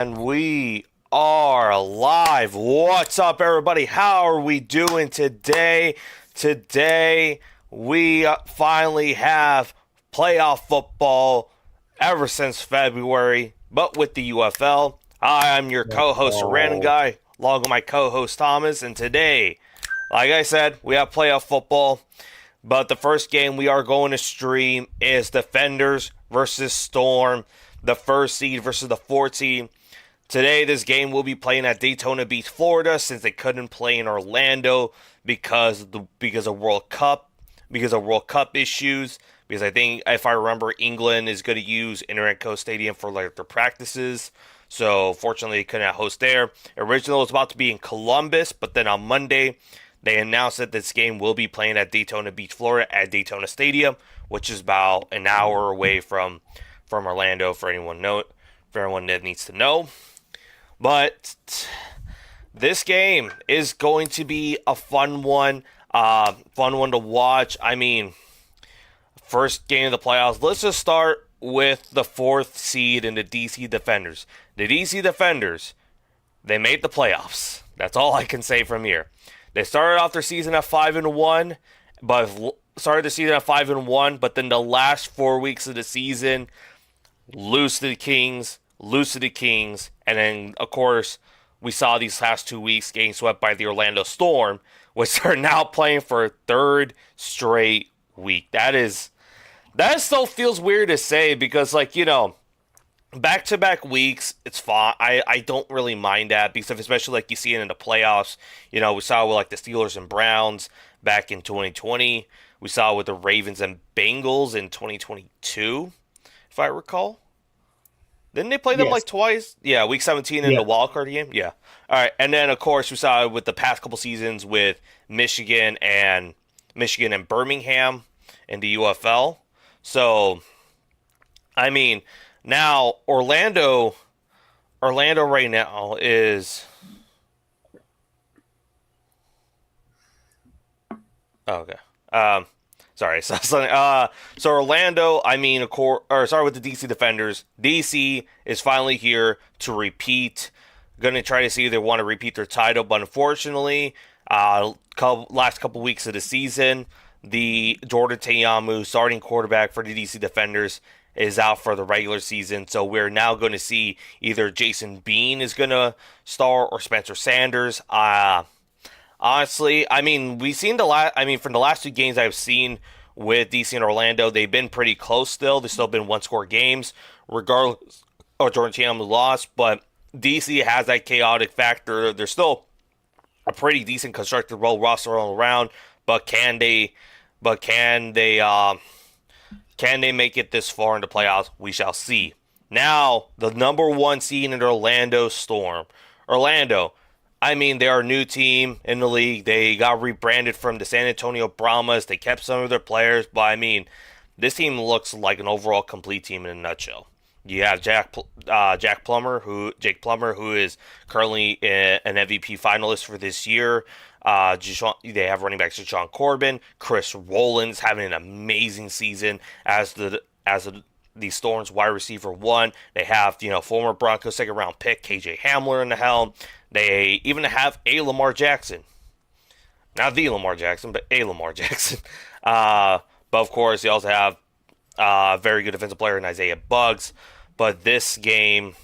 And we are live. What's up, everybody? How are we doing today? Today, we finally have playoff football ever since February, but with the UFL. I'm your co host, Random Oh, Guy, along with my co host, Thomas. And today, like I said, we have playoff football. But the first game we are going to stream is Defenders versus Storm, the first seed versus the fourth seed. Today, this game will be playing at Daytona Beach, Florida, since they couldn't play in Orlando because of World Cup issues. Because I think, if I remember, England is going to use Interco Stadium for like their practices. So fortunately, they couldn't host there. Originally, it was about to be in Columbus, but then on Monday, they announced that this game will be playing at Daytona Beach, Florida, at Daytona Stadium, which is about an hour away from Orlando. For anyone that needs to know. But this game is going to be a fun one to watch. I mean, first game of the playoffs. Let's just start with the fourth seed in the DC Defenders. The DC Defenders, they made the playoffs. That's all I can say from here. They started off their season at 5-1, but then the last 4 weeks of the season, lose to the Kings, and then of course we saw these last 2 weeks getting swept by the Orlando Storm, which are now playing for a third straight week. That still feels weird to say because back to back weeks, it's fine. I don't really mind that because especially like you see it in the playoffs. We saw it with like the Steelers and Browns back in 2020. We saw it with the Ravens and Bengals in 2022, if I recall. Didn't they play them like yes. twice? Yeah, week 17 in the Yeah. wild card game. Yeah. All right, and then of course we saw it with the past couple seasons with Michigan and Birmingham in the UFL. So I mean, now Orlando right now is okay. Um, sorry. So Orlando. I mean, of course, or sorry with the DC Defenders. DC is finally here to repeat. Going to try to see if they want to repeat their title, but unfortunately, last couple weeks of the season, the Jordan Teyamu, starting quarterback for the DC Defenders, is out for the regular season. So we're now going to see either Jason Bean is going to start or Spencer Sanders. Honestly, I mean, we've seen the last. I mean, from the last two games I've seen with DC and Orlando, they've been pretty close. They've still been one-score games, regardless of Jordan Tatum lost. But DC has that chaotic factor. They're still a pretty decent constructed role roster all around. But can they? But can they? Can they make it this far in the playoffs? We shall see. Now, the number one seed in the Orlando Storm. Orlando, I mean, they're a new team in the league. They got rebranded from the San Antonio Brahmas. They kept some of their players, but I mean, this team looks like an overall complete team in a nutshell. You have Jake Plummer, who is currently an MVP finalist for this year. They have running backs Sean Corbin, Chris Rollins having an amazing season the Storms wide receiver one. They have former Broncos second round pick KJ Hamler in the helm. They even have a Lamar Jackson, not the Lamar Jackson, but a Lamar Jackson. But of course, they also have a very good defensive player in Isaiah Buggs. But this game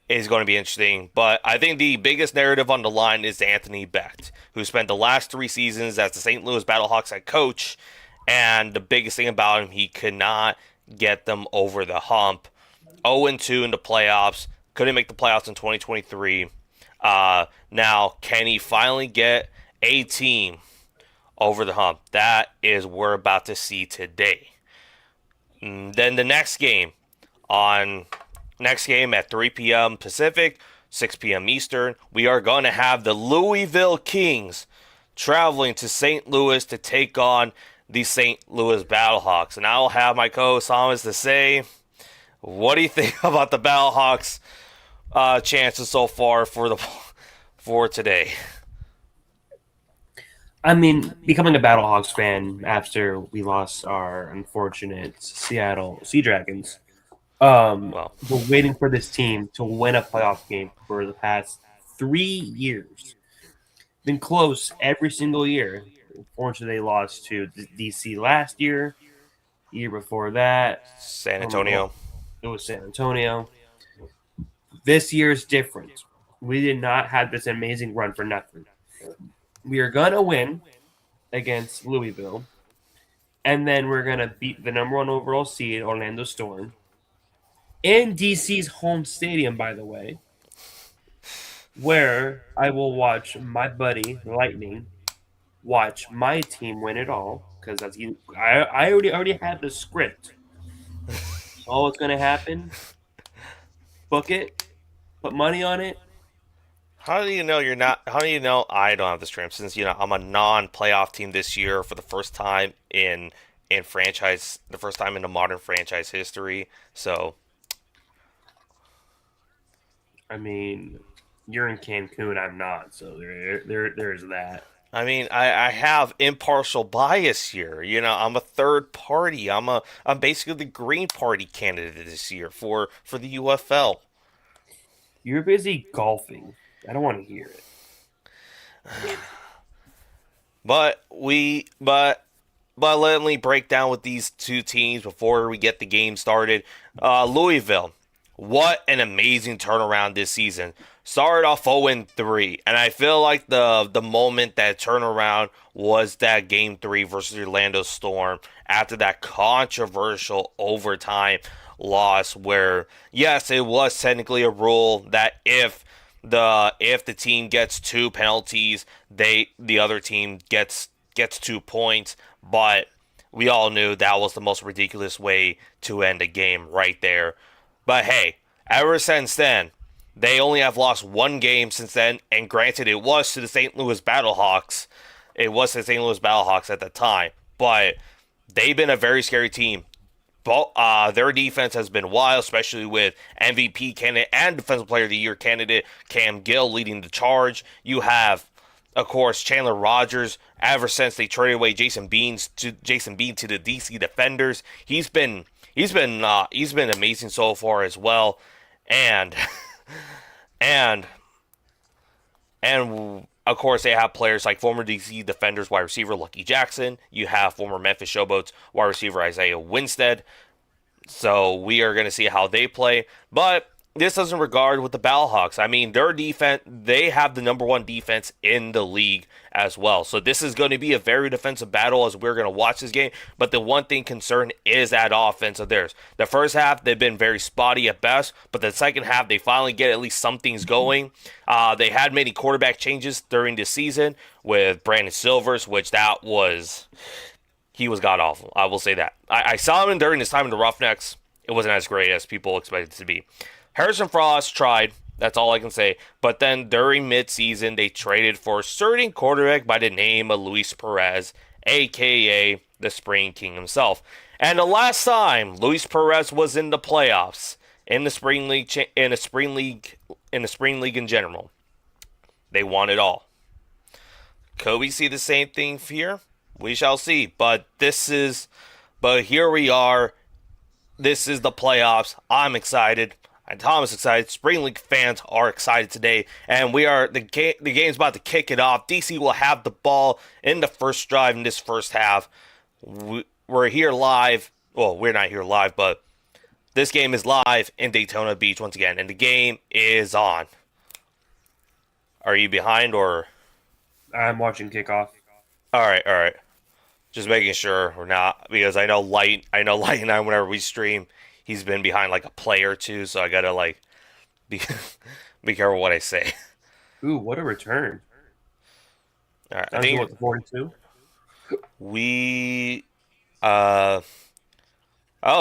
is going to be interesting. But I think the biggest narrative on the line is Anthony Becht, who spent the last 3 seasons as the St. Louis Battlehawks head coach. And the biggest thing about him, he could not get them over the hump. 0-2 in the playoffs. Couldn't make the playoffs in 2023. Now, can he finally get a team over the hump? That is what we're about to see today. Then the next game at 3 p.m. Pacific, 6 p.m. Eastern, we are going to have the Louisville Kings traveling to St. Louis to take on the St. Louis Battlehawks. And I'll have my co-host Thomas to say, what do you think about the Battlehawks' chances so far for today? I mean, becoming a Battlehawks fan after we lost our unfortunate Seattle Sea Dragons. Well, Been waiting for this team to win a playoff game for the past 3 years. Been close every single year. Unfortunately, they lost to DC last year. Year before that, San well, Antonio. it was San Antonio. This year is different. We did not have this amazing run for nothing. We are gonna win against Louisville, and then we're gonna beat the number one overall seed, Orlando Storm, in DC's home stadium, by the way, where I will watch my buddy Lightning watch my team win it all because I already had the script. All what's gonna happen? Book it, put money on it. How do you know you're not? How do you know I don't have the stream? Since I'm a non-playoff team this year for the first time in franchise, the first time in the modern franchise history. So I mean, you're in Cancun, I'm not, so there's that. I mean, I have impartial bias here. I'm a third party. I'm basically the Green Party candidate this year for the UFL. You're busy golfing. I don't want to hear it. But let me break down with these two teams before we get the game started. Louisville, what an amazing turnaround this season. Started off 0-3, and I feel like the moment that turnaround was that game 3 versus Orlando Storm after that controversial overtime loss where yes, it was technically a rule that if the team gets two penalties, the other team gets 2 points, but we all knew that was the most ridiculous way to end a game right there. But hey, ever since then, they only have lost one game since then, and granted, it was to the St. Louis Battlehawks. It was to the St. Louis Battlehawks at the time, but they've been a very scary team. Their defense has been wild, especially with MVP candidate and Defensive Player of the Year candidate Cam Gill leading the charge. You have, of course, Chandler Rogers. Ever since they traded away Jason Bean to the DC Defenders, he's been amazing so far as well, and and and of course, they have players like former DC Defenders wide receiver Lucky Jackson. You have former Memphis Showboats wide receiver Isaiah Winstead. So we are going to see how they play. But this doesn't regard with the Battlehawks. I mean, their defense, they have the number one defense in the league as well. So this is going to be a very defensive battle as we're going to watch this game. But the one thing concerned is that offense of theirs. The first half, they've been very spotty at best. But the second half, they finally get at least some things going. They had many quarterback changes during the season with Brandon Silvers, which he was god awful. I will say that. I saw him during his time in the Roughnecks. It wasn't as great as people expected it to be. Harrison Frost tried. That's all I can say. But then during midseason, they traded for a certain quarterback by the name of Luis Perez, aka the Spring King himself. And the last time Luis Perez was in the playoffs in the spring league, in general, they won it all. Could we see the same thing here? We shall see. But here we are. This is the playoffs. I'm excited. And Tom is excited. Spring League fans are excited today. And the game's about to kick it off. DC will have the ball in the first drive in this first half. We're here live. Well, we're not here live, but this game is live in Daytona Beach once again. And the game is on. Are you behind or? I'm watching kickoff. All right. Just making sure we're not, because I know Light and I, whenever we stream, he's been behind like a play or two, so I gotta like be be careful what I say. Ooh, what a return! All right, I Down to think what, 42? we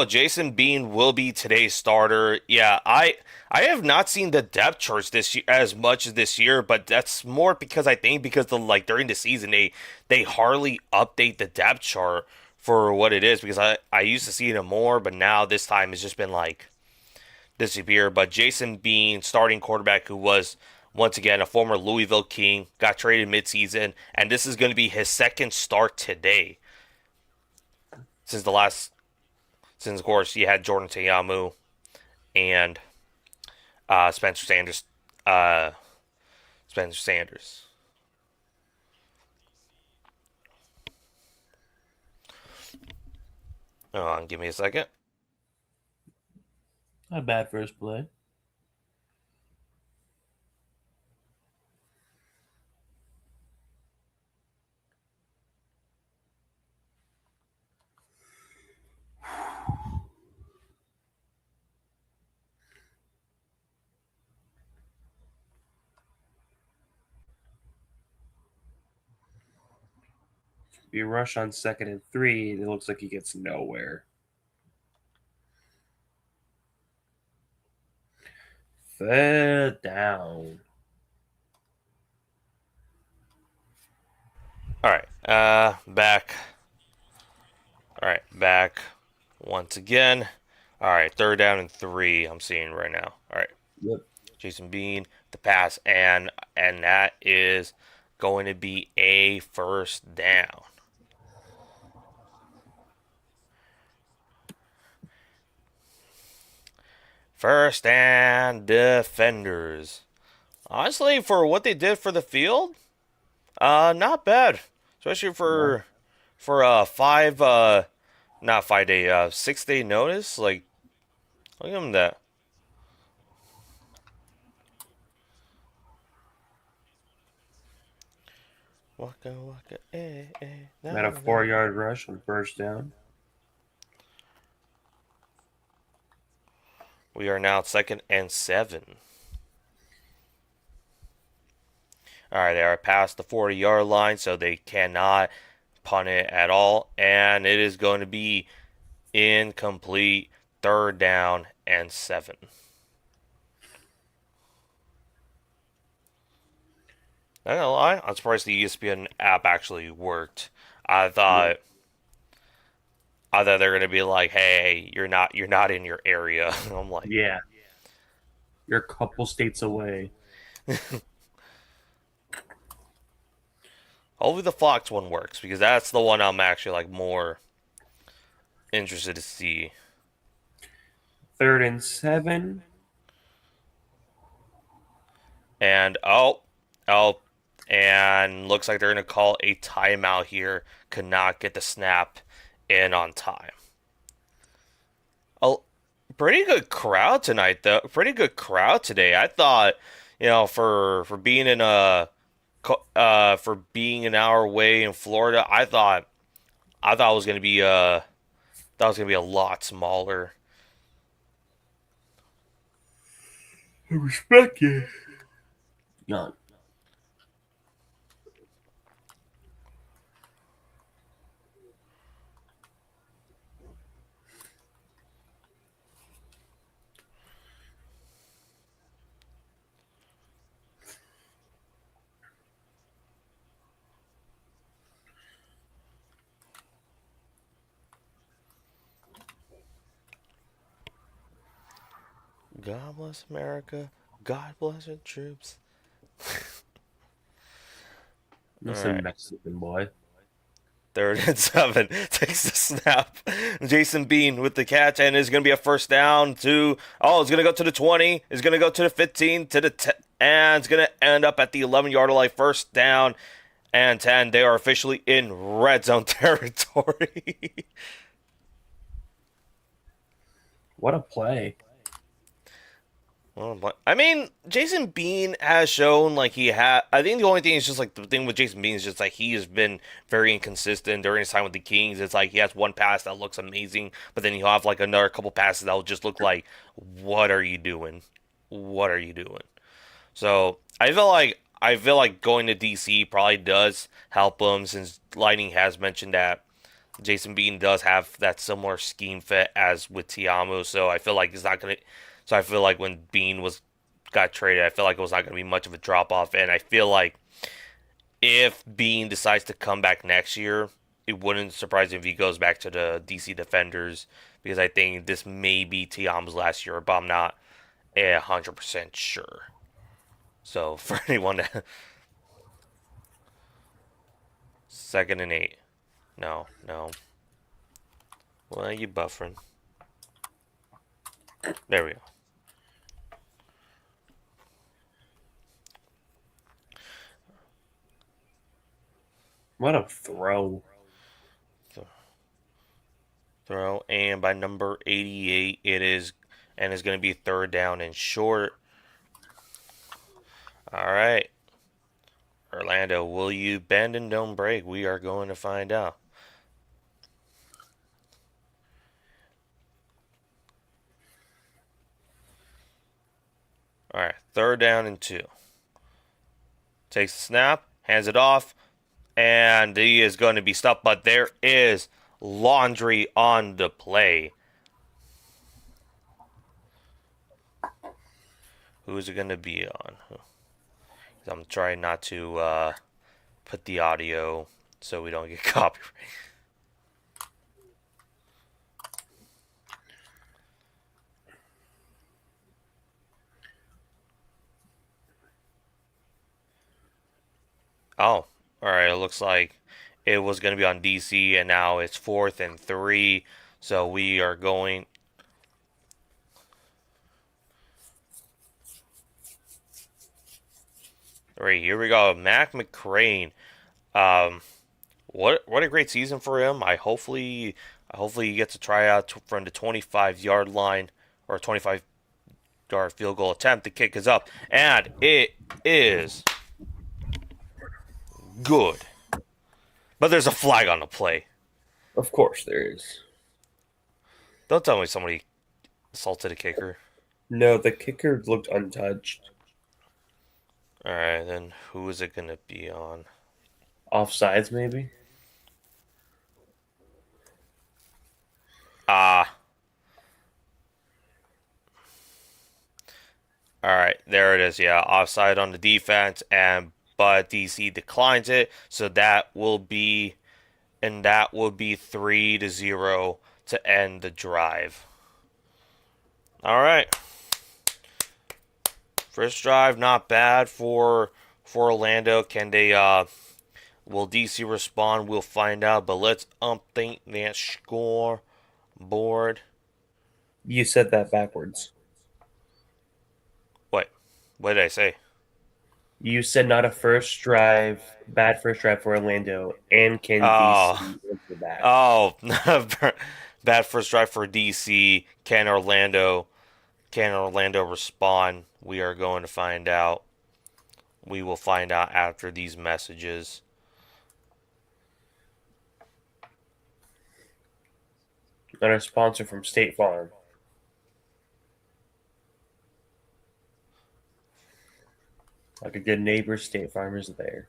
Jason Bean will be today's starter. Yeah, I have not seen the depth charts this year as much as this year, but that's more because I think because during the season they hardly update the depth chart for what it is, because I used to see it more, but now this time it's just been like disappear. But Jason Bean, starting quarterback, who was once again a former Louisville King, got traded midseason, and this is going to be his second start today since of course, you had Jordan Teyamu and Spencer Sanders. Uh, Spencer Sanders. Hold on, give me a second. Not a bad first play. You rush on 2nd and 3, and it looks like he gets nowhere. Third down. All right, back. All right, back once again. All right, 3rd down and 3. I'm seeing right now. All right, Yep. Jason Bean, the pass, and that is going to be a first down. First and defenders. Honestly, for what they did for the field, not bad. Especially No. for 5 day 6 day notice. Like, look at them that. Waka waka na At a na. 4-yard rush on first down. We are now 2nd and 7. All right, they are past the 40-yard line, so they cannot punt it at all, and it is going to be incomplete. 3rd down and 7. Not gonna lie, I'm surprised the ESPN app actually worked. I Yeah. thought they're gonna be like, "Hey, you're not in your area." I'm like, Yeah. You're a couple states away. hopefully the Fox one works because that's the one I'm actually like more interested to see. 3rd and 7. And oh, and looks like they're gonna call a timeout here. Could not get the snap in on time. Oh, pretty good crowd tonight though. Pretty good crowd today. I thought, for being in for being an hour away in Florida, I thought it was gonna be a lot smaller. I respect you. None. God bless America. God bless the troops. All Listen, right. Mexican boy. 3rd and 7 takes the snap. Jason Bean with the catch, and it's going to be a first down to. Oh, it's going to go to the 20. It's going to go to the 15, to the 10, and it's going to end up at the 11-yard line. 1st down and 10. They are officially in red zone territory. What a play. Well, I mean, Jason Bean has shown like he had. I think the only thing is just like the thing with Jason Bean is just like he has been very inconsistent during his time with the Kings. It's like he has one pass that looks amazing, but then he'll have like another couple passes that will just look like, what are you doing? What are you doing? So I feel like going to DC probably does help him since Lightning has mentioned that Jason Bean does have that similar scheme fit as with Tiamu, so I feel like it's not gonna. So I feel like when Bean was got traded, I feel like it was not gonna be much of a drop off, and I feel like if Bean decides to come back next year, it wouldn't surprise me if he goes back to the DC Defenders because I think this may be Tiamu's last year, but I'm not 100% sure. So for anyone that 2nd and 8, no, no, well you buffering. There we go. What a throw. Throw, and by number 88, it is, and is going to be third down and short. All right. Orlando, will you bend and don't break? We are going to find out. All right, third down and 2. Takes the snap, hands it off, and he is going to be stopped, but there is laundry on the play. Who is it going to be on? I'm trying not to put the audio so we don't get copyright. Oh, all right. It looks like it was going to be on DC, and now it's 4th and 3. So we are going. All right, here we go. Mac McCrane. Um, what a great season for him. I hopefully he gets to try out from the 25-yard line or 25-yard field goal attempt. The kick is up, and it is good. But there's a flag on the play. Of course there is. Don't tell me somebody assaulted a kicker. No, the kicker looked untouched. All right, then who is it gonna be on? Offsides, maybe? Ah, all right, there it is. Yeah, offside on the defense, but DC declines it, so that will be 3-0 to end the drive. All right, first drive not bad for Orlando. Can they will DC respond? We'll find out. But let's update that score board. You said that backwards. What? What did I say? You said not a first drive, bad first drive for Orlando, and can Oh, DC answer that? oh, bad first drive for DC. Can Orlando respond? We are going to find out. We will find out after these messages. And our sponsor from State Farm. Like a good neighbor, State Farm is there.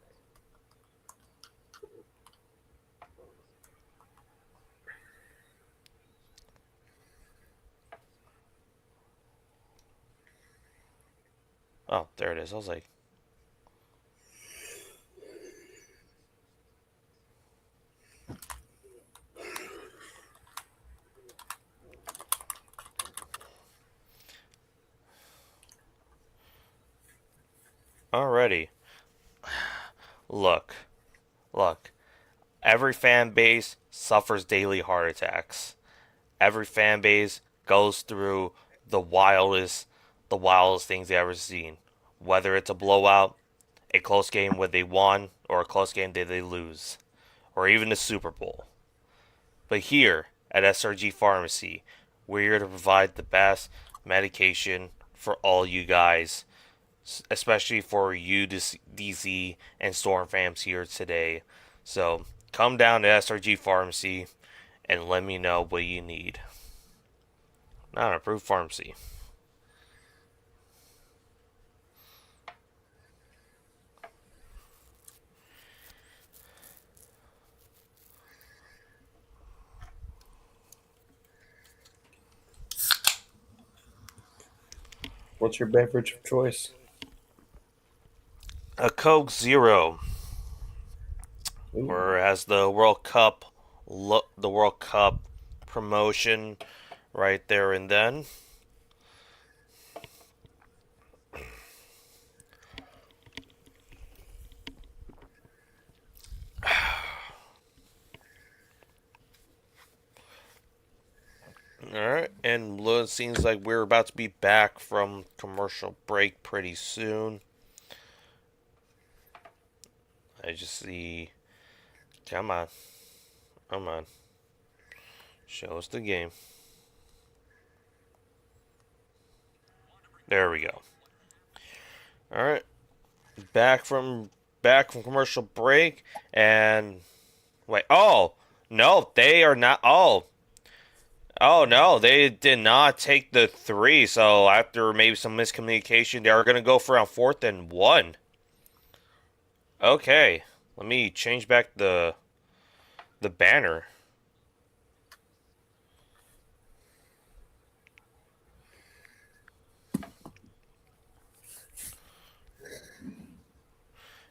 Oh, there it is. I was like, already. Look, look. Every fan base suffers daily heart attacks. Every fan base goes through the wildest things they ever seen. Whether it's a blowout, a close game where they won, or a close game that they lose, or even the Super Bowl. But here at SRG Pharmacy, we're here to provide the best medication for all you guys, especially for you, DC and Storm fans here today. So come down to SRG Pharmacy and let me know what you need. Not an approved pharmacy. What's your beverage of choice? A Coke Zero, Ooh. or has the World Cup promotion right there and then. Alright, and it seems like we're about to be back from commercial break pretty soon. I just see Come on. Come on. Show us the game. There we go. All right. Back from commercial break and wait. Oh, no, they are not. Oh no, they did not take the three. So after maybe some miscommunication, they are going to go for on 4th and 1. Okay. Let me change back the banner.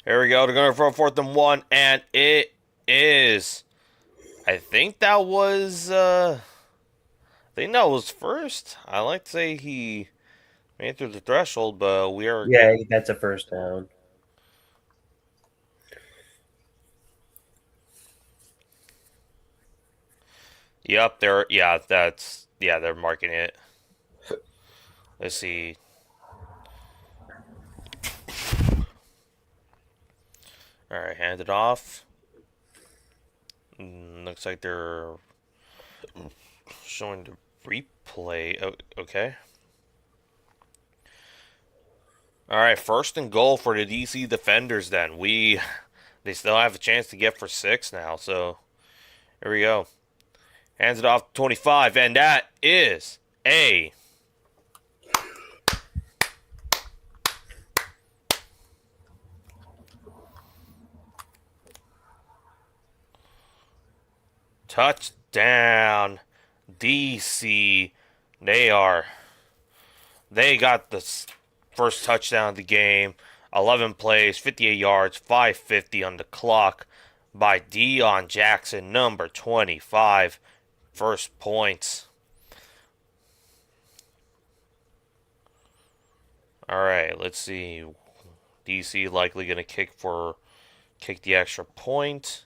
Here we go. They're going for a 4th and 1, and it is. I think that was. I think that was first. I like to say he made it through the threshold, but we are. Yeah, that's a first down. Yep, they're. Yeah, that's. Yeah, they're marking it. Let's see. All right, hand it off. Looks like they're showing the replay. Oh, okay. All right, 1st and goal for the DC defenders. Then they still have a chance to get for 6 now. So here we go. Hands it off 25, and that is a touchdown. DC. They got the first touchdown of the game. 11 plays, 58 yards, 550 on the clock by Deion Jackson, number 25. First points. All right, let's see. DC likely going to kick the extra point.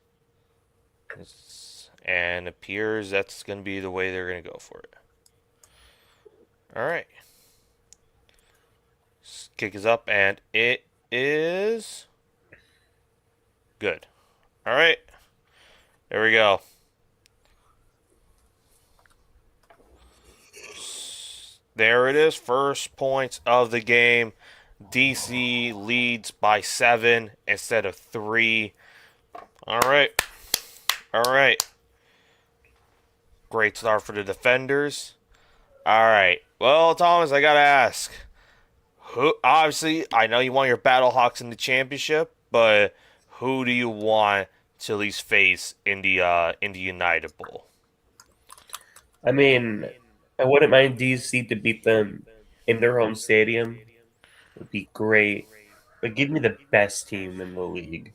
And appears that's going to be the way they're going to go for it. All right. Kick is up, and it is good. All right. There we go. There it is. First points of the game. DC leads by 7 instead of 3. All right. All right. Great start for the defenders. All right. Well, Thomas, I got to ask. Obviously, I know you want your Battlehawks in the championship, but who do you want to at least face in the United Bowl? I mean, I wouldn't mind DC to beat them in their home stadium. It would be great. But give me the best team in the league.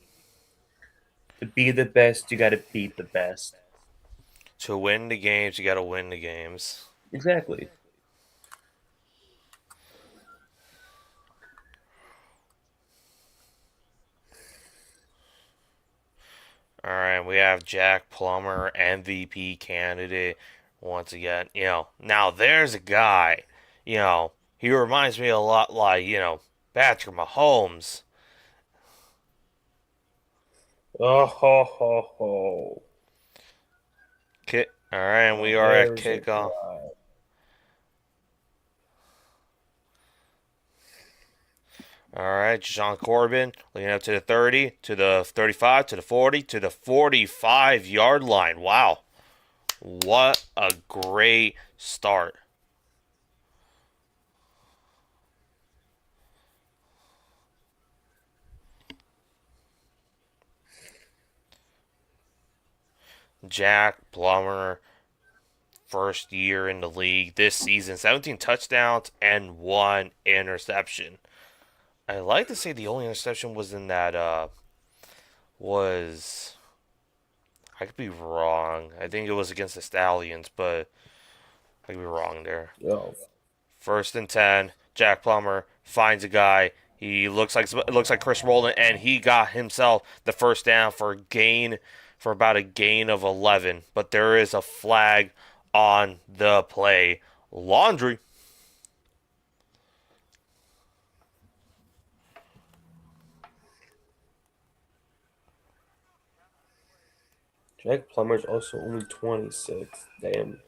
To be the best, you got to beat the best. To win the games, you got to win the games. Exactly. All right, we have Jack Plummer, MVP candidate once again. Now there's a guy. He reminds me a lot like Patrick Mahomes. Oh ho ho ho! All right, and we are at There's a kickoff. guy. All right, Sean Corbin leading up to the 30, to the 35, to the 40, to the 45-yard line. Wow. What a great start. Jack Plummer, first year in the league this season, 17 touchdowns and 1 interception. I like to say the only interception was in that was I could be wrong. I think it was against the Stallions, but I could be wrong there. Oh. 1st and 10. Jack Plummer finds a guy. He looks like Chris Rowland, and he got himself the first down for about a gain of 11. But there is a flag on the play. Laundry. Jack Plummer's also only 26. Damn.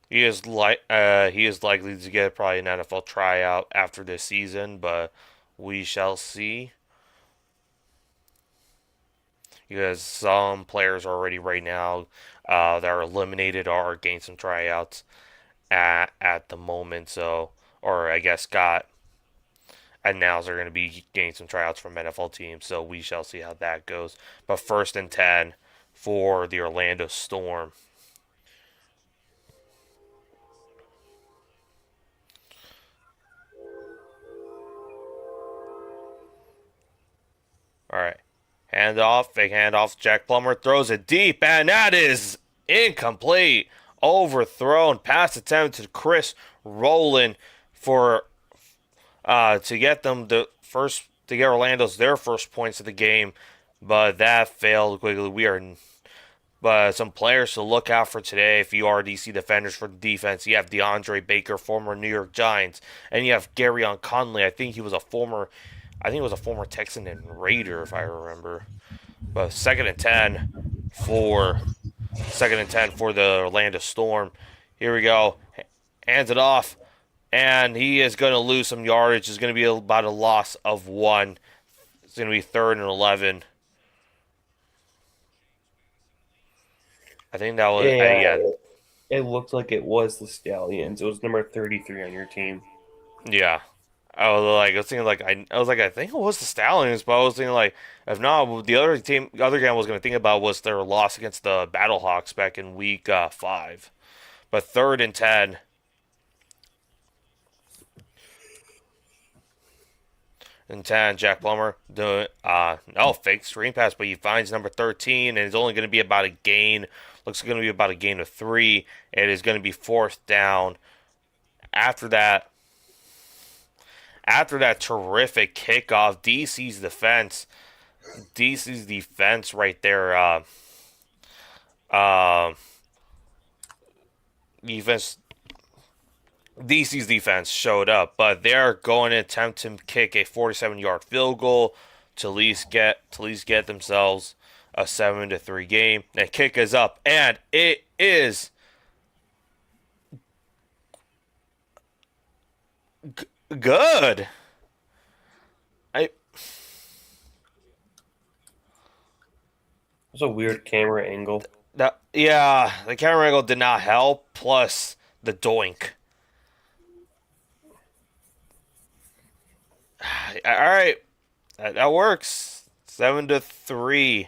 He is likely to get probably an NFL tryout after this season, but we shall see. Because some players already right now that are eliminated are getting some tryouts at the moment. So, or I guess got announced they're going to be getting some tryouts from NFL teams. So we shall see how that goes. But 1st and 10 for the Orlando Storm. All right. Handoff, fake handoff. Jack Plummer throws it deep, and that is incomplete. Overthrown pass attempt to Chris Rowland for to get them the first to get Orlando's their first points of the game, but that failed quickly. But some players to look out for today if you are DC defenders for the defense. You have DeAndre Baker, former New York Giants, and you have Garyon Conley. I think he was a former Texan and Raider if I remember. But second and 10 for the Orlando Storm. Here we go. Hands it off. And he is going to lose some yardage. It's going to be about a loss of 1. It's going to be 3rd and 11. I think that was Yeah, yeah, it looked like it was the Stallions. It was number 33 on your team. yeah. I was thinking like I think it was the Stallions, but I was thinking like if not, the other game I was going to think about was their loss against the Battlehawks back in week 5. But 3rd and 10. And 10, Jack Plummer doing no fake screen pass, but he finds number 13, and it's only going to be about a gain. Looks like going to be about a gain of 3. It is going to be 4th down. After that, terrific kickoff, DC's defense right there. Uh, defense DC's defense showed up, but they're going to attempt to kick a 47-yard field goal to at least get themselves a 7-3 game. The kick is up, and it is good. I It was a weird camera angle. the camera angle did not help. Plus the doink. All right, that works. 7-3.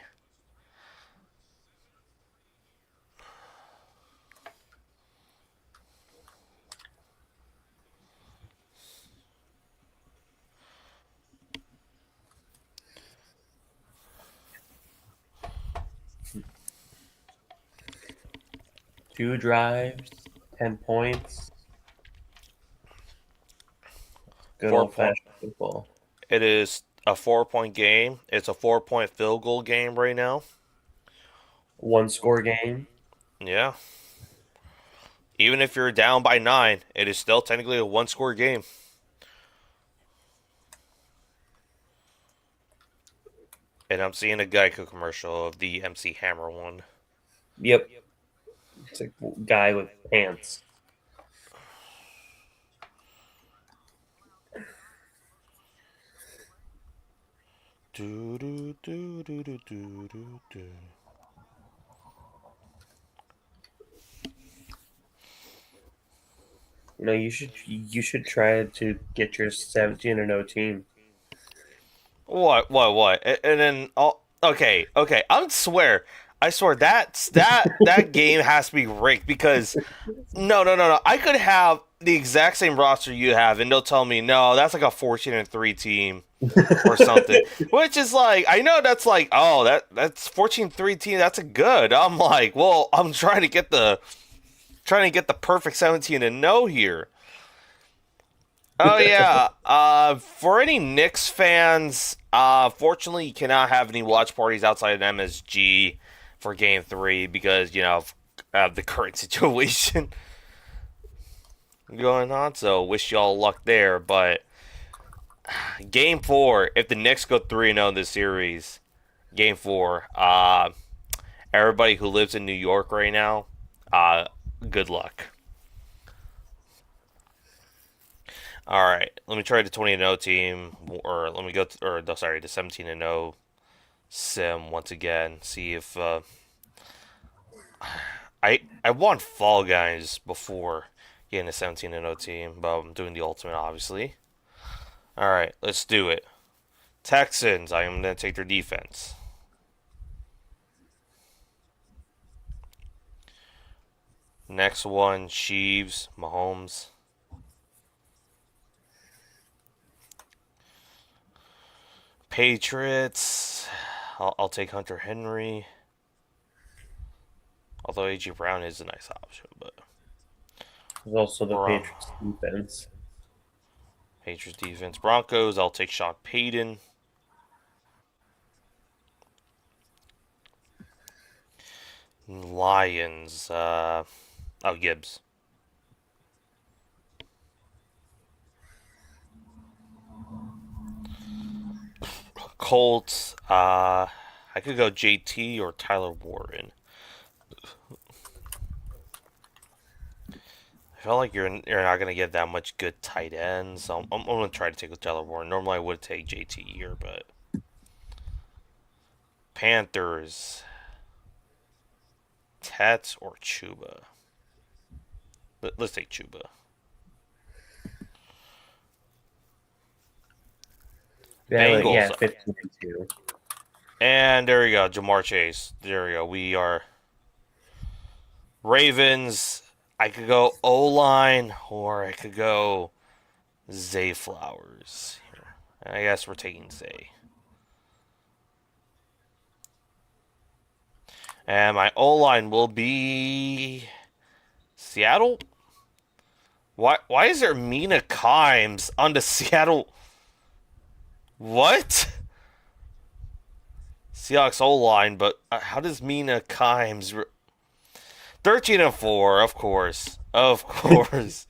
Two drives, 10 points. Good Four old point. fashioned football. It is a 4-point game. It's a 4-point field goal game right now. One score game. Yeah. Even if you're down by 9, it is still technically a one-score game. And I'm seeing a Geico commercial of the MC Hammer one. Yep. It's a guy with pants. Do, do, do, do, do, do, do, do. You should try to get your 17-0 team. What? And then, okay. I swear that game has to be rigged because no. I could have the exact same roster you have, and they'll tell me no, that's like a 14-3 team or something. Which is like, I know that's like, oh, that's 14-3 team. That's a good. I'm like, well, I'm trying to get the perfect 17-0 here. Oh yeah. For any Knicks fans, fortunately, you cannot have any watch parties outside of MSG for Game 3 because of the current situation going on. So wish y'all luck there. But Game 4, if the Knicks go 3-0 in this series, Game 4, everybody who lives in New York right now, uh, good luck. All right, let me try the 20-0 team, or let me go, or no, sorry, the 17-0 sim once again. See if I won Fall Guys before getting a 17-0 team, but I'm doing the ultimate, obviously. All right, let's do it. Texans, I am going to take their defense. Next one, Chiefs, Mahomes. Patriots, I'll take Hunter Henry. Although A.J. Brown is a nice option, but There's also the Bron- Patriots defense. Patriots defense. Broncos, I'll take Sean Payton. Lions, Gibbs. Colts, I could go JT or Tyler Warren. I feel like you're not gonna get that much good tight ends, so I'm gonna try to take with Tyler Warren. Normally I would take JT here, but Panthers, Tet or Chuba. Let's take Chuba. Yeah, Bengals, 15-2. and there we go, Jamar Chase. There we go. We are Ravens. I could go O line, or I could go Zay Flowers. Here, I guess we're taking Zay. And my O line will be Seattle. Why is there Mina Kimes on the Seattle? What? Seahawks O line, but how does Mina Kimes? 13-4, of course, of course.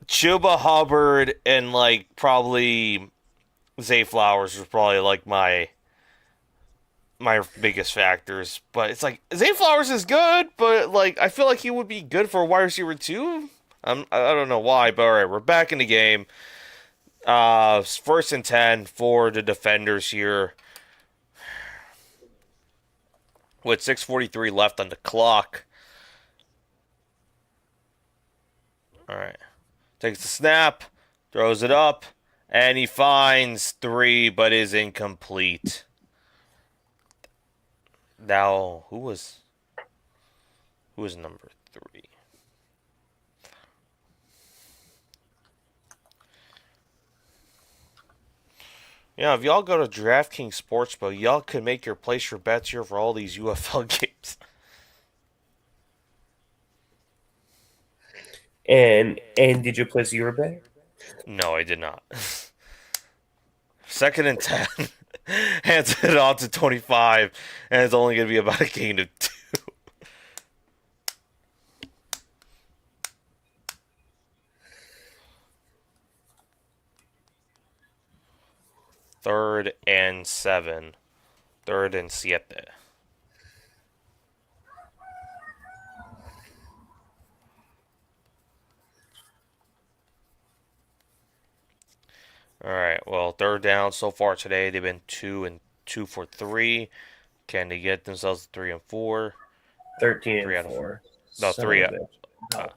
Chuba Hubbard and like probably Zay Flowers was probably like my biggest factors. But it's like Zay Flowers is good, but like I feel like he would be good for a wide receiver too. I don't know why, but all right, we're back in the game. First and 10 for the defenders here, with 6:43 left on the clock. All right, takes the snap, throws it up, and he finds three, but is incomplete. Now, who was number 3? Yeah, if y'all go to DraftKings Sportsbook, y'all could make your place your bets here for all these UFL games. And did you place your bet? No, I did not. Second and 10. Hands it on to 25, and it's only going to be about a gain of 2. Third and 7. Third and 7. All right. Well, third down so far today. They've been 2 for 3. Can they get themselves 3 and 4? 13 3 and out of 4. no Son 3. of a bitch. Uh,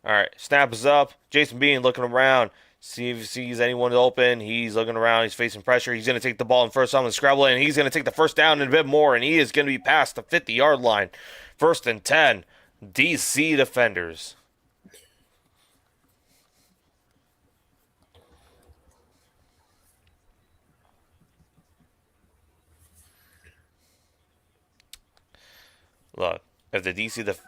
all right. Snap is up. Jason Bean looking around. See if he sees anyone open. He's looking around. He's facing pressure. He's going to take the ball in first on the scrabble, and he's going to take the first down and a bit more, and he is going to be past the 50-yard line. First and 10. DC defenders. Look, if the DC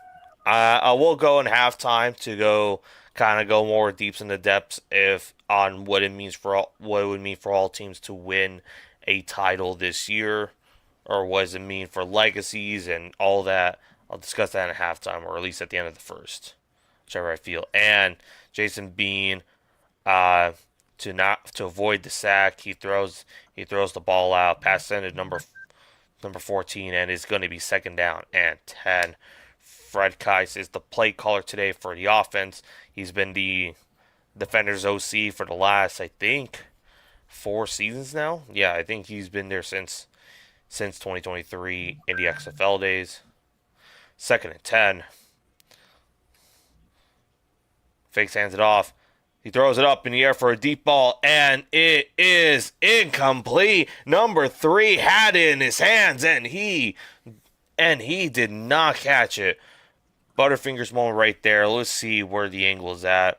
I will go in halftime to go kind of go more deeps in the depths if on what it would mean for all teams to win a title this year, or what does it mean for legacies and all that. I'll discuss that in halftime, or at least at the end of the first, whichever I feel. And Jason Bean, uh, to avoid the sack, he throws the ball out, pass ended number number 14, and it's going to be second down and 10. Fred Kais is the play caller today for the offense. He's been the defender's OC for the last, I think, 4 seasons now. Yeah, I think he's been there since 2023 in the XFL days. Second and 10. Fakes hands it off. He throws it up in the air for a deep ball, and it is incomplete. Number 3 had it in his hands, and he did not catch it. Butterfingers moment right there. Let's see where the angle is at.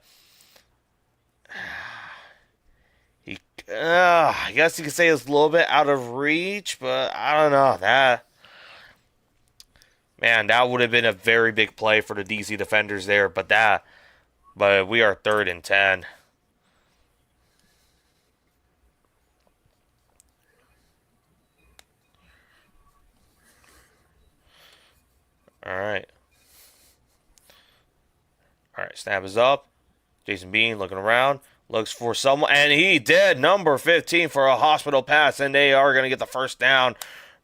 I guess you could say it's a little bit out of reach, but I don't know. That would have been a very big play for the DC defenders there, but we are third and 10. All right. All right, snap is up. Jason Bean looking around, looks for someone, and he did. Number 15 for a hospital pass, and they are going to get the first down.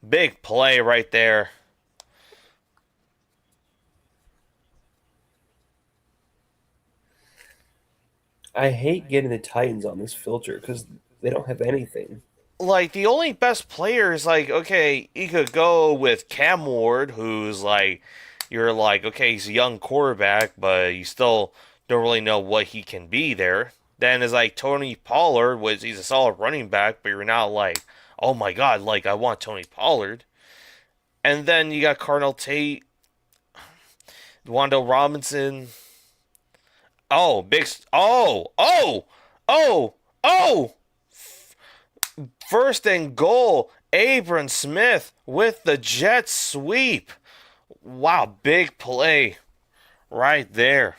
Big play right there. I hate getting the Titans on this filter because they don't have anything. Like, the only best player is, like, okay, you could go with Cam Ward, who's, like, you're like, okay, he's a young quarterback, but you still don't really know what he can be there. Then is like Tony Pollard, which he's a solid running back, but you're not like, oh my god, like, I want Tony Pollard. And then you got Cardinal Tate, Wando Robinson. Oh, big. Oh, oh! First and goal. Abram Smith with the jet sweep. Wow, big play right there.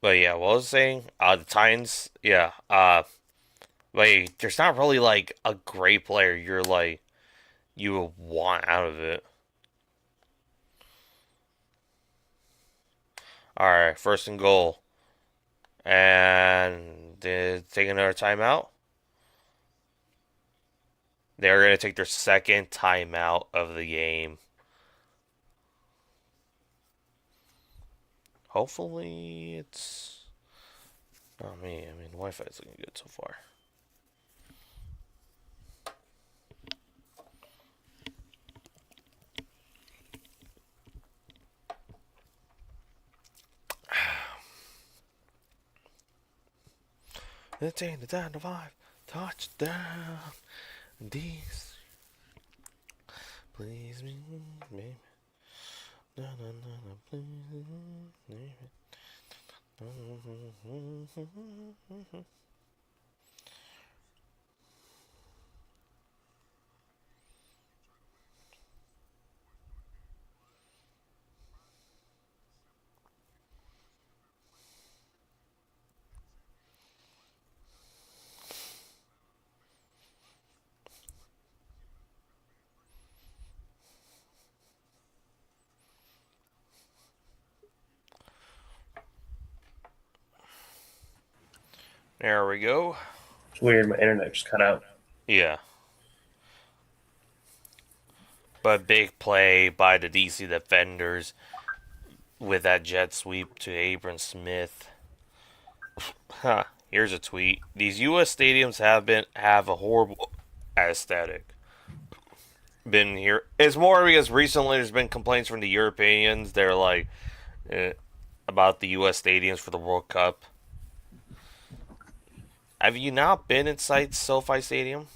But yeah, what was I saying? The Titans, yeah. Like, there's not really like a great player you would want out of it. All right, first and goal, and they take another timeout. They're gonna take their second timeout of the game. Hopefully, it's. Oh man, I mean, Wi-Fi is looking good so far. It's in the down to 5. Touchdown. These. Please me, baby. No, no, no, no, please me. There we go. It's weird. My internet just cut out. Yeah. But big play by the DC defenders with that jet sweep to Abram Smith. Huh. Here's a tweet. These US stadiums have a horrible aesthetic. Been here. It's more because recently there's been complaints from the Europeans. They're like about the US stadiums for the World Cup. Have you not been inside SoFi Stadium?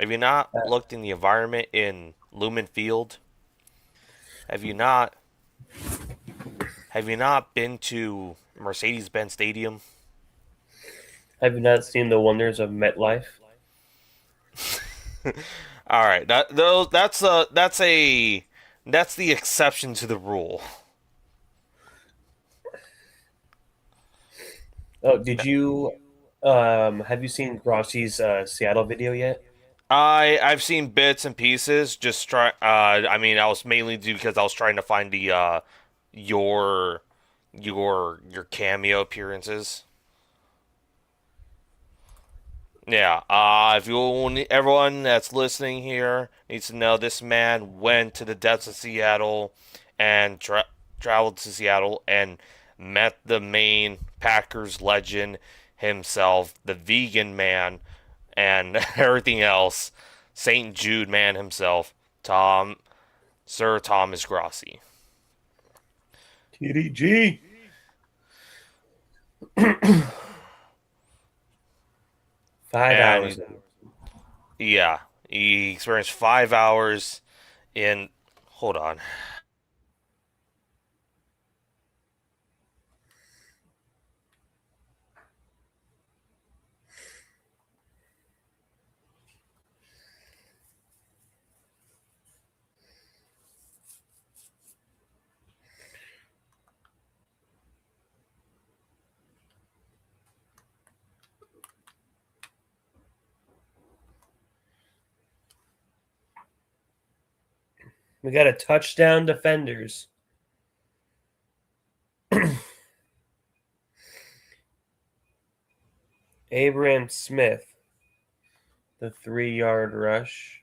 Have you not looked in the environment in Lumen Field? Have you not been to Mercedes-Benz Stadium? Have you not seen the wonders of MetLife? All right, that's the exception to the rule. Oh, did you have you seen Rossi's Seattle video yet? I've seen bits and pieces. Just try. I mean, I was mainly due because I was trying to find the your your cameo appearances. Yeah. If you everyone that's listening here needs to know, this man went to the depths of Seattle and traveled to Seattle and met the main Packers legend himself, the vegan man, and everything else. St. Jude man himself, Sir Thomas Grossi. TDG. 5 hours. And yeah, he experienced 5 hours in. Hold on. We got a touchdown defenders. Abraham Smith, the 3-yard rush.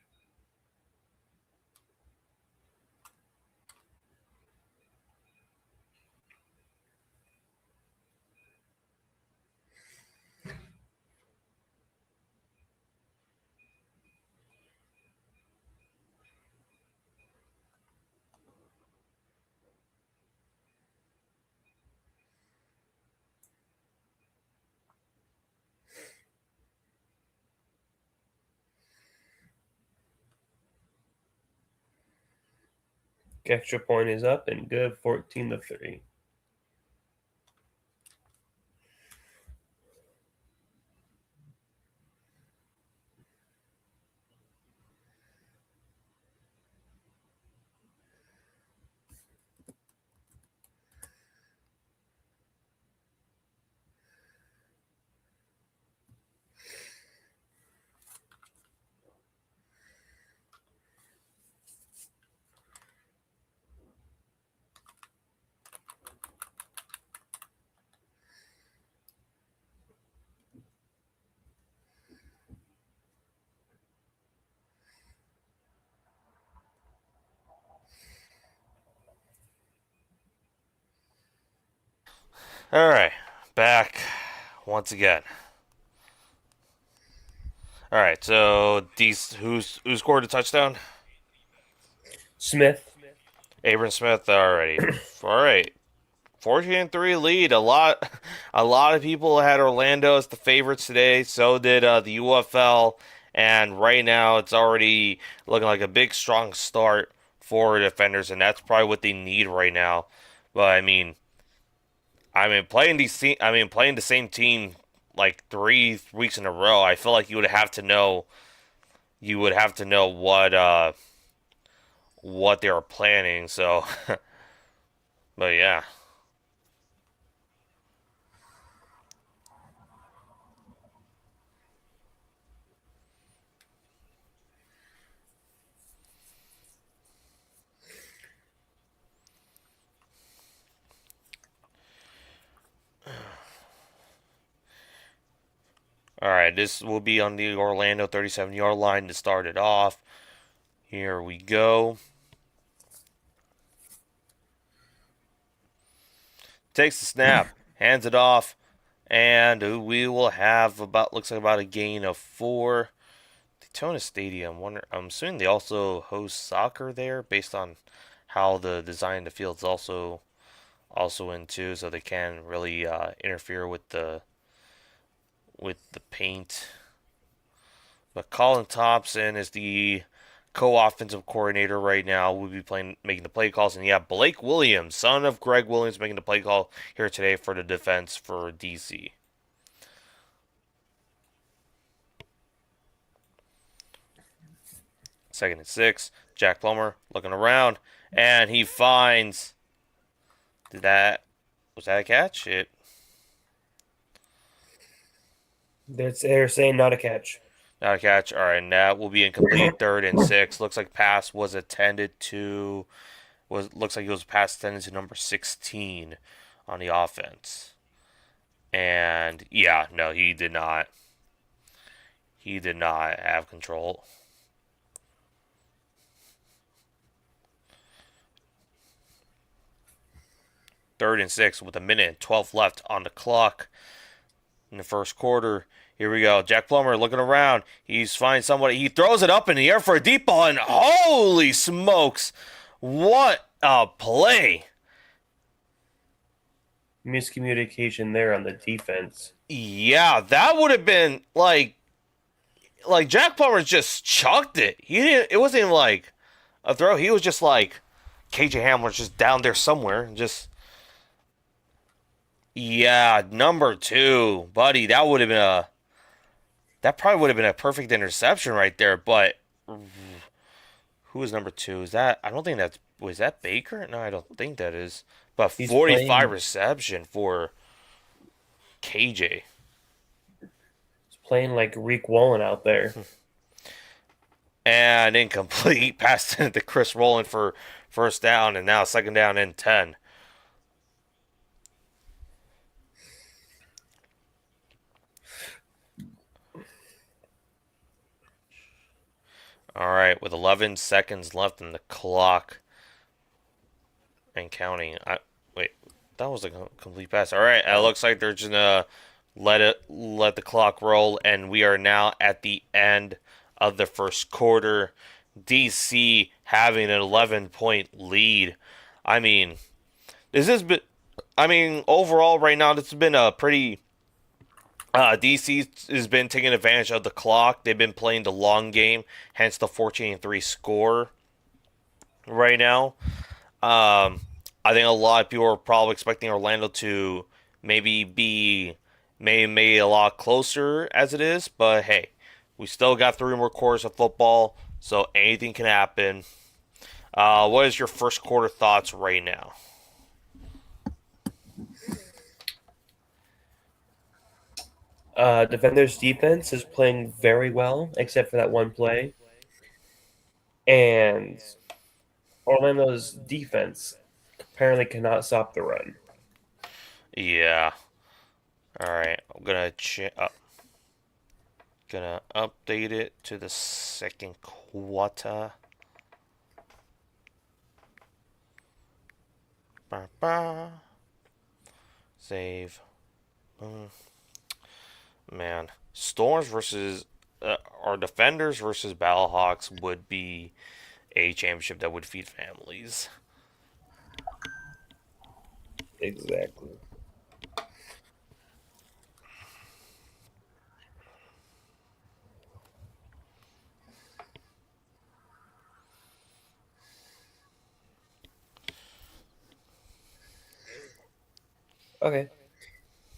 Extra point is up and good, 14-3. All right, back once again. All right, so these who scored a touchdown? Smith. Abram Smith. Already. All right. 14-3 lead. A lot of people had Orlando as the favorites today. So did the UFL, and right now it's already looking like a big, strong start for defenders, and that's probably what they need right now. But playing the same team like 3 weeks in a row. I feel like you would have to know what they were planning. So, but yeah. All right, this will be on the Orlando 37-yard line to start it off. Here we go. Takes the snap, hands it off, and we will have looks like about a gain of 4. Daytona Stadium. I'm assuming they also host soccer there, based on how the design of the field's also in too, so they can really interfere with the paint. But Colin Thompson is the co-offensive coordinator right now. We'll be making the play calls, and yeah, Blake Williams, son of Greg Williams, making the play call here today for the defense for DC. Second and 6. Jack Plummer looking around, and he finds. Did that was that a catch? They're saying not a catch. Not a catch. All right, and that will be incomplete. 3rd and 6. Looks like pass was attended to. Looks like it was pass attended to number 16 on the offense. And yeah, no, he did not. He did not have control. Third and 6 with a minute and 12 left on the clock in the first quarter. Here we go. Jack Plummer looking around. He's finding somebody. He throws it up in the air for a deep ball, and holy smokes, what a play! Miscommunication there on the defense. Yeah, that would have been like Jack Plummer just chucked it. He didn't. It wasn't even like a throw. He was just like KJ Hamler's just down there somewhere. Just yeah, number 2, buddy. That probably would have been a perfect interception right there. But who is number 2? Is that? I don't think that's. Was that Baker? No, I don't think that is. But He's 45 playing- reception for KJ. He's playing like Reek Wallen out there. And incomplete. Passed it to Chris Rowland for first down, and now 2nd down and 10. All right, with 11 seconds left in the clock and counting. Wait, that was a complete pass. All right, it looks like they're just gonna let the clock roll, and we are now at the end of the first quarter. DC having an 11-point lead. I mean, this has been. I mean, overall, right now, this has been a pretty. DC has been taking advantage of the clock. They've been playing the long game, hence the 14-3 score right now. I think a lot of people are probably expecting Orlando to maybe be maybe a lot closer as it is, but hey, we still got 3 more quarters of football, so anything can happen. What is your first quarter thoughts right now? Defender's defense is playing very well, except for that one play. And Orlando's defense apparently cannot stop the run. Yeah. All right, I'm gonna update it to the second quarter. Save. Man, Storms versus our Defenders versus Battlehawks would be a championship that would feed families. Exactly. Okay.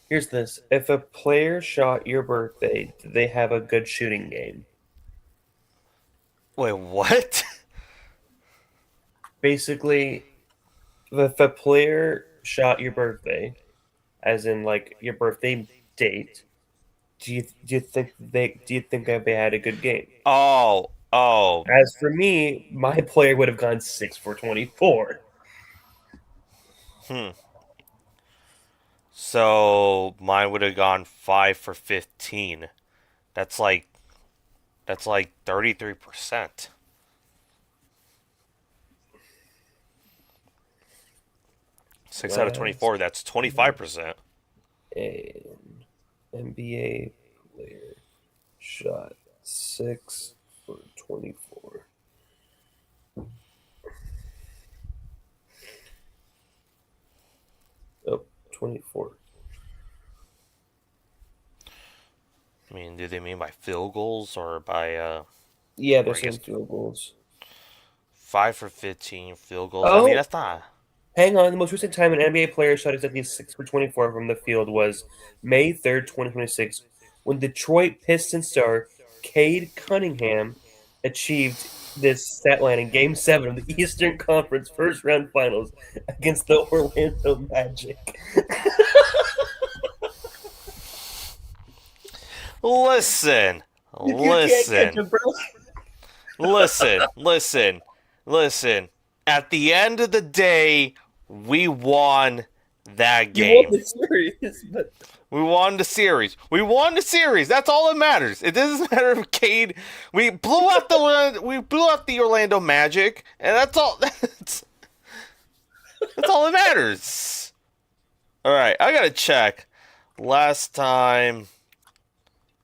Here's this. If a player shot your birthday, do they have a good shooting game? Wait, what? Basically, if a player shot your birthday, as in like your birthday date, do you think that they had a good game? Oh. As for me, my player would have gone 6 for 24. So mine would have gone 5 for 15. That's like 33%. 6 out of 24, that's 25%. An NBA player shot 6 for 24. Oh, 24. I mean, do they mean by field goals or by Yeah, Or I there's some guess- field goals. 5 for 15 field goals? I Oh. mean, that's not. Hang on, the most recent time an NBA player shot exactly 6 for 24 from the field was May 3rd, 2026, when Detroit Pistons star Cade Cunningham achieved this stat line in Game 7 of the Eastern Conference First Round Finals against the Orlando Magic. Listen, You can't catch Listen, a break. listen. At the end of the day, we won that You won game. the series, but We won the series. We won the series. That's all that matters. It doesn't matter if Cade. We blew out the Orlando Magic, and that's all. That's all that matters. All right, I gotta check. Last time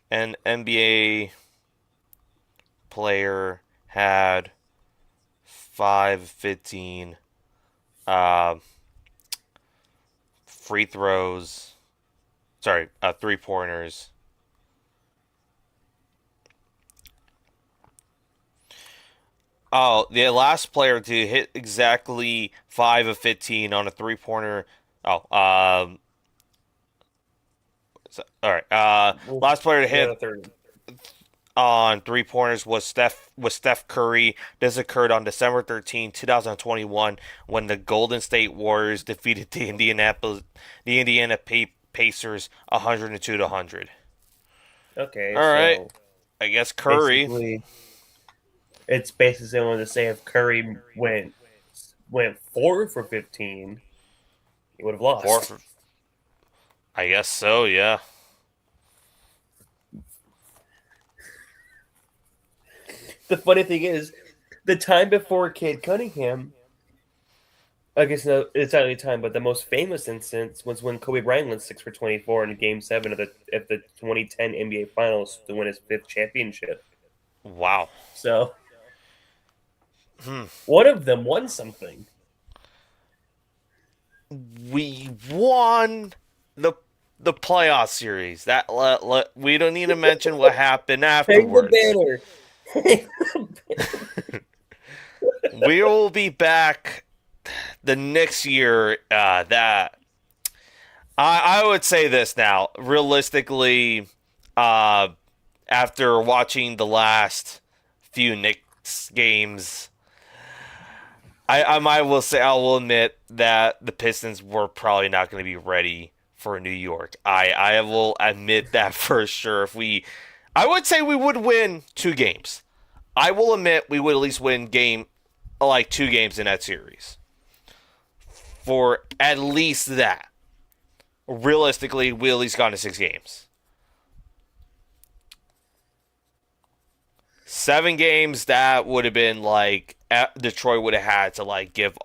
an NBA player had 5-15 uh, free throws. Sorry, 3-pointers. Oh, the last player to hit exactly 5 of 15 on a 3-pointer. Oh, all right. we'll Last player to be on a hit third. on 3-pointers was Steph Curry. This occurred on December 2021, when the Golden State Warriors defeated the Indiana Pacers 102-100. Okay, All right, so I guess Curry. basically, it's basically similar to say if Curry went 4 for 15, he would have Four lost. for, I guess so, yeah. The funny thing is, the time before Cade Cunningham, I guess no, it's not really time, but the most famous instance was when Kobe Bryant went 6 for 24 in Game 7 of the 2010 NBA Finals to win his fifth championship. Wow. So Hmm. one of them won something. We won the the playoff series. We don't need to mention what happened Hang the afterwards. banner. Hang the We will be back the next year. That I would say this now. Realistically, uh, after watching the last few Knicks games, I will admit that the Pistons were probably not going to be ready for New York. I will admit that for sure. I would say we would win 2 games. I will admit we would at least win like 2 games in that series. For at least that. Realistically, we at least got to 6 games. 7 games, that would have been like Detroit would have had to like give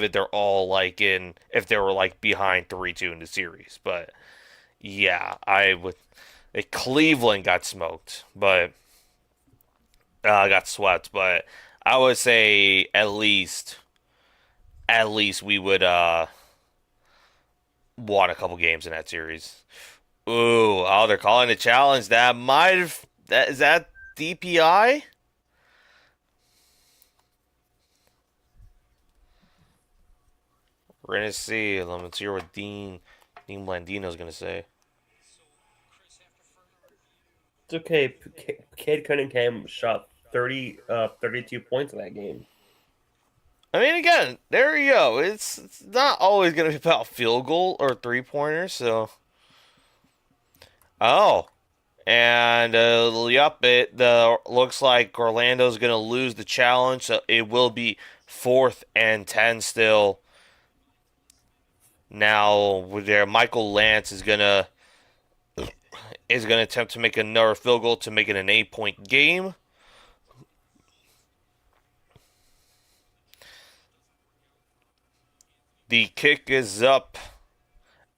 it their all, like in if they were like behind 3-2 in the series. But yeah, I would. Cleveland got smoked, but got swept. But I would say at least we would won a couple games in that series. Ooh, oh, they're calling a challenge. Is that DPI? We're gonna see. Let's hear what Dean Blandino's gonna say. It's okay. Cade Cunningham shot 32 points in that game. I mean, again, there you go. It's not always gonna be about field goal or 3-pointers. So, oh, and yep, it looks like Orlando's gonna lose the challenge. So it will be 4th and 10 still. Now, with there, Michael Lance is gonna attempt to make another field goal to make it an 8-point game. The kick is up,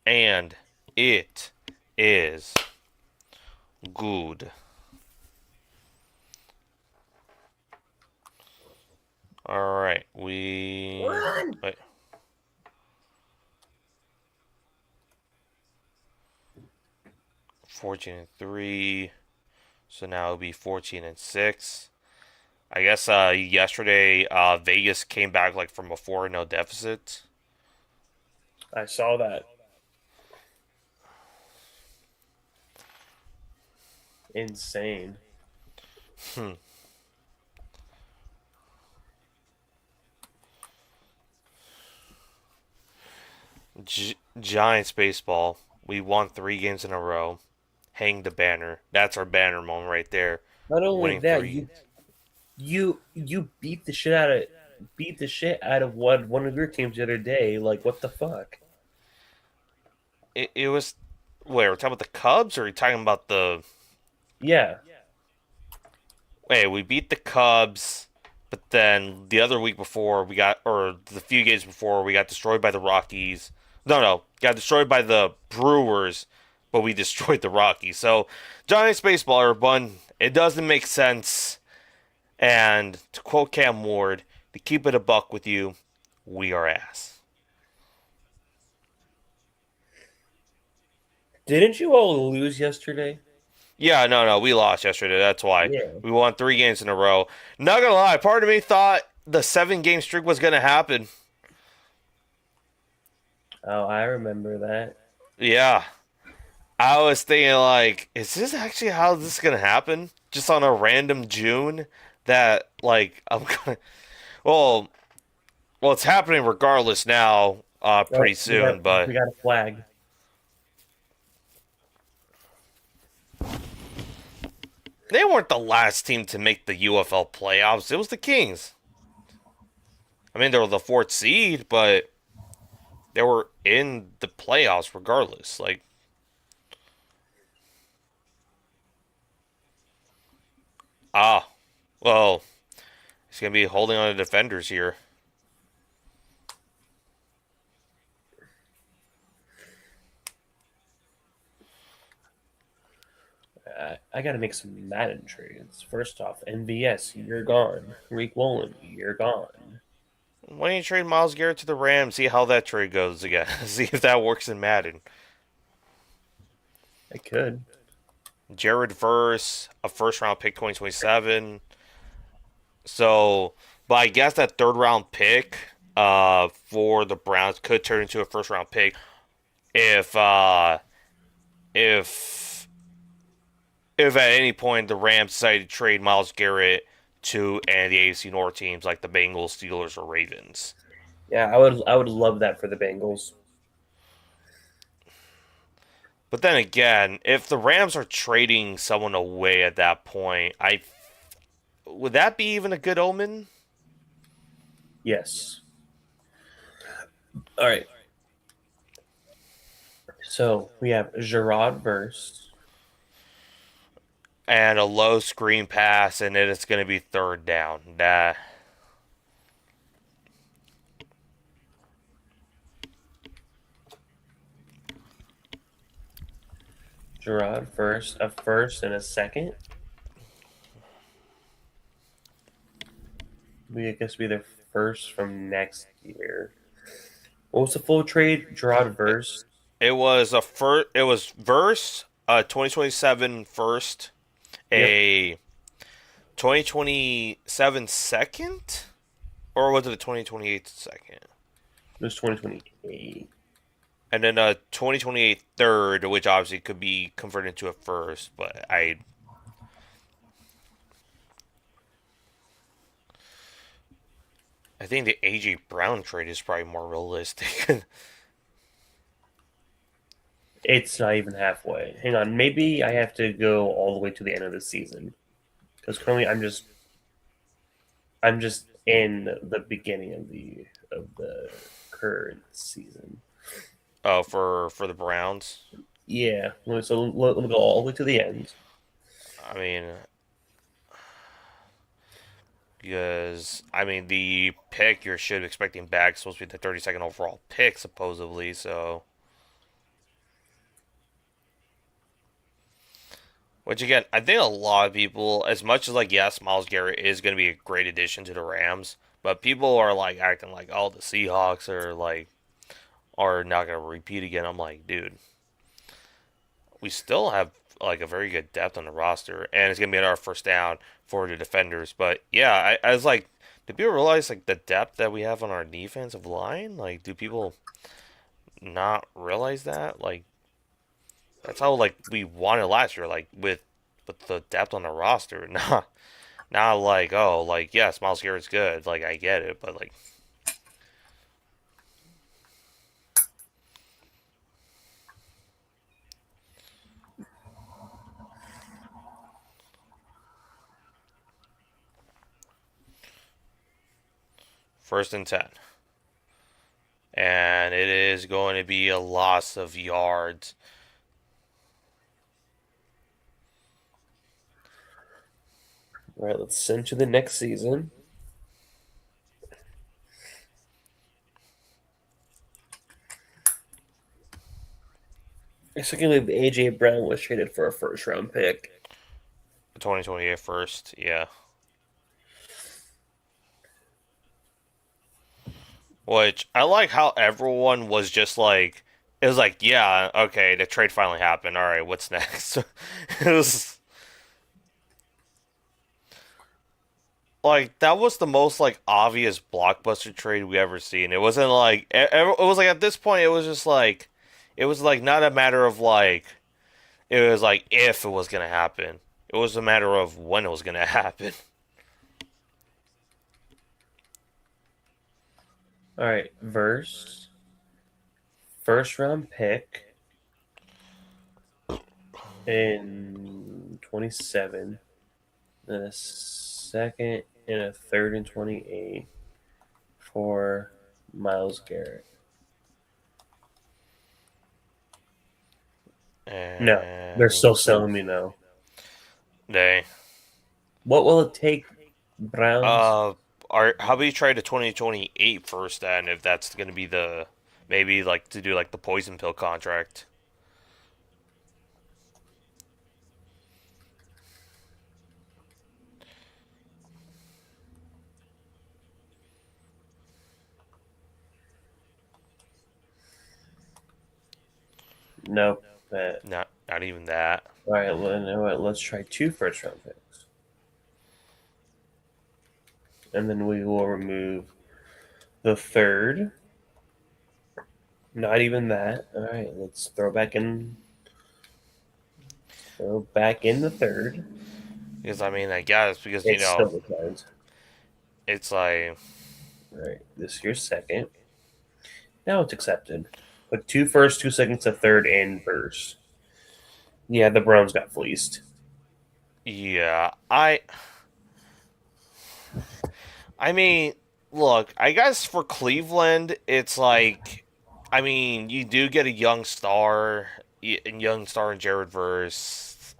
and it is good. All right, Run! wait. 14-3, so now it'll be 14-6. I guess yesterday Vegas came back like from a 4-0 deficit. I saw that. Insane. Hmm. Giants baseball. We won 3 games in a row. hang the banner. That's our banner moment right there. Not only Winning that, three you games. you you beat the shit out of one of your teams the other day. Like what the fuck? It was. Wait, we're talking about the Cubs, or are you talking about the? Yeah. Wait, we beat the Cubs, but then the other week before we got, or the few games before, we got destroyed by the Rockies. No, got destroyed by the Brewers, but we destroyed the Rockies. So, Giants baseball, everyone, it doesn't make sense. And to quote Cam Ward, to keep it a buck with you, we are ass. Didn't you all lose yesterday? Yeah, no, we lost yesterday. That's why Yeah. we won 3 games in a row. Not gonna lie, part of me thought the 7 game streak was gonna happen. Oh, I remember that. Yeah, I was thinking like, is this actually how this is gonna happen? Just on a random June that like I'm gonna. Well, well, it's happening regardless now. Pretty Oh, we got soon, but we got a flag. they weren't the last team to make the UFL playoffs. It was the Kings. I mean, they were the fourth seed, but they were in the playoffs regardless. Like, ah, well, he's gonna be holding on to defenders here. I got to make some Madden trades. First off, NVS, you're gone. Reek Wolin, you're gone. Why don't you trade Miles Garrett to the Rams? See how that trade goes again. See if that works in Madden. I could. Jared Verse, a first round pick 2027. So, but I guess that third round pick for the Browns could turn into a first round pick if if if at any point the Rams decide to trade Miles Garrett to any of the AFC North teams like the Bengals, Steelers, or Ravens. Yeah, I would love that for the Bengals. But then again, if the Rams are trading someone away at that point, I would that be even a good omen? Yes. All right. So we have Gerard Verse. And a low screen pass, and then it's going to be third down. Nah. Gerard Verse, a first and a second. We I guess be the first from next year. What was the full trade? Gerard Verse. It was a first. It was verse a 2027 first, Yep, a 2027 second, or was it a 2028 second? it was 2028. And then a 2028 third, which obviously could be converted into a first. But I think the AJ Brown trade is probably more realistic. It's not even halfway. Hang on, maybe I have to go all the way to the end of the season because currently I'm just in the beginning of the current season. Oh, for the Browns. Yeah, so let me go all the way to the end. I mean, because I mean the pick you should be expecting back is supposed to be the 32nd overall pick supposedly. So, which again, I think a lot of people, as much as like yes, Miles Garrett is going to be a great addition to the Rams, but people are like acting like oh the Seahawks are not going to repeat again. I'm like, dude, we still have like a very good depth on the roster, and it's going to be at our first down for the defenders. But yeah, I was like, do people realize like the depth that we have on our defensive line? Like, do people not realize that? Like, that's how like we won it last year, like with the depth on the roster. Not like oh like yes, Miles Garrett's good. Like I get it, but like First and 10. And it is going to be a loss of yards. All right, let's send to the next season. Secondly, A.J. Brown was traded for a first-round pick. 2028 first, yeah. Which I like how everyone was just like, it was like, yeah, okay, the trade finally happened. All right, what's next? It was like that was the most like obvious blockbuster trade we ever seen. It wasn't like it was like at this point it was just like it was like not a matter of like it was like if it was gonna happen. It was a matter of when it was gonna happen. All right, first-round pick in 27, then a second and a third in 28 for Myles Garrett. No, they're And still selling me no. they What will it take, Browns? uh how about you try the 2028 first then if that's gonna be the maybe like to do like the poison pill contract. No. Bet. Not even that. All right, well, you know what? Let's try two first-round picks, and then we will remove the third. Not even that. All right, let's throw back in. Throw back in the third. Because I mean I guess because It still declines. it's like All right, this year's second. Now it's accepted. Put two first, 2 seconds, a third, and first. Yeah, the Browns got fleeced. yeah, I mean, look, I guess for Cleveland, it's like, I mean, you do get a young star, in Jared Verse.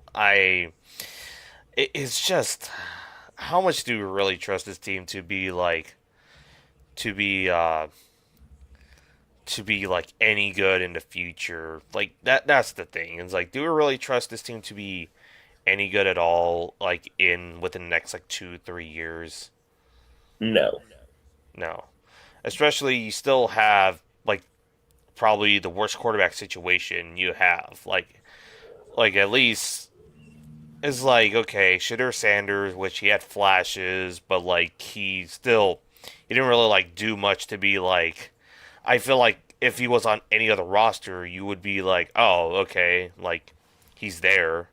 It's just, how much do we really trust this team to be like, to be, uh, to be like any good in the future? Like that's the thing. It's like, do we really trust this team to be any good at all? Like in within the next like 2 3 years? No. No. Especially you still have like probably the worst quarterback situation you have. Like at least it's like okay, Shadur Sanders, which he had flashes, but like he didn't really like do much to be like I feel like if he was on any other roster, you would be like, "Oh, okay, like he's there."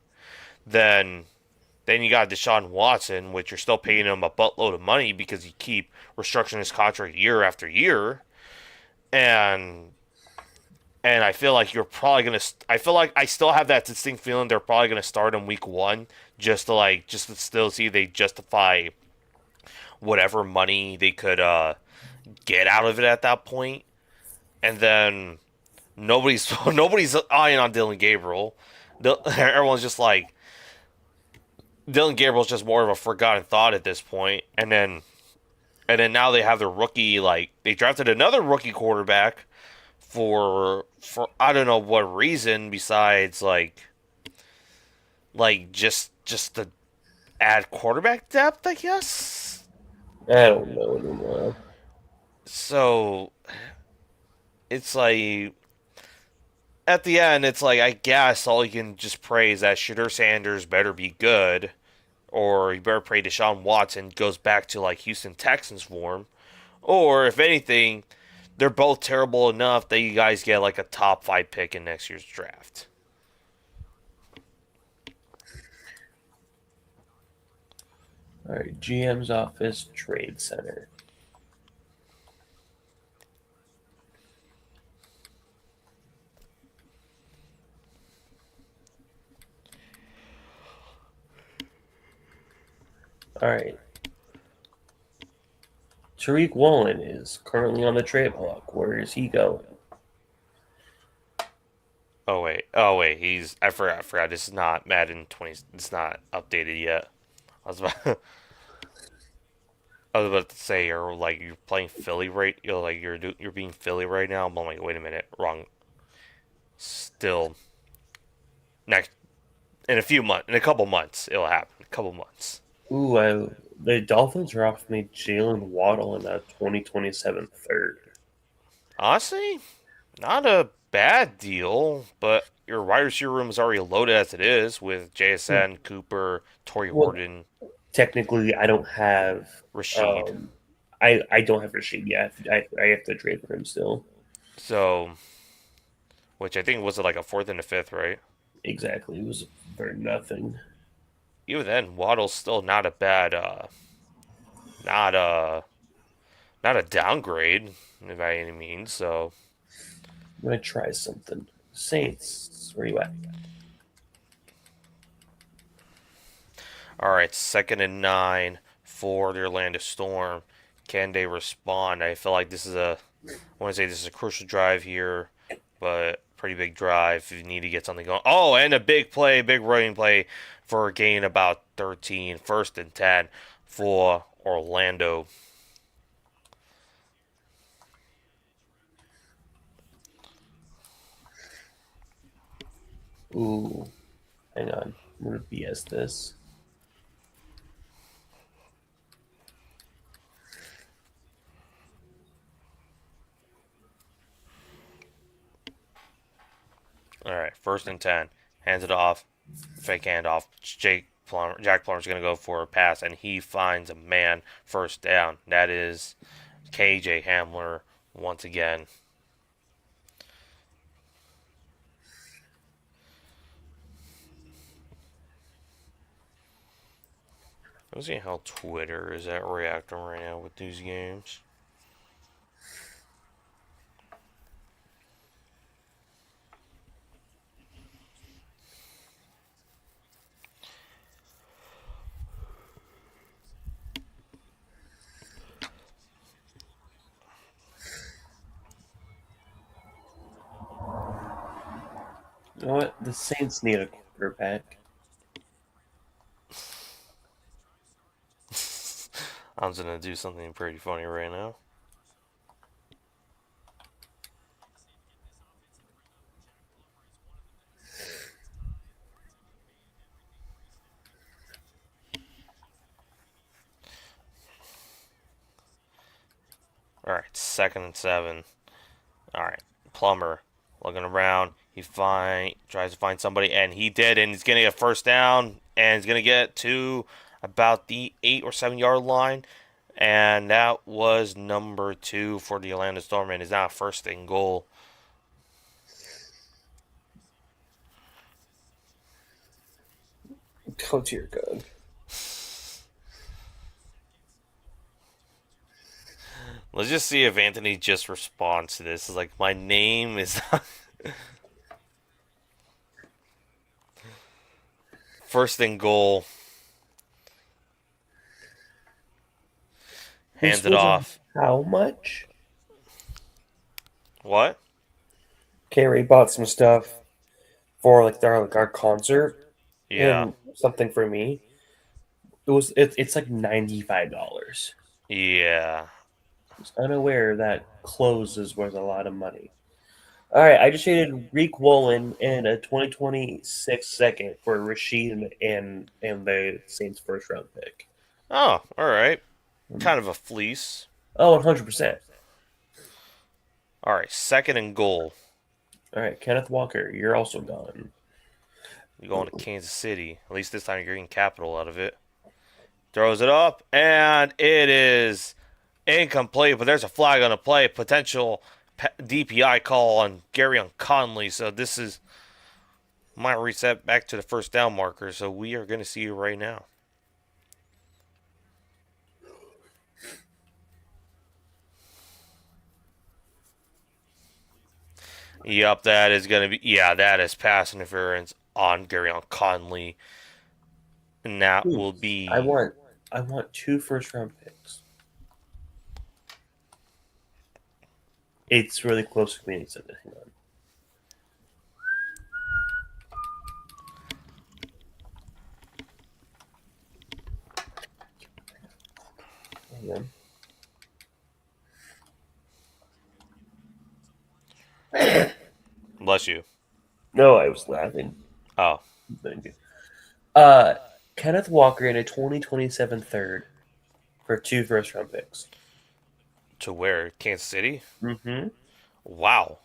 Then then you got Deshaun Watson, which you're still paying him a buttload of money because you keep restructuring his contract year after year. And I feel like you're probably gonna. I feel like I still have that distinct feeling they're probably gonna start in week one just to still see if they justify whatever money they could get out of it at that point. And then nobody's eyeing on Dylan Gabriel. Everyone's just like Dylan Gabriel's just more of a forgotten thought at this point. And then now they have their rookie like they drafted another rookie quarterback for I don't know what reason besides just to add quarterback depth, I guess. I don't know anymore. So it's like at the end, it's like I guess all you can just pray is that Shadur Sanders better be good, or you better pray Deshaun Watson goes back to like Houston Texans form, or if anything, they're both terrible enough that you guys get like a top 5 pick in next year's draft. All right, GM's office, trade center. All right. Tariq Woolen is currently on the trade block. Where is he going? Oh wait, he's I forgot. This is not Madden 20. It's not updated yet. I was about I was about to say you're playing Philly right. You're being Philly right now. I'm like, wait a minute, wrong. Still next in a couple months it'll happen. A couple months. The Dolphins are offering me Jalen Waddle in a 2027 third. Honestly, not a bad deal, but your wide receiver room is already loaded as it is with JSN, Cooper, Torrey Well, Horton, technically, I don't have. Rashid. Um, I don't have Rashid yet. I have to trade for him still. So, which I think was it like a fourth and a fifth, right? Exactly, it was for nothing. Even then, Waddle's still not a bad, not a not a downgrade by any means. So, I'm gonna try something. Saints, where you at? all right, 2nd and 9 for the Orlando Storm. Can they respond? I feel like I want to say this is a crucial drive here, but pretty big drive if you need to get something going. Oh, and a big play, big running play for a gain about 13, 1st and 10 for Orlando. Ooh, hang on. I'm gonna BS this. All right, 1st and 10. Hands it off. Fake handoff. Jack Plummer's going to go for a pass, and he finds a man. First down. That is KJ Hamler once again. Let's see how Twitter is at reacting right now with these games. You know what? The Saints need a quarterback. I'm just going to do something pretty funny right now. All right, 2nd and 7. All right, Plummer looking around. Tries to find somebody, and he did, and he's gonna get a first down, and he's gonna get to about the 8 or 7 yard line, and that was number 2 for the Orlando Storm, and is now 1st and goal. Oh dear God. Let's just see if Anthony just responds to this. It's like my name is 1st and goal. This Hands it was off. how much? What? Carrie bought some stuff for our concert Yeah. and something for me. It's like $95. Yeah. I was unaware that clothes is worth a lot of money. All right, I just traded Reek Woolen and a 2026 second for Rashid and the Saints first round pick. Oh, all right. Kind of a fleece. Oh, 100%. All right, 2nd and goal. All right, Kenneth Walker, you're also gone. You're going to Kansas City. At least this time you're getting capital out of it. Throws it up, and it is incomplete, but there's a flag on the play. Potential DPI call on Gary on Conley. So this is might reset back to the first down marker. So we are going to see it right now. Yep, that is going to be. Yeah, that is pass interference on Gary on Conley. And that will I be. want I want two first round picks. It's really close to Community Center. Hang on. Hang on. Bless you. No, I was laughing. Oh, Thank you. Uh, Kenneth Walker in a 2027 third for 2 first-round picks. to where? Kansas City? Mm-hmm. Wow.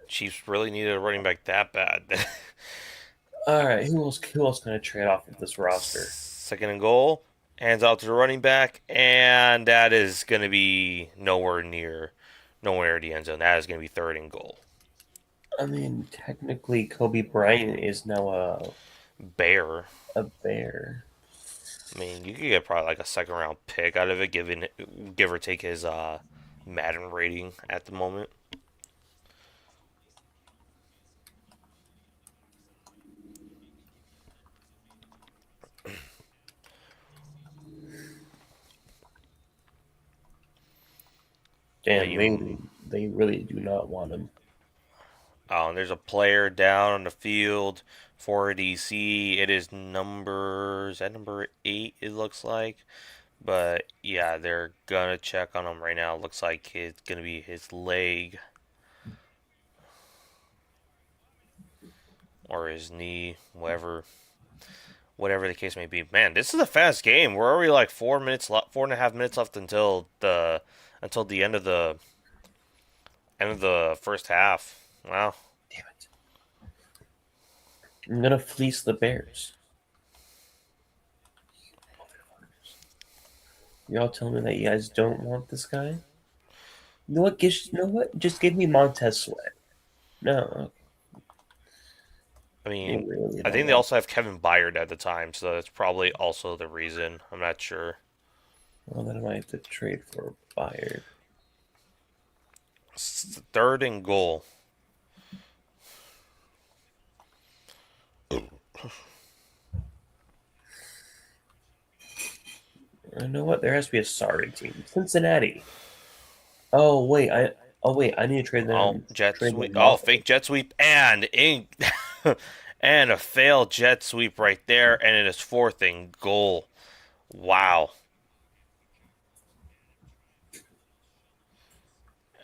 Chiefs really needed a running back that bad. All right, who else? Who else can I trade off of this roster? Second and goal. Hands out to the running back, and that is going to be nowhere near the end zone. That is going to be third and goal. I mean, technically, Kobe Bryant is now Bear. a Bear. I mean, you could get probably like a second round pick out of it, give or take his Madden rating at the moment. But Damn, you, they really do not want him. oh, and there's a player down on the field for DC. It is is that number 8? It looks like. But yeah, they're gonna check on him right now. It looks like it's gonna be his leg or his knee, whatever the case may be. Man, this is a fast game. We're already like 4 minutes left, 4.5 minutes left until the end of the first half. Wow. Damn it! I'm gonna fleece the Bears. Y'all tell me that you guys don't want this guy. You know what? You know what? Just give me Montez Sweat. No, I you mean, really I don't think they want. also have Kevin Byard at the time, so that's probably also the reason. I'm not sure. Well, then I might have to trade for Bayard. Third and goal. You know what? There has to be a sorry team. Cincinnati. Oh wait, I need to trade Oh, them. jet Trade sweep. them Oh, off. fake jet sweep and a failed jet sweep right there, and it is fourth and goal. Wow.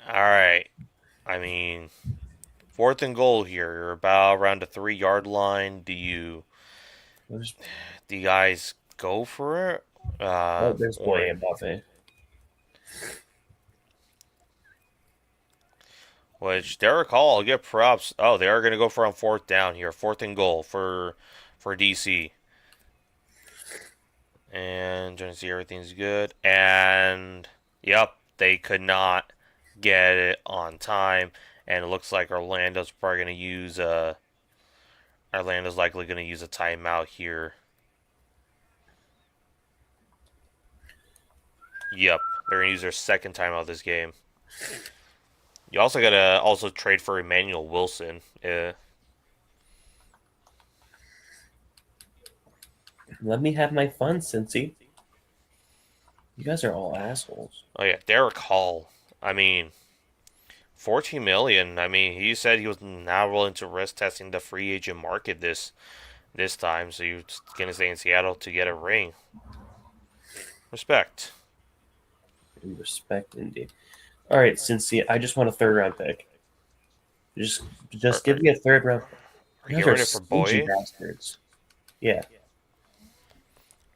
All right. I mean, fourth and goal here. You're about around the 3 yard line. There's, Do you guys go for it? oh, there's Or Boye Mbappe. which Derek Hall, I'll give props. Oh, they are going to go for on fourth down here. Fourth and goal for DC. And trying to see everything's good. And yep, they could not get it on time. And it looks like Orlando's likely going to use a timeout here. Yep, they're going to use their second timeout this game. You also got to also trade for Emmanuel Wilson. Let me have my fun, Cincy. You guys are all assholes. Oh yeah, Derek Hall. I mean, 14 million. I mean, he said he was not willing to risk testing the free agent market this time, so you're gonna stay in Seattle to get a ring. Respect. Respect indeed. All right, Cincy. I just want a third-round pick. Just, Are, just are, give me a third round. are you You guys getting are ready for stingy Boy? bastards. Yeah.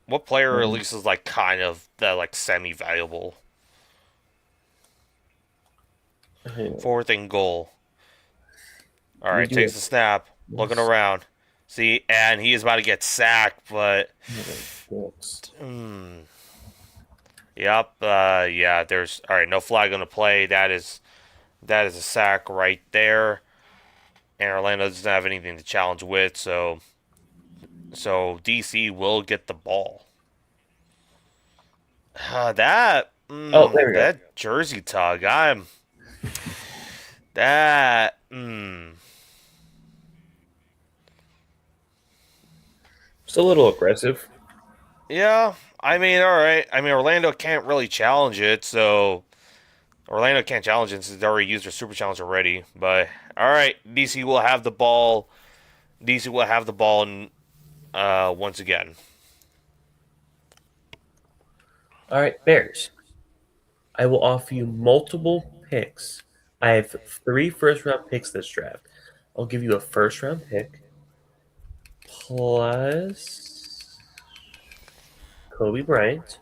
What player at Um, least is like kind of that like semi valuable? Fourth and goal. All we right, do takes it. the snap, looking around. See, and he is about to get sacked, but mm, yep, yeah. There's all right, no flag on the play. That is a sack right there, and Orlando doesn't have anything to challenge with, so DC will get the ball. Oh, there we go. That jersey tug. I'm that. Just a little aggressive. Yeah. I mean, all right. I mean, Orlando can't really challenge it, so Orlando can't challenge it since they already used their super challenge already. But all right, DC will have the ball. DC will have the ball once again. All right, Bears. I will offer you multiple picks. I have three first round picks this draft. I'll give you a first round pick plus Kobe Bryant.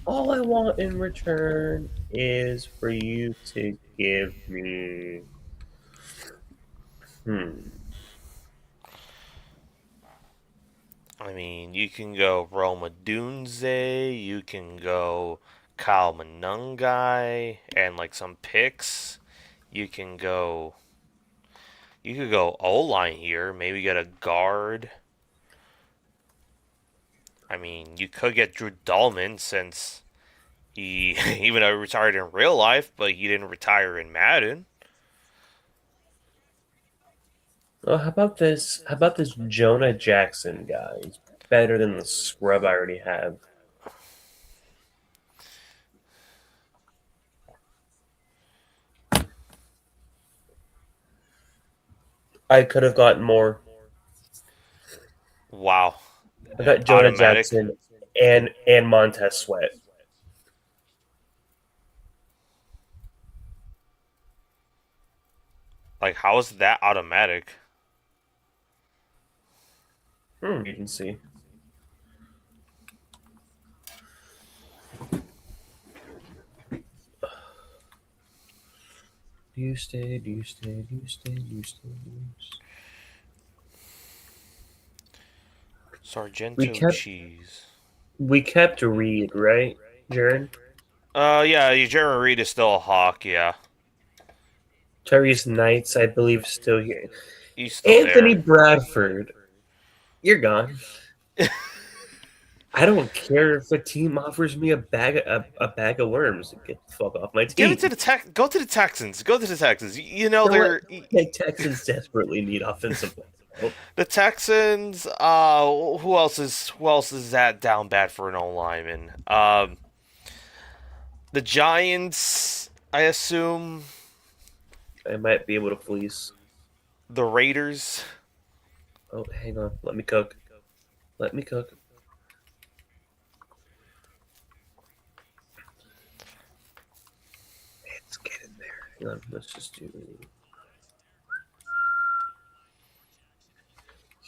All I want in return is for you to give me. Hmm. I mean, you can go Roma Dunze, you can go Kyle Manungai, and like some picks. You can go. You could go O line here. Maybe get a guard. I mean, you could get Drew Dahlman since he even though he retired in real life, but he didn't retire in Madden. Oh, how about this? How about this Jonah Jackson guy? He's better than the scrub I already have. I could have gotten more. Wow, I got Jonah automatic. Jackson and Montez Sweat. Like, how is that automatic? You can see. Do you stay? Do you stay? Do you stay? Do you stay? Do you stay? We Sargento kept cheese. we kept Reed, right, Jared? Yeah, Jeremy Reed is still a Hawk. Yeah, Tyrese Knights, I believe, still here. he's still Anthony there. Bradford, you're gone. I don't care if a team offers me a bag of worms. Get the fuck off my Give it to team. the Go to the Texans. Go to the Texans. You know You know what? they're The Texans desperately need offensive help. the Texans. Who else is that down bad for an O lineman? The Giants. I assume I might be able to fleece. the Raiders. Oh, hang on. Let me cook. Let me cook. Let's get in there. Hang on. Let's just do.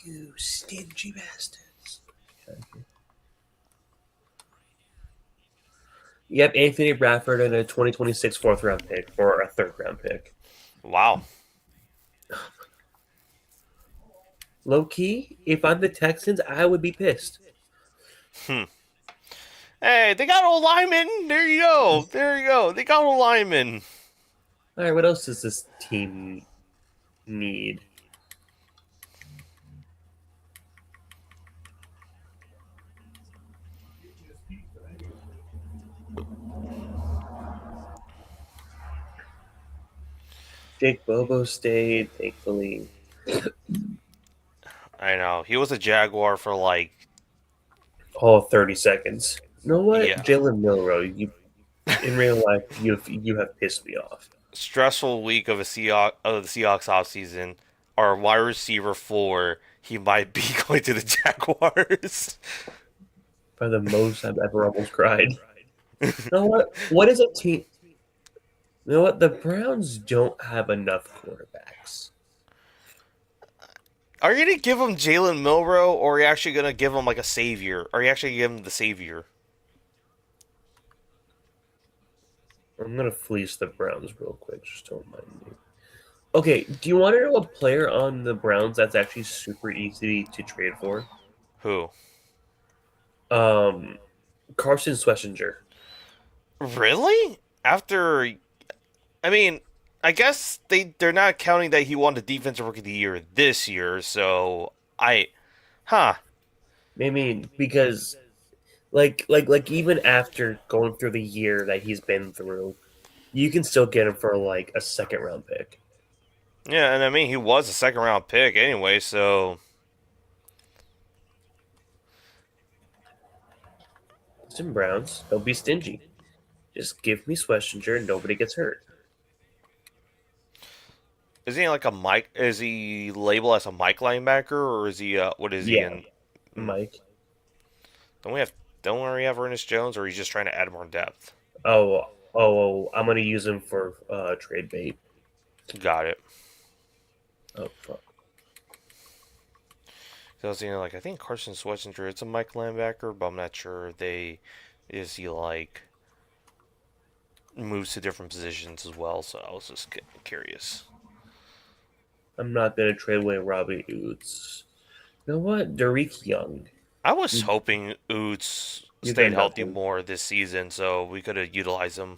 You stingy bastards. Okay. You have Anthony Bradford and a 2026 fourth round pick or a third round pick. Wow. Low key, if I'm the Texans, I would be pissed. Hmm. Hey, they got O lineman. There you go. There you go. They got O lineman. All right, what else does this team need? Jake Bobo stayed, thankfully. I know. He was a Jaguar for like All 30 seconds. You know what? yeah. Jalen Milroe, you in real life, you have pissed me off. Stressful week of the Seahawks offseason. Our wide receiver 4, he might be going to the Jaguars. For the most I've ever almost cried. You know what? What is a team? You know what? The Browns don't have enough quarterbacks. Are you gonna give him Jalen Milroe, or are you actually gonna give him like a savior? Are you actually gonna give him the savior? I'm gonna fleece the Browns real quick, just don't mind me. Okay, do you want to know a player on the Browns that's actually super easy to trade for? Who? Um, Carson Schlesinger. Really? After, I mean, I guess they're not counting that he won the defensive rookie of the year this year. So huh? I mean, because even after going through the year that he's been through, you can still get him for like a second round pick. Yeah, and I mean he was a second round pick anyway. So Some Browns, don't be stingy. Just give me Schlesinger and nobody gets hurt. Is he like a Mike? Is he labeled as a Mike linebacker, or is he? What is he Yeah, in? Hmm. Mike. Don't we have? Don't we have Ernest Jones, or he's just trying to add more depth? I'm gonna use him for trade bait. Got it. Oh fuck. So I was thinking, like, I think Carson Schwarzenegger is a Mike linebacker, but I'm not sure. Is he like moves to different positions as well? So I was just curious. I'm not gonna trade away Robbie Oots. You know what? Derek Young. I was You, hoping Oots you stayed got healthy nothing. more this season, so we could have utilized him.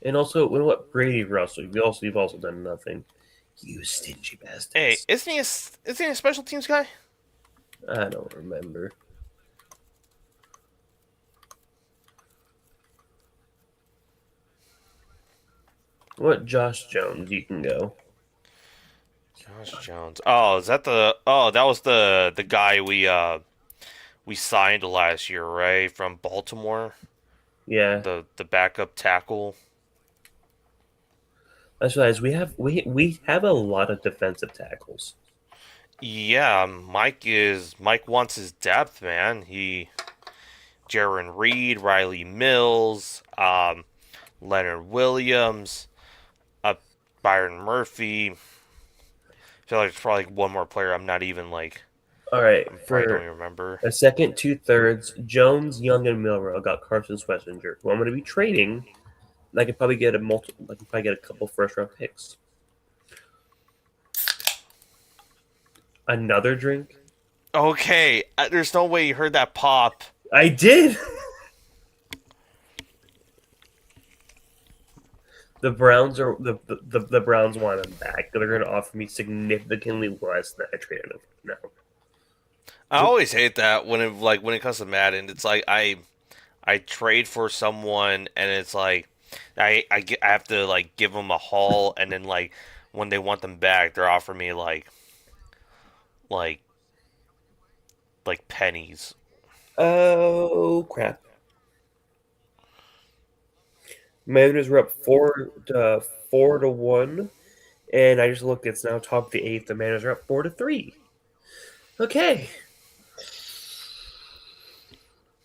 And also, you know what? Brady Russell. You've also done nothing. You stingy Hey, bastards. isn't he a special teams guy? I don't remember. What Josh Jones? You can go. Josh Jones. Oh, is that the? Oh, that was the guy we signed last year, right? From Baltimore, Yeah, the backup tackle. that's right. We have a lot of defensive tackles. Yeah, Mike wants his depth, man. Jaron Reed, Riley Mills, Leonard Williams, uh, Byron Murphy. I feel like there's probably one more player. I'm not even like All right, I probably don't for even remember. a second, 2/3, Jones, Young, and Milrow got Carson Schlesinger, who I'm going to be trading. And I could probably get a multiple. I can probably get a couple first round picks. Another drink. Okay, there's no way you heard that pop. I did. The Browns are the Browns want him back. They're going to offer me significantly less than I traded him for now. I always hate that when it comes to Madden. It's like I trade for someone and it's like I have to like give them a haul and then like when they want them back they're offering me like like pennies. Oh crap! Mariners were up 4-1, and I just looked. It's now top of the eighth. The Mariners are up 4-3. Okay,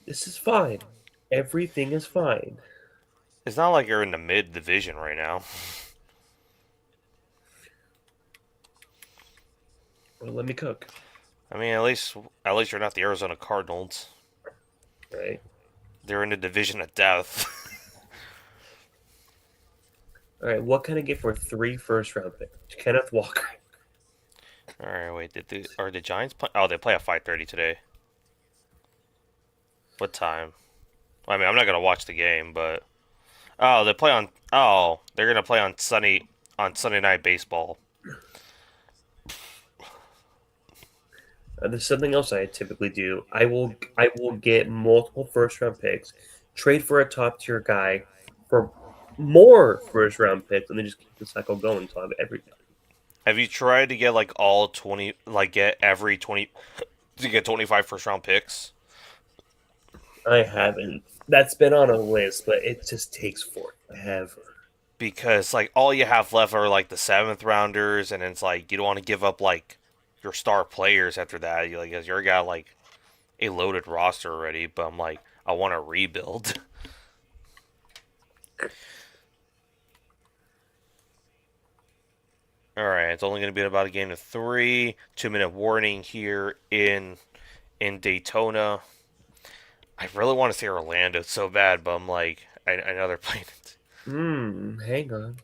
this is fine. Everything is fine. It's not like you're in the mid division right now. Well, let me cook. I mean, at least you're not the Arizona Cardinals. Right. They're in the division of death. All right. What can I get for 3 first round picks? Kenneth Walker. All right, wait. Are the Giants play? Oh, they play at 5:30 today. What time? I mean, I'm not gonna watch the game, but oh, they play on. Oh, they're gonna play on Sunday Night Baseball. There's something else I typically do. I will get multiple first round picks, trade for a top tier guy for more first round picks, and then just keep the cycle going until I have everything. Have you tried to get like all 20, like get every 20 to get 25 first round picks? I haven't. That's been on a list, but it just takes forever. Because like all you have left are like the seventh rounders, and it's like you don't want to give up like your star players after that. You like, 'cause you already got like a loaded roster already. But I'm like, I want to rebuild. All right, it's only going to be about a game of three. 2 minute warning here in Daytona. I really want to say Orlando so bad, but I'm like, I know they're playing it. Hang on.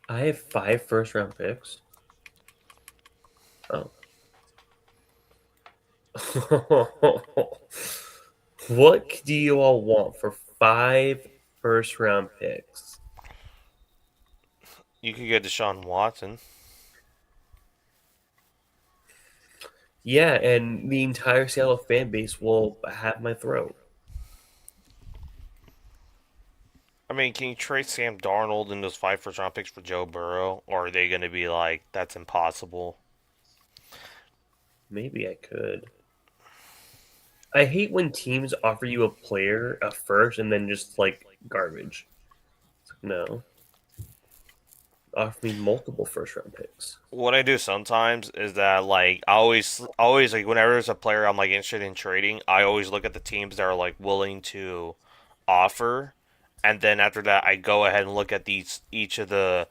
I have 5 first round picks. Oh. What do you all want for 5 first round picks? You could get Deshaun Watson. Yeah, and the entire Seattle fan base will have my throat. I mean, can you trade Sam Darnold and those 5 first round picks for Joe Burrow? Or are they going to be like, that's impossible? Maybe I could. I hate when teams offer you a player a first and then just like garbage. No, offer me multiple first round picks. What I do sometimes is that like I always like whenever there's a player I'm like interested in trading, I always look at the teams that are like willing to offer, and then after that I go ahead and look at these each of the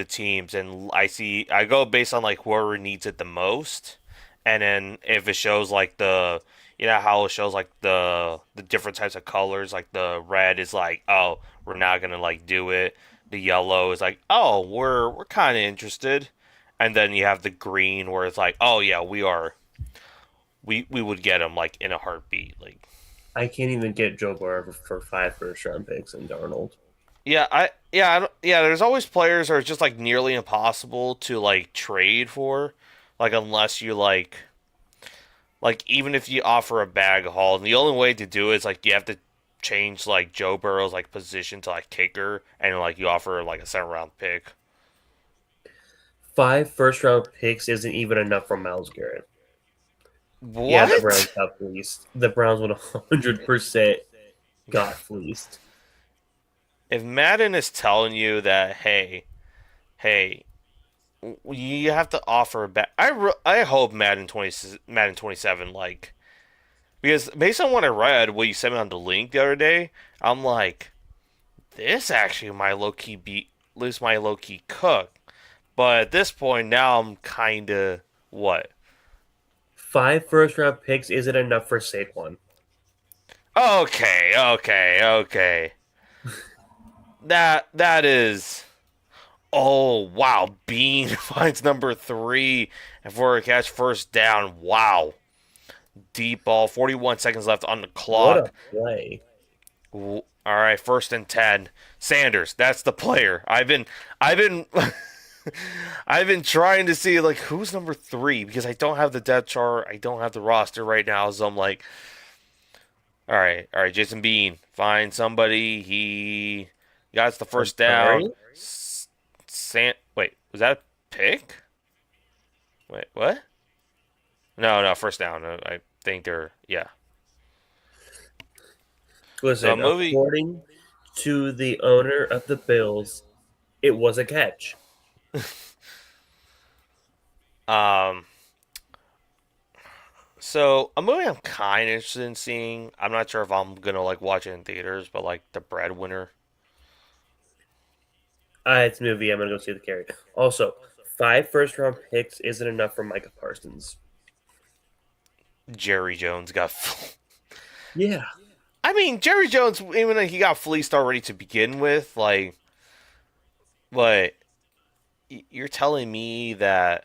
teams, and I go based on like whoever needs it the most, and then if it shows like how it shows like the different types of colors, like the red is like, oh, we're not gonna like do it. The yellow is like, oh, we're kind of interested, and then you have the green where it's like, oh yeah, we would get him like in a heartbeat. Like, I can't even get Joe Burrow for five first round picks and Darnold. yeah. There's always players that are just like nearly impossible to like trade for, like unless you like even if you offer a bag haul, and the only way to do it is like you have to change like Joe Burrow's like position to like kicker, and like you offer like a 7th round pick. Five first round picks isn't even enough for Miles Garrett. Yeah, the Browns What? got fleeced. The Browns would 100% got fleeced. If Madden is telling you that, hey, you have to offer a bag. I hope Madden 27 like because based on what I read, what you sent me on the link the other day, I'm like, this actually might low key be lose my low key cook. But at this point, now I'm kind of what? Five first round picks isn't enough for Saquon. Okay. That is. Oh wow! Bean finds number 3 and for a catch first down. Wow! Deep ball. 41 seconds left on the What a clock. play. All right, 1st and 10. Sanders, that's the player. I've been I've been trying to see like who's number 3 because I don't have the depth chart. I don't have the roster right now, so I'm like, all right, Jason Bean, find somebody. He got the I'm first down. sorry. Wait, was that a pick? Wait, what? No, first down. I think they're yeah. So Listen, movie. according to the owner of the Bills, it was a catch. Um. So a movie I'm kind of interested in seeing. I'm not sure if I'm gonna like watch it in theaters, but like The Breadwinner, It's a movie. I'm gonna go see the carry. Also, five first round picks isn't enough for Micah Parsons. Jerry Jones got. Yeah, I mean, Jerry Jones, even though he got fleeced already to begin with, like, but you're telling me that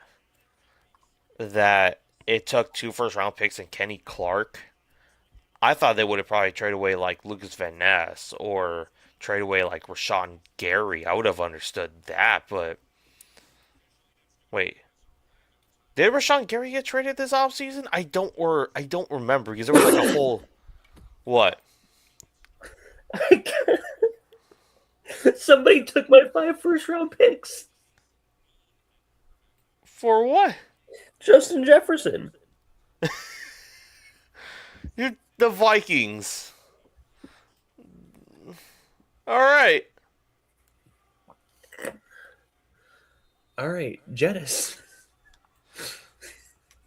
it took 2 first round picks and Kenny Clark. I thought they would have probably traded away like Lucas Van Ness or trade away like Rashawn Gary. I would have understood that, but wait. Did Rashawn Gary get traded this offseason? I don't remember because there was like a whole what? somebody took my five first round picks. For what? Justin Jefferson. You're the Vikings. All right. All right, Jettis.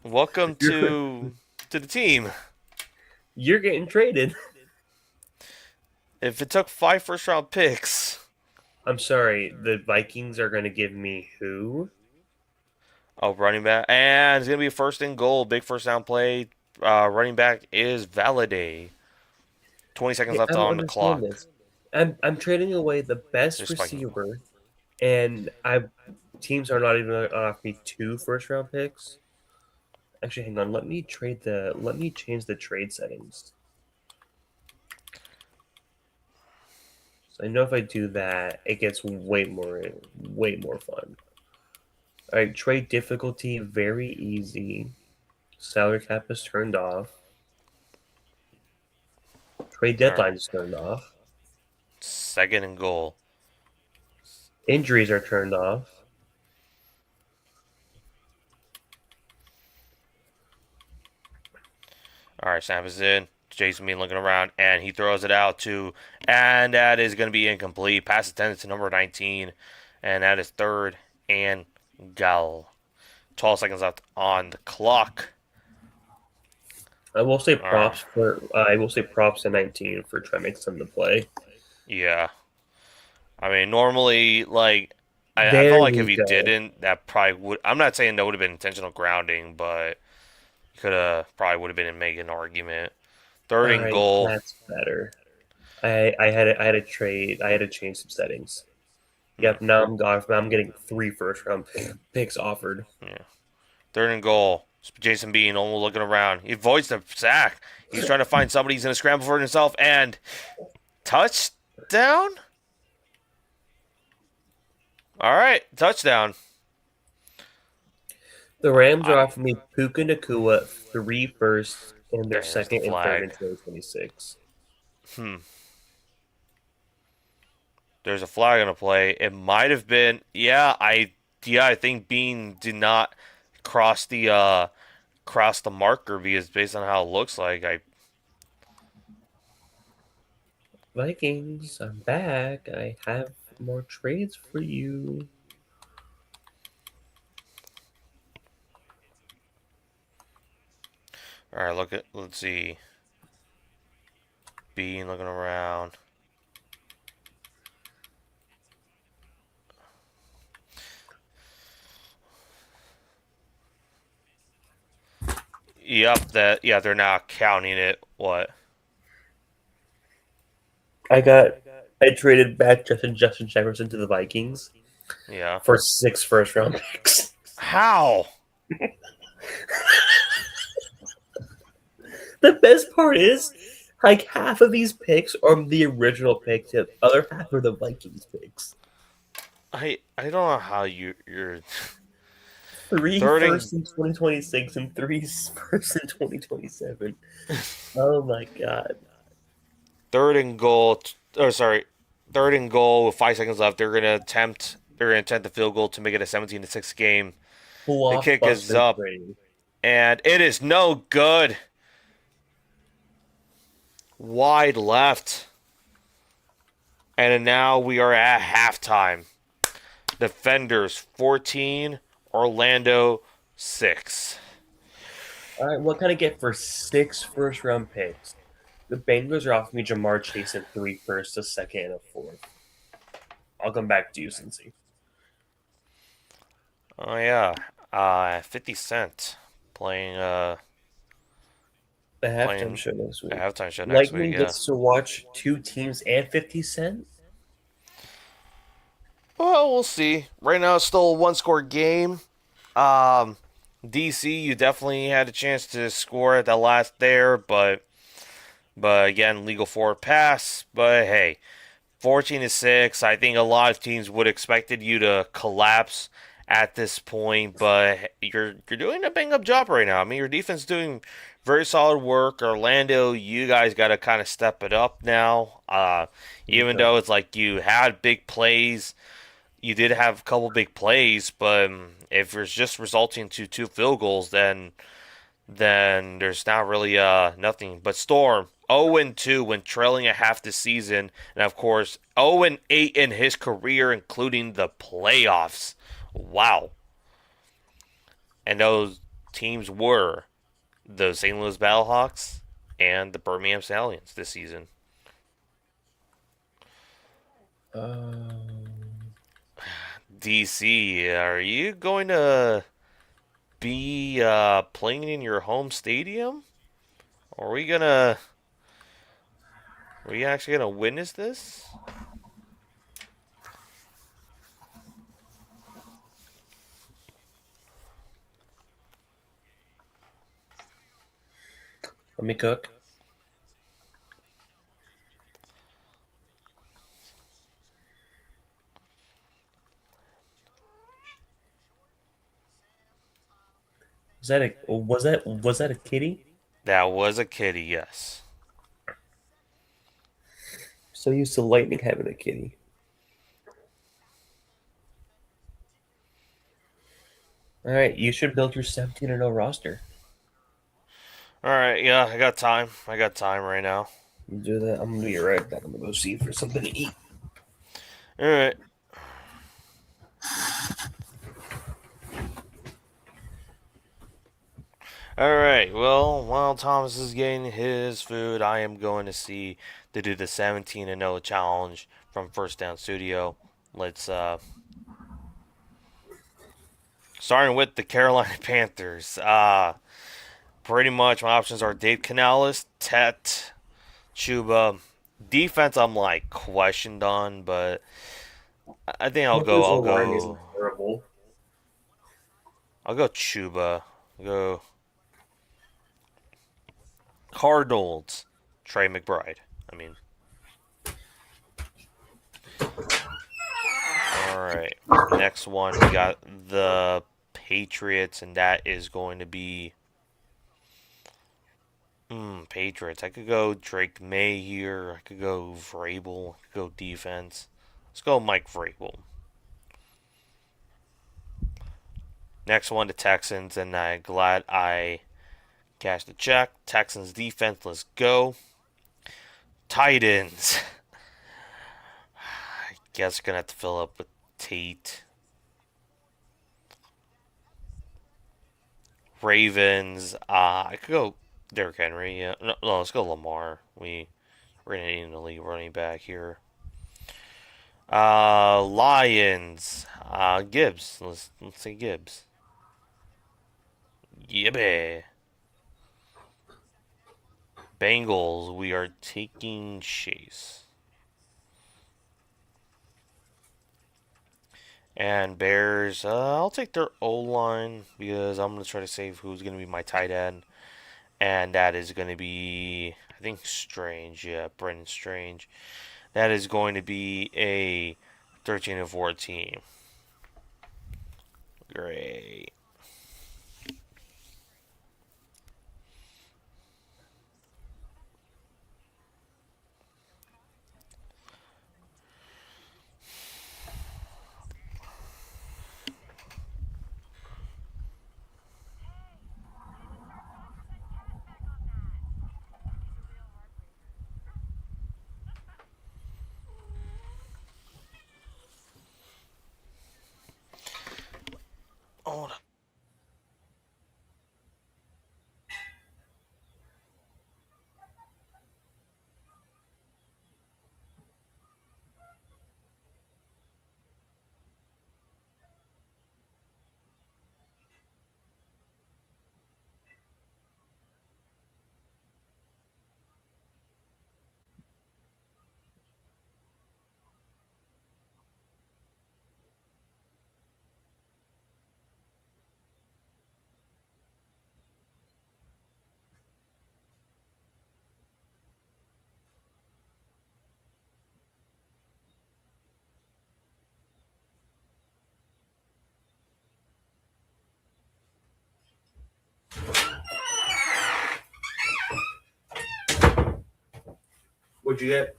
Welcome You're to the team. you're getting traded. If it took 5 first round picks. I'm sorry. The Vikings are going to give me who? Oh, running back. And it's going to be a 1st and goal. Big first down play. Running back is Valaday. 20 seconds Yeah, I left don't on the understand clock. this. I'm trading away the best They're spiking. receiver, and I teams are not even going to offer me two first round picks. Actually, hang on. Let me change the trade settings. So I know if I do that, it gets way more fun. All right, trade difficulty very easy. Salary cap is turned off. Trade All right. deadline is turned off. 2nd and goal. Injuries are turned off. All right, snap is in. Jason Bean looking around, and he throws it out and that is going to be incomplete. Pass attended to number 19, and that is third and goal. 12 seconds left on the clock. I will say All right. props to 19 for trying to make something to play. Yeah. I mean, normally, like, I felt There like if you he go. didn't, that probably would. I'm not saying that would have been intentional grounding, but could have probably would have been making an argument. Third All and right, goal. that's better. I had to trade. I had to change some settings. Hmm, Yep. Now I'm getting 3 first round picks offered. yeah. Third and goal. Jason Bean almost looking around. He avoids the sack. He's trying to find somebody. He's going to scramble for himself. And touchdown? All right. Touchdown. The Rams are I, offering me Puka Nakua 3 firsts in their there's the second and third in flag. 2026. Hmm. There's a flag on the play. It might have been. I think Bean did not cross the marker because based on how it looks like, I Vikings, I'm back. I have more trades for you. all right. Let's see. Bean looking around. Yep, they're not counting it. What? I traded back Justin Jefferson to the Vikings Yeah. for 6 first round picks. How? The best part is, like, half of these picks are the original picks, the other half are the Vikings picks. I don't know how you're Three third and first in 2026 and three first in 2027. Oh my god. third and goal. Oh, sorry, third and goal with 5 seconds left. They're gonna attempt the field goal to make it a 17-6 game. The kick is Blockbuster up, trade. and it is no good. Wide left, and now we are at halftime. Defenders 14, Orlando 6. All right, what can I get for 6 first round picks? The Bengals are offering me Jamar Chase and 3 firsts, a second, and a fourth. I'll come back to you, Cincy. Oh yeah, 50 Cent playing The halftime playing show next a week. halftime show next week. Lightning Yeah. gets to watch 2 teams and 50 Cent. Well, we'll see. Right now, it's still a one-score game. Um, DC, you definitely had a chance to score at the last there, but again, legal forward pass. But hey, 14-6. I think a lot of teams would expected you to collapse at this point, but you're doing a bang up job right now. I mean, your defense is doing very solid work. Orlando, you guys got to kind of step it up now. Even though it's like you had big plays, you did have a couple big plays, but if it's just resulting to 2 field goals, then there's not really nothing. But Storm 0-2 when trailing at half the season, and of course 0-8 in his career, including the playoffs. Wow! And those teams were the St. Louis Battlehawks and the Birmingham Stallions this season. DC, are you going to be playing in your home stadium? Or are we actually gonna witness this? Let me cook. Was that a kitty? That was a kitty, yes. So used to Lightning having a kitty. All right, you should build your 17-0 roster. All right, yeah, I got time. I got time right now. You do that. I'm gonna be right back. I'm gonna go see for something to eat. All right. All right. Well, while Thomas is getting his food, I am going to do the 17 and 0 challenge from First Down Studio. Let's starting with the Carolina Panthers. Pretty much my options are Dave Canales, Tet, Chuba. Defense, I'm like questioned on, but I think I'll go. Panthers O line isn't terrible. I'll go Chuba. Go Cardinals. Trey McBride. I mean, all right. Next one, we got the Patriots, and that is going to be Patriots. I could go Drake May here. I could go Vrabel. I could go defense. Let's go Mike Vrabel. Next one, the Texans, and I'm glad I cashed the check. Texans defense, let's go. Titans. I guess we're gonna have to fill up with Tate. Ravens. I could go Derrick Henry. Yeah, no, let's go Lamar. We're gonna need an elite running back here. Lions. Gibbs. Let's say Gibbs. Yeah. Bengals. We are taking Chase. And Bears, I'll take their O line because I'm gonna try to save who's gonna be my tight end, and that is gonna be I think Strange, yeah, Brendan Strange. That is going to be a 13 and 14. Great. Oh, What'd you get?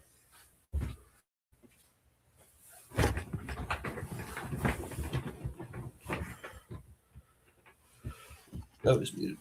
That was muted.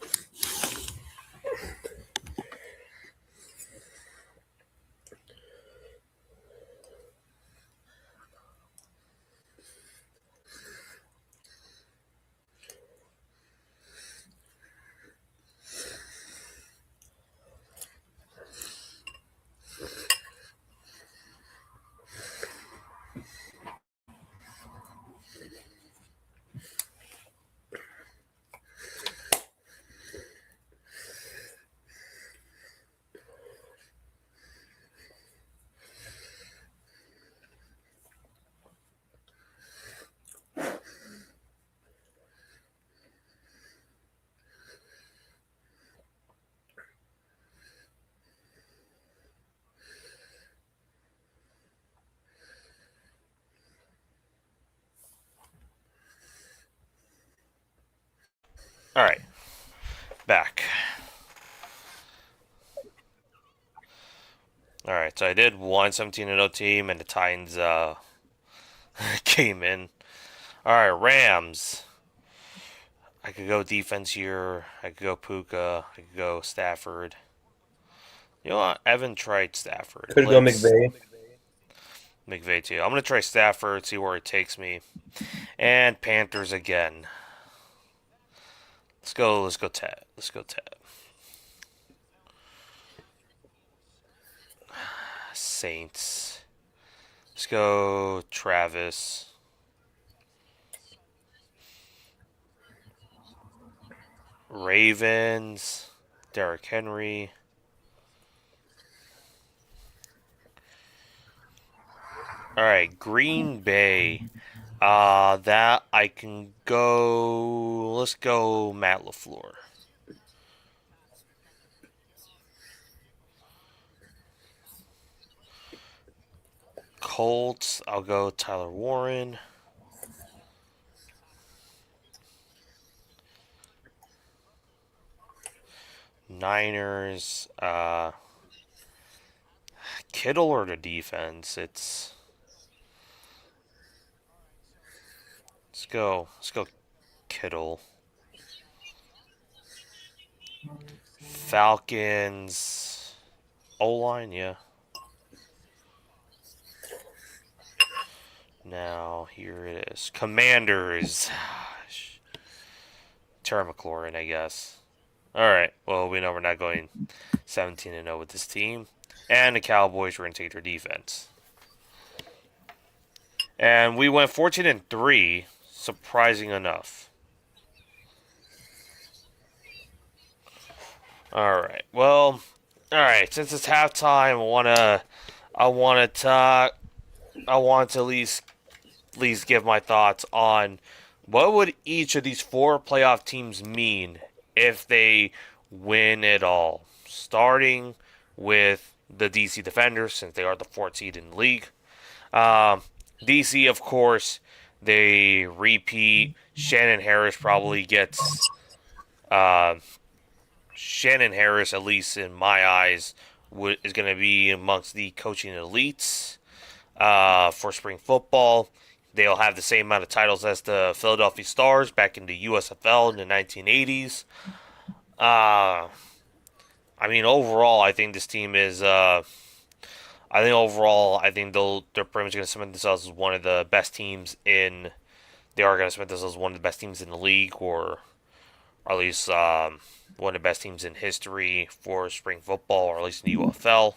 all right, back. All right, so I did one 17 and 0 team, and the Titans came in. All right, Rams. I could go defense here. I could go Puka. I could go Stafford. You know what? Evan tried Stafford. Could go Let's McVay. McVay too. I'm gonna try Stafford. See where it takes me. And Panthers again. Let's go. Let's go. Ted. Let's go. Ted. Saints. Let's go. Travis. Ravens. Derrick Henry. All right, Green Bay. That I can go. Let's go, Matt LaFleur. Colts. I'll go Tyler Warren. Niners. Kittle or the defense? Let's go. Let's go, Kittle. Falcons. O line, yeah. Now here it is. Commanders. Terry McLaurin, I guess. All right. Well, we know we're not going 17-0 with this team. And the Cowboys were going to take their defense. And we went 14-3, surprising enough. All right. Well, all right. Since it's halftime, I want to at least give my thoughts on what would each of these four playoff teams mean if they win it all. Starting with the DC Defenders, since they are the fourth seed in the league. DC, of course, they repeat. Shannon Harris probably gets. Shannon Harris, at least in my eyes, is going to be amongst the coaching elites for spring football. They'll have the same amount of titles as the Philadelphia Stars back in the USFL in the 1980s. I mean, overall, I think this team is. I think they're pretty much going to cement themselves as one of the best teams in. They are going to cement themselves as one of the best teams in the league, or at least one of the best teams in history for spring football, or at least in the UFL.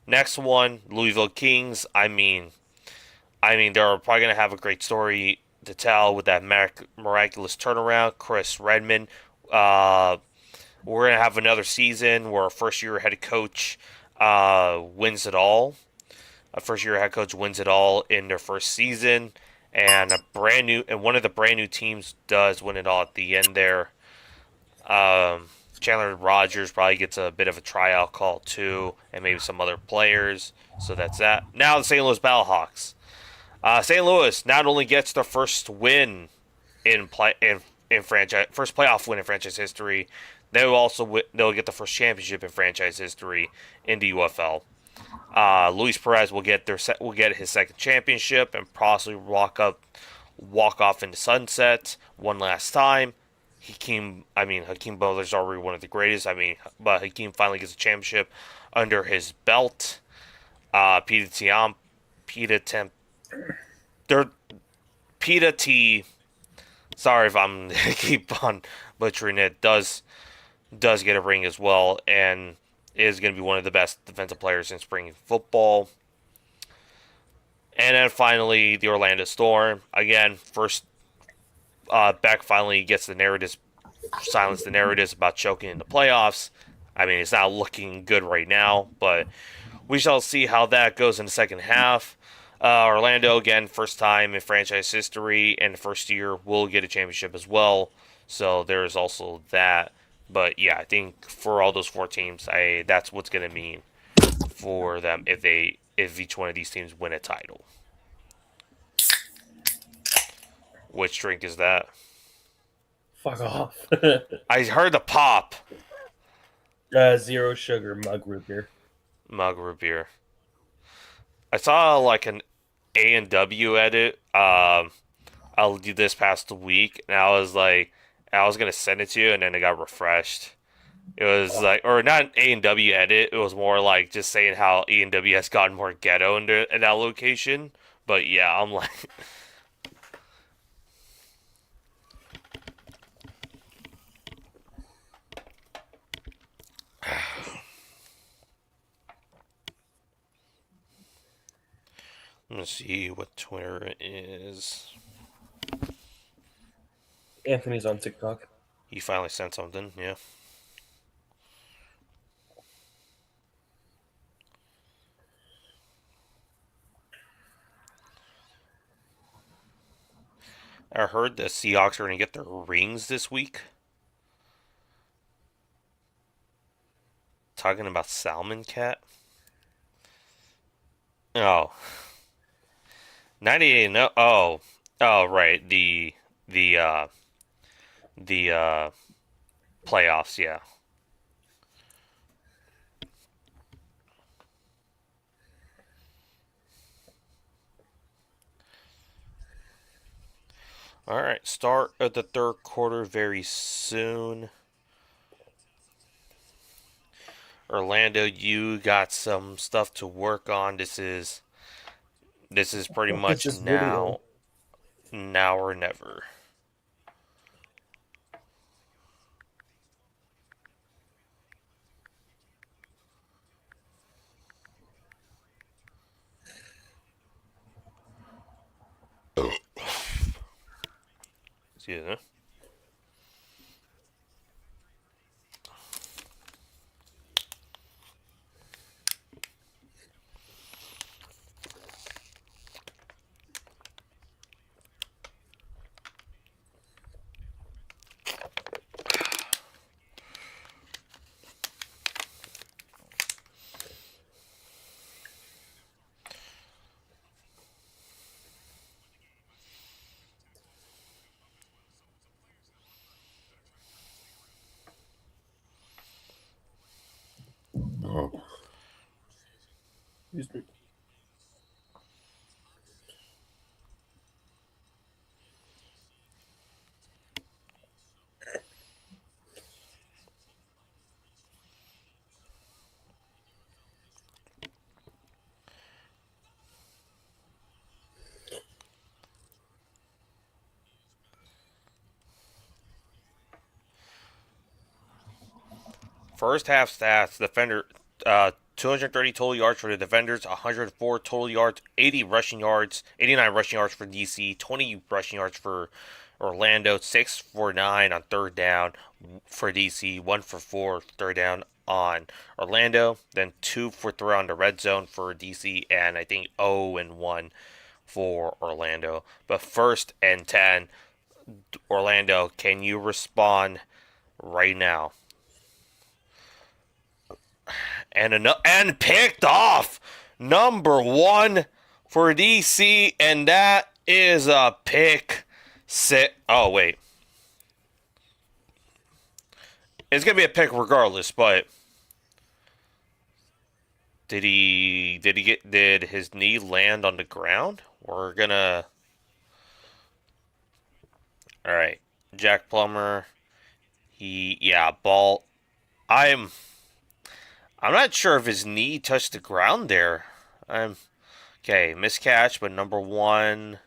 Next one, Louisville Kings. I mean, they're probably going to have a great story to tell with that miraculous turnaround. Chris Redmond. We're going to have another season where a first-year head coach wins it all. A first-year head coach wins it all in their first season, and one of the brand new teams does win it all at the end there. Chandler Rogers probably gets a bit of a tryout call too, and maybe some other players. So that's that. Now the St. Louis Battlehawks. St. Louis not only gets their first win in franchise, first playoff win in franchise history, they'll get the first championship in franchise history in the UFL. Luis Perez will get his second championship and possibly walk off into sunset one last time. Hakeem Butler's already one of the greatest. But Hakeem finally gets a championship under his belt. Pita T. Sorry if I'm keep on butchering it. Does get a ring as well, and is going to be one of the best defensive players in spring football. And then finally, the Orlando Storm. Again, Beck finally gets silence the narratives about choking in the playoffs. I mean, it's not looking good right now, but we shall see how that goes in the second half. Orlando, again, first time in franchise history, and the first year will get a championship as well. So there's also that. But yeah, I think for all those four teams, that's what's going to mean for them if each one of these teams win a title. Which drink is that? Fuck off. I heard the pop. Zero sugar mug root beer. Mug root beer. I saw like an A&W edit. I'll do this past week, and I was like, I was gonna send it to you, and then it got refreshed. It was like, or not an A&W edit. It was more like just saying how A&W has gotten more ghetto in that location. But yeah, I'm like, let me see what Twitter is. Anthony's on TikTok. He finally sent something. Yeah. I heard the Seahawks are gonna get their rings this week. Talking about Salmon Cat. Oh, 98. No. Oh, right. The uh the playoffs. Yeah. All right. Start of the third quarter very soon. Orlando, you got some stuff to work on. This is pretty Look at much this video. now or never. Excuse me. Excuse me. First half stats: defender, 230 total yards for the defenders, 104 total yards, 80 rushing yards, 89 rushing yards for DC, 20 rushing yards for Orlando, 6 for 9 on third down for DC, 1 for 4 third down on Orlando, then 2 for 3 on the red zone for DC, and I think 0 and 1 for Orlando. But first and 10, Orlando, can you respond right now? And picked off number 1 for DC, and that is a pick sit. Oh wait, it's gonna be a pick regardless. But did his knee land on the ground? We're gonna. All right, Jack Plummer. Ball. I'm I'm not sure if his knee touched the ground there. I'm okay, miscatch, but number 1.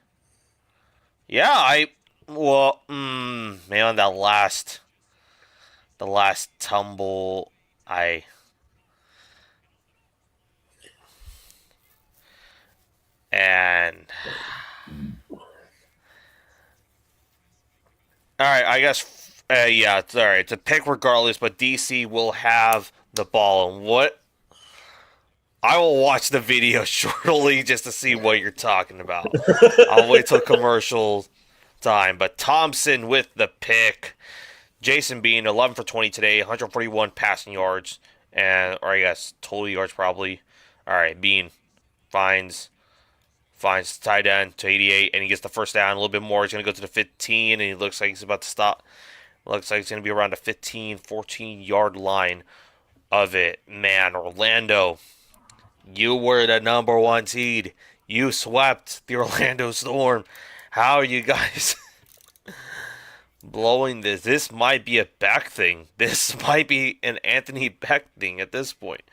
Yeah, man, the last tumble, I and all right, I guess yeah, it's all right. It's a pick regardless, but DC will have the ball, and what I will watch the video shortly just to see what you're talking about. I'll wait till commercial time, but Thompson with the pick. Jason Bean, 11 for 20 today, 141 passing yards, or I guess total yards probably. All right, Bean finds tight end to 88, and he gets the first down. A little bit more. He's going to go to the 15, and he looks like he's about to stop. Looks like he's going to be around the 15, 14-yard line of it. Man, Orlando, you were the number 1 seed. You swept the Orlando Storm. How are you guys? blowing this. This might be a Beck thing. This might be an Anthony Beck thing at this point.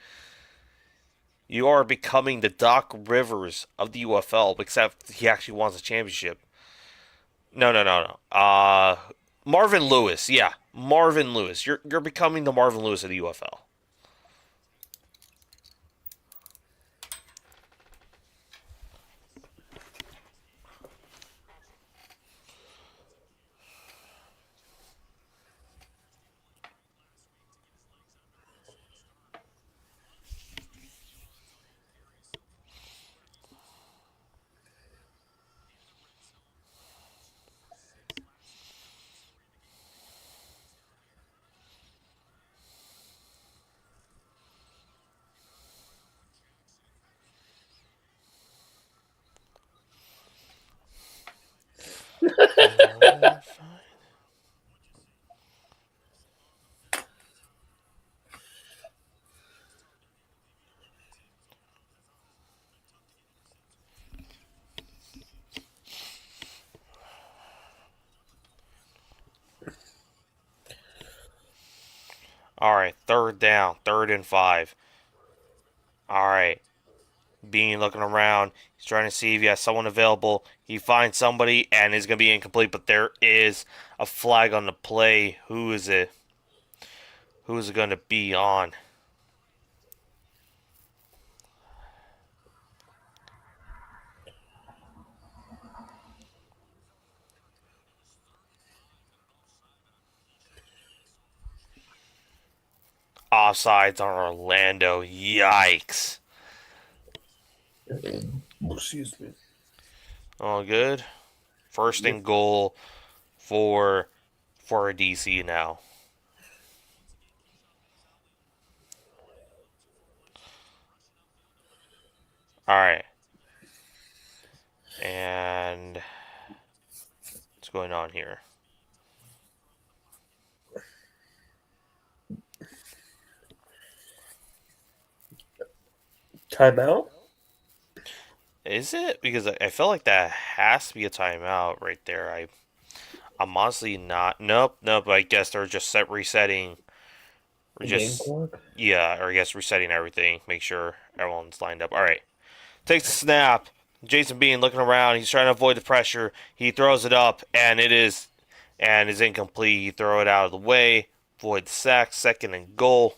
You are becoming the Doc Rivers of the UFL, except he actually wants a championship. No, no, no, no. Marvin Lewis. Yeah, Marvin Lewis. You're becoming the Marvin Lewis of the UFL. All right, third down, 3rd and 5. All right, Bean looking around. He's trying to see if he has someone available. He finds somebody and is going to be incomplete, but there is a flag on the play. Who is it? Who is it going to be on? Offsides on Orlando. Yikes. Excuse me. All good. First and goal for DC now. All right. And what's going on here? Timeout? Is it? Because I feel like that has to be a timeout right there. I'm honestly not. Nope, nope. I guess they're just resetting. Or The game just clock? yeah, or I guess resetting everything. Make sure everyone's lined up. All right. Takes the snap. Jason Bean looking around. He's trying to avoid the pressure. He throws it up, and it is incomplete. You throw it out of the way. Avoid the sack. 2nd and goal.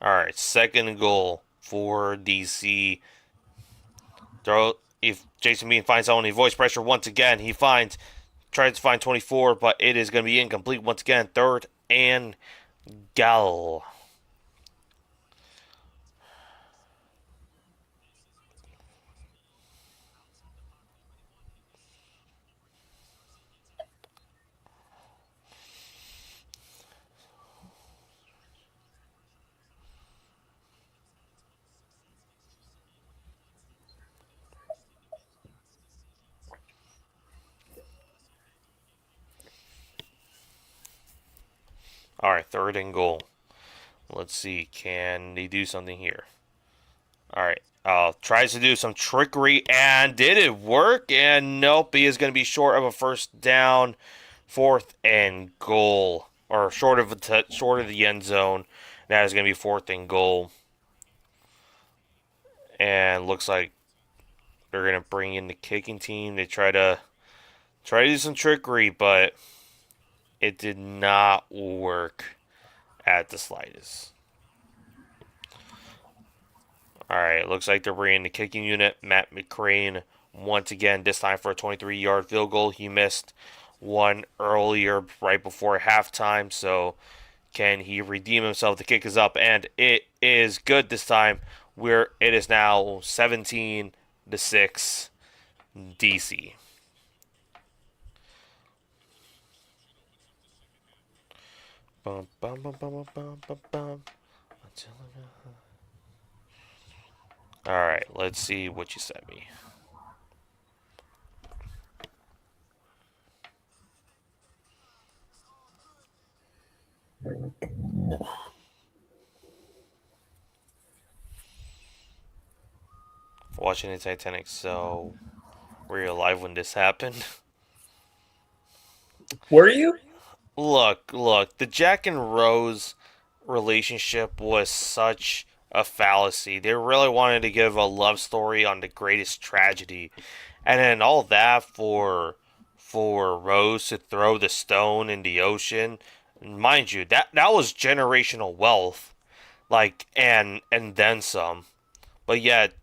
All right, 2nd and goal for DC. Throw if Jason Bean finds someone, he avoids pressure once again. He tries to find 24, but it is going to be incomplete once again. 3rd and goal. All right, 3rd and goal. Let's see, can they do something here? All right, tries to do some trickery, and did it work? And nope, he is going to be short of a first down. 4th and goal, or short of the end zone. That is going to be 4th and goal, and looks like they're going to bring in the kicking team. They try to do some trickery, but it did not work at the slightest. All right, looks like they're bringing the kicking unit. Matt McCrane once again, this time for a 23-yard field goal. He missed one earlier right before halftime, so can he redeem himself? The kick is up, and it is good this time. Where it is now 17-6 DC. Bum, bum, bum, bum, bum, bum, bum. All right, let's see what you sent me. Watching the Titanic. So, were you alive when this happened? Were you? Look. The Jack and Rose relationship was such a fallacy. They really wanted to give a love story on the greatest tragedy, and then all that for Rose to throw the stone in the ocean. Mind you, that was generational wealth, like and then some. But yet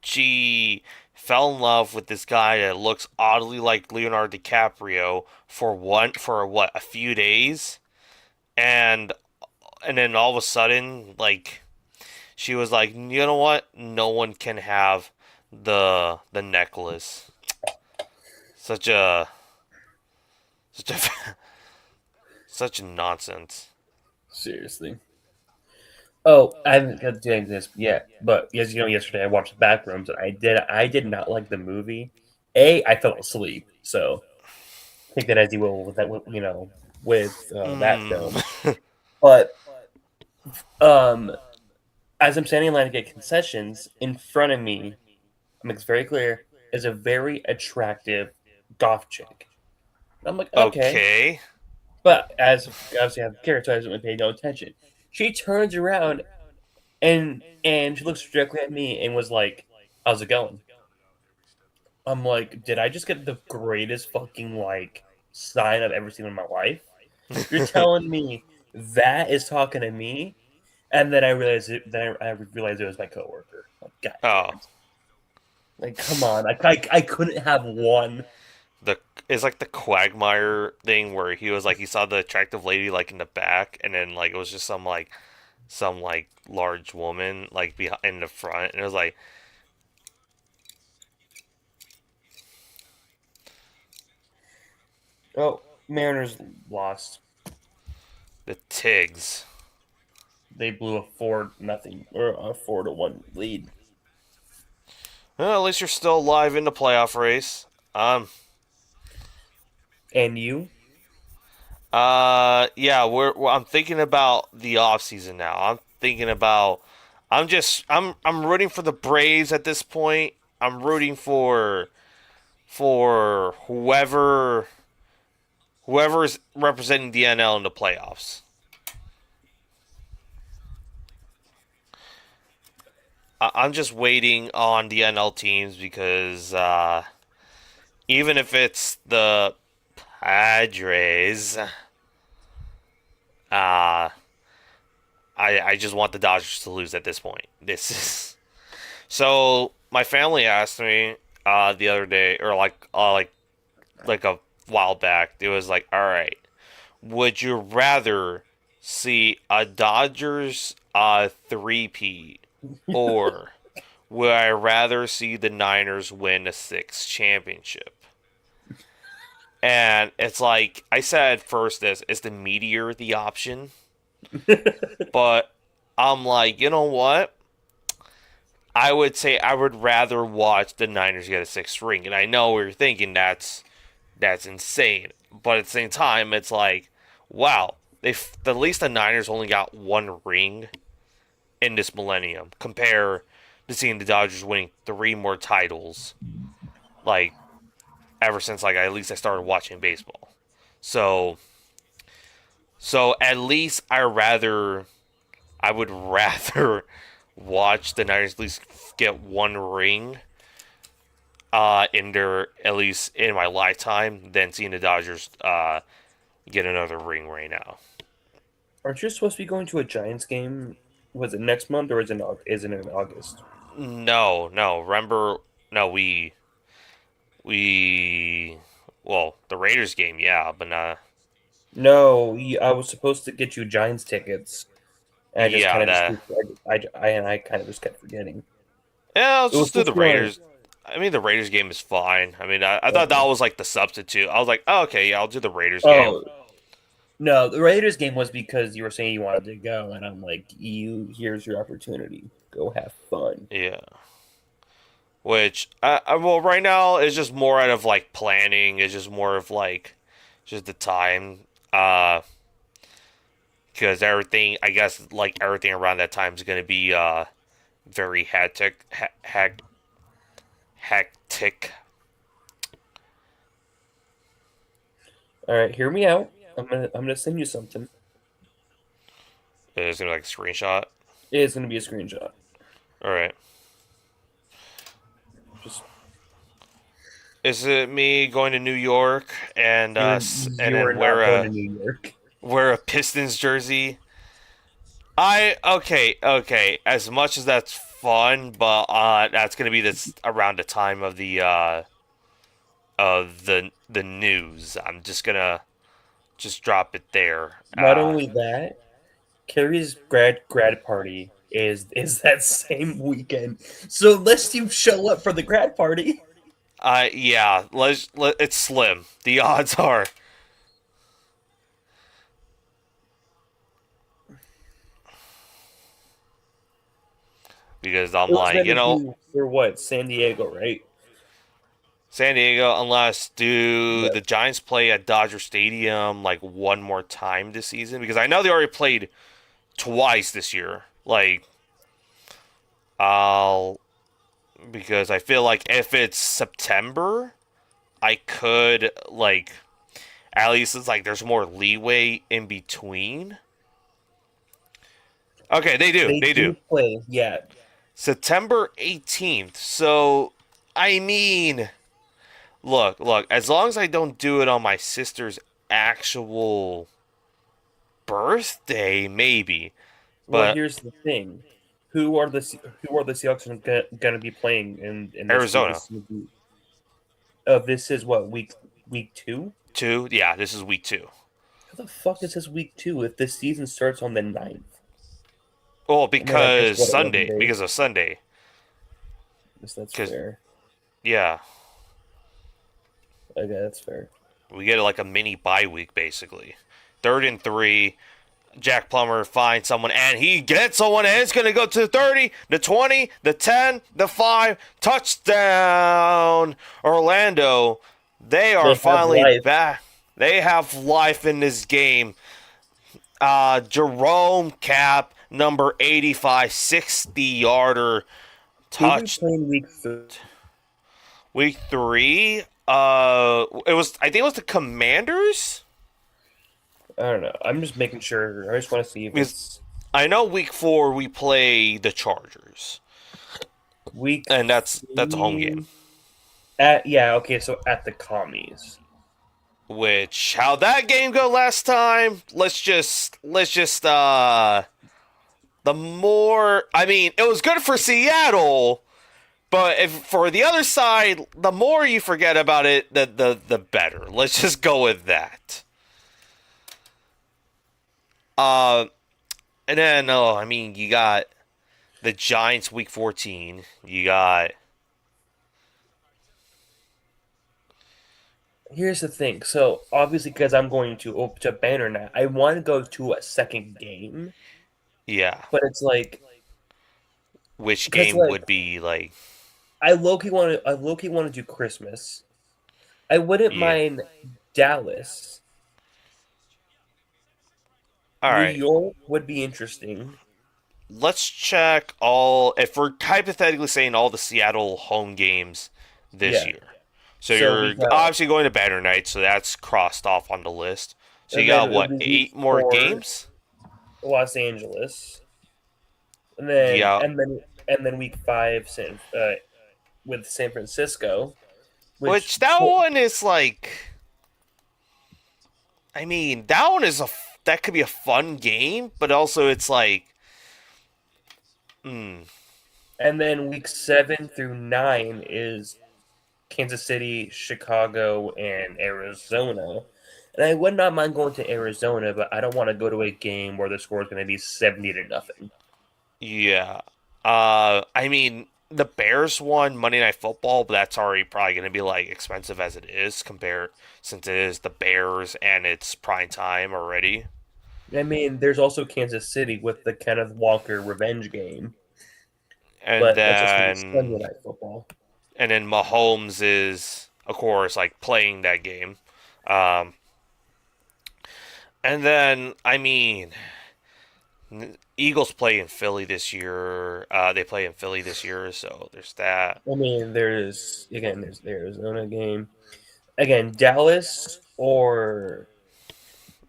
she fell in love with this guy that looks oddly like Leonardo DiCaprio for what a few days, and then all of a sudden, like, she was like, you know what? No one can have the necklace. Such a such a such nonsense. Seriously. Oh, I haven't got to do this yet, but as you know, yesterday I watched the Backrooms, and I did not like the movie. I fell asleep, so take that as you will with that, with that Mm. film. But um, as I'm standing in line to get concessions, in front of me, makes very clear, is a very attractive goth chick. I'm like, okay, Okay. but as obviously I have character, I didn't pay no attention. She turns around and she looks directly at me and was like, "How's it going?" I'm like, "Did I just get the greatest fucking like sign I've ever seen in my life? You're telling me that is talking to me?" And then I realized it. Then I realized it was my coworker. Like, God Oh, damn it! Like, come on! I couldn't have one. the it's like the Quagmire thing where he was like he saw the attractive lady like in the back, and then like it was just some large woman like behind in the front, and it was like Oh, Mariners lost. the Tigs. They blew a 4-0 or a 4-1 lead. Well, at least you're still alive in the playoff race. And you? Yeah, I'm thinking about the off season now. I'm thinking about, I'm rooting for the Braves at this point. I'm rooting for whoever's representing the NL in the playoffs. I'm just waiting on the NL teams because even if it's the Padres, I just want the Dodgers to lose at this point. This is so. My family asked me the other day, or like a while back. It was like, all right, would you rather see a Dodgers three-peat, or would I rather see the Niners win a sixth championship? And it's like I said first, is the Meteor the option? But I'm like, you know what? I would say I would rather watch the Niners get a sixth ring, and I know you're thinking that's insane, but at the same time, it's like, wow, they at least the Niners only got one ring in this millennium. Compare to seeing the Dodgers winning three more titles, like ever since like at least I started watching baseball. So so at least I would rather watch the Niners at least get one ring in their at least in my lifetime than seeing the Dodgers get another ring right now. Aren't you supposed to be going to a Giants game? Was it next month or is it in August? No. Remember, no, we well the Raiders game, yeah, but No, I was supposed to get you Giants tickets, and I just kind yeah of just that I kind of just kept forgetting. yeah. It Let's was just do supposed the to be on. Raiders. I mean, the Raiders game is fine. I mean, I thought that Okay. was like the substitute. I was like, oh, okay, yeah, I'll do the Raiders game. Oh, No, the Raiders game was because you were saying you wanted to go, and I'm like, here's your opportunity. Go have fun. Yeah. Which, well, right now it's just more out of like planning. It's just more of like, just the time. Uh, because everything, I guess, like everything around that time is gonna be very hectic. All right, hear me out. I'm gonna send you something. It's gonna be like a screenshot. It is gonna be a screenshot. All right. Just Is it me going to New York and and you are then not going to New York. wear a Pistons jersey? I okay. As much as that's fun, but that's gonna be this around the time of the news. I'm just gonna just drop it there. Not only that, Carrie's grad party is that same weekend. So unless you show up for the grad party, Yeah, it's slim. The odds are because I'm it was like, meant to be for what? San Diego, right? San Diego, unless do Yeah. the Giants play at Dodger Stadium like one more time this season? Because I know they already played twice this year. Like, I'll because I feel like if it's September, I could like at least it's like there's more leeway in between. Okay, they do. They They do. do play, yeah. September 18th. So, I mean, look, as long as I don't do it on my sister's actual birthday, maybe. Well, But here's the thing: who are the Seahawks gonna be playing in this week? Arizona, This is what week two. 2, yeah, this is week 2. How the fuck is this week two if this season starts on the 9th? Well, And then I guess what 11 Because days? of Sunday. Guess that's Because, fair. yeah, Okay, that's fair. we get like a mini bye week, basically. 3rd and 3. Jack Plummer finds someone and he gets someone and it's going to go to the 30, the 20, the 10, the 5. Touchdown, Orlando. They are They have finally life. back. They have life in this game. Jerome Cap, number 85, 60-yarder Who are we touch. playing week Week 3. I think it was the Commanders. I don't know. I'm just making sure. I just want to see if Because it's I know week 4 we play the Chargers. week And that's a home game. three. At yeah, okay, so at the commies. Which how that game go last time? The more I mean, it was good for Seattle, but if for the other side, the more you forget about it, the better. Let's just go with that. Uh and then I mean you got the Giants week 14. You got Here's the thing. So obviously, because I'm going to Banner now, I want to go to a second game, yeah. but it's like Which because game like would be like I low key want to do Christmas. I wouldn't yeah. mind Dallas. All New right. York would be interesting. Let's check all if we're hypothetically saying all the Seattle home games this Yeah. year. So So we you're got obviously going to Banner Night, so that's crossed off on the list. So you and then got it'll what, be week 8 more four, games? Los Angeles, and Yeah, then week five, with San Francisco, which which that one is like I mean, that one is that could be a fun game, but also it's like hmm, and then week 7 through 9 is Kansas City, Chicago, and Arizona. And I would not mind going to Arizona, but I don't want to go to a game where the score is going to be 70 to nothing. yeah. I mean, the Bears won Monday Night Football, but that's already probably going to be like expensive as it is compared since it is the Bears and it's prime time already. I mean, there's also Kansas City with the Kenneth Walker revenge game, And but that's just going to be Sunday then night football. and then Mahomes is of course like playing that game. Um, and then I mean Eagles play in Philly this year. They play in Philly this year, so there's that. I mean, there's the Arizona game again, Dallas or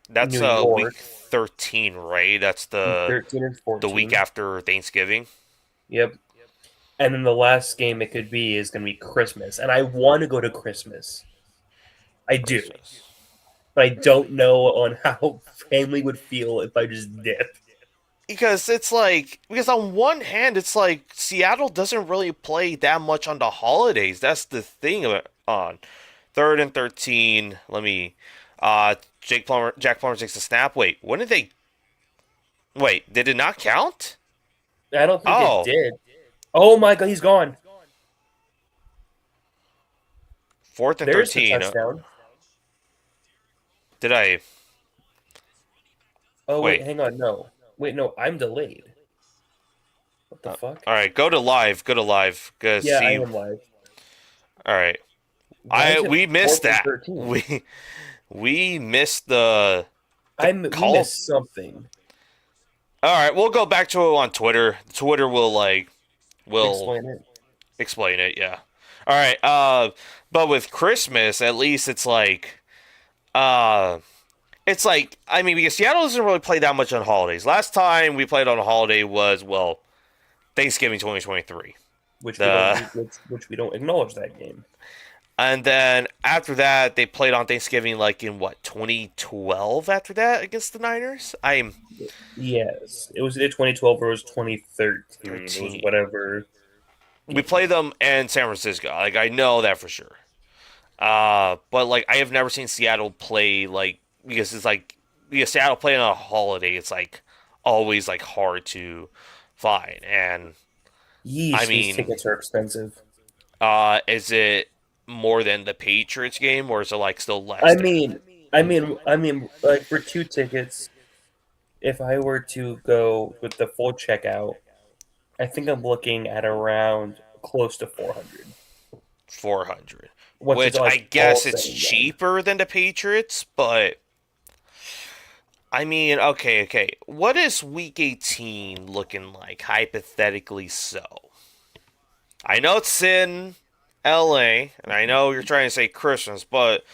That's New week York, 13, right? That's week the 13 and week 14. after Thanksgiving. Yep. And then the last game it could be is going to be Christmas, and I want to go to Christmas. I do, Christmas. but I don't know on how family would feel if I just dip. Because it's like because on one hand it's like Seattle doesn't really play that much on the holidays. That's the thing of it on 3rd and 13. Let me Jack Plummer takes a snap. When did they did it not count? I don't think it Oh, did. Oh my god, he's gone. fourth and There's the 13. touchdown. Did I Oh wait, wait? hang on, no. Wait, no, I'm delayed. What the fuck? All right, go to live. Go to live. Go Yeah, I see. am live. All right. Why is it We missed fourth and that. 13? We missed the We call. missed something. All right, we'll go back to it on Twitter. Twitter will Explain it. explain it. Yeah. All right. But with Christmas, at least uh, it's like I mean because Seattle doesn't really play that much on holidays. Last time we played on a holiday was Thanksgiving 2023. Which we don't The which we don't acknowledge that game. And then after that, they played on Thanksgiving, like in what 2012. After that, against the Niners, I'm Yes. It was either 2012 or it was 2013. It was 13. whatever We game. played them in San Francisco. Like I know that for sure. But like I have never seen Seattle play like because it's like because Seattle playing on a holiday. It's like always like hard to find. And I Yeesh, these mean, tickets are expensive. is it more than the Patriots game, or is it like still less I there? mean, like for two tickets, if I were to go with the full checkout, I think I'm looking at around close to 400. 400, Once it's which I like all guess said it's and done. cheaper than the Patriots, but I mean, okay. What is week 18 looking like, hypothetically so? I know it's in LA, and I know you're trying to say Christmas, but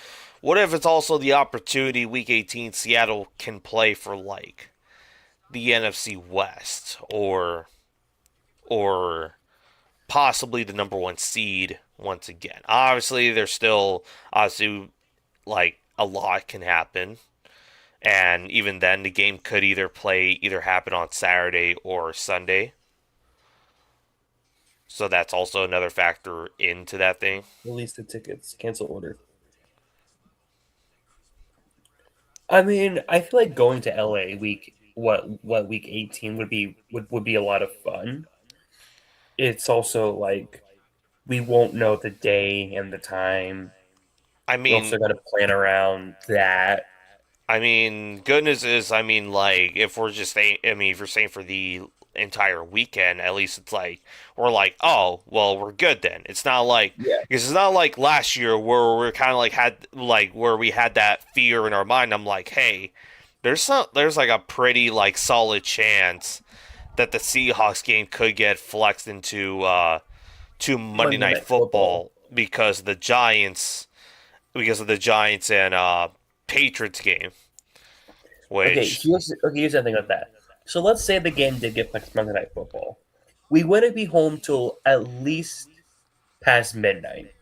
what if it's also the opportunity week 18 Seattle can play for like the NFC West or possibly the number one seed once again? Obviously, there's still obviously like a lot can happen. And even then, the game could either happen on Saturday or Sunday. So that's also another factor into that thing. Release the tickets, cancel order. I mean, I feel like going to LA week 18 would be a lot of fun. It's also like we won't know the day and the time. I We mean, also got to plan around that. goodness is, like if we're just saying, if you're saying for the entire weekend, at least it's like we're like, oh, well, we're good then. It's not like Yeah. because it's not like last year where we're kind of like had like where we had that fear in our mind. I'm like, hey, there's like a pretty like solid chance that the Seahawks game could get flexed into to Monday Monday Night Night Football. Football because of the Giants and Patriots game, which Here's the thing with that. So let's say the game did get played Monday Night Football. We wouldn't be home till at least past midnight,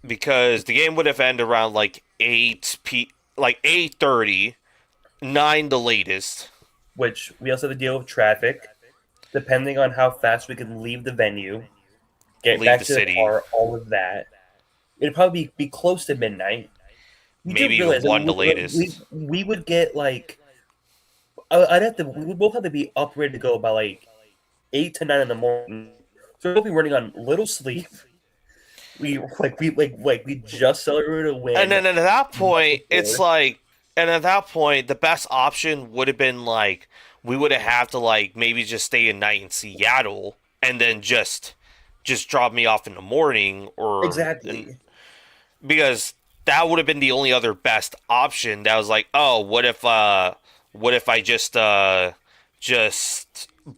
because the game would have ended around like 8:30, 9 the latest, which we also have to deal with traffic. Depending on how fast we can leave the venue, get leave back the to the city, car, all of that. It'd probably be close to midnight. You do maybe even realize that 1 the latest. we would get like we would both have to be up ready to go by like 8 to 9 in the morning. So we'll be running on little sleep. We just celebrated a And win then at that the month point, it's before. like, and at that point, the best option would have been like we would have to like maybe just stay a night in Seattle and then just drop me off in the morning, or and Exactly. because that would have been the only other best option. That was like, oh, what if I just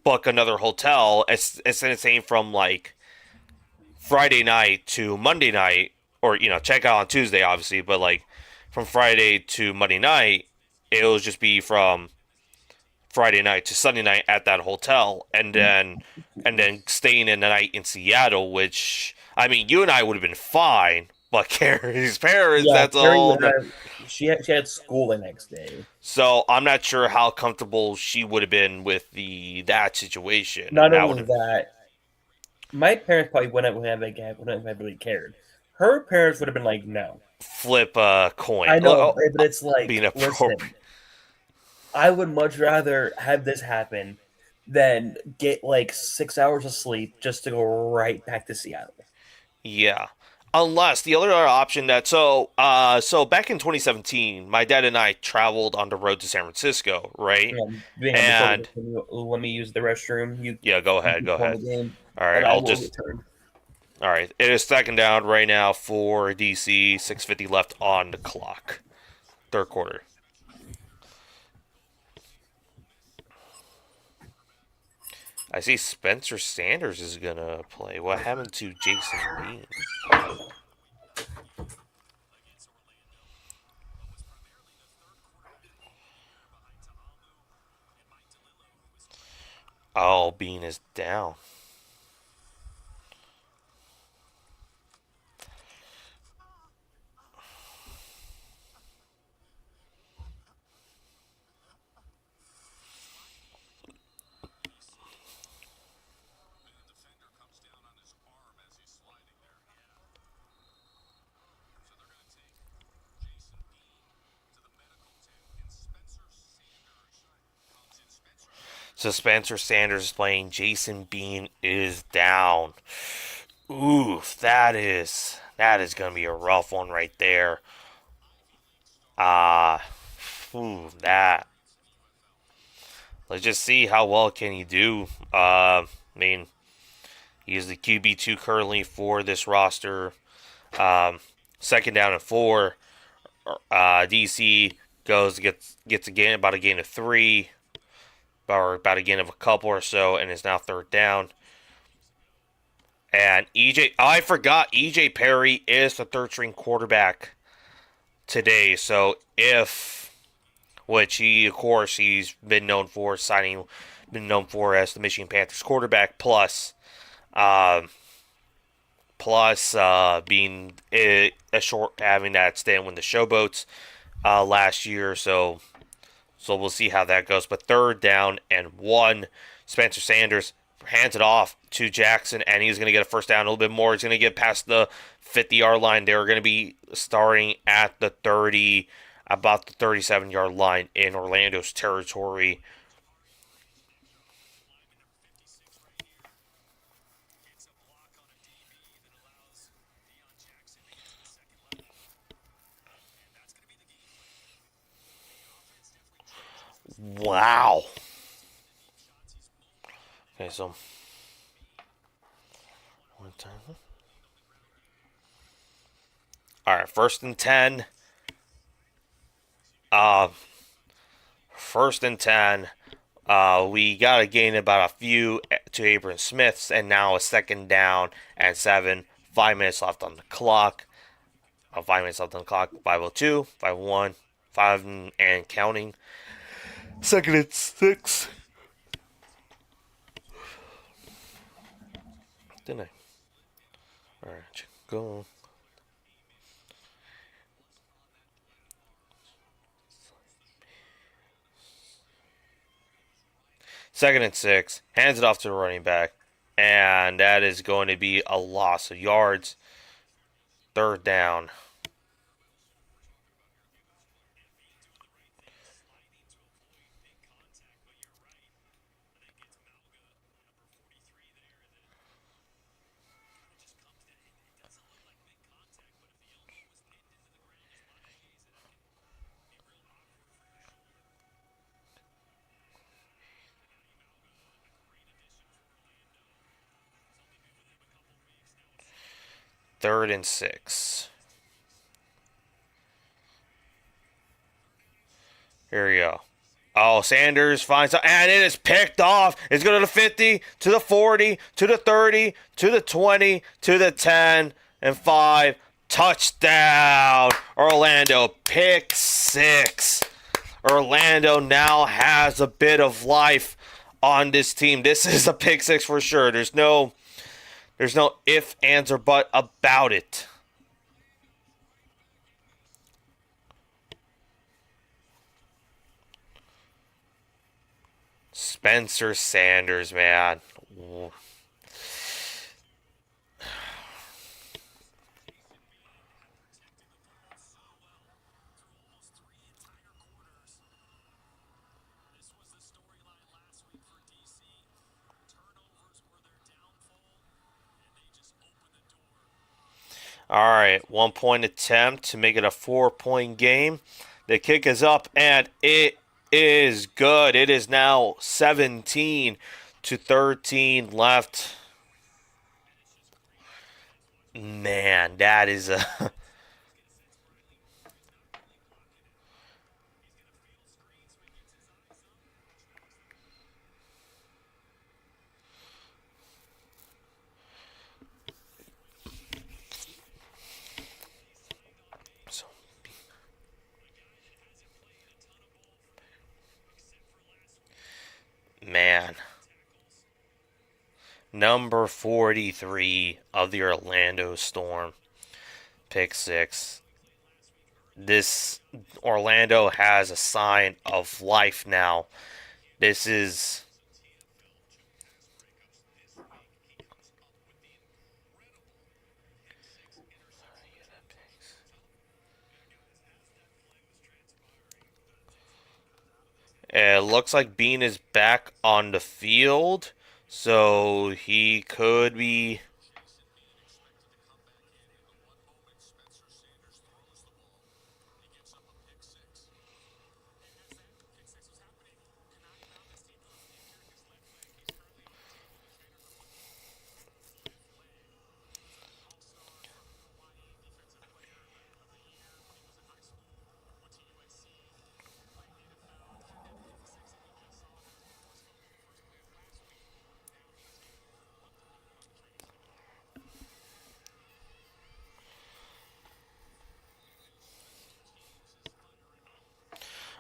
book another hotel? It's the same from like Friday night to Monday night, or check out on Tuesday, obviously, but like from Friday to Monday night, it'll just be from Friday night to Sunday night at that hotel, and then staying in the night in Seattle. Which I mean, you and I would have been fine, but Carrie's parents, Yeah, that's Carrie all. would have. She had school the next day. So I'm not sure how comfortable she would have been with the that situation, and Not that would only have that, my parents probably wouldn't have really cared. Her parents would have been like, "No." flip a coin. I know, but it's Being like, appropriate. listen, I would much rather have this happen than get like 6 hours of sleep just to go right back to Seattle. Yeah. Unless the other option that so back in 2017, my dad and I traveled on the road to San Francisco, right? Hang on, before we And continue, let me use the restroom. yeah, go You ahead, keep go playing ahead. the game, All right, and I I'll will just return. all right. It is second down right now for DC. 6:50 left on the clock. Third quarter. I see Spencer Sanders is gonna play. What happened to Jason Bean? Oh, Bean is down. So Spencer Sanders is playing. Jason Bean is down. Oof, that is gonna be a rough one right there. Ah, that. Let's just see how well can he do. I mean, he is the QB2 currently for this roster. Um, second down and 4. DC gets about a gain of 3, or about a gain of a couple or so, and is now third down. And I forgot EJ Perry is the third string quarterback today. So which he, of course, he's been known for been known for as the Michigan Panthers quarterback, um, plus being a short having that stand with the Showboats last year. So we'll see how that goes. But third down and 1, Spencer Sanders hands it off to Jackson, and he's going to get a first down a little bit more. He's going to get past the 50-yard line. They're going to be starting at the 30, about the 37-yard line in Orlando's territory. Wow. Okay, so all right, first and 10. Uh, first and 10. We got to gain about a few to Abram Smith's, and now a second down and 7. 5 minutes left on the clock. 5 minutes left on the clock. 5:02, 5:01, 5 and counting. Second and 6. Didn't I? All right, go. Second and 6. Hands it off to the running back, and that is going to be a loss of yards. Third down. 3rd and 6. Here we go. Oh, Sanders finds out, and it is picked off. It's going to the 50, to the 40, to the 30, to the 20, to the 10, and 5. Touchdown, Orlando. Pick 6. Orlando now has a bit of life on this team. This is a pick 6 for sure. There's no if, ands, or but about it. Spencer Sanders, man. All right, 1-point attempt to make it a 4-point game. The kick is up, and it is good. It is now 17 to 13 left. Man, that is a man. Number 43 of the Orlando Storm. Pick 6. This Orlando has a sign of life now. This is it looks like Bean is back on the field, so he could be.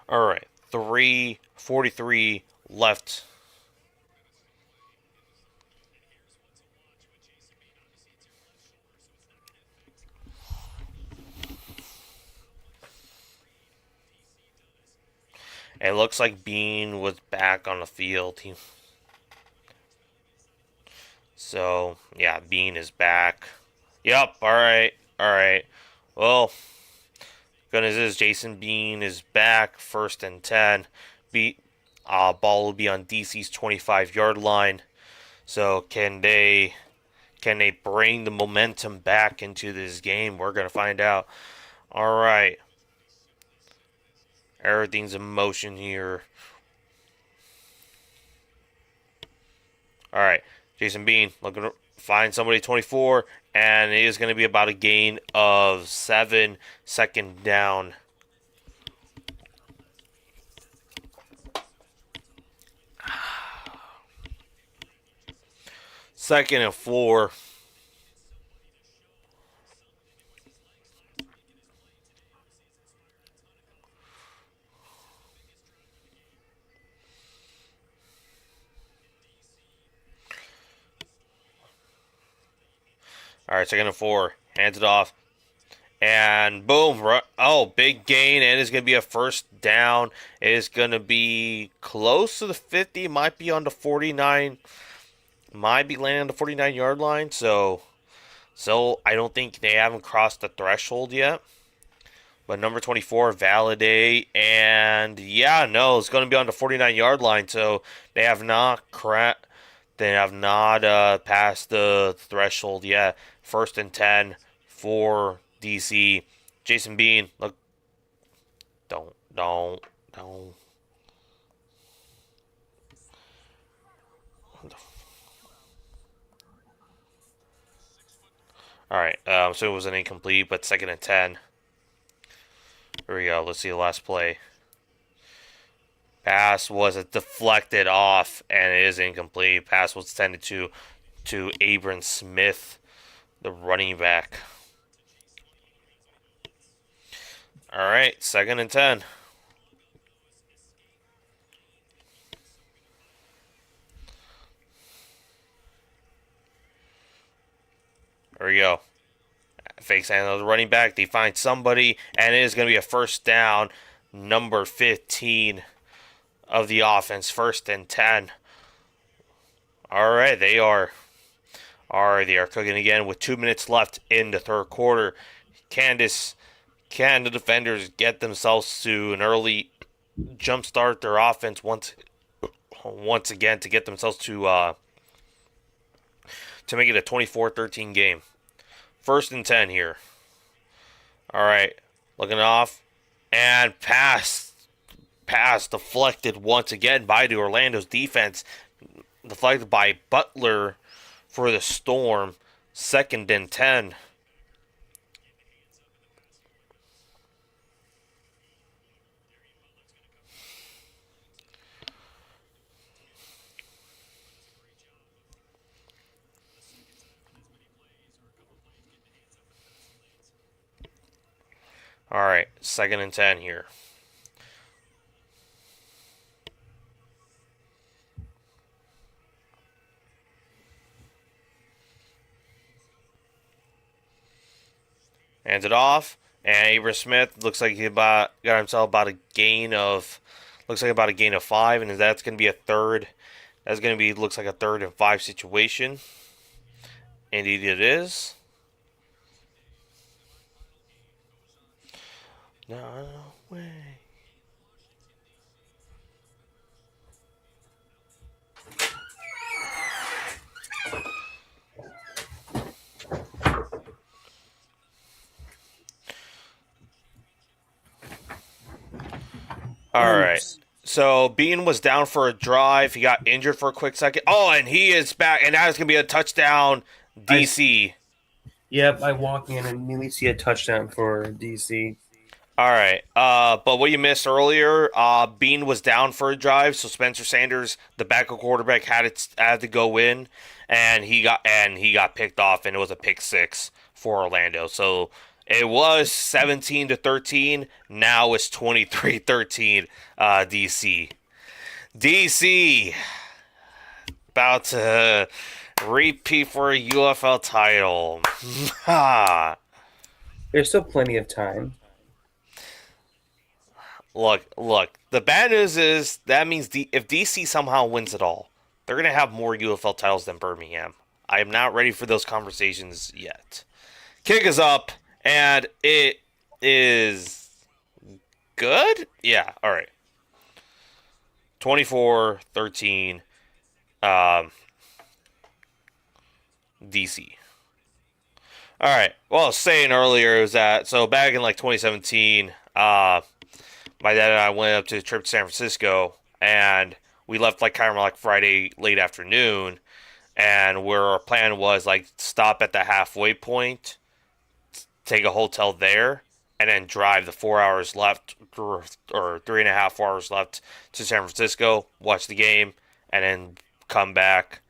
All right, 3:43 left. It looks like Bean was back on the field. So, yeah, Bean is back. Yep, alright, alright. Well, goodness is Jason Bean is back, 1st and 10. Ball will be on DC's 25-yard line. So can they bring the momentum back into this game? We're gonna find out. Alright. Everything's in motion here. Alright. Jason Bean looking to find somebody 24, and it is going to be about a gain of 7, 2nd down. Second and 4. All right, 2nd and 4. Hands it off. And boom. Oh, big gain. And it's going to be a 1st down. It is going to be close to the 50. Might be on the 49. Might be landing on the 49-yard line. So I don't think they haven't crossed the threshold yet. But number 24, validate. And yeah, no, it's going to be on the 49-yard line. So they have not passed the threshold yet. 1st and 10 for DC. Jason Bean, look. Don't. All right. So it was an incomplete, but 2nd and 10. Here we go. Let's see the last play. Pass was deflected off, and it is incomplete. Pass was intended to Abram Smith, the running back. All right, 2nd and 10. There we go. Fakes and the running back. They find somebody, and it is going to be a first down. Number 15 of the offense. 1st and 10. All right, they are cooking again with 2 minutes left in the third quarter. Can the defenders get themselves to an early jumpstart their offense once again to get themselves to make it a 24-13 game? 1st and 10 here. All right, looking off, and pass deflected once again by the Orlando's defense, deflected by Butler for the Storm. 2nd and 10. All right, 2nd and 10 here. Hands it off, and Abram Smith looks like he got himself about a gain of 5, and that's going to be a third. That's going to be looks like a 3rd and 5 situation. Indeed, it is. No way. All right. So Bean was down for a drive. He got injured for a quick second. Oh, and he is back, and that is going to be a touchdown, DC. Yep, I walk in and immediately see a touchdown for DC. All right. But what you missed earlier, Bean was down for a drive, so Spencer Sanders, the backup quarterback, had to go in, and he got picked off, and it was a pick six for Orlando. So it was 17-13. Now it's 23-13. DC. DC about to repeat for a UFL title. There's still plenty of time. Look. The bad news is that means if DC somehow wins it all, they're going to have more UFL titles than Birmingham. I am not ready for those conversations yet. Kick is up, and it is good? Yeah, all right. 24-13 DC. All right. Well, I was saying earlier was that, so back in like 2017, my dad and I went up to a trip to San Francisco, and we left like kind of like Friday late afternoon, and where our plan was like stop at the halfway point, take a hotel there, and then drive the 4 hours left or 3.5 hours left to San Francisco, watch the game, and then come back,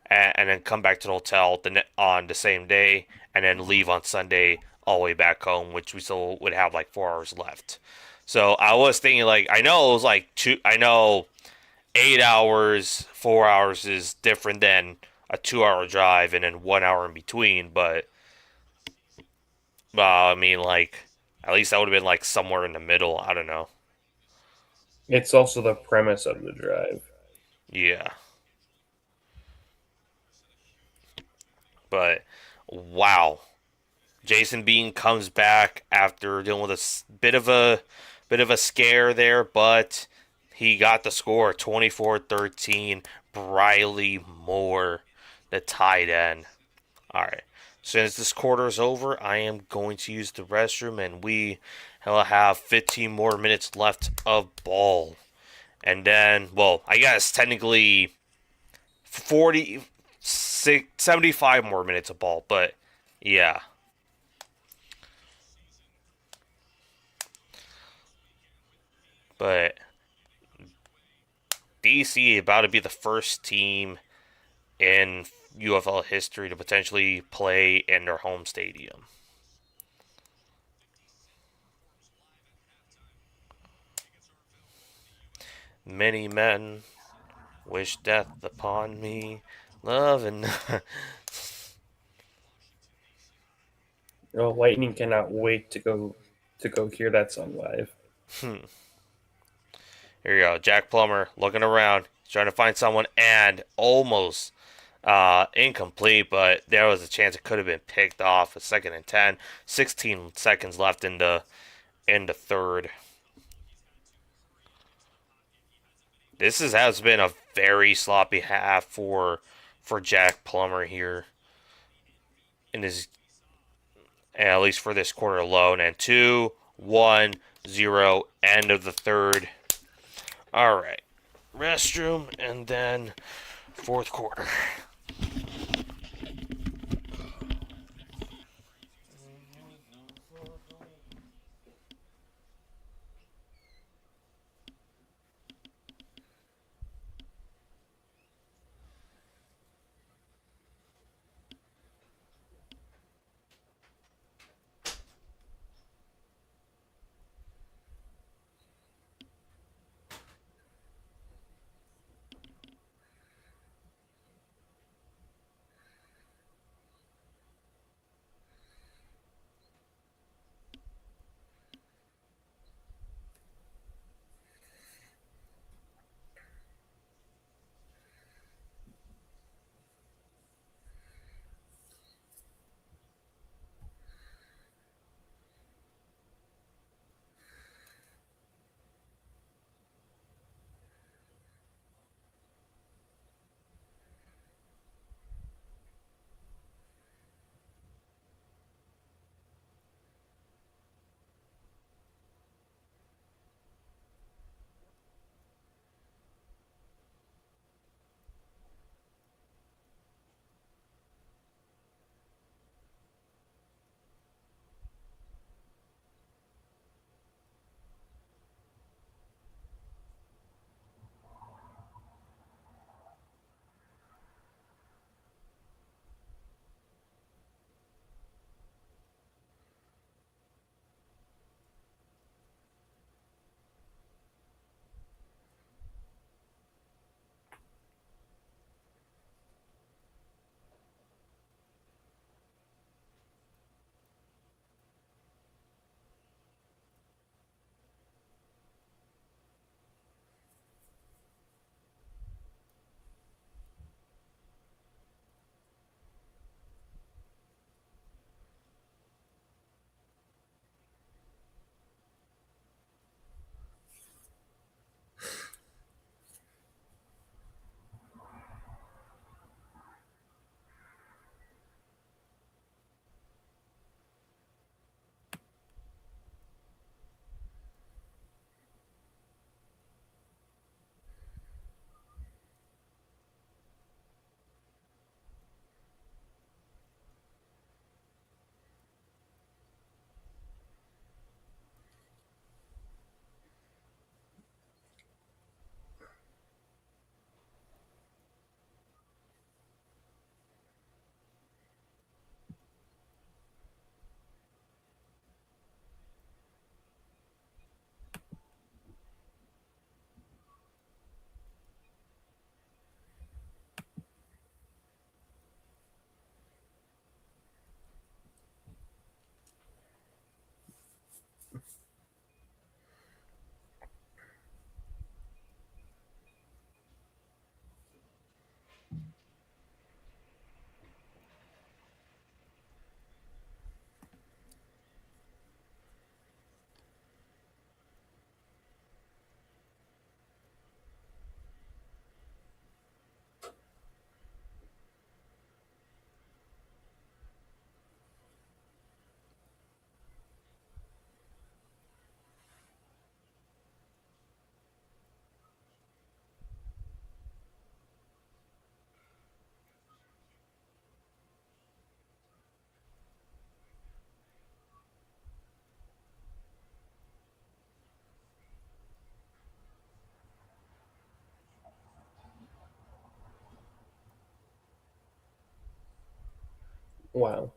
and then come back to the hotel on the same day, and then leave on Sunday all the way back home, which we still would have like 4 hours left. So I was thinking like I know it was like 8 hours, 4 hours is different than a 2 hour drive and then 1 hour in between, but I mean like at least that would have been like somewhere in the middle. I don't know. It's also the premise of the drive. Yeah. But wow. Jason Bean comes back after dealing with a bit of a scare there, but he got the score 24-13. Briley Moore, the tight end. All right. Since this quarter is over, I am going to use the restroom, and we will have 15 more minutes left of ball. And then, well, I guess technically 75 more minutes of ball, but Yeah. But DC about to be the first team in UFL history to potentially play in their home stadium. Many men wish death upon me, love and Oh, Lightning cannot wait to go hear that song live. here you go. Jack Plummer looking around, trying to find someone, and almost incomplete, but there was a chance it could have been picked off. A second and 10, 16 seconds left in the third. Has been a very sloppy half for Jack Plummer here in his at least for this quarter alone. And 2-1-0 end of the third. All right, restroom and then fourth quarter. Wow.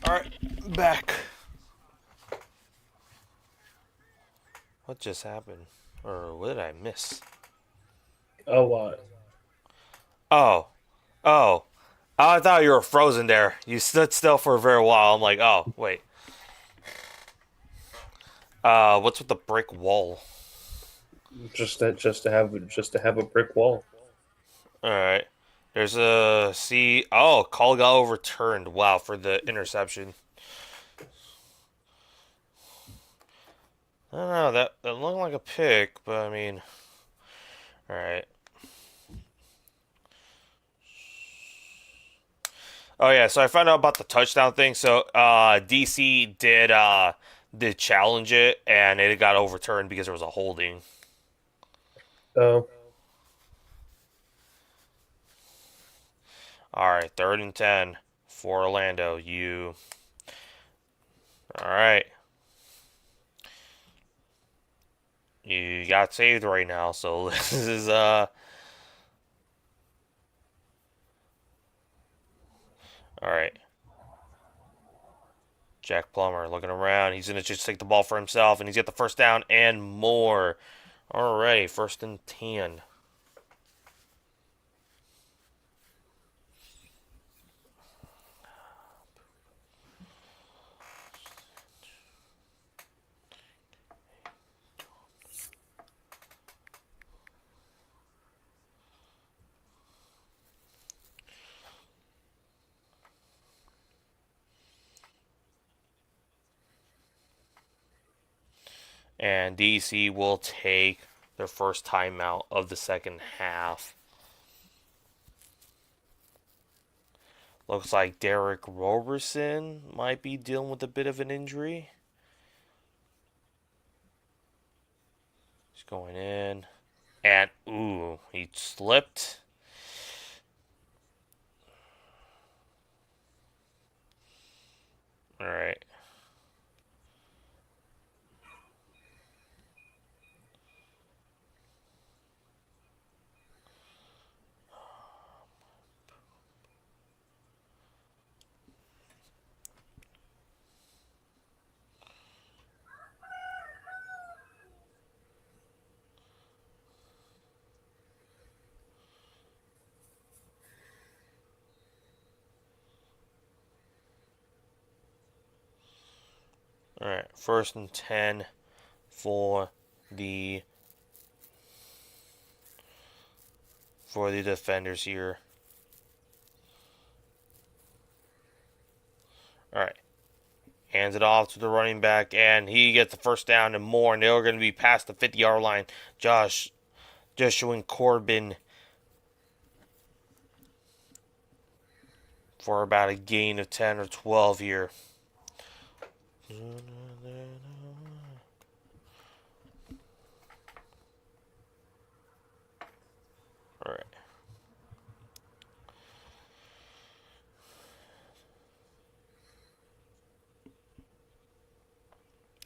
All right, back. What just happened? Or what did I miss? Oh, what? Oh, oh. I thought you were frozen there. You stood still for a very while. I'm like, oh, wait. What's with the brick wall? Just to have a brick wall. All right. There's a see. Oh, call got overturned. Wow, for the interception. I don't know. That looked like a pick, but I mean, all right. Oh yeah, so I found out about the touchdown thing. So DC did challenge it, and it got overturned because there was a holding. Oh, All right, 3rd and 10 for Orlando. You all right? You got saved right now, so this is all right. Jack Plummer looking around. He's gonna just take the ball for himself, and he's got the first down and more. All right, 1st and 10. And DC will take their first timeout of the second half. Looks like Derek Roberson might be dealing with a bit of an injury. He's going in. And, ooh, he slipped. All right. All right. 1st and 10 for the defenders here. All right. Hands it off to the running back, and he gets the first down and more. And they're going to be past the 50-yard line. Joshua Corbin for about a gain of 10 or 12 here. All right.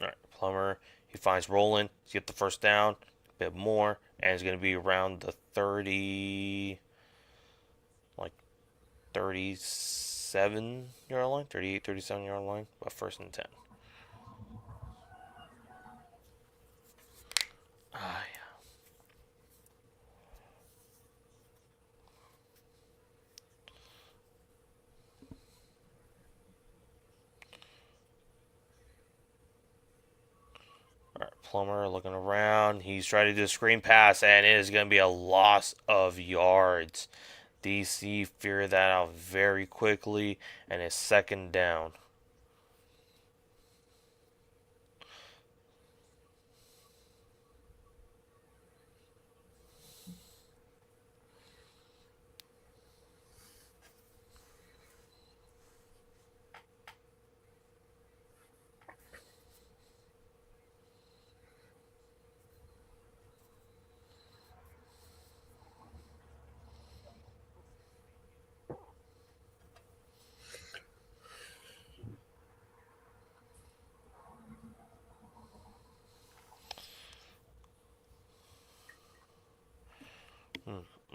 All right. Plummer, he finds Roland. He's get the first down, a bit more, and it's going to be around the 30. 37-yard line, 38, 37-yard line, but first and 10. Ah, yeah. All right, Plummer looking around. He's trying to do a screen pass, and it is going to be a loss of yards. DC figured that out very quickly, and it's second down.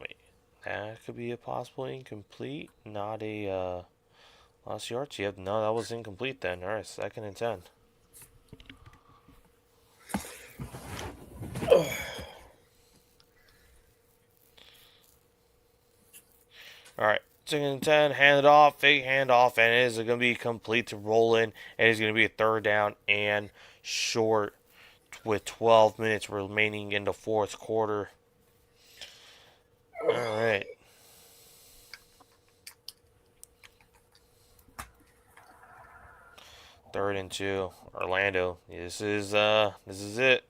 Wait, that could be a possible incomplete, not a lost yards. Yep, no, that was incomplete then. All right, second and 10. All right, second and 10, hand it off, fake handoff, and it is going to be complete to roll in. It is going to be a third down and short with 12 minutes remaining in the fourth quarter. All right. Third and 2, Orlando. This is it.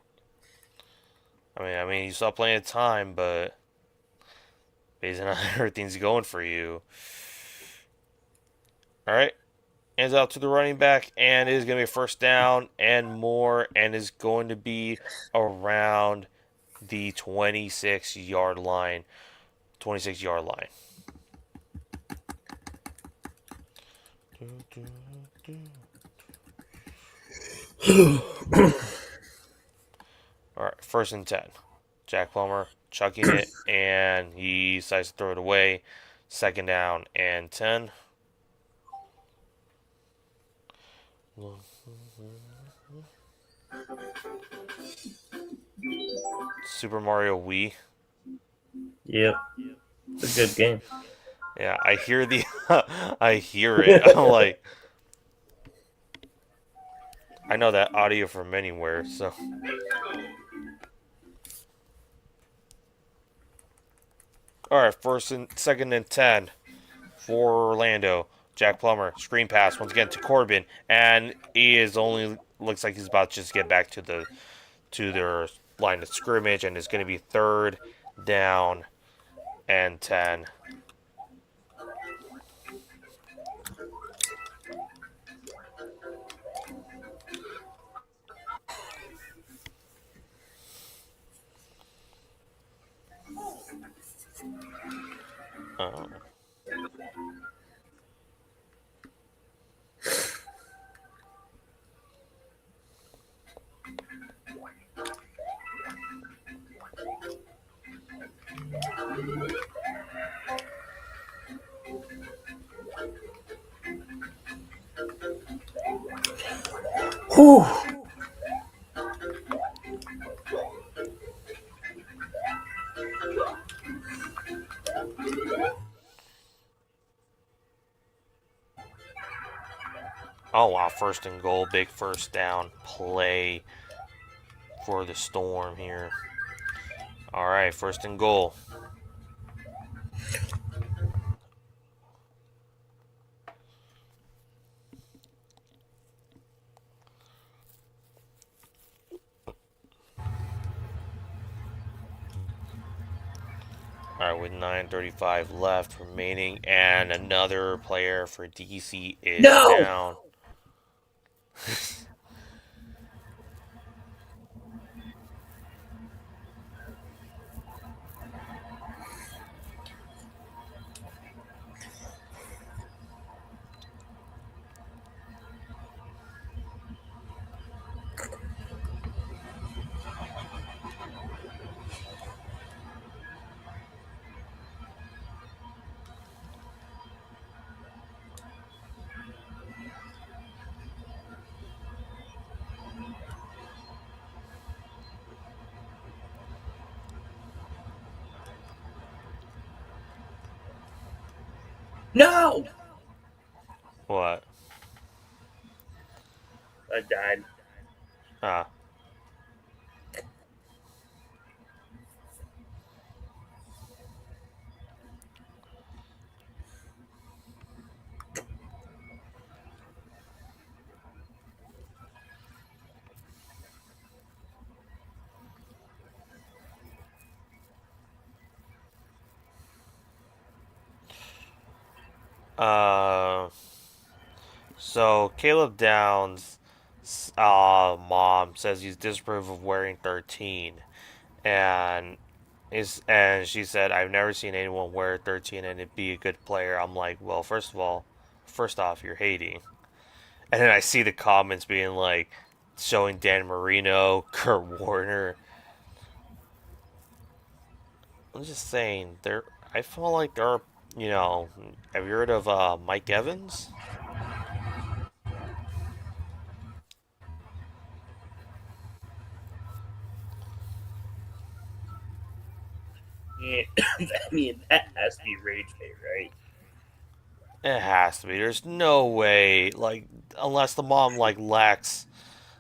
I mean, you saw plenty of time, but based on how everything's going for you. All right, hands out to the running back, and it is going to be a first down and more, and is going to be around the 26-yard line. 26-yard line. All right, first and 10. Jack Plummer chucking it, and he decides to throw it away. Second down and 10. Super Mario Wii. Yep. It's a good game. Yeah, I hear the I hear it. I'm like, I know that audio from anywhere, so. All right, second and 10 for Orlando. Jack Plummer, screen pass once again to Corbin, and he is only looks like he's about to just get back to their line of scrimmage, and it's going to be third down and 10. Oh. Whew. Oh wow, first and goal, big first down play for the Storm here. All right, first and goal. All right, with 9:35 left remaining, and another player for DC is down. No! What? I died. Ah. Uh. So Caleb Downs' mom says he's disapprove of wearing 13, and she said I've never seen anyone wear 13 and it be a good player. I'm like, well, first off, you're hating, and then I see the comments being like showing Dan Marino, Kurt Warner. I'm just saying there. I feel like there are, you know, have you heard of Mike Evans? Yeah. I mean, that has to be rage bait, right? It has to be. There's no way, like, unless the mom like lacks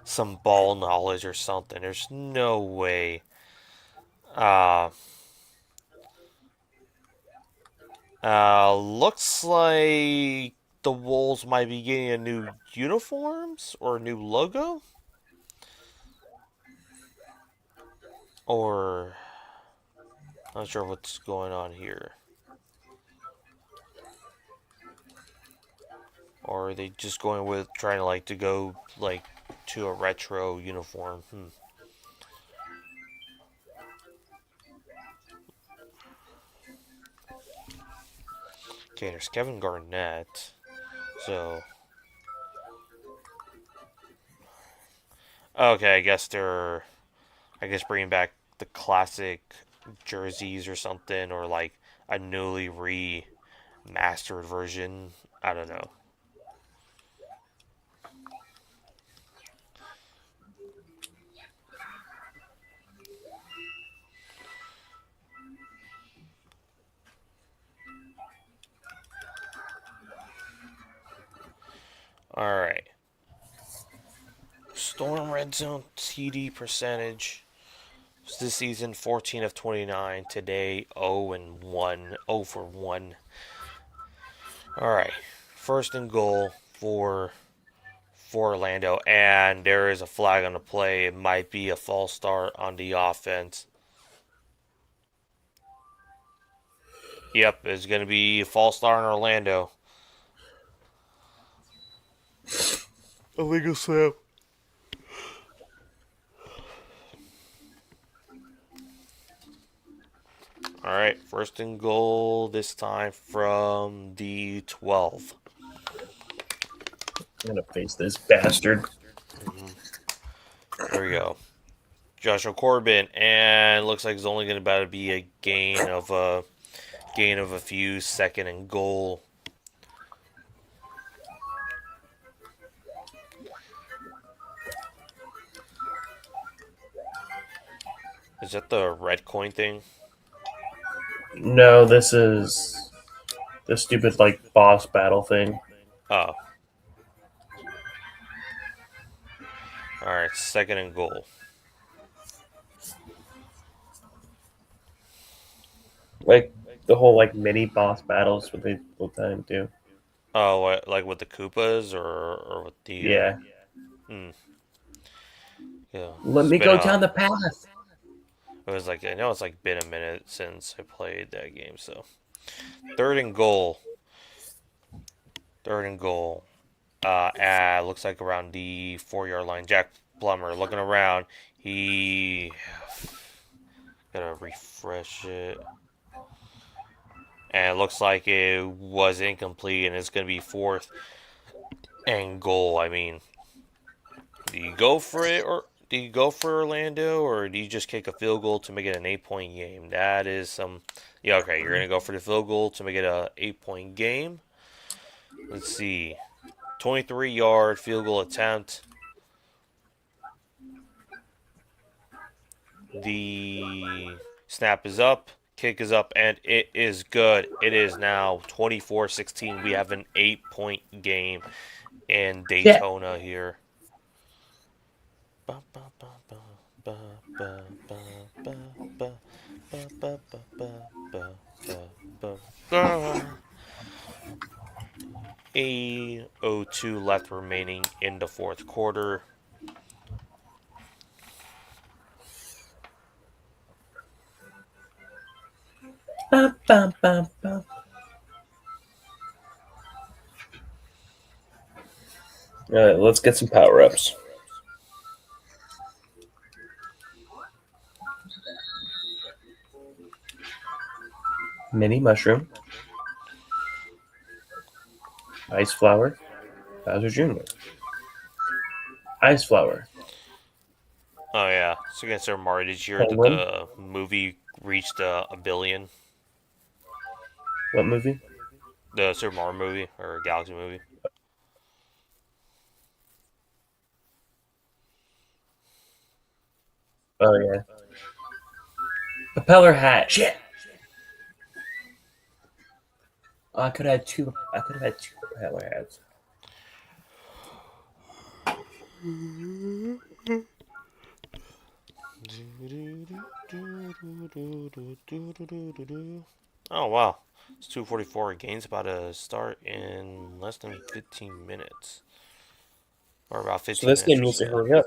some ball knowledge or something. There's no way. Uh, looks like the Wolves might be getting a new uniforms or a new logo, or not sure what's going on here. Or are they just going with trying to like to go like to a retro uniform? Okay, there's Kevin Garnett. So okay, I guess bringing back the classic jerseys or something, or like a newly remastered version. I don't know. All right. Storm red zone TD percentage this season 14 of 29. Today 0 and 1, 0 for 1. All right. First and goal for Orlando, and there is a flag on the play. It might be a false start on the offense. Yep, it's going to be a false start in Orlando. Illegal snap. All right, first and goal this time from the 12. I'm gonna face this bastard. There we go. Joshua Corbin, and looks like it's only going to about to be a gain of a few, second and goal. Is that the red coin thing? No, this is the stupid like boss battle thing. Oh, all right, second and goal. Like the whole like mini boss battles what they will time do. Oh, what, like with the Koopas or with the Yeah. hmm, yeah. Let It's me been go down the path. it was like I know it's like been a minute since I played that game. So third and goal. Third and goal. Looks like around the 4 yard line. Jack Plummer looking around. He gotta refresh it. And it looks like it was incomplete, and it's gonna be fourth and goal. I mean, do you go for it, or do you go for Orlando, or do you just kick a field goal to make it an 8 point game? That is some. Yeah, okay, you're gonna go for the field goal to make it a 8 point game. Let's see, 23-yard field goal attempt. The snap is up. Kick is up, and it is good. It is now 24-16. We have an 8-point game in Yeah. Daytona here. A02 left remaining in the fourth quarter. Bum, bum, bum, bum. All right, let's get some power ups. Mini mushroom, ice flower, Bowser Jr., ice flower, Oh yeah, so against Super Mario, did you hear that penguin. the movie reached a billion? What movie? The Super Mario movie or Galaxy movie? Oh yeah, propeller hat. Shit. I could have had two. I could have had two propeller hats. Oh wow, it's 2:44. Game's about to start in less than 15 minutes, or about So 15 this minutes game or needs to so. hurry up.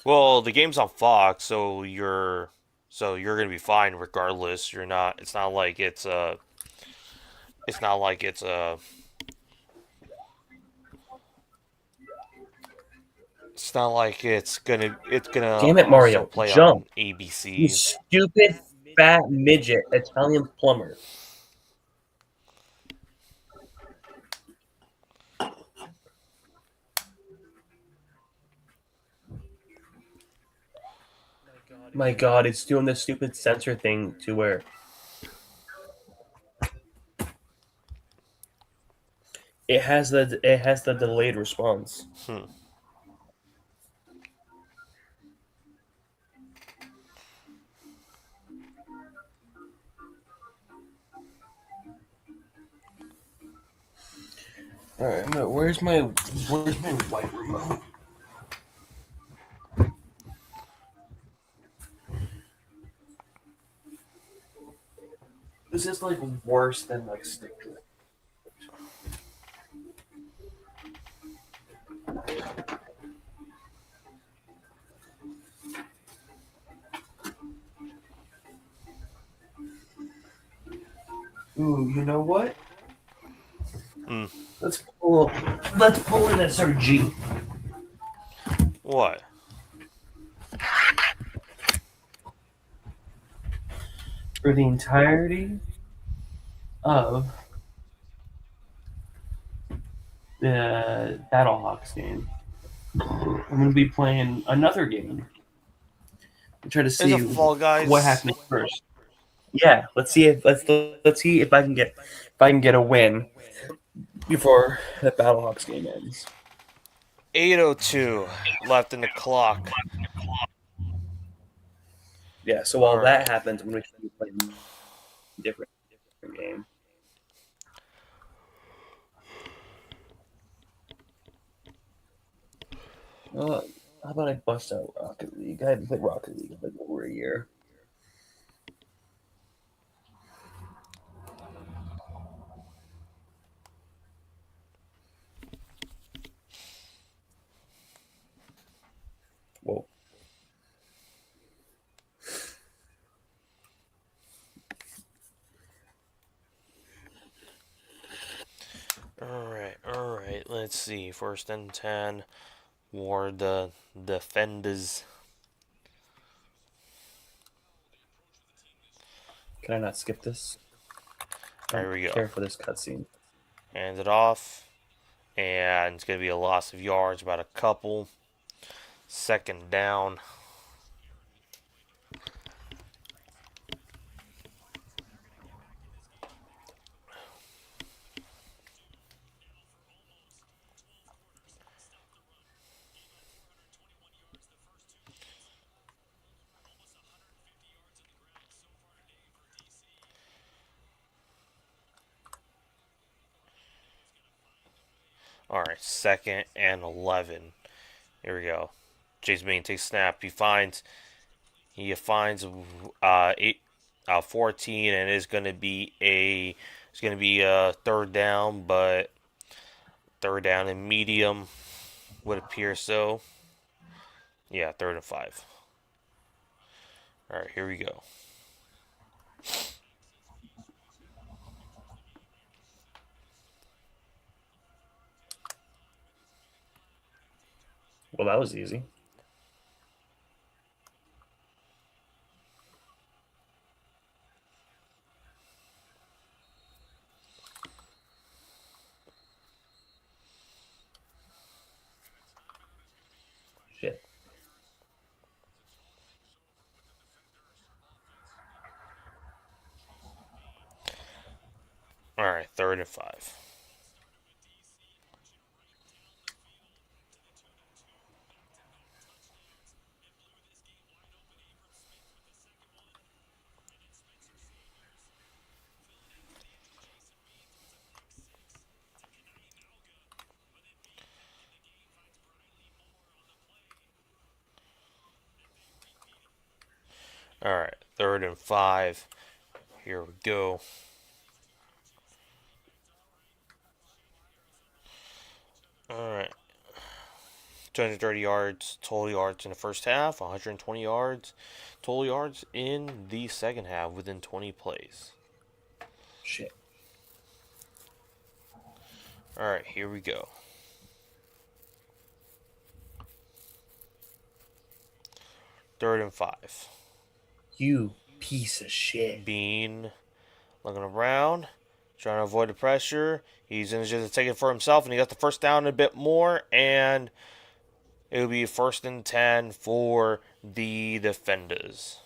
Well, the game's on Fox, so you're gonna be fine regardless. You're not. It's not like it's a. It's not like it's a. It's not like it's gonna Damn it, also Mario! play Jump! on You ABC. stupid fat midget Italian plumber. My God, it's doing this stupid sensor thing to where it has the delayed response. Hmm. All right, where's my white remote? This is like worse than like stick drift. Ooh, you know what? Hmm. Let's pull. Let's pull in SRG. What? For the entirety of the Battlehawks game, I'm going to be playing another game and try to Is see it Fall what Guys? happens first. Yeah, let's see if I can get a win before the Battlehawks game ends. 8:02 left in the clock. Yeah. So All while that right. happens, I'm going to be playing a different game. Uh, how about I bust out Rocket League? I haven't played Rocket League in like over a year. Whoa. All right. Let's see. First and 10. War the defenders. Can I not skip this? I All right, don't here we go. care for this cutscene. Hands it off, and it's gonna be a loss of yards, about a couple. Second down. All right, 2nd and 11. Here we go. Jason Bain takes snap. He finds 14, and it's gonna be a third down, but third down and medium would appear so. Yeah, 3rd and 5. All right, here we go. Well, that was easy. Shit. All right, 3rd and 5. All right, 3rd and 5. Here we go. All right, 230 yards total yards in the first half, 120 yards total yards in the second half within 20 plays. Shit. All right, here we go. 3rd and 5. You piece of shit. Bean looking around, trying to avoid the pressure. He's going to just take it for himself, and he got the first down a bit more, and it'll be 1st and 10 for the defenders.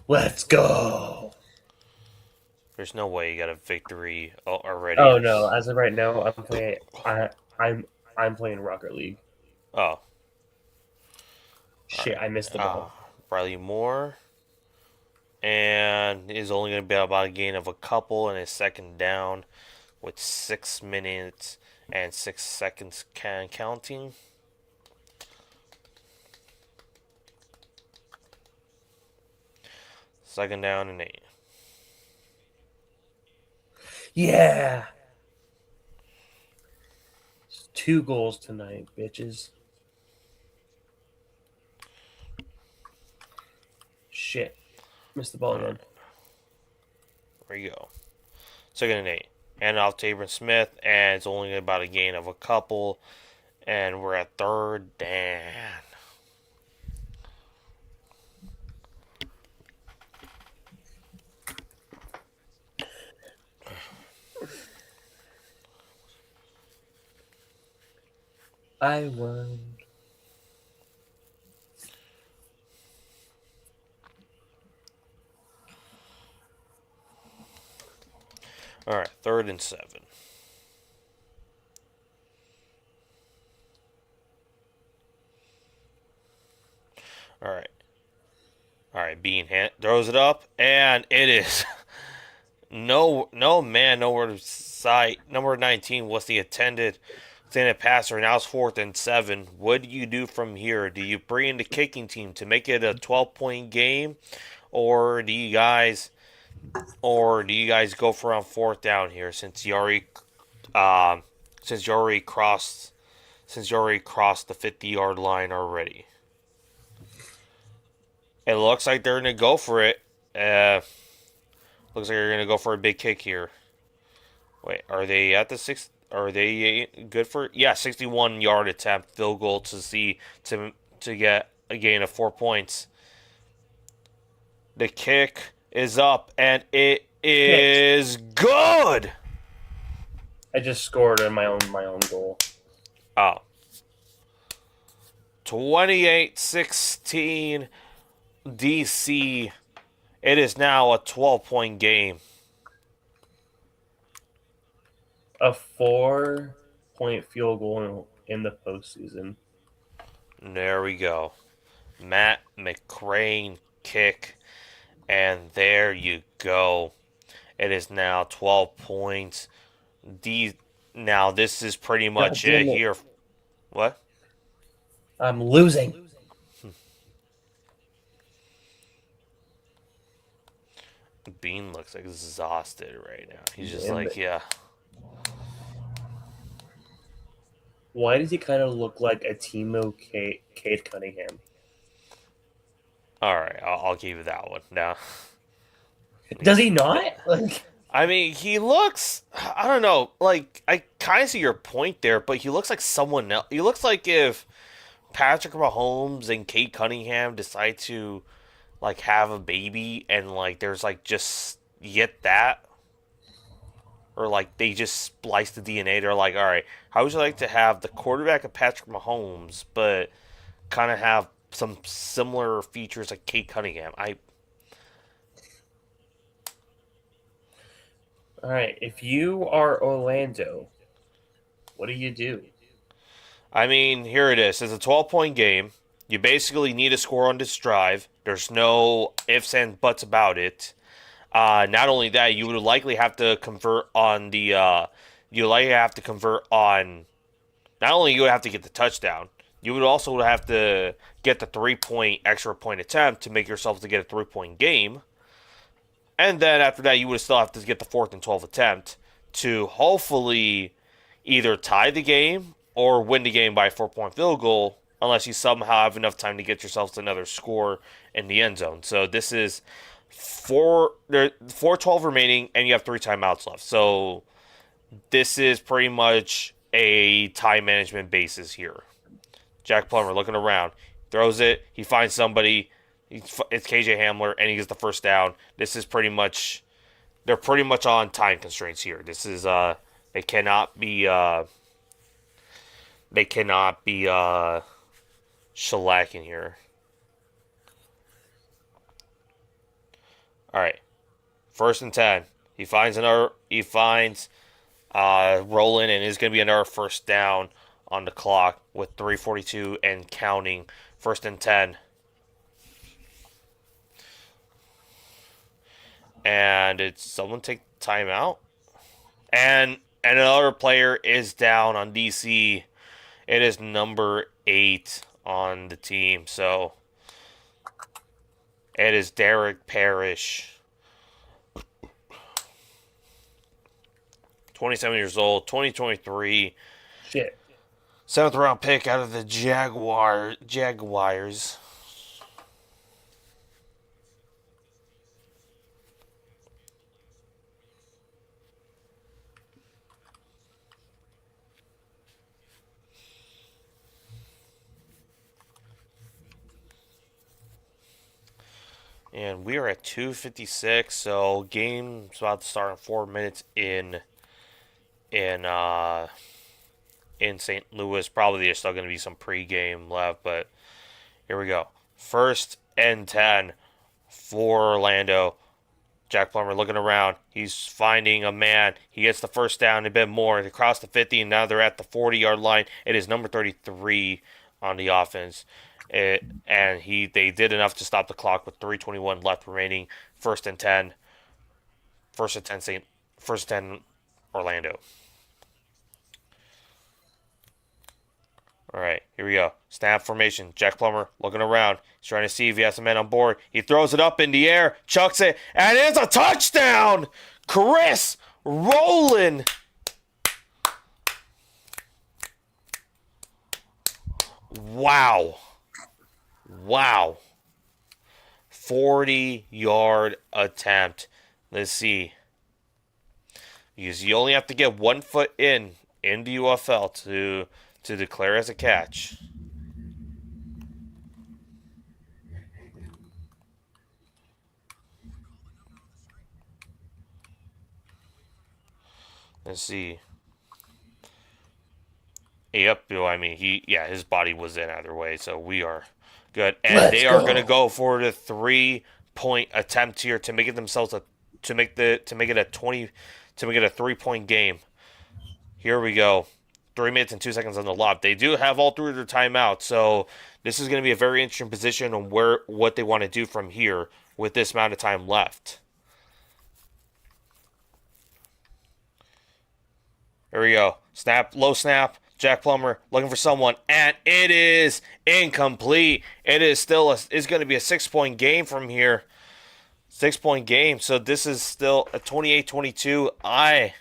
Let's go. There's no way you got a victory already. Oh no! As of right now, I'm playing. I'm playing Rocket League. Oh, Shit! I missed the ball. Riley Moore. And is only going to be about a gain of a couple in his second down with 6 minutes and 6 seconds counting. Second down and 8. Yeah. 2 goals tonight, bitches. Shit. Missed the ball again. There you go. 2nd and 8. And off to Abram Smith, and it's only about a gain of a couple. And we're at 3rd down. I won. All right, 3rd and 7. All right. All right, Bean throws it up, and it is no man, nowhere to sight. Number 19 was the intended passer. Now it's 4th and 7. What do you do from here? Do you bring in the kicking team to make it a 12-point game, or do you guys go for on 4th down here since you already crossed the 50-yard line already? It looks like they're gonna go for it. Looks like they're gonna go for a big kick here. Wait, are they at the 6? Are they good for? Yeah, 61-yard attempt field goal to get a gain of 4 points. The kick is up, and it is good. I just scored in my own goal. Oh. 28-16 DC. It is now a 12-point game. A 4-point field goal in the postseason. There we go. Matt McCrane kick, and there you go. It is now 12 points. Now this is pretty God much it damn it. here. What? I'm losing. Bean looks exhausted right now. He's just Damn like, it. yeah. Why does he kind of look like a Timo Cade Cunningham? All right, I'll give you that one. Now, Does he not? Like, I mean, he looks. I don't know. Like, I kind of see your point there, but he looks like someone else. He looks like if Patrick Mahomes and Kate Cunningham decide to like have a baby, and like there's like just yet that, or like they just splice the DNA. They're like, all right, how would you like to have the quarterback of Patrick Mahomes, but kind of have some similar features like Kate Cunningham? all right, if you are Orlando, what do you do? I mean, here it is. It's a 12-point game. You basically need a score on this drive. There's no ifs and buts about it. Not only that, you would likely have to convert on the. You likely have to convert on. Not only you would have to get the touchdown, you would also have to get the 3-point extra point attempt to make yourself to get a 3-point game. And then after that, you would still have to get the 4th and 12th attempt to hopefully either tie the game or win the game by a 4-point field goal, unless you somehow have enough time to get yourself to another score in the end zone. So this is 4:12 remaining, and you have 3 timeouts left. So this is pretty much a time management basis here. Jack Plummer looking around, throws it, he finds somebody. It's KJ Hamler, and he gets the first down. This is pretty much. They're pretty much on time constraints here. This is they cannot be shellacking here. All right, 1st and 10. He finds Roland, and it's going to be another first down on the clock with 3:42 and counting. 1st and 10. And it's someone take timeout. And another player is down on DC. It is number 8 on the team. So it is Derek Parrish. 27 years old, 2023. Shit. 7th round pick out of the Jaguars. And we are at 2:56, so game's about to start in 4 minutes in St. Louis. Probably there's still going to be some pregame left, but here we go. 1st and 10 for Orlando. Jack Plummer looking around. He's finding a man. He gets the first down a bit more. They cross the 50, and now they're at the 40-yard line. It is number 33 on the offense. They did enough to stop the clock with 3:21 left remaining. 1st and 10. 1st and 10 Orlando. All right, here we go. Snap formation. Jack Plummer looking around. He's trying to see if he has a man on board. He throws it up in the air, chucks it, and it's a touchdown! Chris Rowland. Wow. 40-yard attempt. Let's see. Because you only have to get 1 foot in the UFL to declare as a catch. Let's see. Yep, I mean his body was in either way, so we are good. And they are going to go for the 3-point attempt here to make it themselves to make it a 3-point game. Here we go. 3 minutes and 2 seconds on the left. They do have all three of their timeouts, so this is going to be a very interesting position on what they want to do from here with this amount of time left. Here we go. Snap, low snap. Jack Plummer looking for someone, and it is incomplete. It is still it's going to be a 6-point game from here. 6-point game. So this is still a 28-22.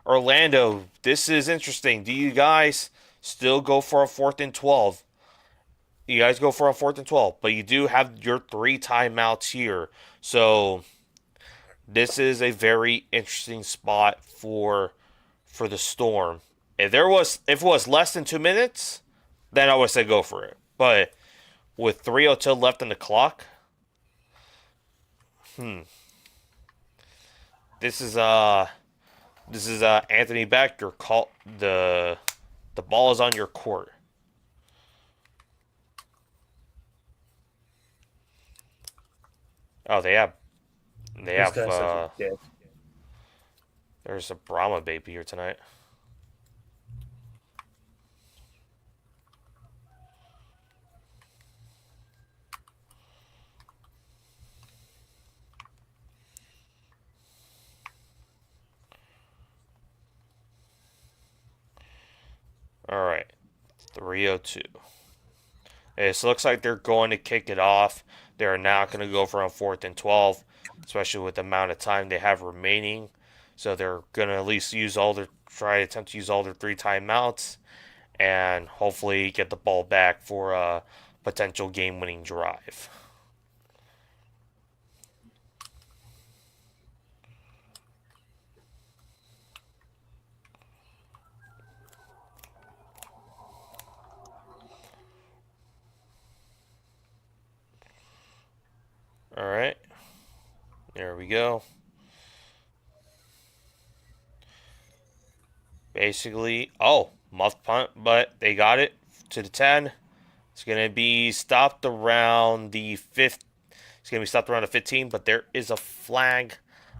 Orlando, this is interesting. Do you guys still go for a 4th and 12? You guys go for a 4th and 12, but you do have your 3 timeouts here. So this is a very interesting spot for the Storm. If it was less than 2 minutes, then I would say go for it. But with 3:02 left on the clock, this is Anthony Beck. Your call, the ball is on your court. Oh, they have This guy's such a dick. there's a Brahma baby here tonight. All right, 3:02. It looks like they're going to kick it off. They're not going to go for a 4th and 12, especially with the amount of time they have remaining. So they're going to at least try to attempt to use all their 3 timeouts, and hopefully get the ball back for a potential game-winning drive. All right, there we go. Basically, muffed punt, but they got it to the 10. It's going to be stopped around the 5th. It's going to be stopped around the 15, but there is a flag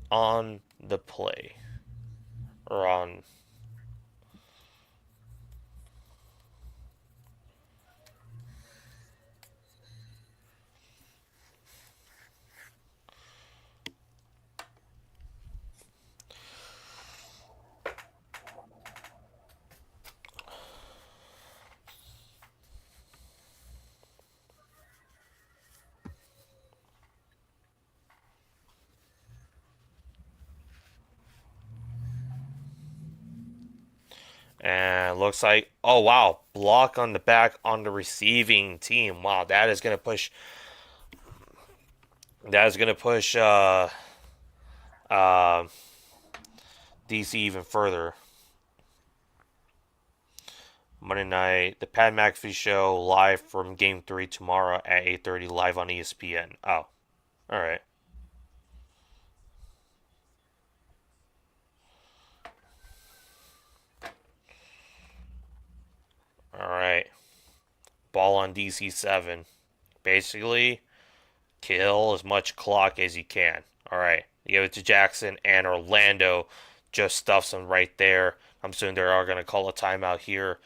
on the play. Or on... And looks like, oh wow, block on the back on the receiving team. Wow, that is gonna push. That is gonna push DC even further. Monday night, the Pat McAfee show live from Game 3 tomorrow at 8:30 live on ESPN. Oh, all right. All right. Ball on DC 7. Basically, kill as much clock as you can. All right. You give it to Jackson, and Orlando just stuffs him right there. I'm assuming they are going to call a timeout here,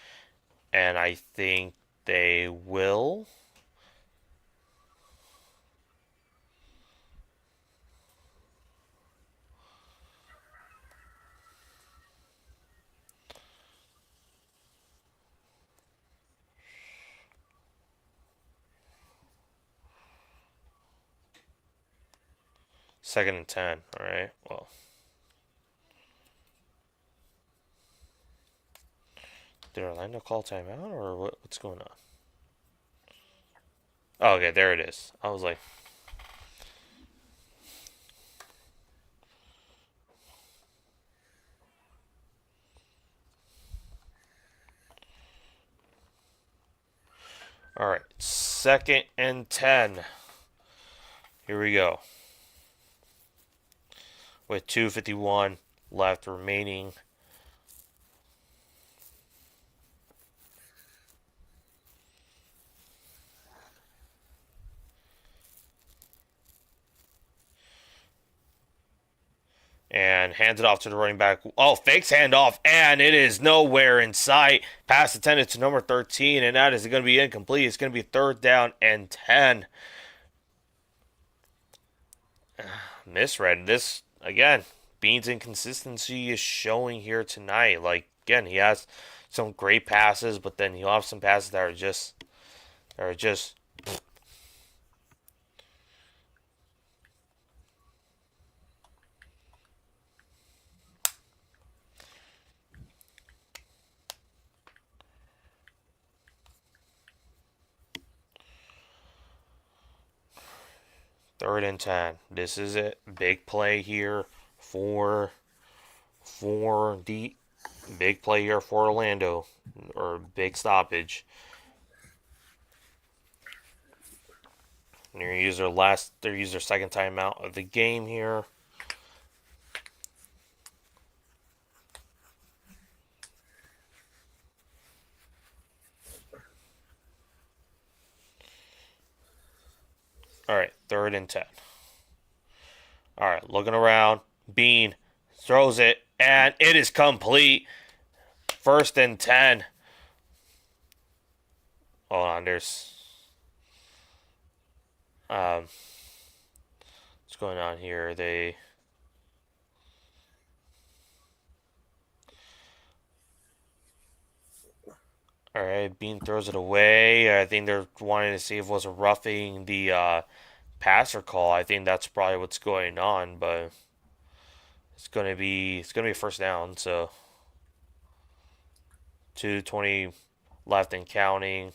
and I think they will. Second and 10. All right. Well, did Orlando call timeout, or what's going on? Oh, okay, there it is. I was like, all right, 2nd and 10. Here we go. With 2:51 left remaining. And and hands it off to the running back. Oh, fakes handoff, and it is nowhere in sight. Pass intended to number 13, and that is going to be incomplete. It's going to be 3rd down and 10. Misread this again. Bean's inconsistency is showing here tonight. Like, again, he has some great passes, but then he'll have some passes that are just 3rd and 10. This is it. Big play here for the big play here for Orlando, or big stoppage. And they're use their second timeout of the game here. All right, 3rd and 10. All right, looking around. Bean throws it, and it is complete. 1st and 10. Hold on, there's what's going on here? All right, Bean throws it away. I think they're wanting to see if it was a roughing the passer call. I think that's probably what's going on, but it's gonna be a 1st down. So 2:20 left and counting.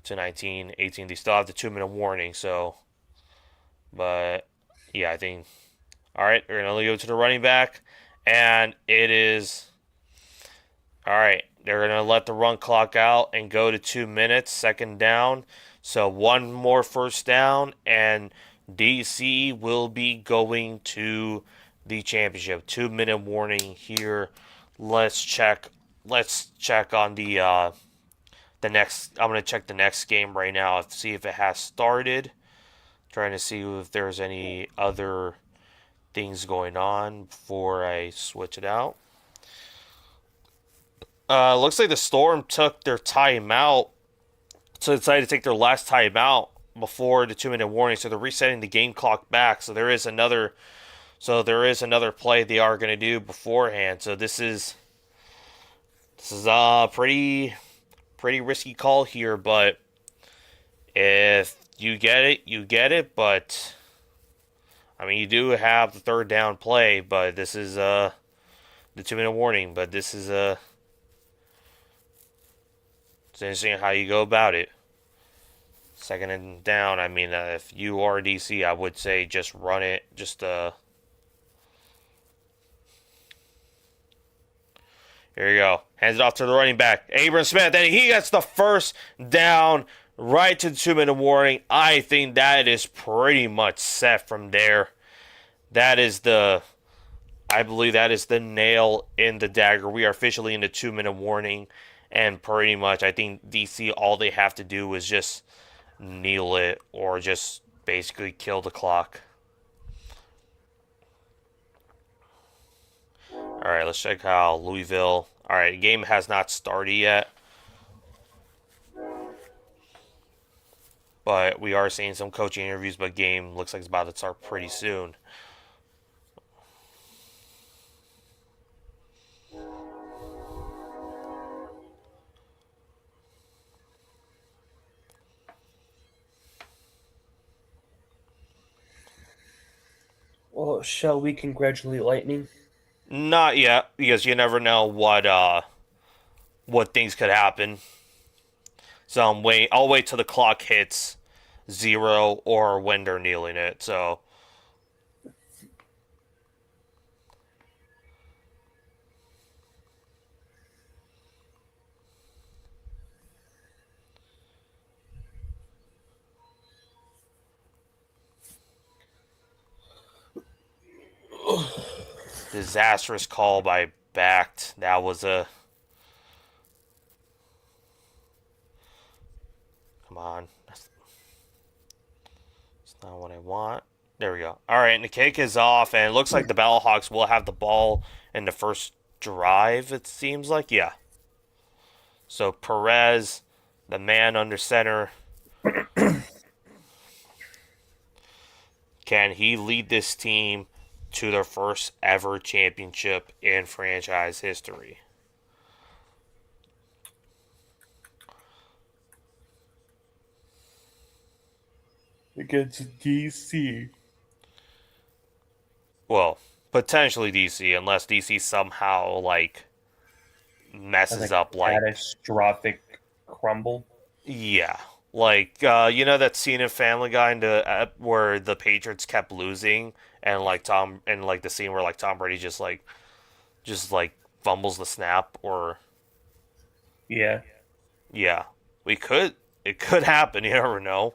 To 19, 18. They still have the 2-minute warning. So, but yeah, I think. All right, they're gonna go to the running back, and it is. All right, they're going to let the run clock out and go to 2 minutes, 2nd down. So one more 1st down, and DC will be going to the championship. 2-minute warning here. Let's check on the next. I'm going to check the next game right now to see if it has started. Trying to see if there's any other things going on before I switch it out. Looks like the Storm took their timeout, so they decided to take their last timeout before the 2-minute warning. So they're resetting the game clock back. So there is another play they are going to do beforehand. So this is a pretty risky call here, but if you get it, you get it. But I mean, you do have the 3rd down play, but this is the 2-minute warning. But this is it's interesting how you go about it. 2nd and down. I mean, if you are DC, I would say just run it. Here you go. Hands it off to the running back, Abram Smith, and he gets the 1st down right to the 2-minute warning. I think that is pretty much set from there. I believe that is the nail in the dagger. We are officially in the 2-minute warning. And pretty much, I think DC, all they have to do is just kneel it or just basically kill the clock. All right, let's check how Louisville. All right, the game has not started yet. But we are seeing some coaching interviews, but game looks like it's about to start pretty soon. Well, shall we congratulate Lightning? Not yet, because you never know what things could happen. So I'll wait till the clock hits 0 or when they're kneeling it. So disastrous call by Backed. That was a. Come on. That's not what I want. There we go. All right, and the kick is off, and it looks like the Battlehawks will have the ball in the first drive, it seems like. Yeah. So Perez, the man under center, can he lead this team to their first ever championship in franchise history? Against DC. Well, potentially DC, unless DC somehow like As messes a up like catastrophic crumble. yeah. Like you know that scene in Family Guy in the where the Patriots kept losing and like Tom and like the scene where like Tom Brady just like fumbles the snap or Yeah. yeah. We could it could happen, you never know.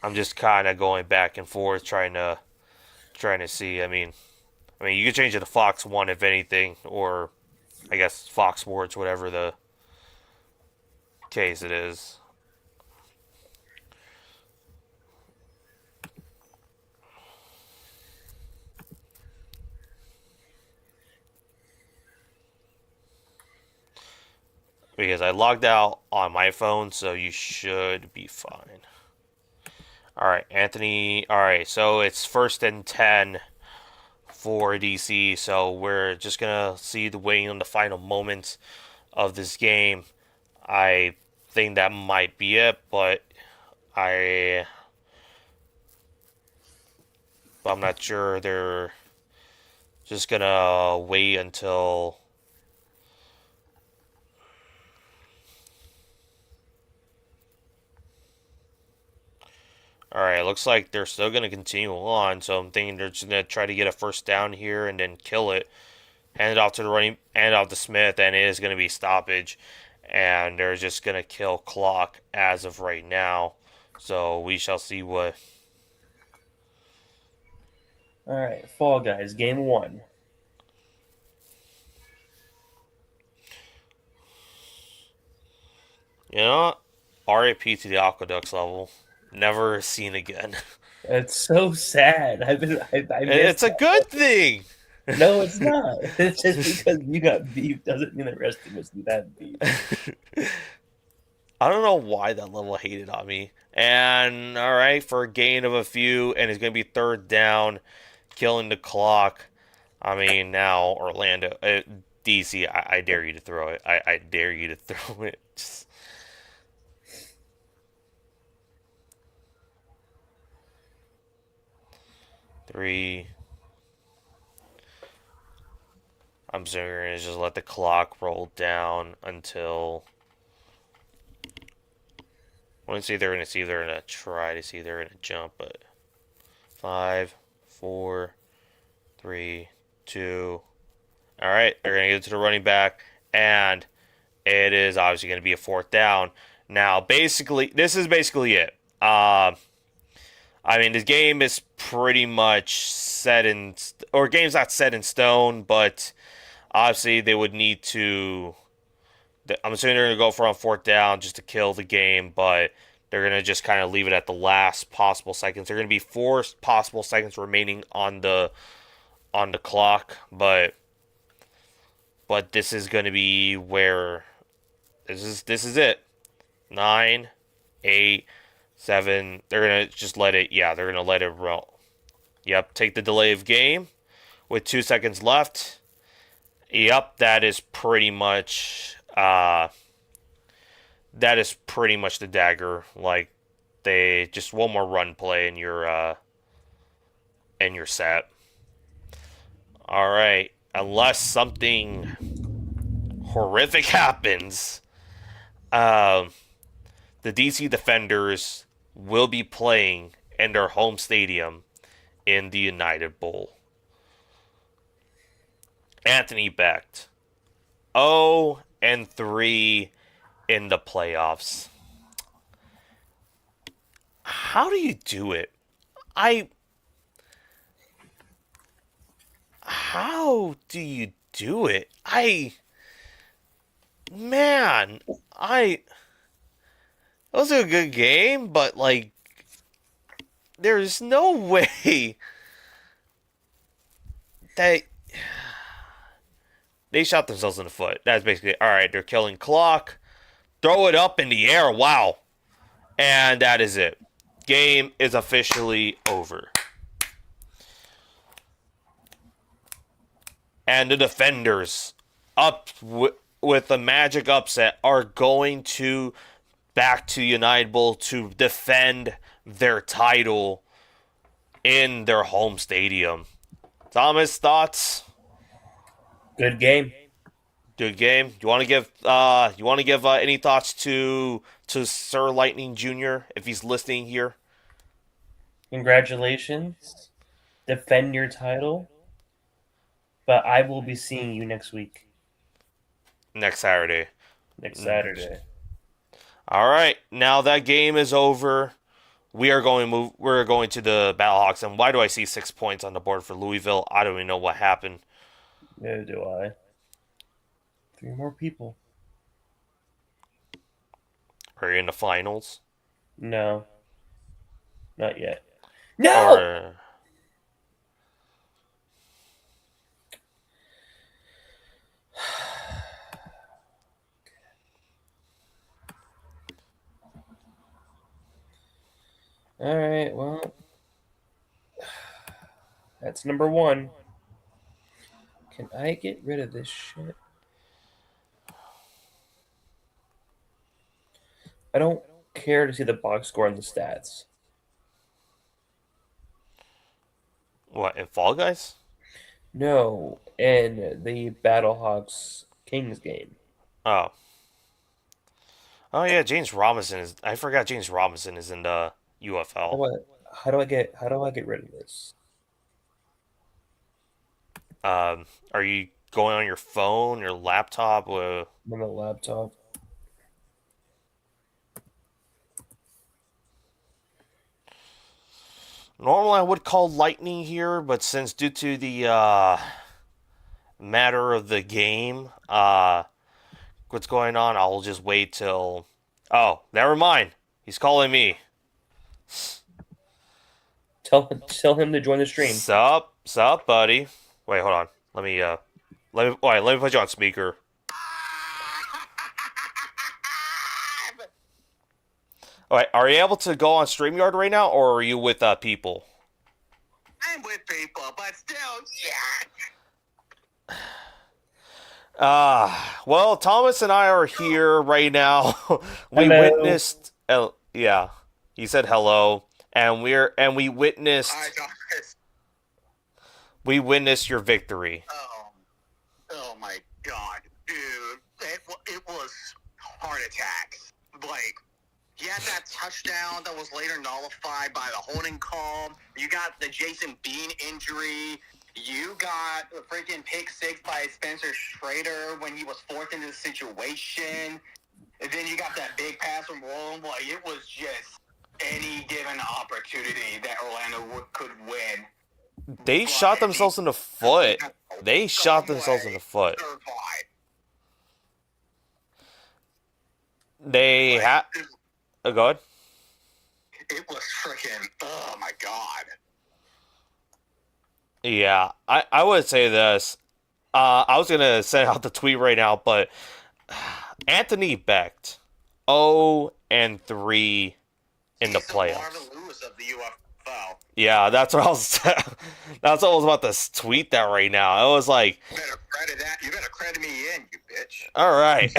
I'm just kind of going back and forth trying to see. I mean you could change it to Fox 1 if anything or I guess Fox Sports whatever the case it is. Because I logged out on my phone, so you should be fine. All right, Anthony. All right, so it's first and 10 for DC. So we're just gonna see the waiting on the final moments of this game. I think that might be it, but I, I'm not sure. They're just gonna wait until. All right, looks like they're still gonna continue on. So I'm thinking they're just gonna try to get a first down here and then kill it. Hand it off to the running, hand it off to Smith, and it is going to be stoppage. And they're just going to kill clock as of right now. So we shall see what. All right, Fall Guys, game 1. You know what? RIP to the Aqueducts level. Never seen again. It's so sad. I missed It's a that. good thing. No, it's not. It's just because you got beef doesn't mean the rest of us need that beef. I don't know why that level hated on me. And all right, for a gain of a few, and it's going to be third down, killing the clock. I mean, now Orlando, DC, I dare you to throw it. I dare you to throw it. Just, 3. I'm just gonna just let the clock roll down until. I want to see if they're gonna try to see if they're gonna jump, but 5, 4, 3, 2. All right, they're gonna get it to the running back, and it is obviously gonna be a fourth down. Now, basically, this is basically it. I mean, this game is pretty much set in, or game's not set in stone, but obviously they would need to. I'm assuming they're gonna go for on fourth down just to kill the game, but they're gonna just kind of leave it at the last possible seconds. There are gonna be 4 possible seconds remaining on the clock, but this is gonna be where this is it. 9, 8, 7. They're gonna just let it. Yeah, they're gonna let it roll. Yep, take the delay of game with 2 seconds left. Yep, that is pretty much the dagger. Like they just one more run play and you're set. All right, unless something horrific happens, the DC Defenders will be playing in their home stadium in the United Bowl. Anthony Becht, 0-3 in the playoffs. How do you do it? How do you do it? Man, it was a good game, but like, there's no way that they shot themselves in the foot. That's basically all right. They're killing clock. Throw it up in the air. Wow. And that is it. Game is officially over. And the defenders, with a magic upset, are going to back to United Bowl to defend their title in their home stadium. Thomas, thoughts? Good game. Good game. You want to give any thoughts to Sir Lightning Jr. if he's listening here? Congratulations. Defend your title. But I will be seeing you next week. Next Saturday. Next Saturday. All right. Now that game is over, we're going to the Battlehawks. And why do I see 6 points on the board for Louisville? I don't even know what happened. Neither do I. 3 more people. Are you in the finals? No. Not yet. No! All right, well, that's number 1. Can I get rid of this shit? I don't care to see the box score and the stats. What, in Fall Guys? No, in the Battlehawks Kings game. Oh. Oh yeah, James Robinson is. I forgot James Robinson is in the UFL. How do I get rid of this? Are you going on your phone, your laptop? I'm on the laptop. Normally I would call Lightning here, but since due to the matter of the game, what's going on, I'll just wait till. Oh, never mind. He's calling me. Tell him to join the stream. Sup, buddy? Wait, hold on. Let me put you on speaker. All right, are you able to go on StreamYard right now, or are you with people? I'm with people, but still, Well, Thomas and I are here right now. We Hello. witnessed. Yeah, he said hello, and we witnessed. Hi, Thomas. We witnessed your victory. Oh my God, dude, it was heart attack. Like, you had that touchdown that was later nullified by the holding call. You got the Jason Bean injury. You got the freaking pick 6 by Spencer Schrader when he was forced into the situation. And then you got that big pass from Rome. Like, it was just any given opportunity that Orlando could win. They shot themselves in the foot. They shot themselves in the foot. They had. Go ahead. It was freaking. Oh my God. Yeah, I would say this. I was gonna send out the tweet right now, but Anthony Becht, 0-3 in the playoffs. Marvin Lewis of the UFL. Yeah, that's what I was. That's what I was about to tweet that right now. I was like, You better credit that. You better credit me in, you bitch. all right.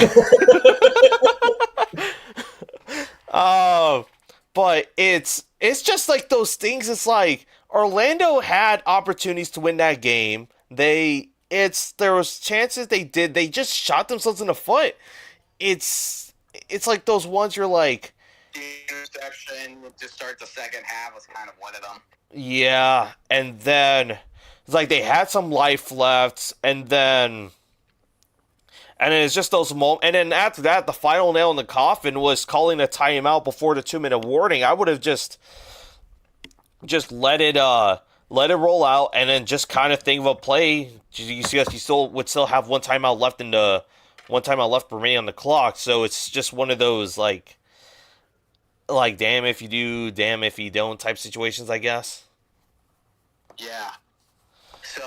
But it's just like those things. It's like Orlando had opportunities to win that game. There was chances they did. They just shot themselves in the foot. It's like those ones you're like. The interception to start the second half was kind of one of them. Yeah, and then it's like they had some life left, and then it's just those moments. And then after that, the final nail in the coffin was calling a timeout before the 2-minute warning. I would have just let it roll out, and then just kind of think of a play. You would still have one timeout left remaining on the clock. So it's just one of those like like damn if you do, damn if you don't type situations, I guess. Yeah. So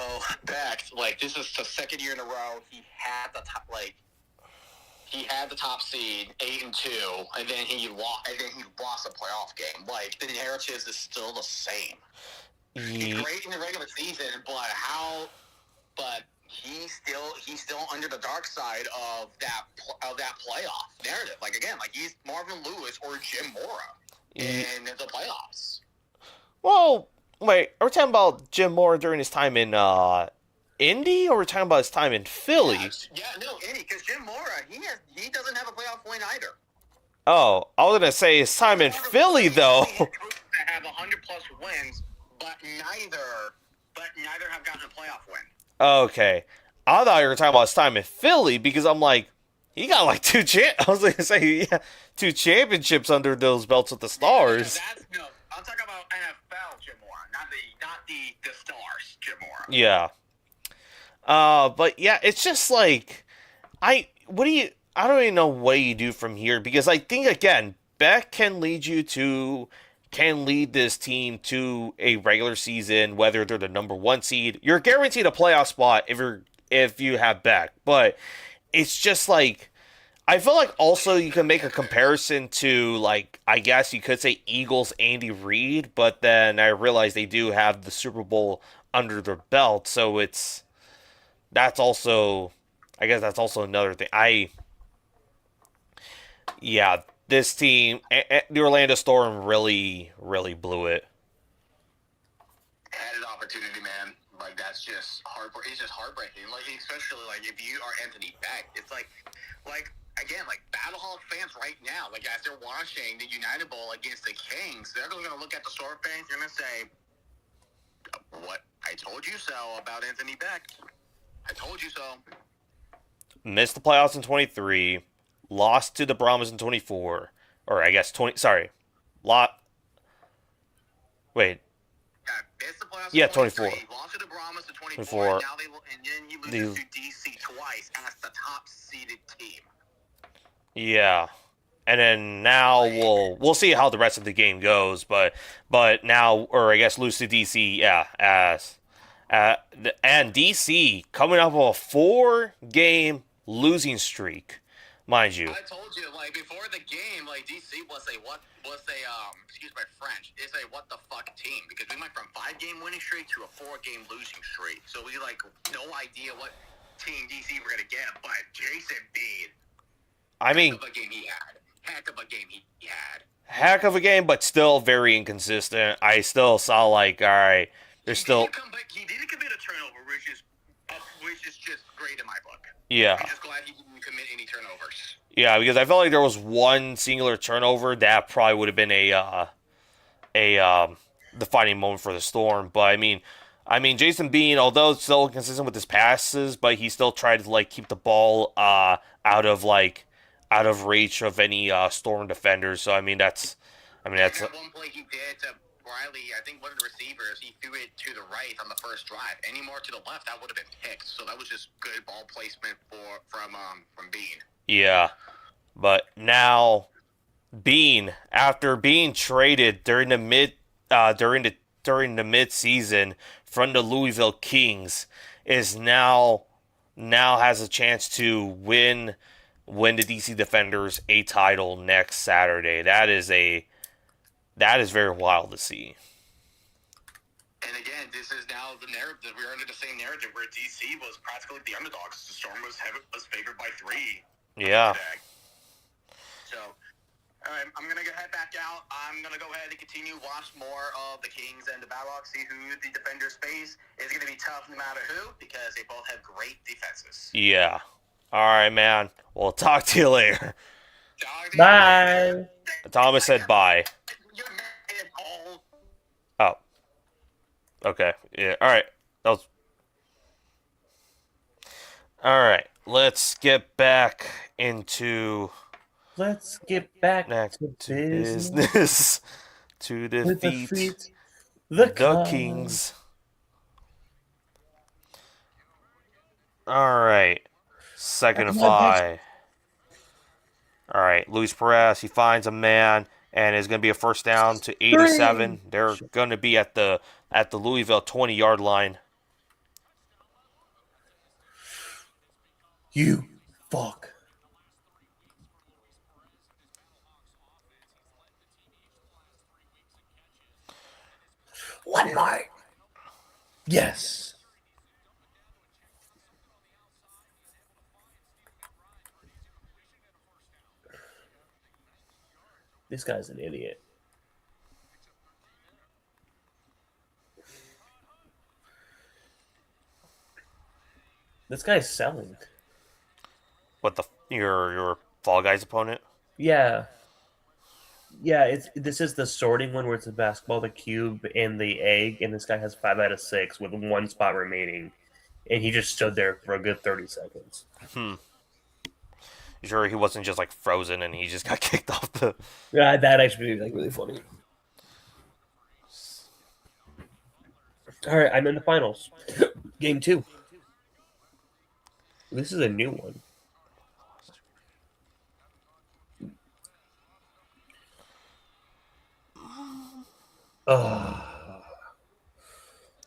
Beck, like this is the second year in a row he had the top, he had the top seed 8-2, and then he lost a playoff game. Like the narrative is still the same. He's great in the regular season, but he's still under the dark side of that playoff narrative. Like again, like he's Marvin Lewis or Jim Mora in the playoffs. Well, wait, are we talking about Jim Moore during his time in Indy, or are we talking about his time in Philly? Indy, because Jim Mora, he doesn't have a playoff win either. Oh, I was gonna say his time in Philly though. That have 100+ wins, but neither have gotten a playoff win. Okay, I thought you were talking about his time in Philly because I'm like, he got like I was gonna say two championships under those belts with the Stars. I'm talking about NFL Jim Mora, not the Stars Jim Mora. Yeah. But yeah, it's just like I don't even know what you do from here because I think again, Beck can lead this team to a regular season, whether they're the number 1 seed. You're guaranteed a playoff spot if you have Beck, but it's just like I feel like also you can make a comparison to like I guess you could say Eagles Andy Reid, but then I realize they do have the Super Bowl under their belt, so that's also another thing. This team, the Orlando Storm, really blew it. Had an opportunity, man. Like that's just heartbreaking. It's just heartbreaking. Like especially like if you are Anthony Beck, it's like again, like Battlehawk fans right now, like as they're watching the United Bowl against the Kings, they're going to look at the Storm fans. They're going to say, "What I told you so about Anthony Beck. I told you so." Missed the playoffs in 23, lost to the Brahmas in 24, or I guess 20. Sorry, wait. Missed the playoffs Yeah, in 24. 24. Lost to the Brahmas in 24. 24. And then he loses to DC twice as the top seeded team. Yeah. And then now we'll see how the rest of the game goes, but now, or I guess lose to DC, and DC coming up with a 4-game losing streak, mind you. I told you, like before the game, like DC was a excuse my French, is a what the fuck team because we went from 5-game winning streak to a 4-game losing streak, so we like no idea what team DC were gonna get, but Jason Bean. I mean, Heck of a game he had. Heck of a game, but still very inconsistent. I still saw like, all right, he didn't commit a turnover, which is just great in my book. Yeah. I'm just glad he didn't commit any turnovers. Yeah, because I felt like there was one singular turnover that probably would have been a defining moment for the Storm. But I mean, Jason Bean, although still inconsistent with his passes, but he still tried to like keep the ball out of reach of any Storm defenders. So that's At one point he did to Riley, I think one of the receivers, he threw it to the right on the first drive. Any more to the left, that would have been picked. So that was just good ball placement from Bean. Yeah, but now Bean, after being traded during the mid season from the Louisville Kings, is now has a chance to win the DC Defenders a title next Saturday. That is very wild to see. And again, this is now the narrative. We're under the same narrative where DC was practically the underdogs. The Storm was favored by 3. Yeah. So, all right, I'm going to head back out. I'm going to go ahead and continue watch more of the Kings and the Battlehawks, see who the defenders face. It's going to be tough no matter who because they both have great defenses. Yeah. All right, man. We'll talk to you later. Bye. Thomas said bye. Oh. Okay. Yeah. All right. All right. Let's get back into. Let's get back to business. To defeat the Kings. All right. Second and 5. All right. Luis Perez, he finds a man, and it's going to be a first down to 87. They're going to be at the Louisville 20-yard line. You fuck. One more. Yes. This guy's an idiot. This guy's selling. What your Fall Guys opponent? Yeah. Yeah, this is the sorting one where it's the basketball, the cube, and the egg, and this guy has 5 out of 6 with one spot remaining. And he just stood there for a good 30 seconds. You sure he wasn't just like frozen and he just got kicked off the? Yeah, that actually would be like really funny. All right, I'm in the finals. Game 2. This is a new one.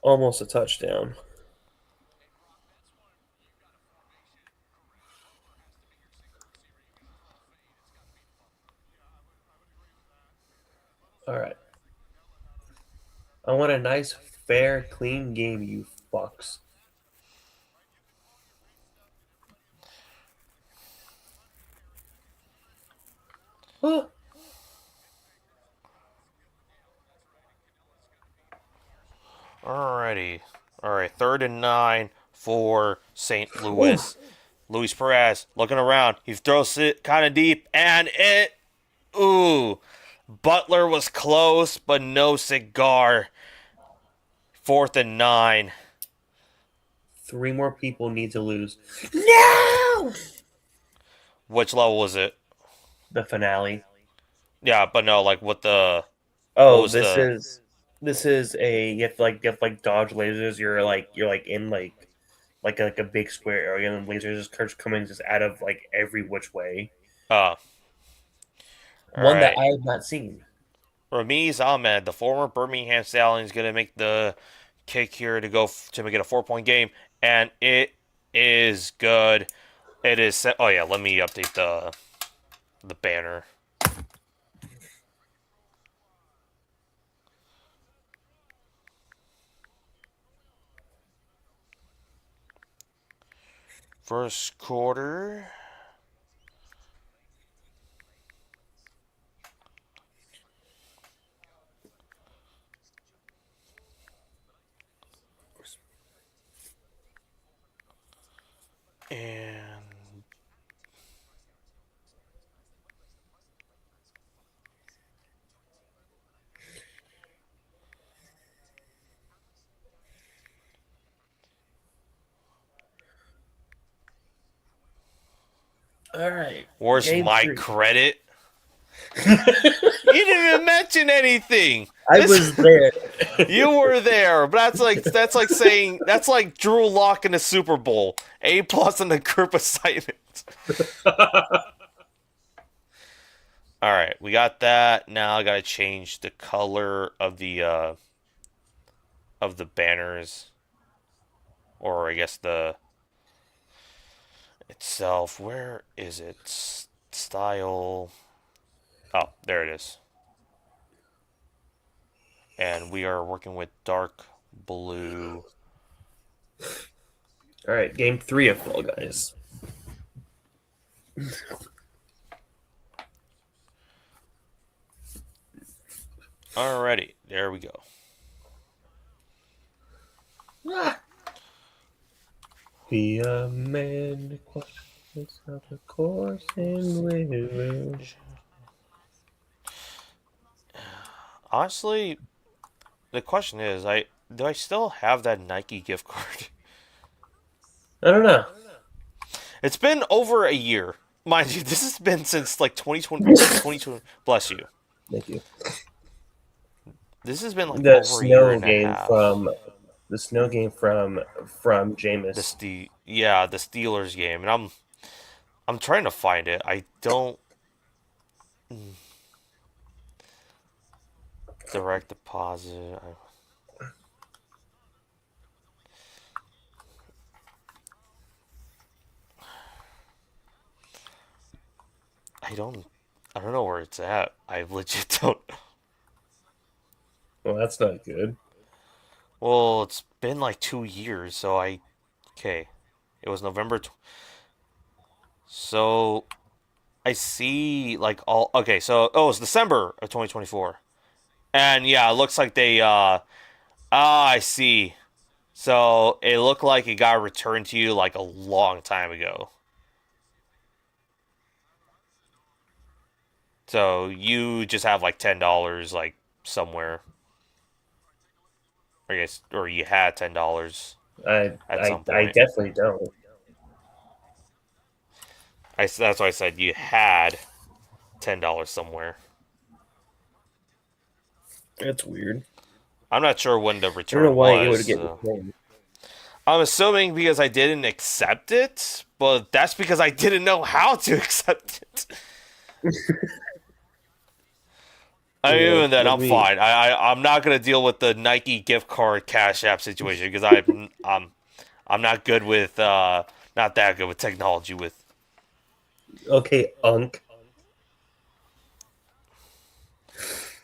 Almost a touchdown. All right. I want a nice, fair, clean game, you fucks. Huh. Alrighty. Alright, 3rd and 9 for St. Louis. Luis Perez looking around. He throws it kind of deep, and it. Ooh. Butler was close, but no cigar. 4th and 9. 3 more people need to lose. No! Which level was it? The finale. Yeah, but no, like what the. Oh, was this is a you have to like dodge lasers. You're in like a big square area, and lasers just coming just out of like every which way. One That I have not seen. Ramiz Ahmed, the former Birmingham Stallion, is going to make the kick here to make it a 4-point game, and it is good. It is set. Oh yeah, let me update the banner. First quarter. And All right. where's Game my 3. credit? You didn't even mention anything. I was there. You were there, but that's like saying that's like Drew Lock in the Super Bowl. A+ on the group assignment. All right, we got that. Now I gotta change the color of the banners, or I guess the itself. Where is it? Style. Oh, there it is. And we are working with dark blue. All right, game 3 of Fall Guys. Alrighty, there we go. Be a man, questions of the course in Louisville. Honestly, the question is, do I still have that Nike gift card? I don't know. It's been over a year. Mind you, this has been since like 2020. Bless you. Thank you. This has been like The over a snow year and a game half. the snow game from Jameis. The Steelers game, and I'm trying to find it. I don't. direct deposit. I don't know where it's at. I legit don't. Well, that's not good. Well, it's been like 2 years, so okay. It was November. So I see like all. Okay, so it's December of 2024, and yeah, it looks like they. I see. So it looked like it got returned to you like a long time ago. So you just have like $10 like somewhere. I guess, or you had $10 I at I some I point. definitely don't. That's why I said you had $10 somewhere. That's weird. I'm not sure when the I don't know return why it was. would get So. returned. I'm assuming because I didn't accept it, but that's because I didn't know how to accept it. I mean, Yeah, even then, let I'm me. fine. I'm not gonna deal with the Nike gift card Cash App situation because I'm not good with not that good with technology with. Okay, Unk.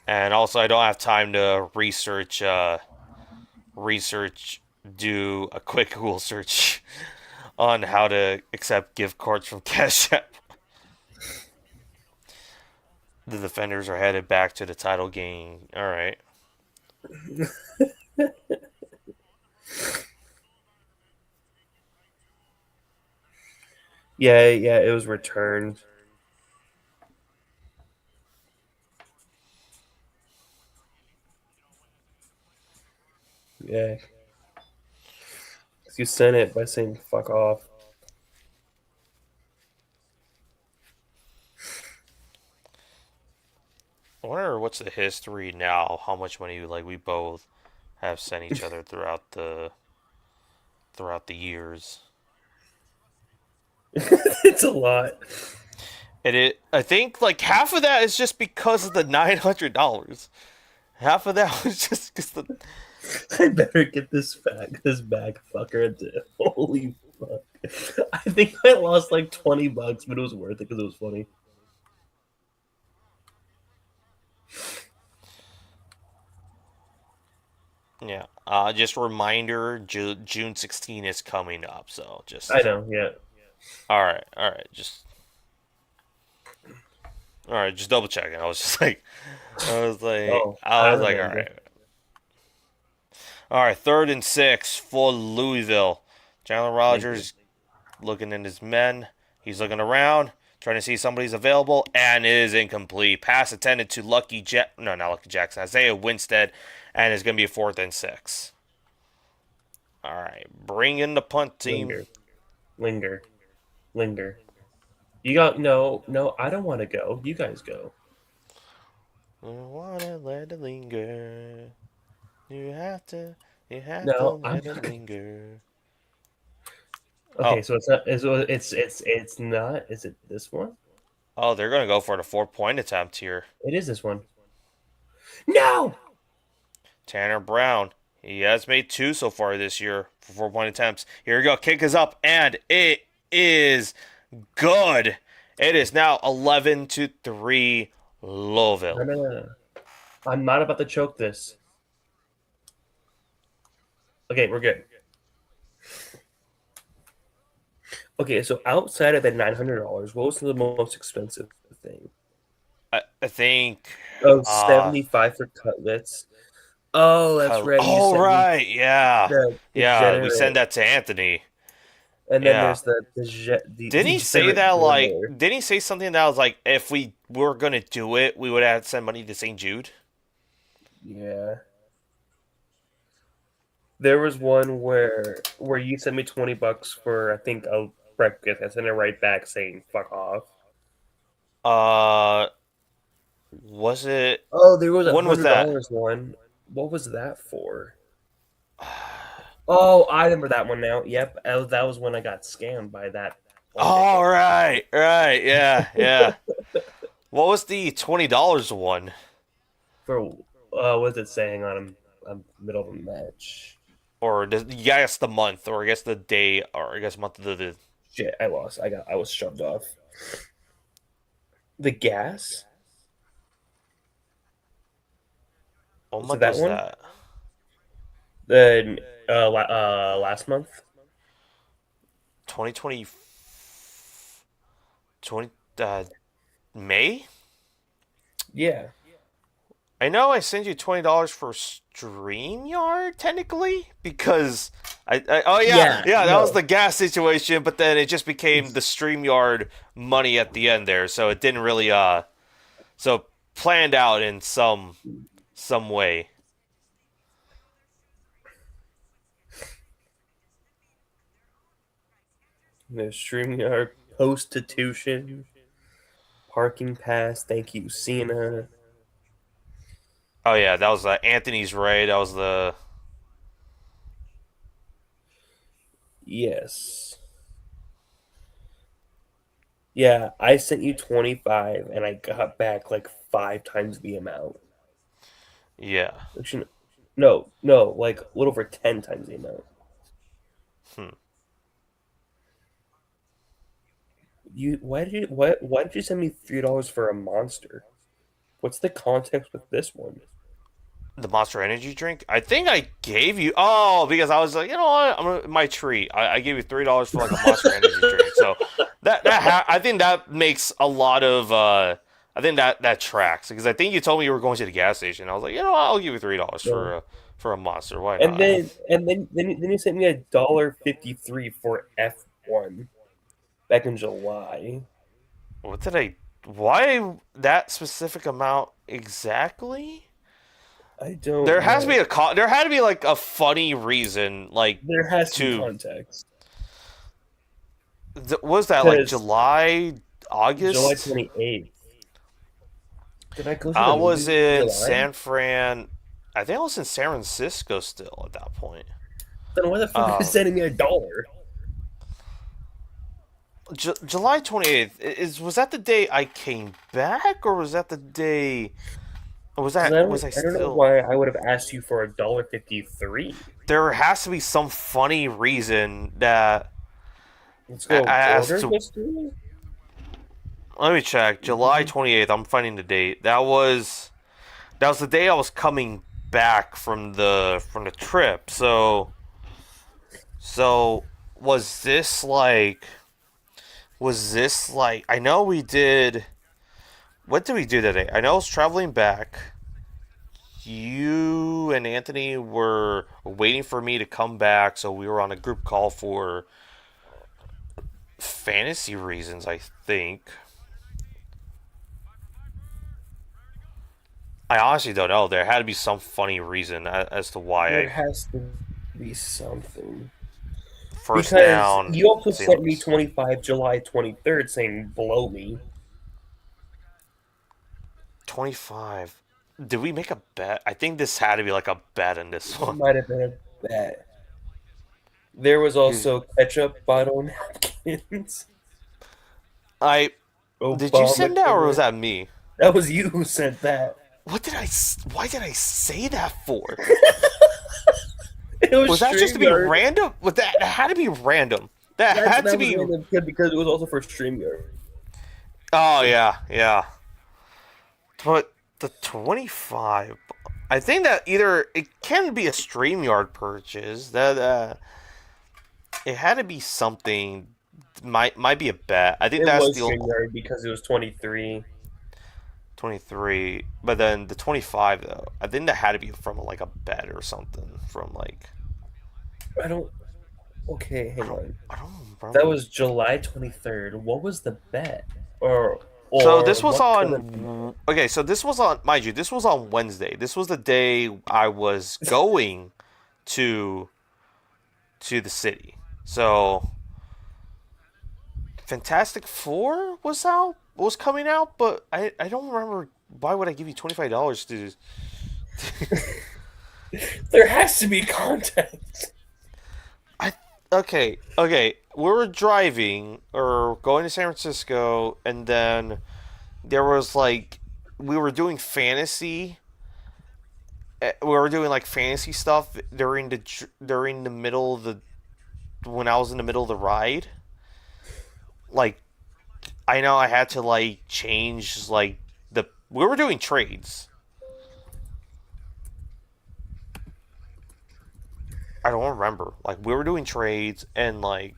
And also I don't have time to do a quick Google search on how to accept gift cards from Cash App. The defenders are headed back to the title game. All right. Yeah, yeah, it was returned. Yeah, 'cause you sent it by saying "fuck off." I wonder what's the history now. How much money like we both have sent each other throughout the years. It's a lot. I think like half of that is just because of the $900. Half of that was just because the. I better get this bag fucker into. Holy fuck! I think I lost like $20, but it was worth it because it was funny. Yeah. Just a reminder, June 16 is coming up, so I just. know. Yeah. All right, all right, just double checking. Oh, I I was like, remember. all right, 3rd and 6 for Louisville. Jalen Thank you. Rogers looking in his men. He's looking around, trying to see if somebody's available, and it is incomplete. Pass intended to not Lucky Jackson, Isaiah Winstead, and it's going to be a 4th and 6. All right, bring in the punt team. Linger, linger, linger. You got no. I don't want to go. You guys go. I wanna let it linger. You have to, No, I'm let it not. linger. Okay, Oh, so it's not. It's not. Is it this one? they're going to go for the 4-point attempt here. It is this one. No. Tanner Brown. He has made 2 so far this year for 4-point attempts. Here we go. Kick is up, and it is good. It is now 11-3 No, Louisville. no, no, no. I'm not about to choke this. Okay, we're good. Okay, so outside of the $900, what was the most expensive thing? I think. Oh, Uh, 75 for cutlets. Oh, that's right. You oh, sent me right. Yeah. the Yeah. We degenerate, send that to Anthony. and then Yeah. there's the Didn't he say degenerate that, like, gambler. didn't he say something that was like, if we were going to do it, we would have to send money to St. Jude? Yeah. There was one where you sent me $20 for I think a breakfast. I sent it right back saying "fuck off." Uh, was it, Oh, there was a when was hundred that? dollars one. What was that for? Oh, I remember that one now. Yep, that was when I got scammed by that Oh, wonderful right, yeah, yeah. What was the $20 one? for what's it saying on middle of a match? Or yeah, I guess the month, or I guess the day, or I guess month of the. Shit, I lost. I was shoved off. The gas? What Was it month that was one? that? The last month? 2020. 20 May. Yeah. I know I sent you $20 for StreamYard technically because oh yeah that was no. the gas situation, but then it just became the StreamYard money at the end there, so it didn't really so planned out in some way. The StreamYard prostitution, parking pass. Thank you, Cena. Oh yeah, that was Anthony's raid. That was the Yes. Yeah, I sent you 25 and I got back like 5 times the amount. yeah. Actually, no, like a little over 10 times the amount. Hmm. Why did you send me $3 for a monster? What's the context with this one? The Monster Energy drink. I think I gave you. Oh, because I was like, you know what? My treat. I gave you $3 for like a Monster Energy drink. So I think that makes a lot of. I think that tracks because I think you told me you were going to the gas station. I was like, you know what? I'll give you $3 No. for a Monster. Why And not? then you sent me $1.53 for F1 back in July. What did I? Why that specific amount exactly? I don't There has to know. be there had to be like a funny reason, like There has to be to context. what was that like Because July, July August? 28th. Did I go to I the was movies in in July? San Fran. I think I was in San Francisco still at that point. Then why the fuck are you Um, sending me $1? July 28th was that the day I came back, or was that the day? Or Because was I I don't know still? why I would have asked you for $1.53. There has to be some funny reason that Let's I go asked order to. history. Let me check. July 28th. I'm finding the date. That was the day I was coming back from the trip. So was this like I know we did what did we do today? I know I was traveling back. You and Anthony were waiting for me to come back, so we were on a group call for fantasy reasons, I think. I honestly don't know. There had to be some funny reason as to why There I has to be something. first Because down you also St. sent me Louis. 25 July 23rd saying blow me. 25. Did we make a bet? I think this had to be like a bet in this This one. might have been a bet. There was 'Cause also ketchup bottle napkins. I did you send that or was Obamacare. that me? That was you who sent that. Why did I say that for? It was Was that just to be StreamYard. random? That had to be random. That had to That was be. random because it was also for StreamYard. Oh yeah, yeah. But the 25. I think that either it can be a StreamYard purchase. That it had to be something. Might be a bet. I think It that's was the StreamYard because it was 23. 23. But then the 25 though. I think that had to be from like a bet or something. From like I don't. Okay, hang on. I don't remember. That was July 23rd. What was the bet? So Or this was what could have been? on. Okay, so this was on. Mind you, this was on Wednesday. This was the day I was going to to the city. So Fantastic Four was coming out, but I don't remember why would I give you $25 to. There has to be context. Okay, we were driving or going to San Francisco, and then there was like we were doing fantasy, we were doing like fantasy stuff during the middle of the when I was in the middle of the ride. Like I know I had to like change like the we were doing trades. I don't remember. Like we were doing trades and like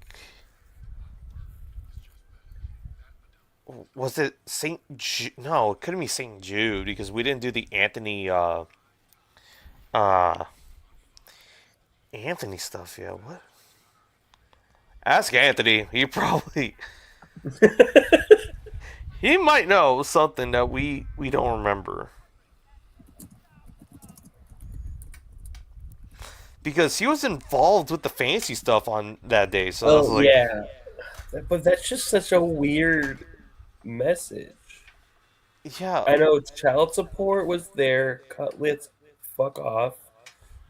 was it No, it couldn't be St. Jude because we didn't do the uh Anthony stuff yet. What? Ask Anthony. He might know something that we don't remember. Because he was involved with the fancy stuff on that day, so I was Oh like, yeah, but that's just such a weird message. yeah, I know child support was there. Cutlets, fuck off.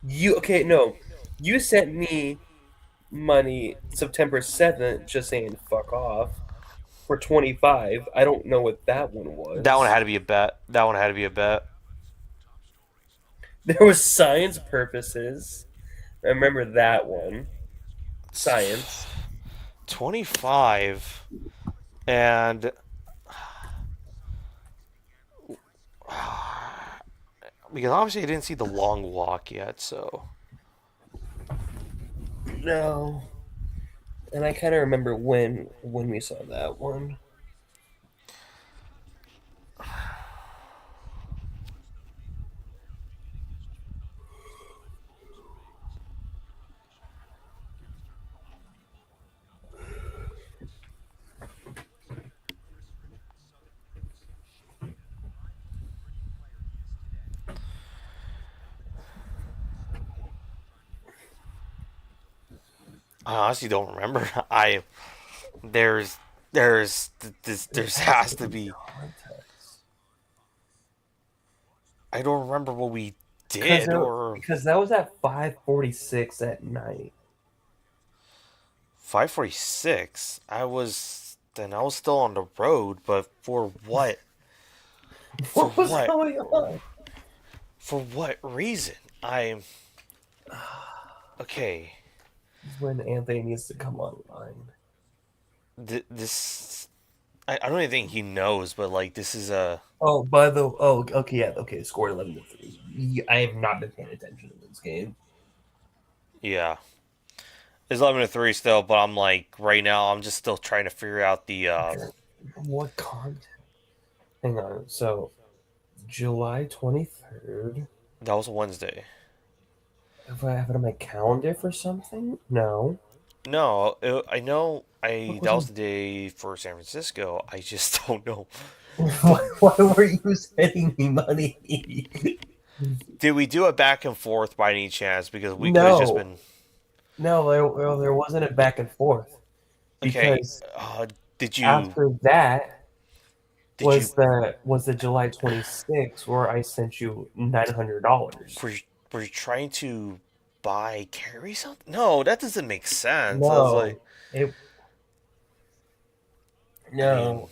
You okay? No, you sent me money September 7th, just saying fuck off for 25. I don't know what that one that one was. had to be a bet. That one had to be a bet. There was science purposes. I remember that one. Science. 25 and because obviously I didn't see the long walk yet, so No. And I kind of remember when we saw that one. I honestly don't remember. I there's there's has to be. Context. I don't remember what we did or Because that was at 5:46 at night. 5:46. I was still on the road, but for what? For What was what? going on? For what reason? I'm okay. This is when Anthony needs to come online. This I don't even think he knows, but like this is a Oh, by the oh, okay, yeah, okay. Scored 11-3. I have not been paying attention to this game. yeah. It's 11-3 still, but I'm like right now I'm just still trying to figure out the What content? Hang on. So, July 23rd. that was a Wednesday. If I have it on my calendar for something? No. No, I know I What that was was the day for San Francisco. I just don't know. why were you sending me money? Did we do a back and forth by any chance? Because we could have just No. been No, there wasn't a back and forth okay. because Did you after that did you was the July 26th where I sent you $900. were you, were you trying to carry something? No, that doesn't make sense. I was like, No, it I mean, no.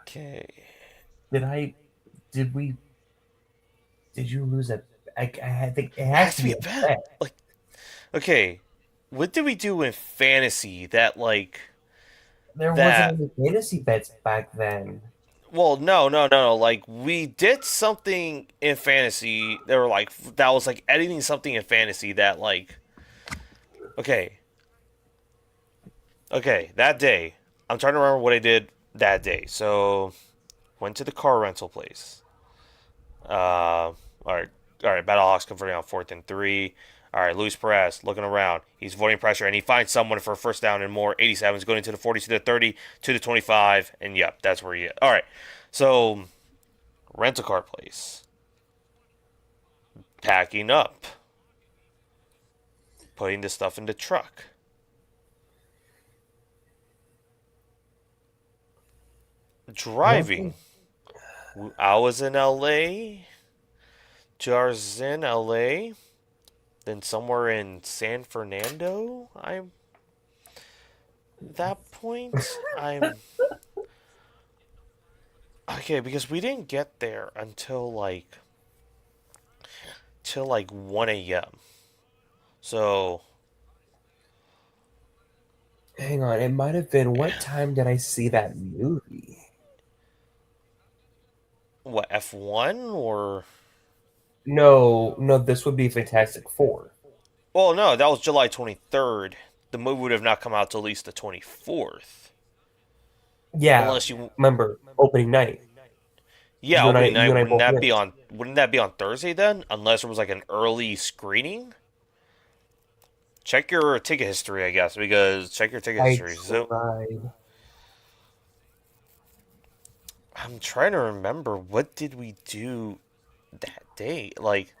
okay, Did I? Did we? Did you lose a? I think it it has has to to be be a a bet. bet. Like, okay, what did we do in fantasy that like There wasn't that? any fantasy bets back then. Well, no. Like we did something in fantasy. They were like that was like editing something in fantasy that like okay, okay that day. I'm trying to remember what I did that day. So went to the car rental place. All right. Battlehawks converting on 4th and 3. All right, Luis Perez looking around. He's avoiding pressure, and he finds someone for a first down and more. 87 is going into the 40 to the 30 to the 25, and yep, that's where he is. All right, so rent a car place, packing up, putting the stuff in the truck. Driving. I was in LA. 2 hours in LA. Then somewhere in San Fernando. I'm at that point. I'm okay because we didn't get there until like till like 1 a.m. So Hang on, it might have been. What time did I see that movie? what, F1 or? No, no, this would be Fantastic Four. Well, no, that was July 23rd. The movie would have not come out till at least the 24th, Yeah, unless you. remember opening night. Yeah, opening You night and I both went. wouldn't that be on Thursday then? Unless it was like an early screening. Check your ticket history, I guess, because check your ticket I history. So tried. I'm trying to remember what did we do that day? Like,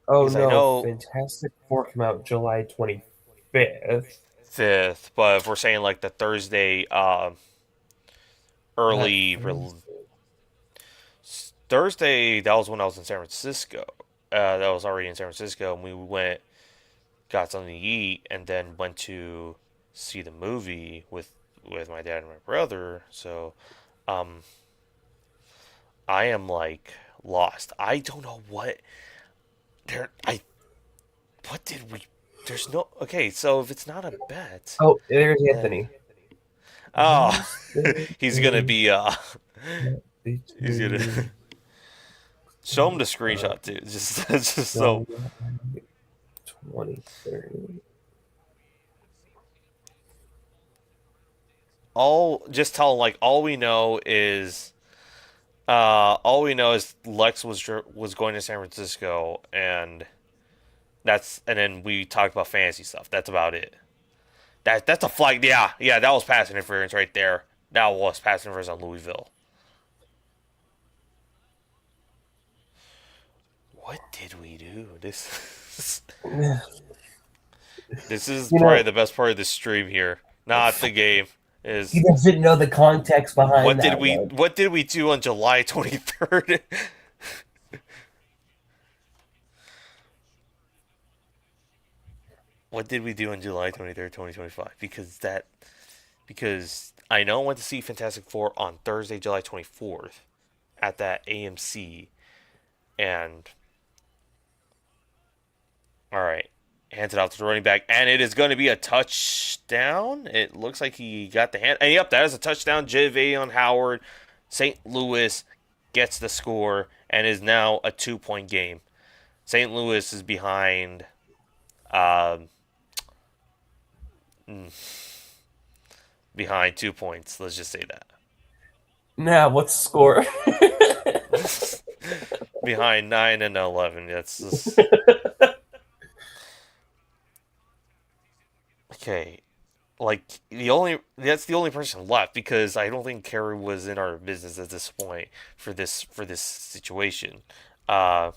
Oh because I no, know Fantastic Four came out July 25th. 5th, but if we're saying like the Thursday, That early Thursday. Thursday, that was when I was in San Francisco. That was already in San Francisco, and we went, got something to eat, and then went to see the movie with my dad and my brother. So, um, I am like lost. I don't know what there. I what did we? There's no. Okay, so if it's not a bet, Oh, there's then Anthony. oh, Is there he's gonna a be bet he's gonna between show him the screenshot too. Just so July 23rd? just tell him like all we know is Lex was going to San Francisco and and then we talked about fantasy stuff. That's about it. That's a flag. Yeah, that was pass interference right there. That was pass interference on Louisville. What did we do? This is You probably know, the best part of the stream here. Not the game. he Is doesn't know the context behind that one. what did we do on July 23rd? What did we do on July 23rd, 2025? Because I know I went to see Fantastic Four on Thursday, July 24th at that AMC. And, all right, hands it out to the running back. And it is going to be a touchdown. It looks like he got the hand. And, yep, that is a touchdown. Javion Howard, St. Louis gets the score and is now a 2-point game. St. Louis is behind. Um, behind 2 points. Let's just say that. Now, what's the score? Behind 9 and 11. That's just... okay. Like that's the only person left because I don't think Kerry was in our business at this point for this situation. Uh,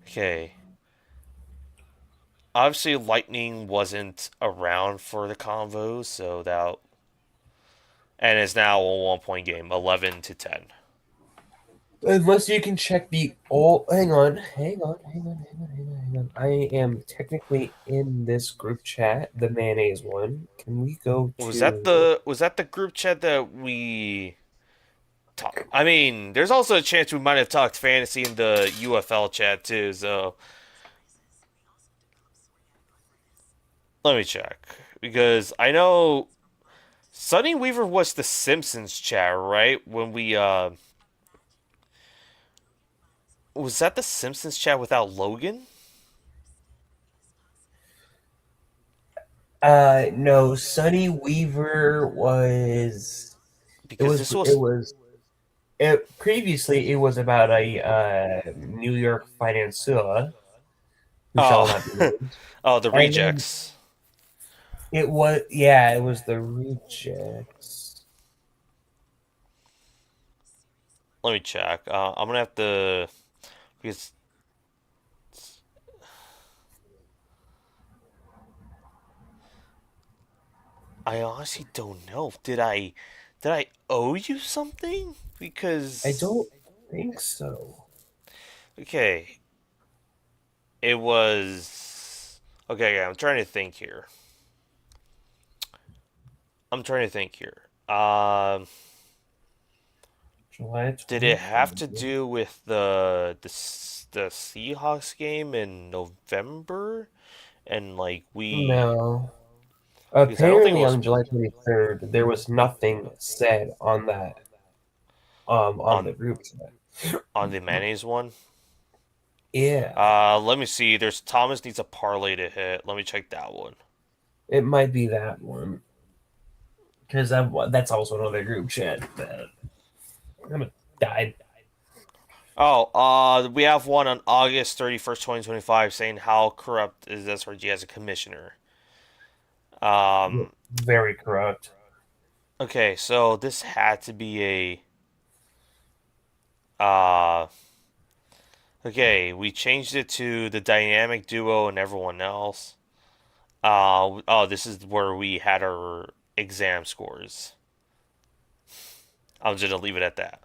okay. Obviously, Lightning wasn't around for the convo, so that and it's now a 1-point game, 11-10. Unless you can check the old. Hang on. I am technically in this group chat, the mayonnaise one. Can we go to? Was that the group chat that we talked? I mean, there's also a chance we might have talked fantasy in the UFL chat too. So let me check because I know Sonny Weaver was the Simpsons chat, right? When we was that the Simpsons chat without Logan? No. Sonny Weaver was. It Because was. this It was was. Previously, it was about a New York financier who shall not be oh named, oh the and then rejects. it was. Yeah, it was the rejects. Let me check. I'm gonna have to because I honestly don't know. Did I owe you something? I Because don't think so. okay, it was okay. I'm trying to think here. I'm trying to think here. July Did it have to 23rd. do with the Seahawks game in November? And like we, No. because I don't think it Apparently was on July 23rd, there was nothing said on that on on the group chat. the mayonnaise one. Yeah. Let me see. There's Thomas needs a parlay to hit. Let me check that one. It might be that one. Because that's also another group chat that I'm gonna die. Oh, we have one on August 31st, 2025, saying how corrupt is SRG as a commissioner. Um, Very corrupt. okay, so this had to be a okay, we changed it to the dynamic duo and everyone else. Oh, this is where we had our exam scores. I'm just gonna leave it at that.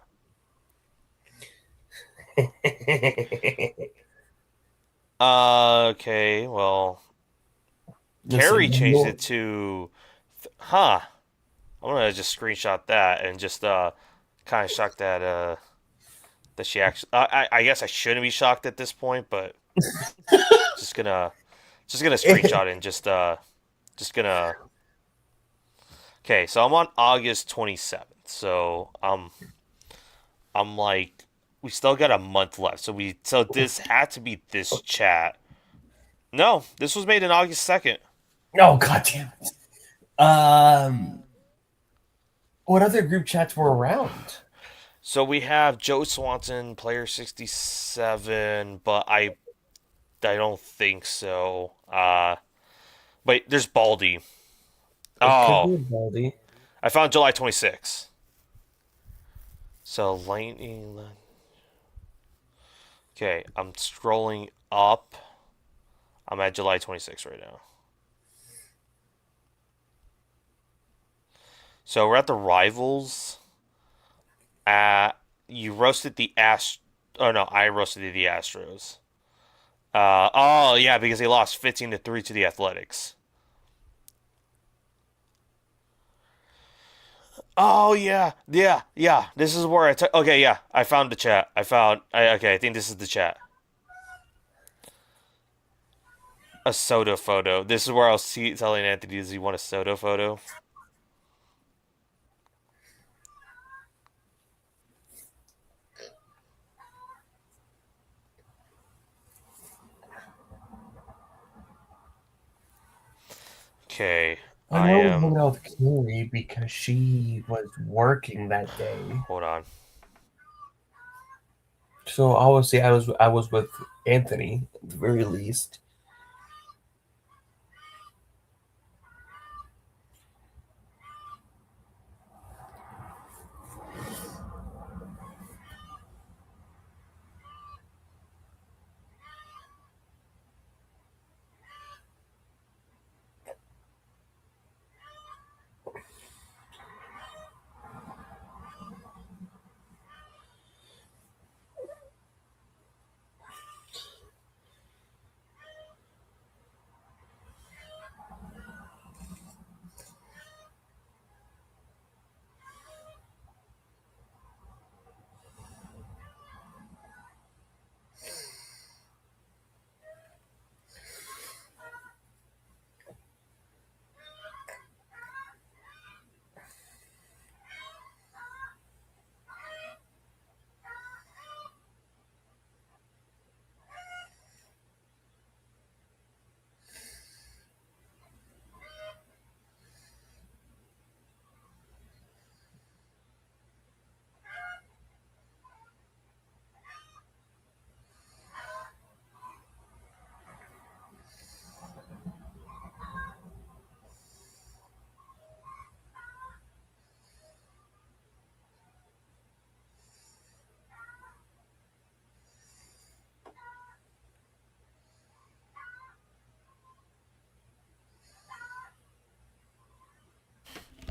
Okay, well, Carrie Listen, changed it to, huh? I'm gonna just screenshot that and just kind of shocked that she actually. I guess I shouldn't be shocked at this point, but just gonna screenshot it and just gonna. Okay, so I'm on August 27th. So I'm like we still got a month left. So this had to be this chat. No, this was made in August 2nd. oh god damn it. What other group chats were around? So we have Joe Swanson, player 67, but I don't think so. Wait, there's Baldy. It could Oh, be Baldy. I found July 26th. So lightning. Okay, I'm scrolling up. I'm at July 26th right now. So we're at the rivals. You roasted the Ast. Oh no, I roasted the Astros. Oh yeah, because they lost 15-3 to the Athletics. Oh yeah. This is where I took. Okay, yeah, I found the chat. Okay, I think this is the chat. A soda photo. This is where I was telling Anthony, does he want a soda photo? Okay, I I know we am. hung out with Carrie because she was working that day. Hold on. So obviously I was with Anthony at the very least.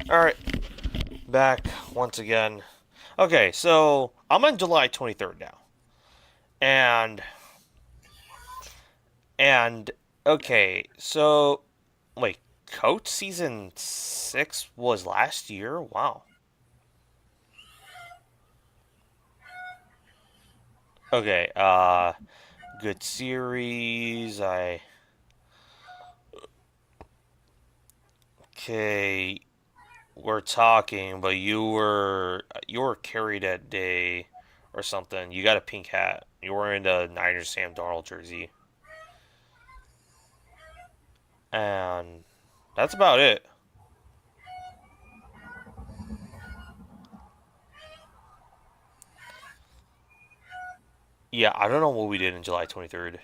All right, back once again. Okay, so I'm on July 23rd now, and and okay, so wait, Coach season 6 was last year. Wow. Okay, good series. Okay, we're talking, but you were carried that day or something. You got a pink hat. You were in the Niners Sam Darnold jersey, and that's about it. Yeah, I don't know what we did in July 23rd.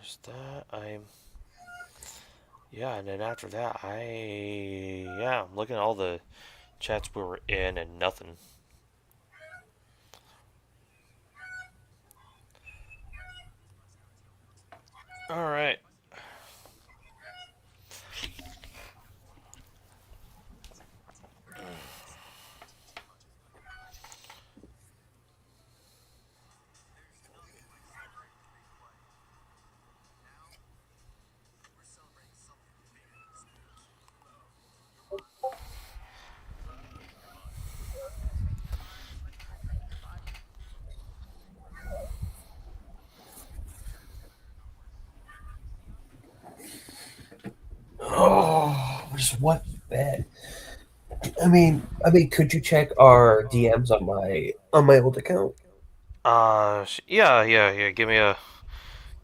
There's that. Yeah, and then after that, I'm looking at all the chats we were in and nothing. All right. Oh, just what bet? I mean, could you check our DMs on my old account? Yeah. Give me a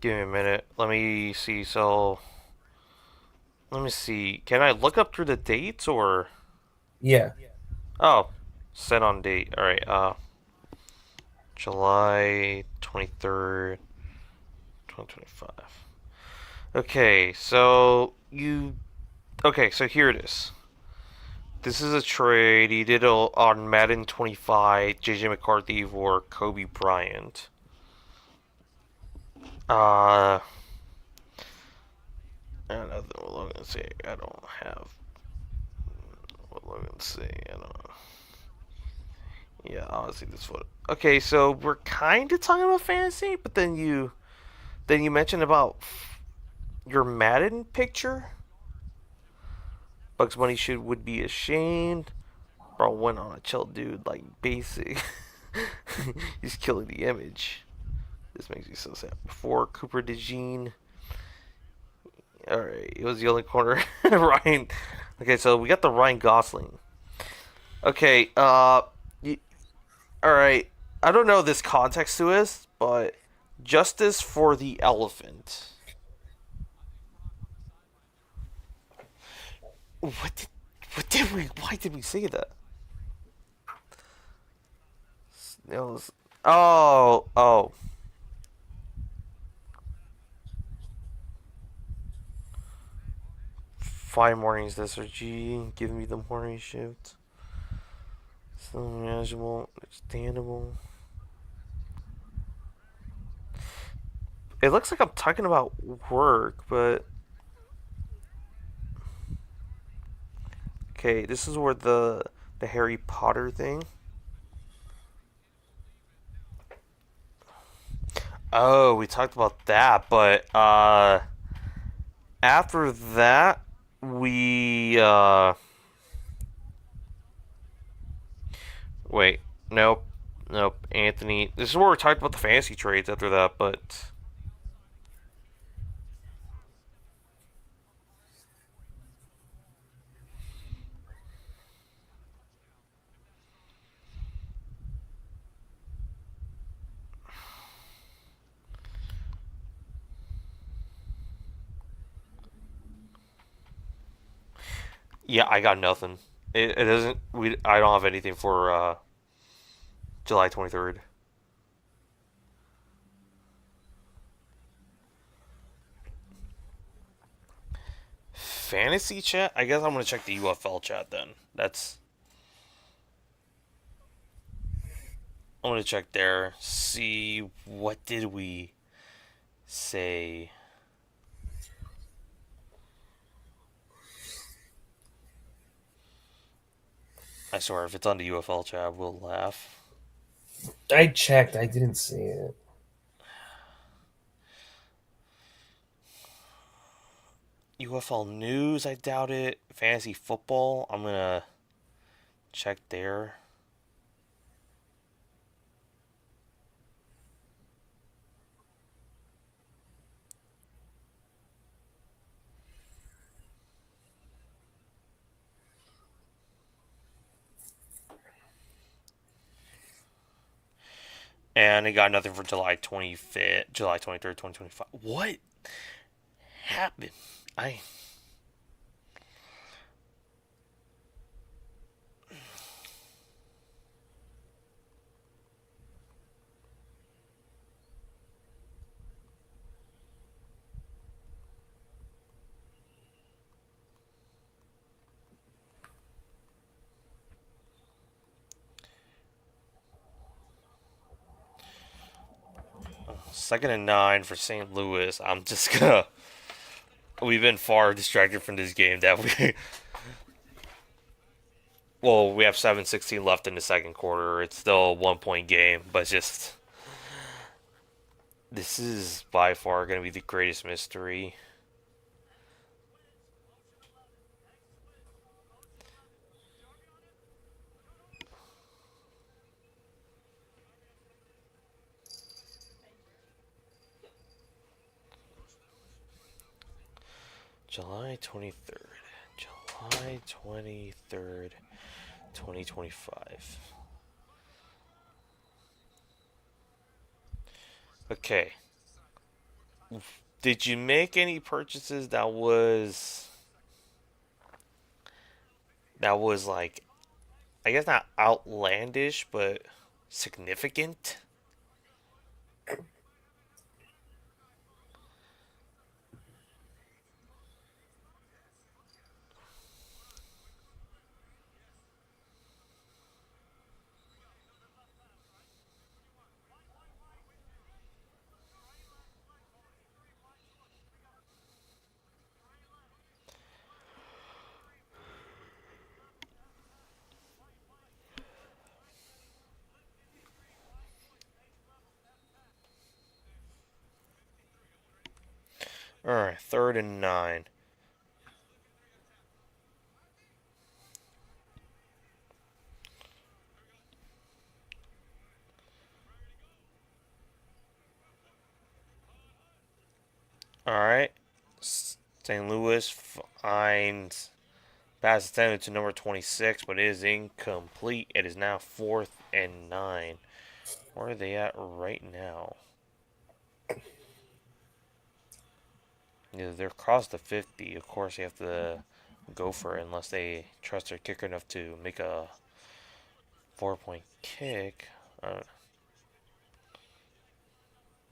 minute. Let me see. So, let me see. Can I look up through the dates or? Yeah. Oh, set on date. All right. July 23rd, 2025. Okay, so you. Okay, so here it is. This is a trade. He did it on Madden 25, JJ McCarthy for Kobe Bryant. I don't know what Logan say. I don't have what Logan say. I don't. Yeah, honestly, this what. Okay, so we're kind of talking about fantasy, but then you mentioned about your Madden picture. Bugs Bunny would be ashamed. Bro went on a chill dude like basic. He's killing the image. This makes me so sad. Before Cooper DeJean. Alright, it was the only corner. Ryan. Okay, so we got the Ryan Gosling. Okay, alright. I don't know this context to this, but Justice for the Elephant. What did, why did we say that? Snails. Oh. 5 mornings this or G. Give me the morning shift. So manageable, understandable. It looks like I'm talking about work, but okay, this is where the Harry Potter thing. Oh, we talked about that, but after that we wait, nope, Anthony. This is where we talked about the fantasy trades after that, but yeah, I got nothing. It doesn't. I don't have anything for July 23rd. Fantasy chat? I guess I'm gonna check the UFL chat then. That's I'm gonna check there. See what did we say. I swear, if it's on the UFL chat, we'll laugh. I checked. I didn't see it. UFL news, I doubt it. Fantasy football, I'm gonna check there. And I got nothing for July 25th, July 23rd, 2025. What happened? I second and 9 for St. Louis. I'm just gonna. We've been far distracted from this game that we. Well, we have 7:16 left in the second quarter. It's still a 1 point game, but just. This is by far going to be the greatest mystery. July 23rd. July 23rd, 2025. Okay. Did you make any purchases that was like, I guess not outlandish, but significant? Alright, 3rd and 9. Alright. St. Louis finds pass intended to number 26, but it is incomplete. It is now 4th and 9. Where are they at right now? Yeah, they're across the 50. Of course, you have to go for it unless they trust their kicker enough to make a 4 point kick.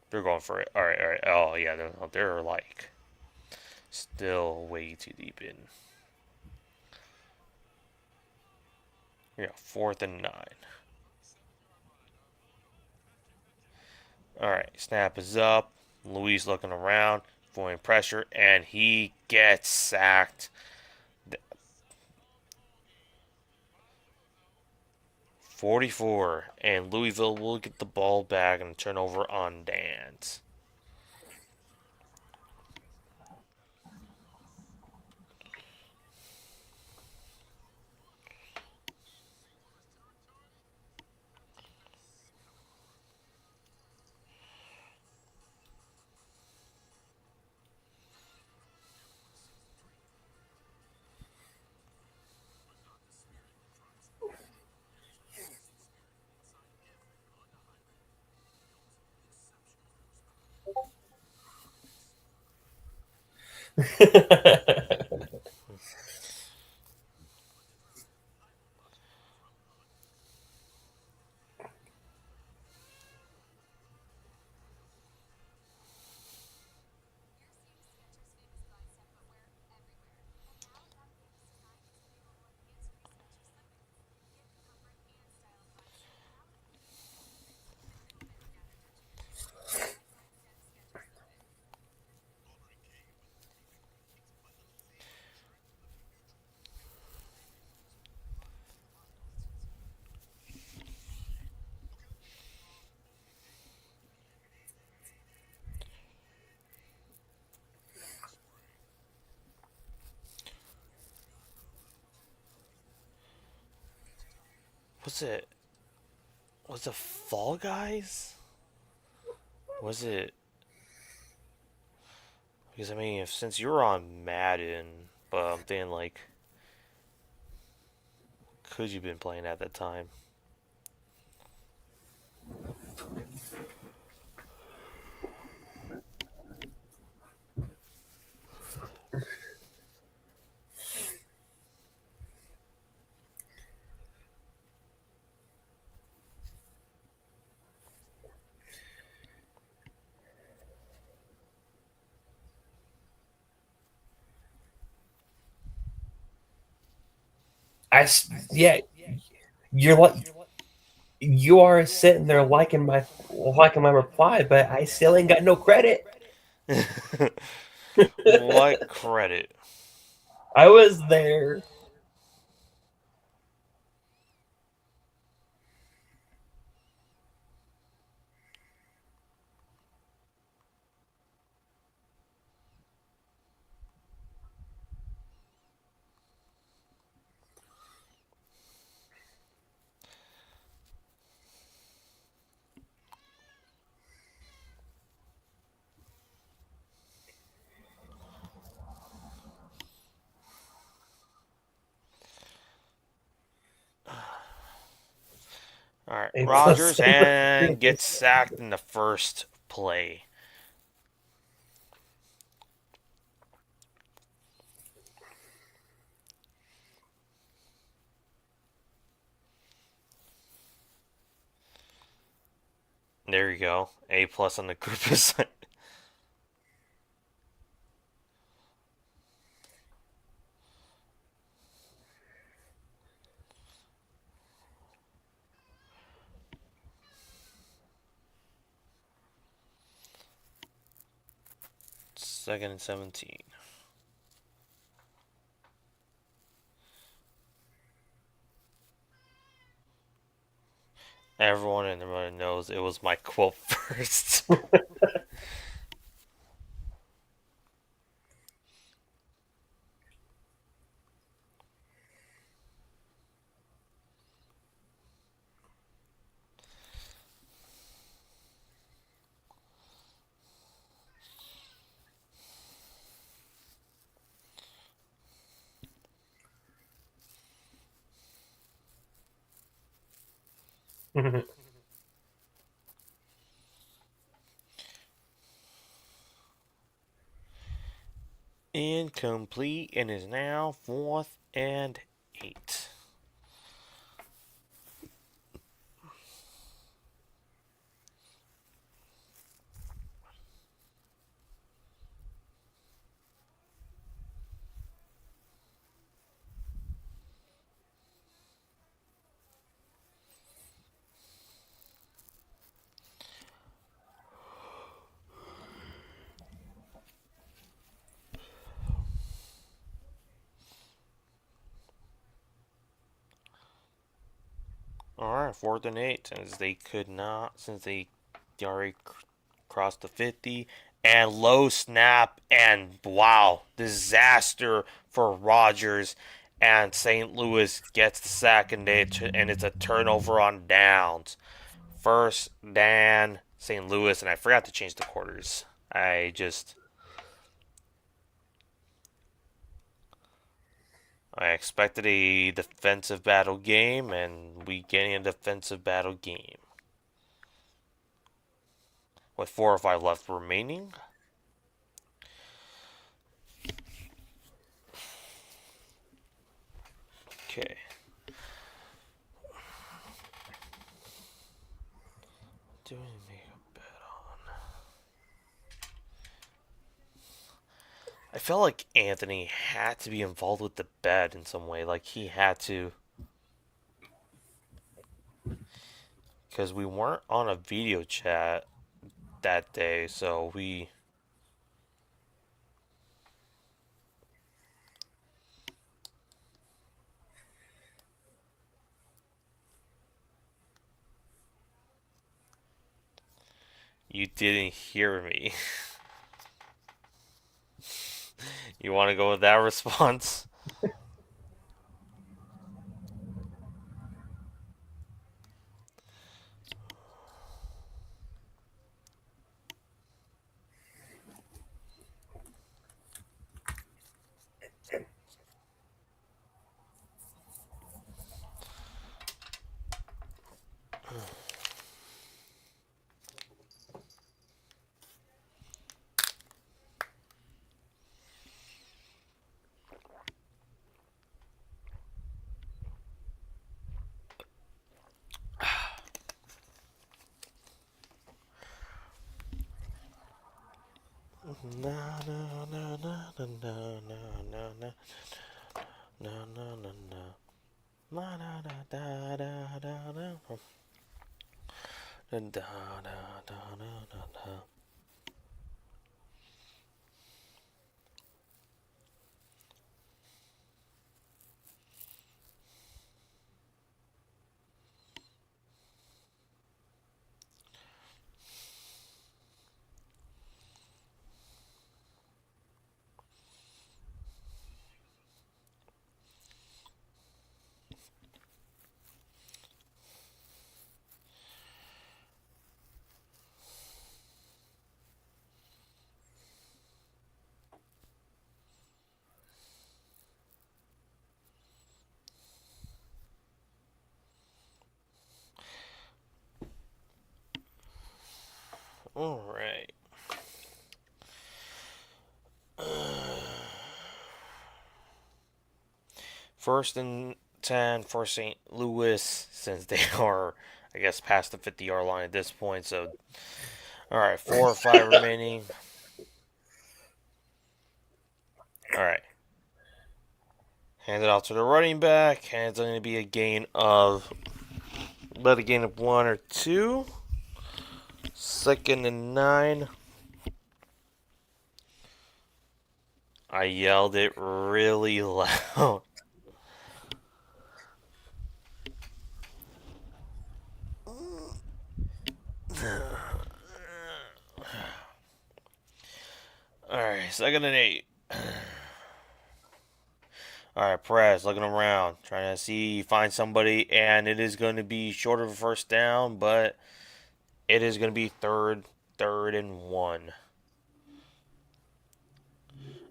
They're going for it. All right, all right. Oh yeah, they're like still way too deep in. Yeah, 4th and 9. All right, snap is up. Luis looking around, avoiding pressure, and he gets sacked. 44, and Louisville will get the ball back and turnover on dance. Was it? Was it Fall Guys? Was it? Because I mean, if since you were on Madden, but I'm thinking like, could you been playing at that time? Yeah, you're like you are sitting there liking my reply, but I still ain't got no credit. What credit? I was there. All right, A plus Rogers and gets sacked in the first play. There you go. A plus on the group assignment. Second and 17. Everyone in the room knows it was my quote first. Incomplete and is now 4th and 8. Alright, 4th and 8, as they could not, since they already crossed the 50. And low snap, and wow, disaster for Rogers. And St. Louis gets the sack, and it's a turnover on downs. First down, St. Louis, and I forgot to change the quarters. I expected a defensive battle game, and we getting a defensive battle game. With 4 or 5 left remaining. Okay. Do we make a bet on? I felt like Anthony had to be involved with the bet in some way. Like, he had to. Because we weren't on a video chat that day, so we. You didn't hear me. You want to go with that response? Na na na na na na na na na na na na. La da da da da da da. Da da da da da da. All right. First and 10 for St. Louis, since they are, I guess, past the 50-yard line at this point. So, all right, 4 or 5 remaining. All right. Hand it off to the running back, and it's going to be a gain of, let a gain of 1 or 2. 2nd and 9. I yelled it really loud. Alright, 2nd and 8. Alright, Perez looking around, trying to see, find somebody, and it is going to be short of a first down, but it is going to be third and 1.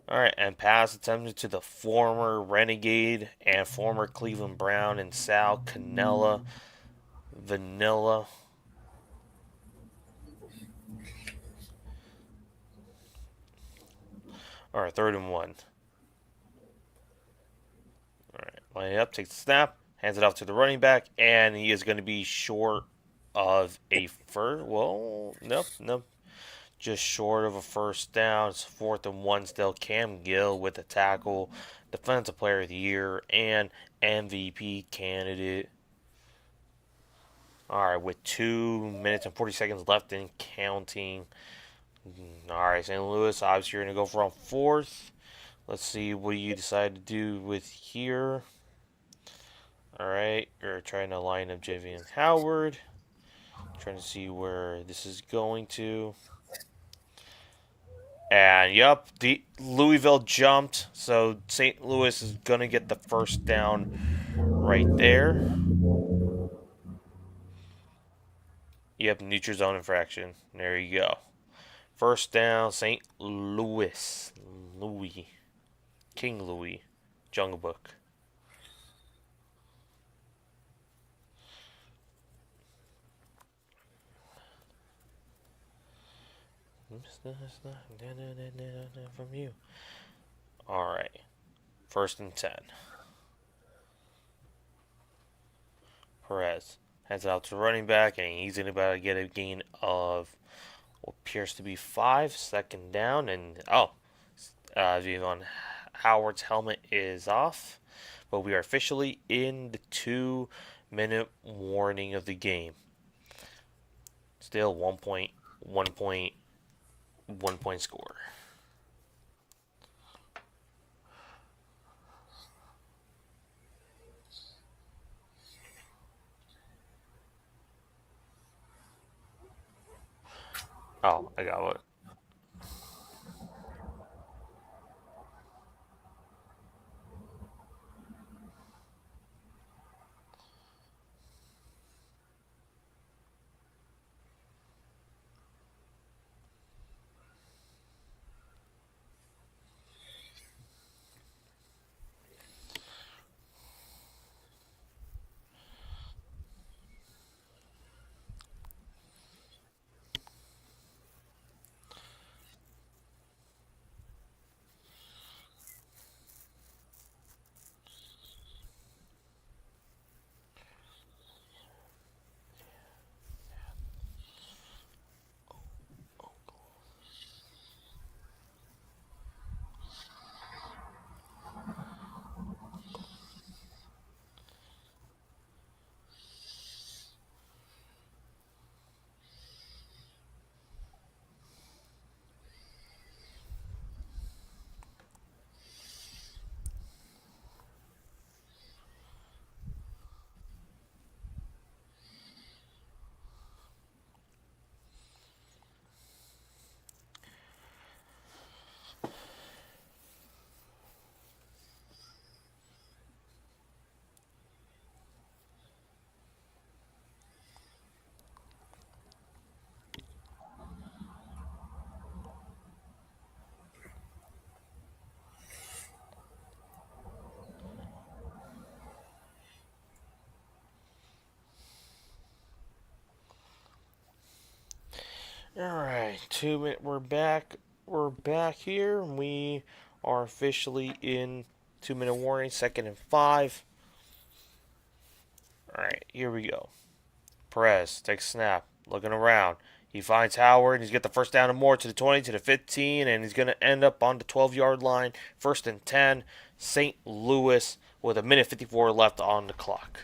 Alright, and pass attempted to the former Renegade and former Cleveland Brown and Sal Canella Vanilla. Alright, 3rd and 1. Alright, line it up, takes the snap, hands it off to the running back, and he is going to be short of a first. Well, nope. Just short of a first down. It's 4th and 1 still. Cam Gill with the tackle, Defensive Player of the Year, and MVP candidate. Alright, with 2 minutes and 40 seconds left and counting. Alright, St. Louis, obviously you're going to go for on 4th. Let's see what you decide to do with here. Alright, you're trying to line up Javian Howard. Trying to see where this is going to. And yep, the Louisville jumped, so St. Louis is going to get the first down right there. Yep, neutral zone infraction. There you go. First down, St. Louis. King Louis. Jungle Book. From you. Alright. 1st and 10. Perez hands it out to the running back, and he's about to get a gain of what appears to be 5. 2nd down, and Javon Howard's helmet is off, but we are officially in the 2-minute warning of the game. Still 1 point score. Oh, I got it. 2 minute. We're back. We're back here. We are officially in 2 minute warning. 2nd and 5. All right, here we go. Perez takes a snap, looking around. He finds Howard. He's got the first down and more to the 20, to the 15, and he's going to end up on the 12-yard line. 1st and 10. St. Louis with 1:54 left on the clock.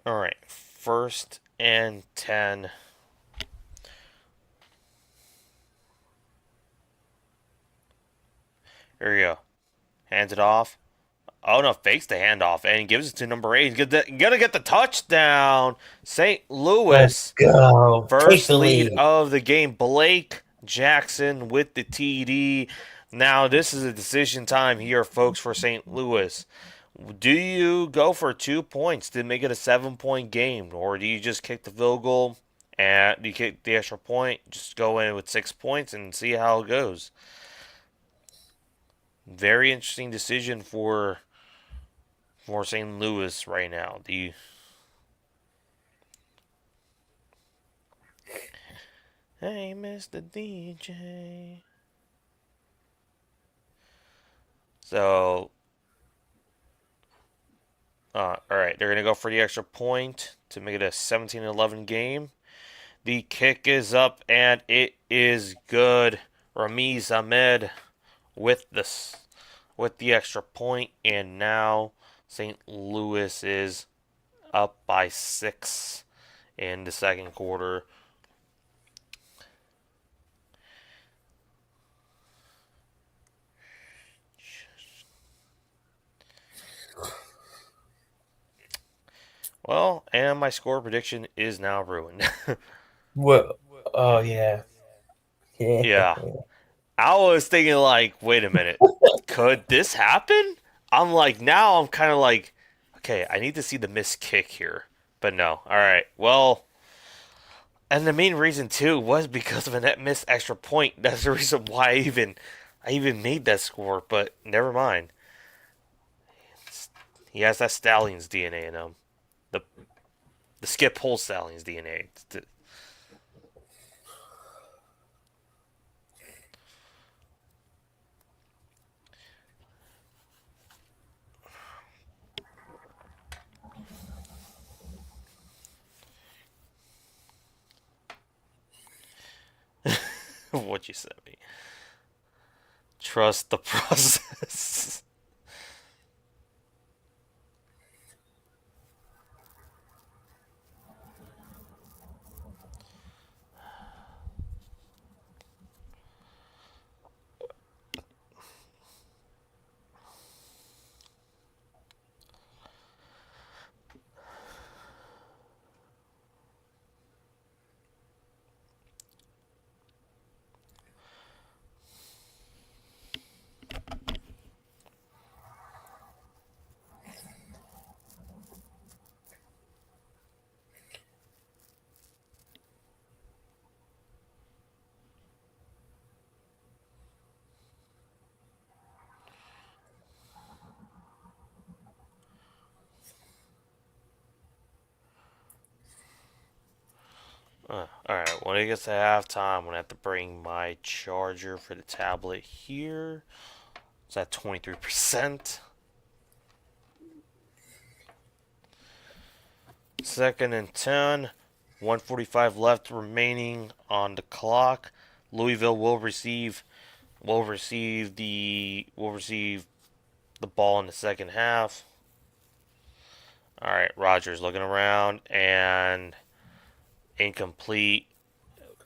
All right, 1st and 10. Here we go. Hands it off. Oh no, fakes the handoff and he gives it to number 8. He's gonna get the touchdown. St. Let's Louis, go. Take first the lead lead. of the game. Blake Jackson with the TD. Now this is a decision time here, folks, for St. Louis. Do you go for 2 points to make it a 7-point game, or do you just kick the field goal and do you kick the extra point? Just go in with 6 points and see how it goes. Very interesting decision for St. Louis right now. Hey, Mr. DJ. So, all right, they're gonna go for the extra point to make it a 17-11 game. The kick is up and it is good. Ramiz Ahmed with the extra point, and now St. Louis is up by 6 in the second quarter. Well, and my score prediction is now ruined. What? Oh, yeah. Yeah. I was thinking, like, wait a minute. Could this happen? Now I'm kind of like, okay, I need to see the missed kick here. But no. All right. Well, and the main reason, too, was because of a net missed extra point. That's the reason why I even made that score. But never mind. He has that Stallions DNA in him. The Skip Hole Stallions DNA. What you sent me. Trust the process. Alright, when it gets to halftime, I'm going to have to bring my charger for the tablet here. It's at 23%. 2nd and 10. 1:45 left remaining on the clock. Louisville will receive the ball in the second half. Alright, Rogers looking around and incomplete.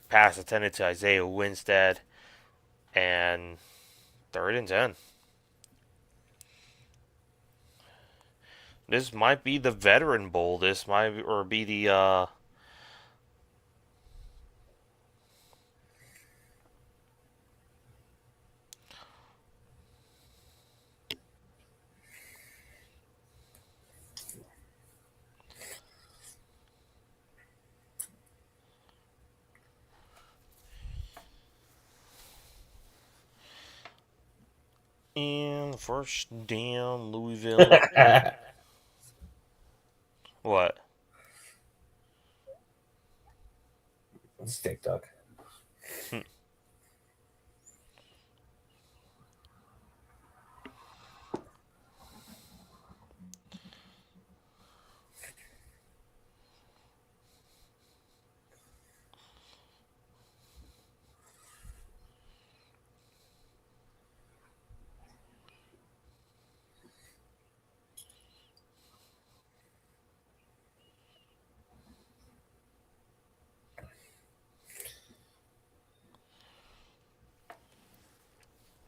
Pass attended to Isaiah Winstead, and 3rd and 10. This might be the Veteran Bowl. This might be the And first down, Louisville. What? It's TikTok.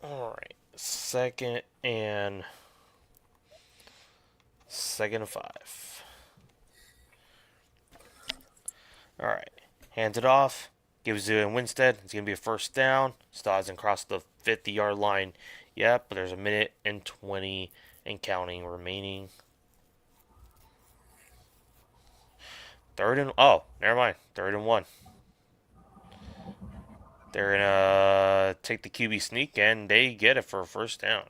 All right. Second and 5. All right. Hands it off. Gives it to Winstead. It's going to be a first down. Still hasn't crossed the 50-yard line yet, but there's a minute and 20 and counting remaining. Never mind. 3rd and 1. They're going to take the QB sneak, and they get it for a first down.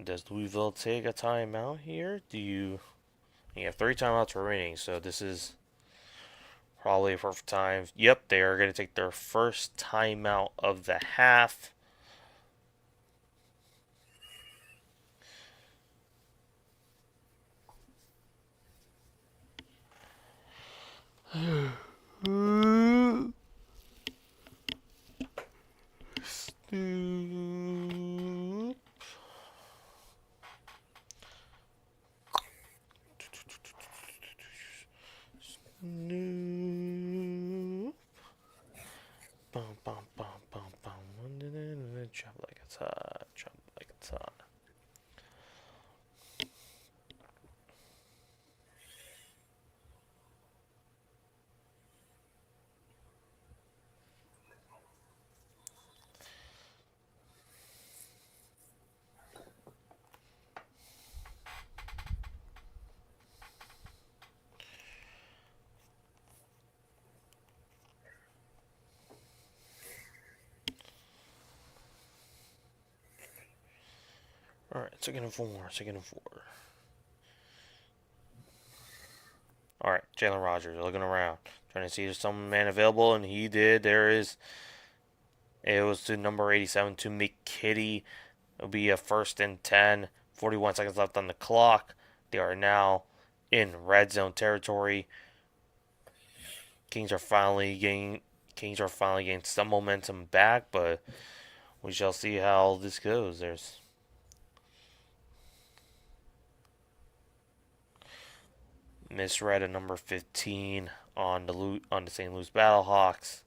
Does Louisville take a timeout here? You have 3 timeouts remaining, so this is probably a perfect time. Yep, they are going to take their first timeout of the half. Bum, bum, bum, bum, bum. Chop like it's hot. Chop like it's hot. Alright, 2nd and 4. 2nd and 4. Alright, Jalen Rogers looking around. Trying to see if some man available, and he did. There is. It was to number 87 to McKitty. It'll be a 1st and 10. 41 seconds left on the clock. They are now in red zone territory. Kings are finally getting some momentum back, but we shall see how this goes. There's misread a number 15 on the St. Louis Battlehawks.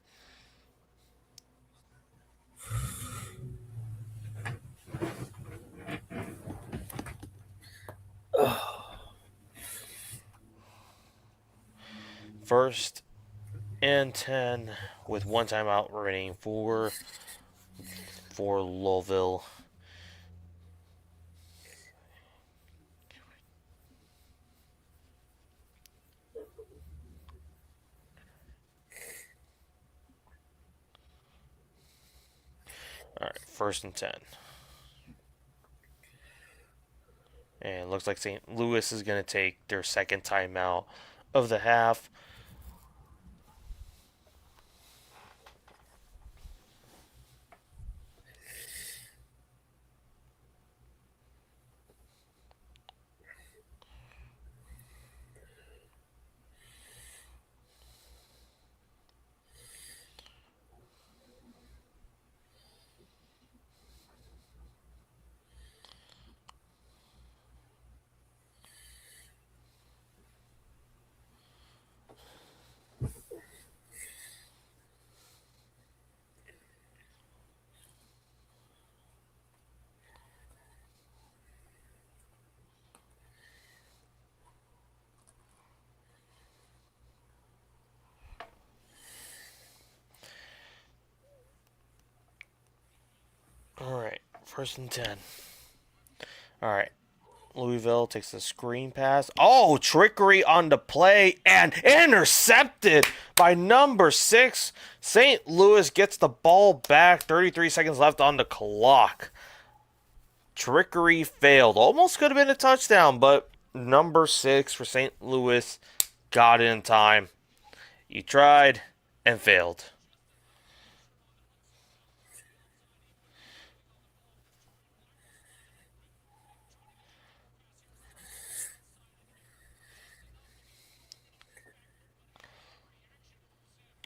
First and 10 with 1 timeout remaining for Louisville. All right, 1st and 10. And it looks like St. Louis is going to take their 2nd timeout of the half. All right, 1st and 10. All right, Louisville takes the screen pass. Oh, trickery on the play and intercepted by number 6. St. Louis gets the ball back. 33 seconds left on the clock. Trickery failed. Almost could have been a touchdown, but number 6 for St. Louis got it in time. He tried and failed.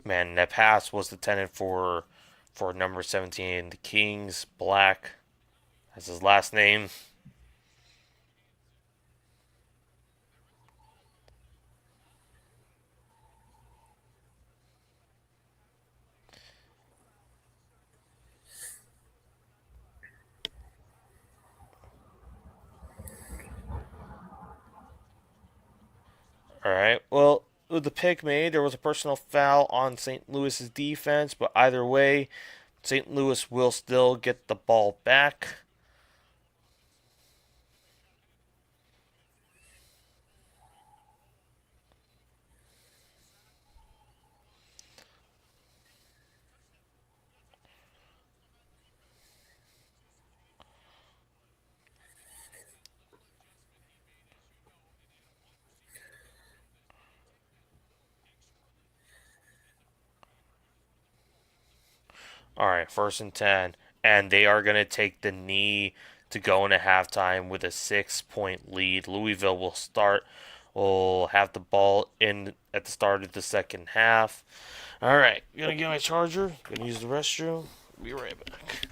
Man, that pass was intended for number 17, the Kings, Black. That's his last name. All right. Well, with the pick made, there was a personal foul on St. Louis's defense, but either way, St. Louis will still get the ball back. All right, 1st and 10, and they are going to take the knee to go into halftime with a 6-point lead. Louisville will have the ball in at the start of the second half. All right, gonna get my charger. Gonna use the restroom. Be right back.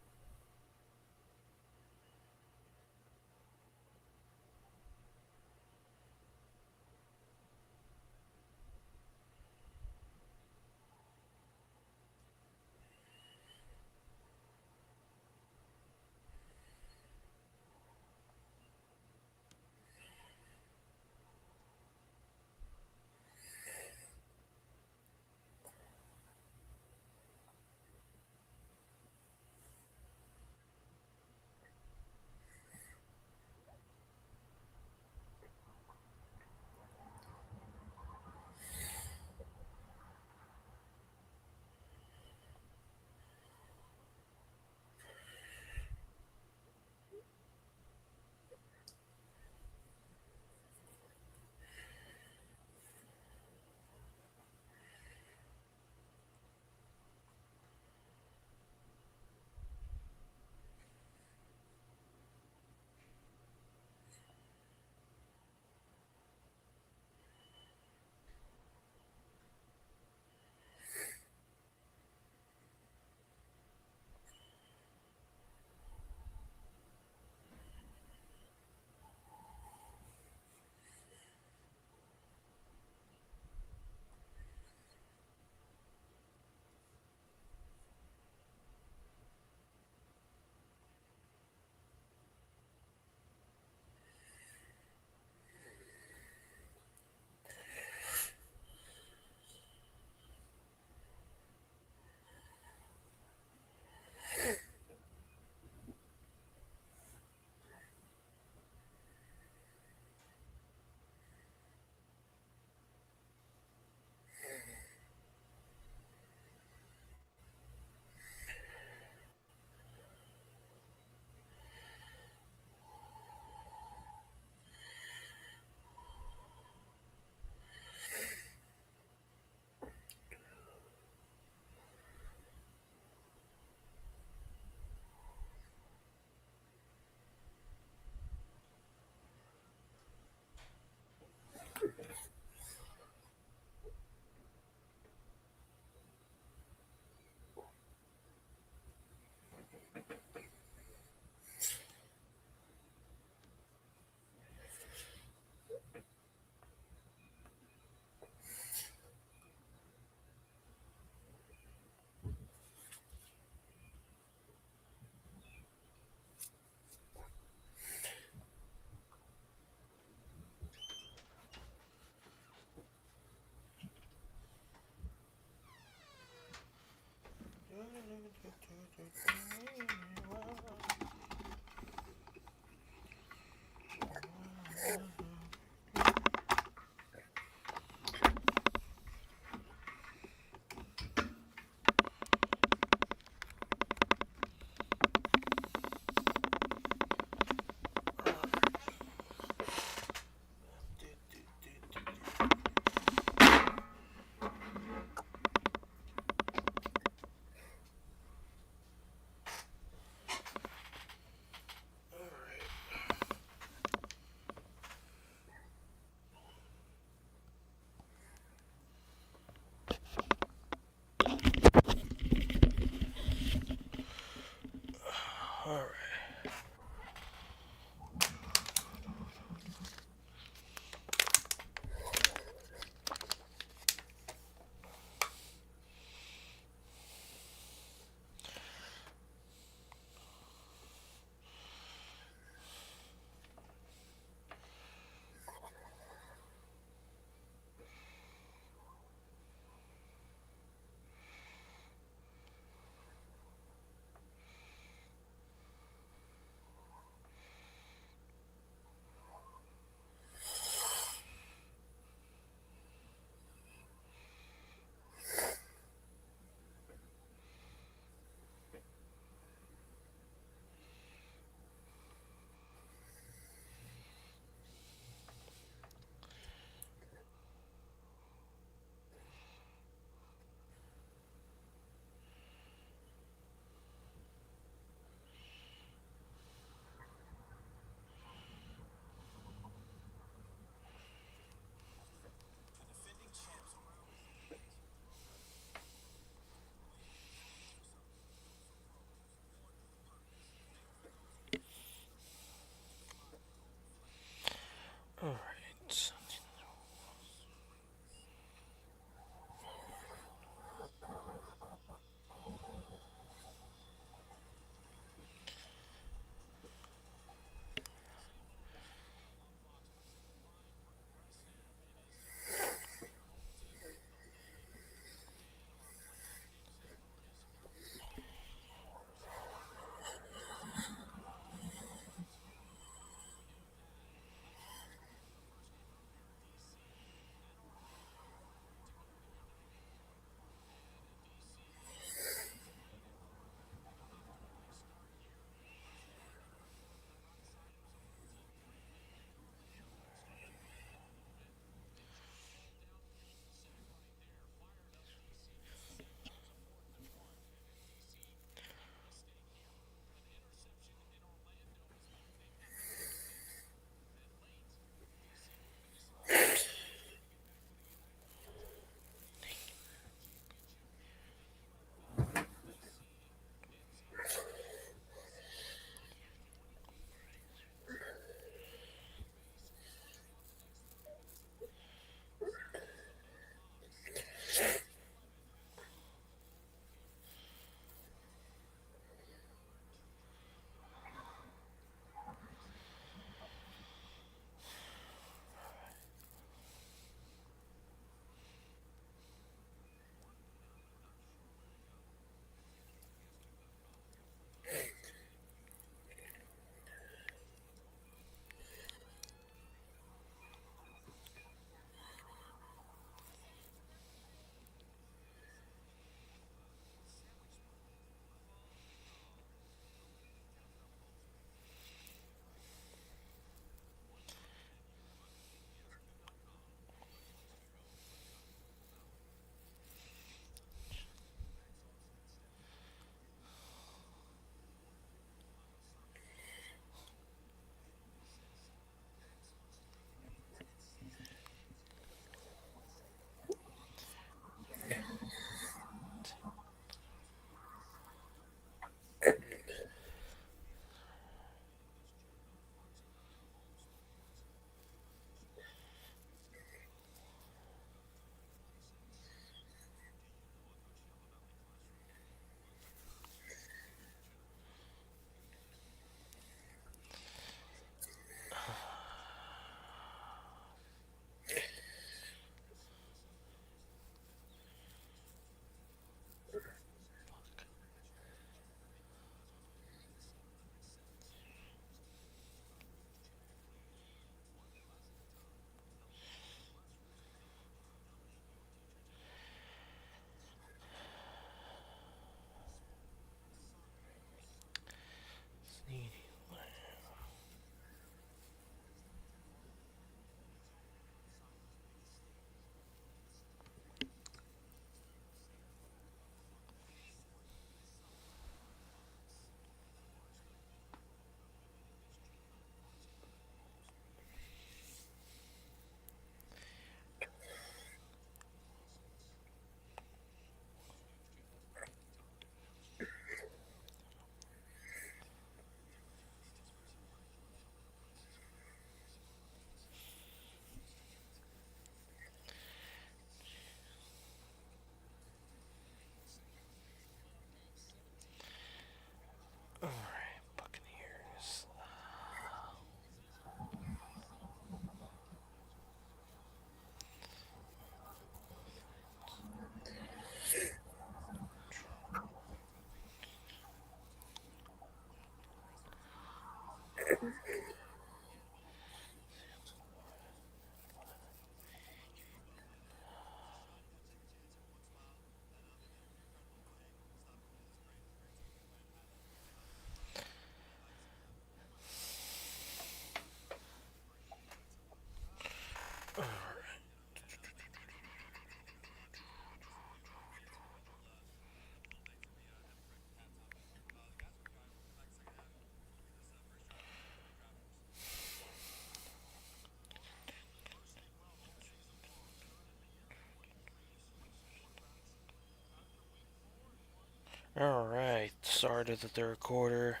All right, start of the third quarter.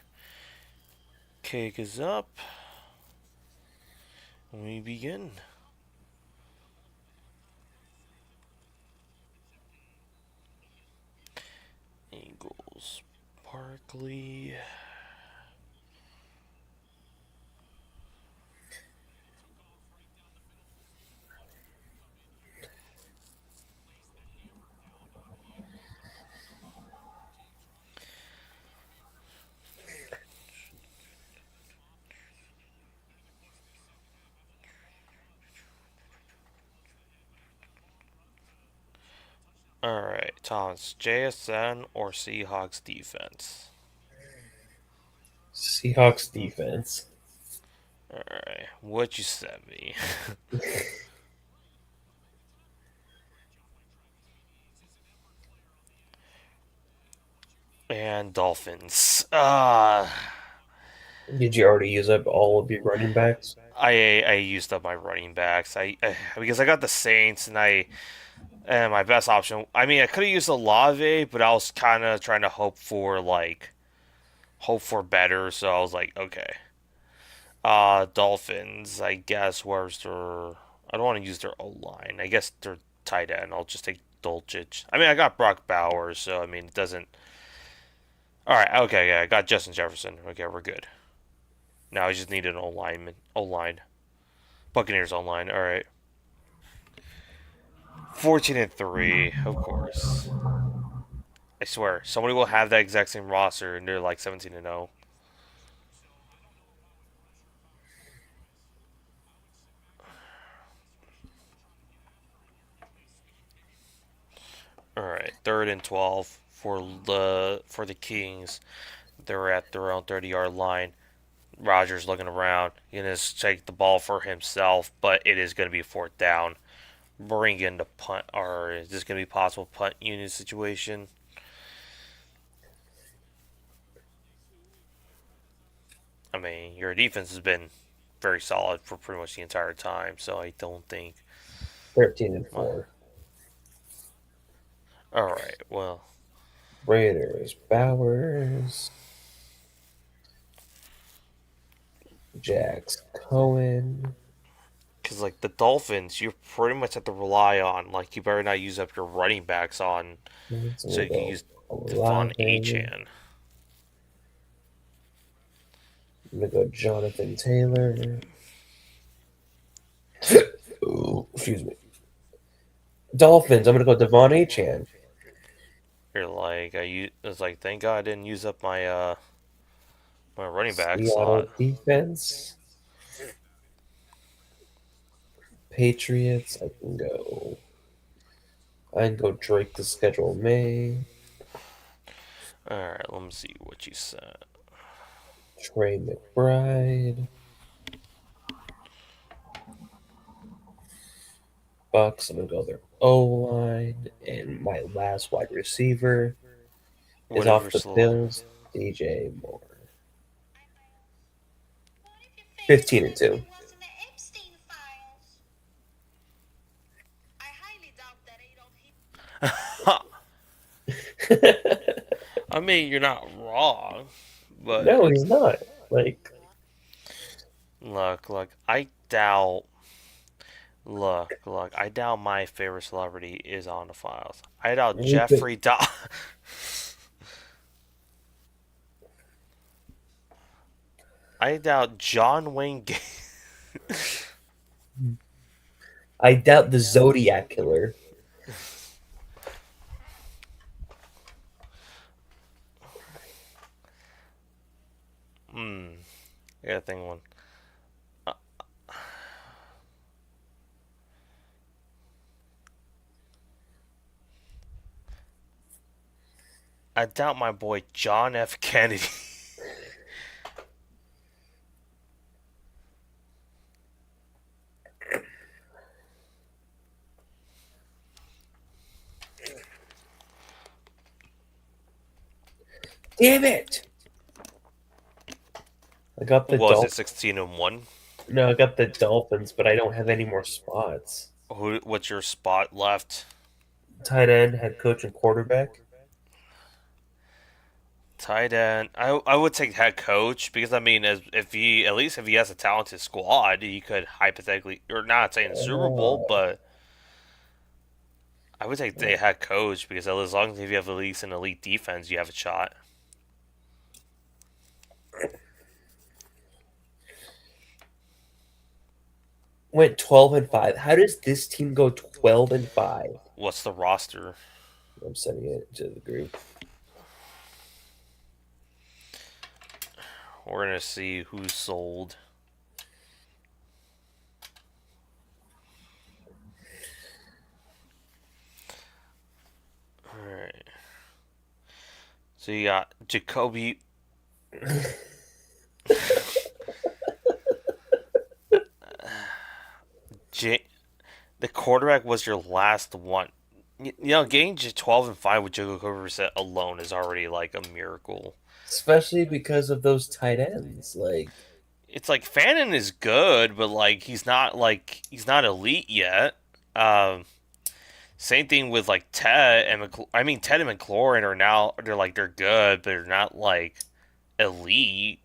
Kick is up. We begin. Eagles, Barkley. All right, Thomas, JSN or Seahawks defense? Seahawks defense. All right, what you sent me? And Dolphins. Did you already use up all of your running backs? I used up my running backs. I because I got the Saints and my best option. I mean, I could have used Olave, but I was kind of trying to hope for better. So I was like, okay. Dolphins. I guess where's their? I don't want to use their O line. I guess their tight end. I'll just take Dolchich. I mean, I got Brock Bowers, so I mean, it doesn't. All right. Okay. Yeah, I got Justin Jefferson. Okay, we're good. Now I just need an O lineman. O line. Buccaneers online. All right. 14-3, of course. I swear, somebody will have that exact same roster and they're like 17-0. All right, 3rd and 12 for the Kings. They're at their own 30-yard line. Rogers looking around. He can just take the ball for himself, but it is going to be 4th down. Bring in the punt, or is this going to be possible punt unit situation? I mean, your defense has been very solid for pretty much the entire time, so I don't think. 13-4. All right, well, Raiders, Bowers, Jax, Cohen. because like the Dolphins, you pretty much have to rely on like you better not use up your running backs on, so you can use Devon Achan. I'm gonna go Jonathan Taylor. Ooh, excuse me. Dolphins. I'm gonna go Devon Achan. You're like it's like thank God I didn't use up my running back Seattle slot. defense. Patriots. I can go Drake to schedule May. All right, let me see what you said. Trey McBride. Bucks. I'm gonna go their O line, and my last wide receiver is off Whatever the slow. Bills. DJ Moore. 15-2. I mean, you're not wrong, but No, he's not. Like, look, I doubt. Look, I doubt my favorite celebrity is on the files. I doubt we could, Jeffrey Dahmer. I doubt John Wayne Gacy. I doubt the Zodiac Killer. I gotta think one. I doubt my boy John F. Kennedy. Damn it! I got the Was it Dolphins. 16-1? No, I got the Dolphins, but I don't have any more spots. What's your spot left? Tight end, head coach, and quarterback. Tight end. I would take head coach because I mean, if he at least if he has a talented squad, he could hypothetically, or not saying the Super Bowl, but I would take the head coach because as long as if you have at least an elite defense, you have a shot. Went 12-5. How does this team go 12-5? What's the roster? I'm sending it to the group. We're gonna see who's sold. All right. So you got Jacoby. The quarterback was your last one. You know, getting to 12-5 with Jacoby Brissett alone is already like a miracle. Especially because of those tight ends. Like, It's like Fannin is good, but like he's not elite yet. Same thing with like Ted and Ted and McLaurin are now they're good, but they're not like elite.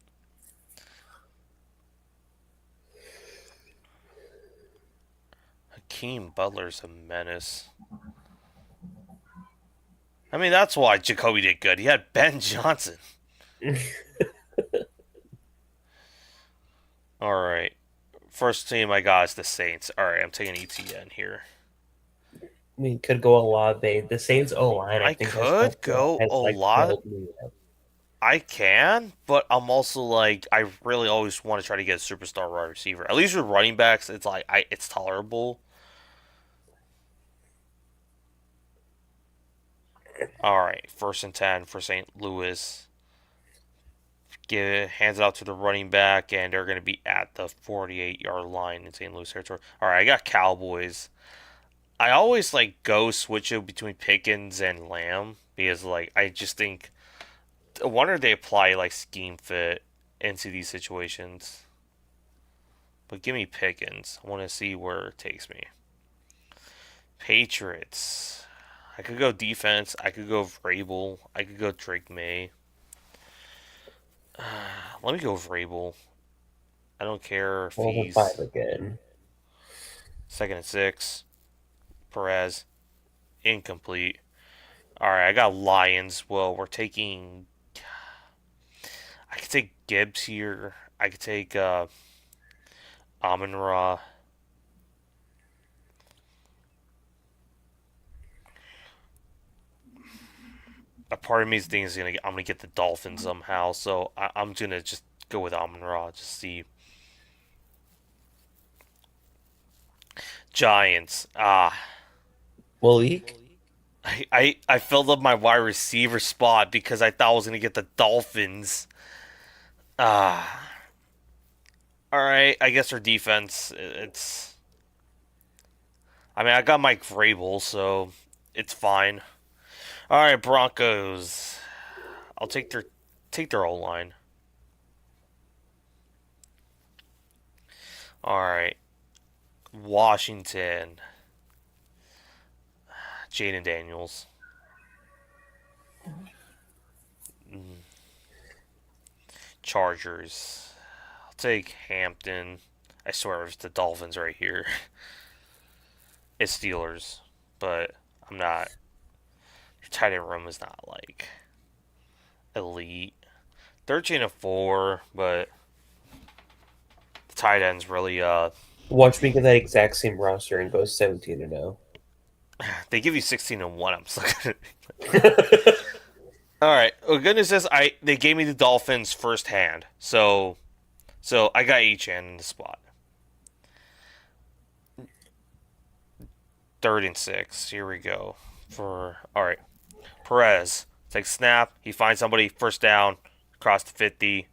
Hakeem Butler's a menace. I mean, that's why Jacoby did good. He had Ben Johnson. All right. First team I got is the Saints. All right, I'm taking ETN here. I mean, could go Olave. The Saints O line, I think, could go a lot. killed me up. I can, but I'm also like I really always want to try to get a superstar wide receiver. At least with running backs, it's like it's tolerable. All right, 1st and 10 for St. Louis. Hands it out to the running back, and they're going to be at the 48-yard line in St. Louis territory. All right, I got Cowboys. I always like go switch it between Pickens and Lamb because like I just think I wonder if they apply like scheme fit into these situations. But give me Pickens. I want to see where it takes me. Patriots. I could go defense. I could go Vrabel. I could go Drake May. Let me go Vrabel. I don't care if he's 12-5 again. 2nd and 6. Perez. Incomplete. Alright, I got Lions. Well, we're taking... I could take Gibbs here. I could take Amon-Ra. A part of me is thinking I'm gonna get the Dolphins somehow, so I'm gonna just go with Amon-Ra. Just see. Giants. Malik? I filled up my wide receiver spot because I thought I was gonna get the Dolphins. All right. I guess their defense. It's. I mean, I got Mike Vrabel, so it's fine. All right, Broncos. I'll take their O line. All right, Washington. Jaden Daniels. Chargers. I'll take Hampton. I swear it's the Dolphins right here. It's Steelers, but I'm not. Your tight end room is not like elite. 13-4, but the tight end's really Watch me get that exact same roster and go 17-0. They give you 16-1. I'm still gonna. All right. Well, good news is they gave me the Dolphins firsthand, so I got HN in the spot. 3rd and 6. Here we go. All right, Perez Take snap. He finds somebody. First down. Across the 50.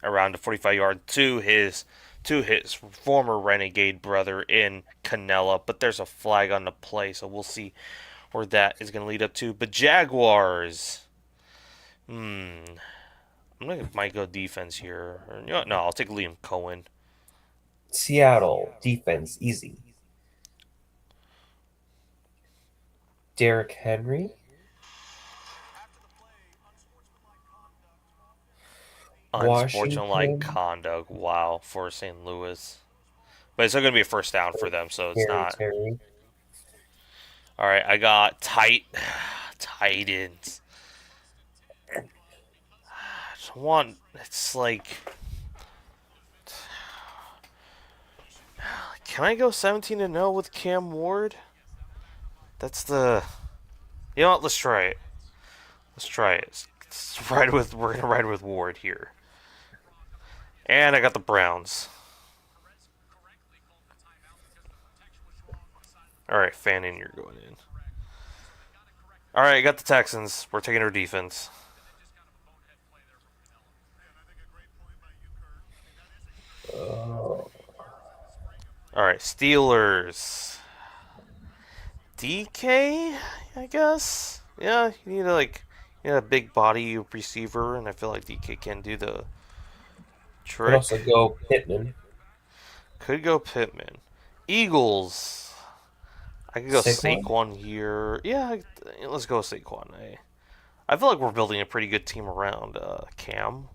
Around the 45-yard to his former Renegade brother in Canella. But there's a flag on the play, so we'll see where that is going to lead up to. But Jaguars. Might go defense here. Or, no, I'll take Liam Cohen. Seattle defense easy. Derrick Henry. Unsportsmanlike Washington. conduct. Wow, for St. Louis. But it's still going to be a first down for them, so it's not. Terry. All right, I got Titans. It's like, can I go 17-0 with Cam Ward? That's the, you know what? Let's try it. We're gonna ride with Ward here. And I got the Browns. All right, Fannin, you're going in. All right, I got the Texans. We're taking our defense. All right, Steelers. DK, I guess. Yeah, you need a big body receiver, and I feel like DK can do the trick. Could also go Pittman. Could go Pittman. Eagles. I could go Saquon? Saquon here. Yeah, let's go Saquon. I feel like we're building a pretty good team around Cam.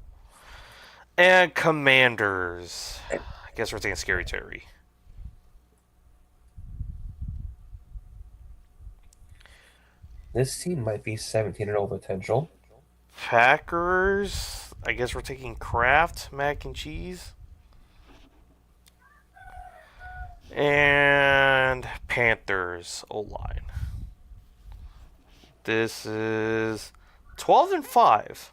And Commanders. I guess we're taking Scary Terry. This team might be 17-0 potential. Packers. I guess we're taking Kraft, mac and cheese. And Panthers O-line. This is 12-5.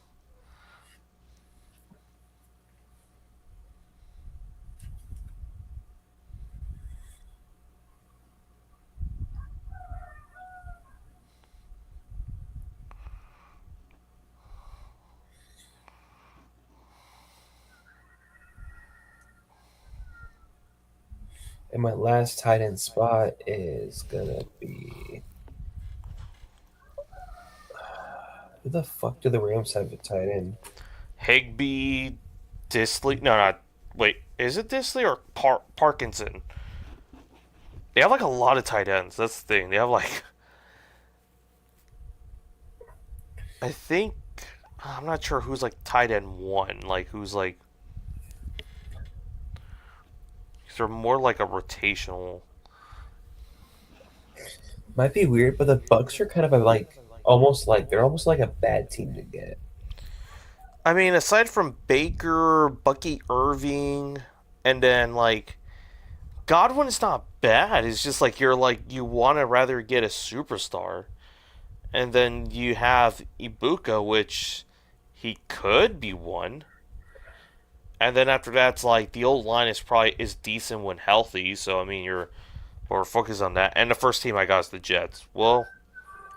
And my last tight end spot is gonna be. Who the fuck do the Rams have a tight end? Higbee, Disley. No, not. Wait, is it Disley or Parkinson? They have like a lot of tight ends. That's the thing. They have like. I think. I'm not sure who's like tight end one. Like who's like. They're more like a rotational. Might be weird, but the Bucks are kind of almost like a bad team to get. I mean, aside from Baker, Bucky Irving, and then like Godwin's not bad. It's just like you want to rather get a superstar, and then you have Ibuka, which he could be one. And then after that, it's like the old line is decent when healthy. So I mean, we're focused on that. And the first team I got is the Jets. Well,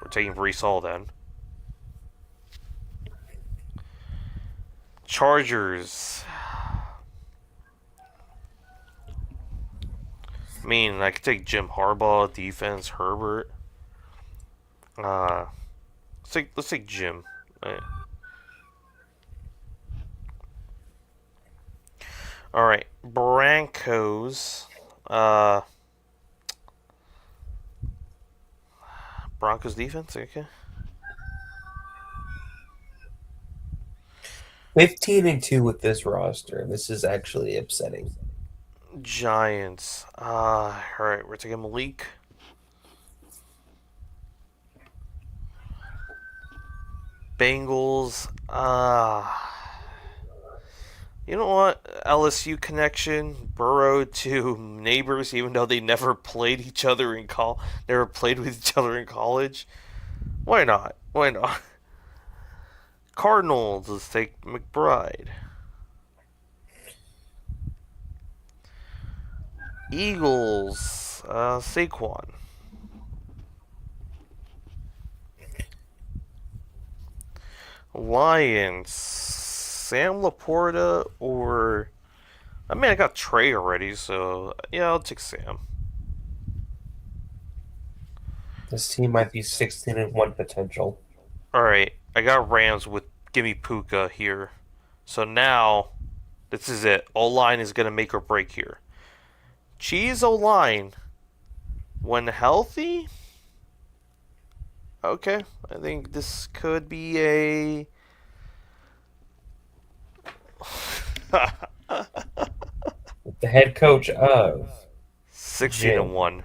we're taking Brees Hall then. Chargers. I mean, I could take Jim Harbaugh, defense, Herbert. Let's take Jim. All right, Broncos. Broncos defense, okay. 15-2 with this roster. This is actually upsetting. Giants. All right, we're taking Malik. Bengals. You know what? LSU connection, Burrow to neighbors, even though they never played each other never played with each other in college. Why not? Why not? Cardinals. Let's take McBride. Eagles. Saquon. Lions, Sam Laporta or I mean I got Trey already, so yeah, I'll take Sam. This team might be 16-1 potential. All right, I got Rams with gimme Puka here. So now this is it. O-line is gonna make or break here. Cheese O-line when healthy. Okay, I think this could be a. With the head coach of 16 Jim. and 1.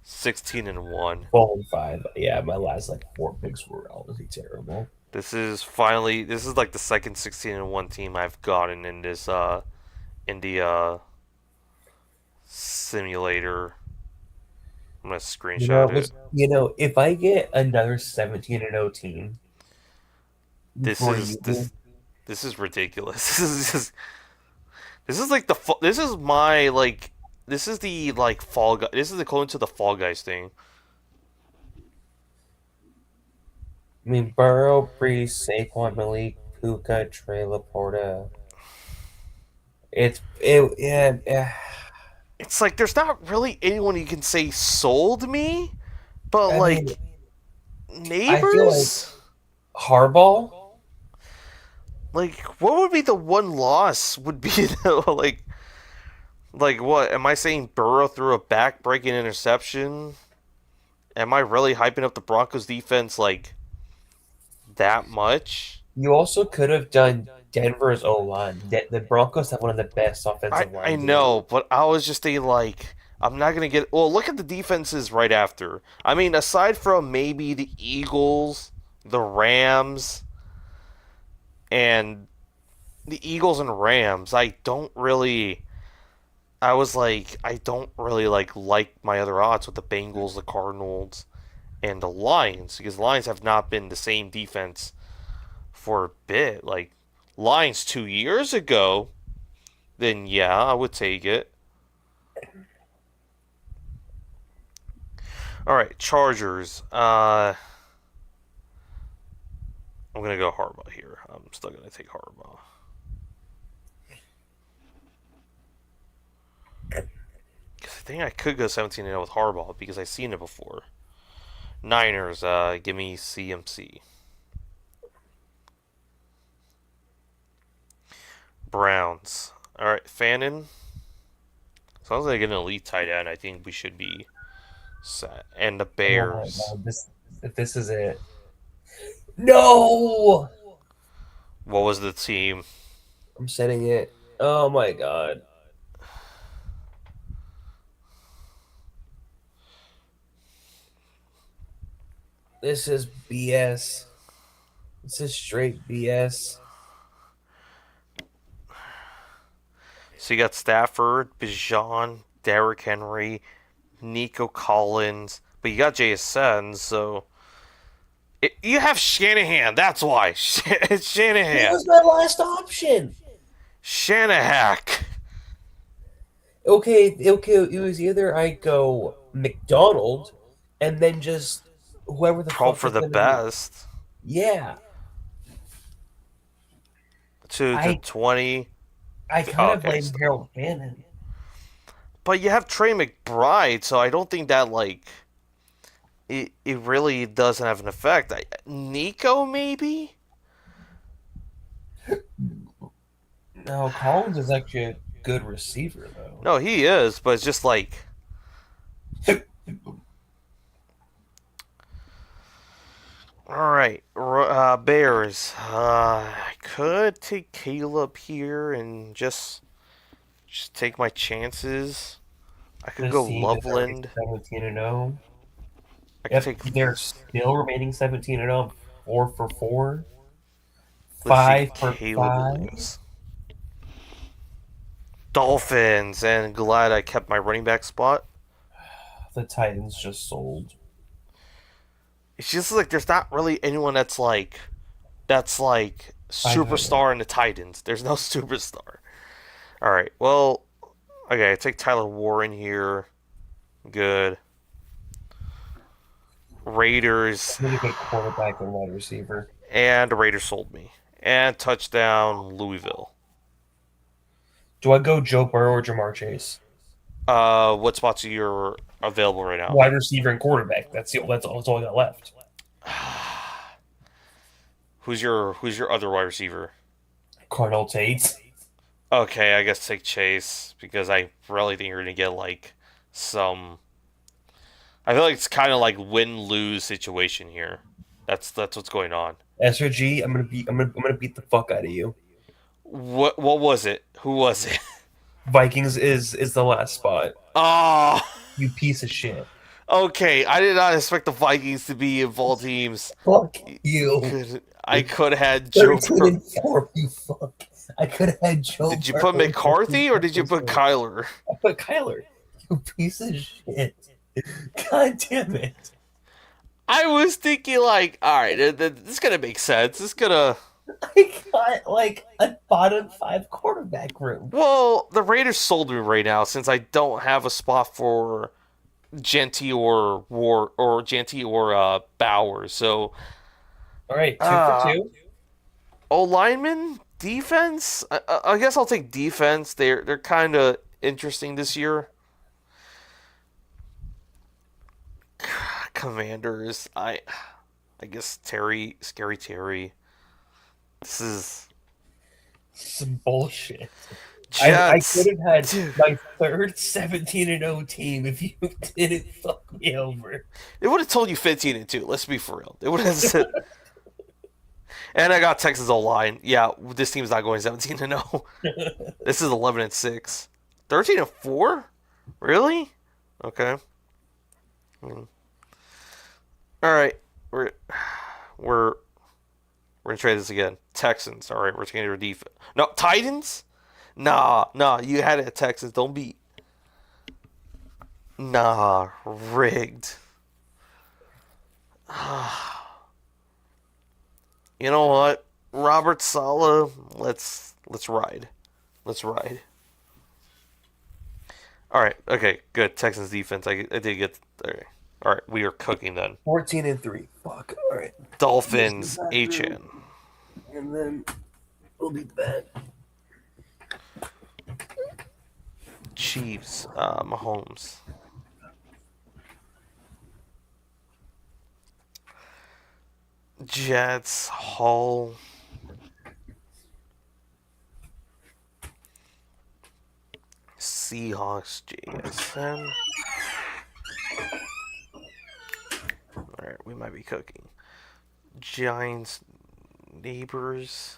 16 and 1. 12-5. Yeah, my last like 4 picks were honestly terrible. This is like the second 16 and 1 team I've gotten in this in the simulator. I'm gonna screenshot it. If I get another 17-0 team, This for is you, this is ridiculous. This is like this is my like this is the like fall guy. This is the clone to the Fall Guys thing. I mean, Burrow, Brees, Saquon, Malik, Puka, Trey Laporta. Yeah. It's like there's not really anyone you can say sold me, but I like mean, neighbors. Harbaugh. Like, what would be the one loss? Would be like what? Am I saying Burrow threw a back-breaking interception? Am I really hyping up the Broncos defense like that much? You also could have done Denver's O line. The Broncos have one of the best offensive lines. I know, but I was just thinking like I'm not gonna get. Well, look at the defenses right after. I mean, aside from maybe the Eagles, the Rams, and Rams, I don't really. I was like, I don't really like my other odds with the Bengals, the Cardinals, and the Lions because the Lions have not been the same defense for a bit. Like Lions 2 years ago, then yeah, I would take it. All right, Chargers. I'm gonna go Harbaugh here. I'm still gonna take Harbaugh. Because I think I could go 17-0 with Harbaugh because I've seen it before. Niners, give me CMC. Browns. All right, Fannin. As long as I get an elite tight end, I think we should be set. And the Bears. Oh my God, this is it. No! What was the team? I'm setting it. Oh my God. This is BS. This is straight BS. So you got Stafford, Bijan, Derrick Henry, Nico Collins, but you got JSN, so you have Shanahan. That's why it's Shanahan. That was my last option. Shanahack. Okay. It was either I go McDonald and then just whoever the Hope fuck for is the gonna best. Yeah. To 20. I kind of Okay, blame stop. Harold Bannon. But you have Trey McBride, so I don't think that it really doesn't have an effect. Nico maybe? No, Collins is actually a good receiver though. No, he is, but it's just like all right, Bears. I could take Caleb here and just take my chances. I could go Loveland. 17-0. I could take. They're still remaining 17-0. 4 for 4. Let's 5 for see, Caleb 5. Williams. Dolphins, and glad I kept my running back spot. The Titans just sold. It's just like there's not really anyone that's like superstar in the Titans. There's no superstar. All right, well, okay, I take Tyler Warren here. Good. Raiders. Really good quarterback and wide receiver. And the Raiders sold me. And touchdown, Louisville. Do I go Joe Burrow or Jamar Chase? What spots are you available right now? Wide receiver and quarterback. That's all I got left. Who's your other wide receiver? Cardinal Tate. Okay, I guess take Chase because I really think you're gonna get like some. I feel like it's kind of like win-lose situation here. That's what's going on. SRG, I'm gonna beat the fuck out of you. What was it? Who was it? Vikings is the last spot. Oh, You piece of shit. okay. I did not expect the Vikings to be of all teams. Fuck you. I could have had Joe. 13-4, you fuck. I could have had Joe. Did you put McCarthy or did you put Kyler? I put Kyler. You piece of shit. God damn it. I was thinking like, all right, this is gonna make sense. This is gonna. I got like a bottom 5 quarterback room. Well, the Raiders sold me right now since I don't have a spot for Genty or Bowers. So, All right, 2 for 2. O lineman, defense. I guess I'll take defense. They're kind of interesting this year. Commanders. I guess Scary Terry. This is Some bullshit. I Jets. could have had Dude. my third 17-0 team if you didn't fuck me over. It would have told you 15-2. Let's be for real. It would have said. And I got Texas O line. Yeah, this team's not going 17-0. This is 11-6. 13-4? Really? Okay. All right, we're gonna try this again. Texans. All right, we're gonna do defense. No, Titans. Nah. You had it at Texans. Don't be. Nah, rigged. You know what, Robert Saleh. Let's ride. Let's ride. All right. Okay. Good. Texans defense. I did get. Okay. All right. We are cooking then. 14-3. Fuck. All right. Dolphins. HN. And then we'll be bad. Chiefs. Mahomes. Jets. Hall. Seahawks. JSN. Alright, we might be cooking. Giants. Neighbors.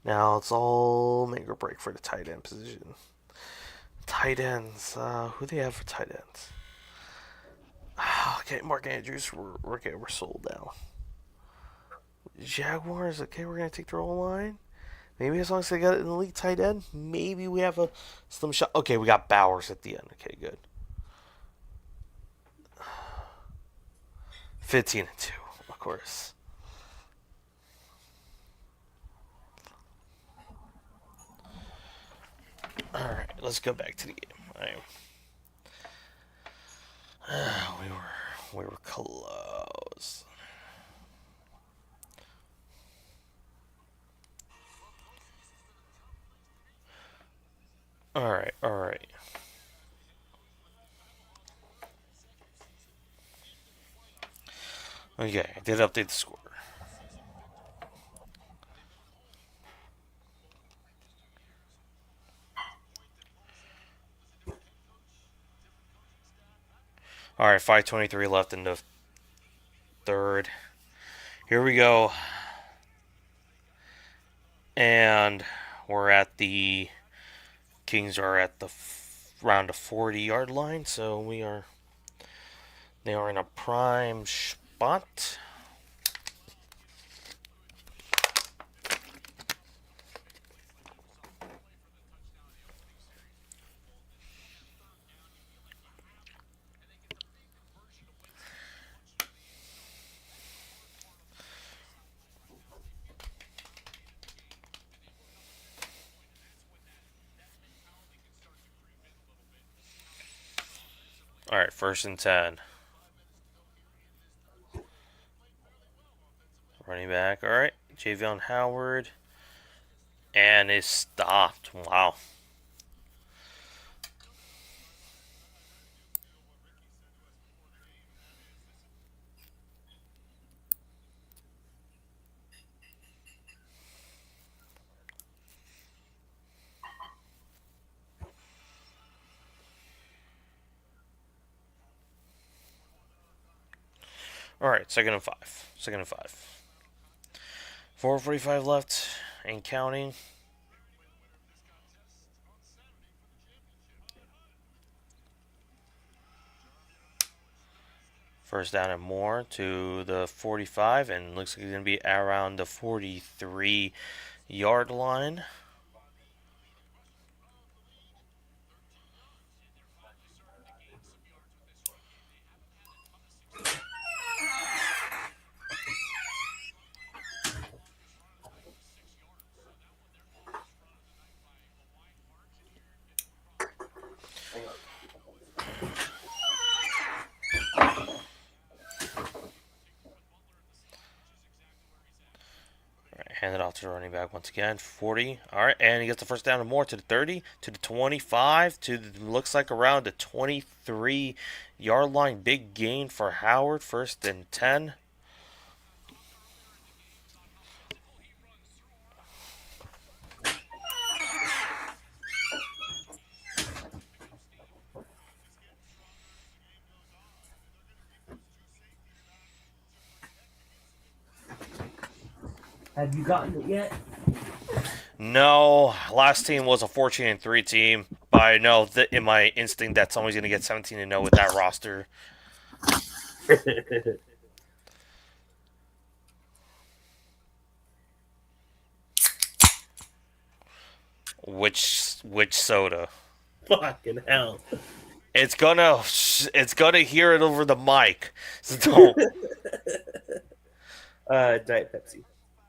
Now it's all make or break for the tight end position. Tight ends. Who do they have for tight ends? Okay, Mark Andrews. We're sold now. Jaguars. Okay, we're gonna take their whole line. Maybe as long as they got an elite tight end, maybe we have a slim shot. Okay, we got Bowers at the end. Okay, good. 15-2, of course. All right, let's go back to the game. We were close. All right. Okay, I did update the score. All right, 5:23 left in the third. Here we go. And we're at the Kings are at the around the 40-yard line, so they are in a prime spot. All right, 1st and 10. Running back. All right. Javion Howard. And it's stopped. Wow. All right. Second and 5. Second and 5. 4:45 left and counting. First down and more to the 45, and looks like it's going to be around the 43-yard line. Hand it off to the running back once again. 40. All right, and he gets the first down and more to the 30, to the 25, to the, looks like around the 23-yard line. Big gain for Howard. First and 10. Have you gotten it yet? No, last team was a 14-3 team, but I know that in my instinct that someone's going to get 17-0 with that roster. Which soda? Fucking hell. It's gonna hear it over the mic. So don't. Diet Pepsi.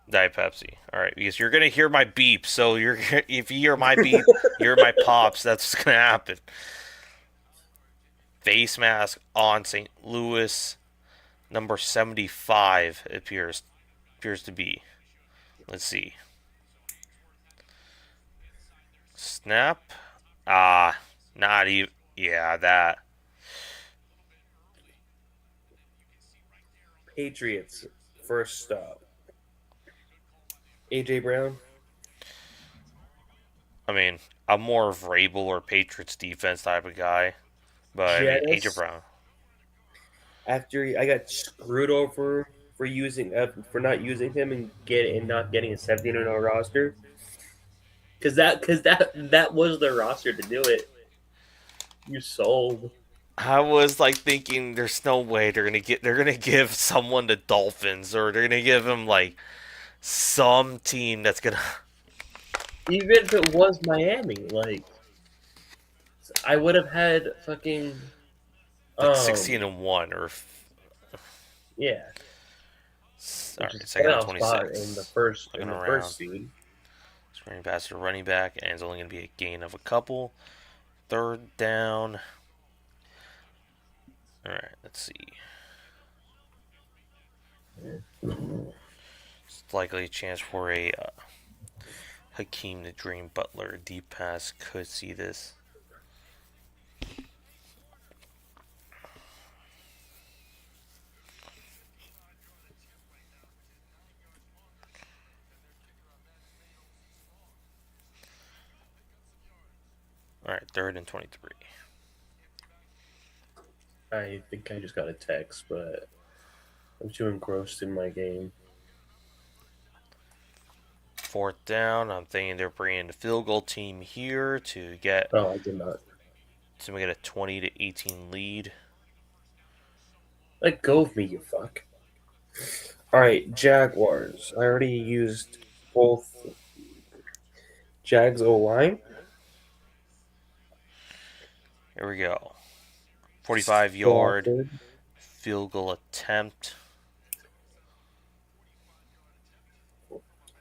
Diet Pepsi. All right, because you're gonna hear my beep. So if you hear my beep, you hear my pops. That's what's gonna happen. Face mask on St. Louis, number 75 appears to be. Let's see. Snap. Not even. Yeah, that. Patriots. First stop. AJ Brown. I mean, I'm more of Vrabel or Patriots defense type of guy, but I mean, Janice. AJ Brown. After I got screwed over for not using him and not getting a 17-0 roster, because that was the roster to do it. You sold. I was like thinking, there's no way they're gonna give someone the Dolphins, or they're gonna give him like some team that's gonna. Even if it was Miami, like I would have had fucking Like 16-1 or. yeah. All right, second and 26. In the first Looking around. first seed. Screen pass to running back, and it's only going to be a gain of a couple. Third down. All right, let's see. It's likely a chance for a Hakeem the Dream Butler deep pass. Could see this. All right, third and 23. I think I just got a text, but I'm too engrossed in my game. Fourth down. I'm thinking they're bringing the field goal team here to get. Oh, I did not. To get a 20-18 lead. Let go of me, you fuck. All right, Jaguars. I already used both Jags O-line. Here we go. 45-yard Slaughtered. field goal attempt.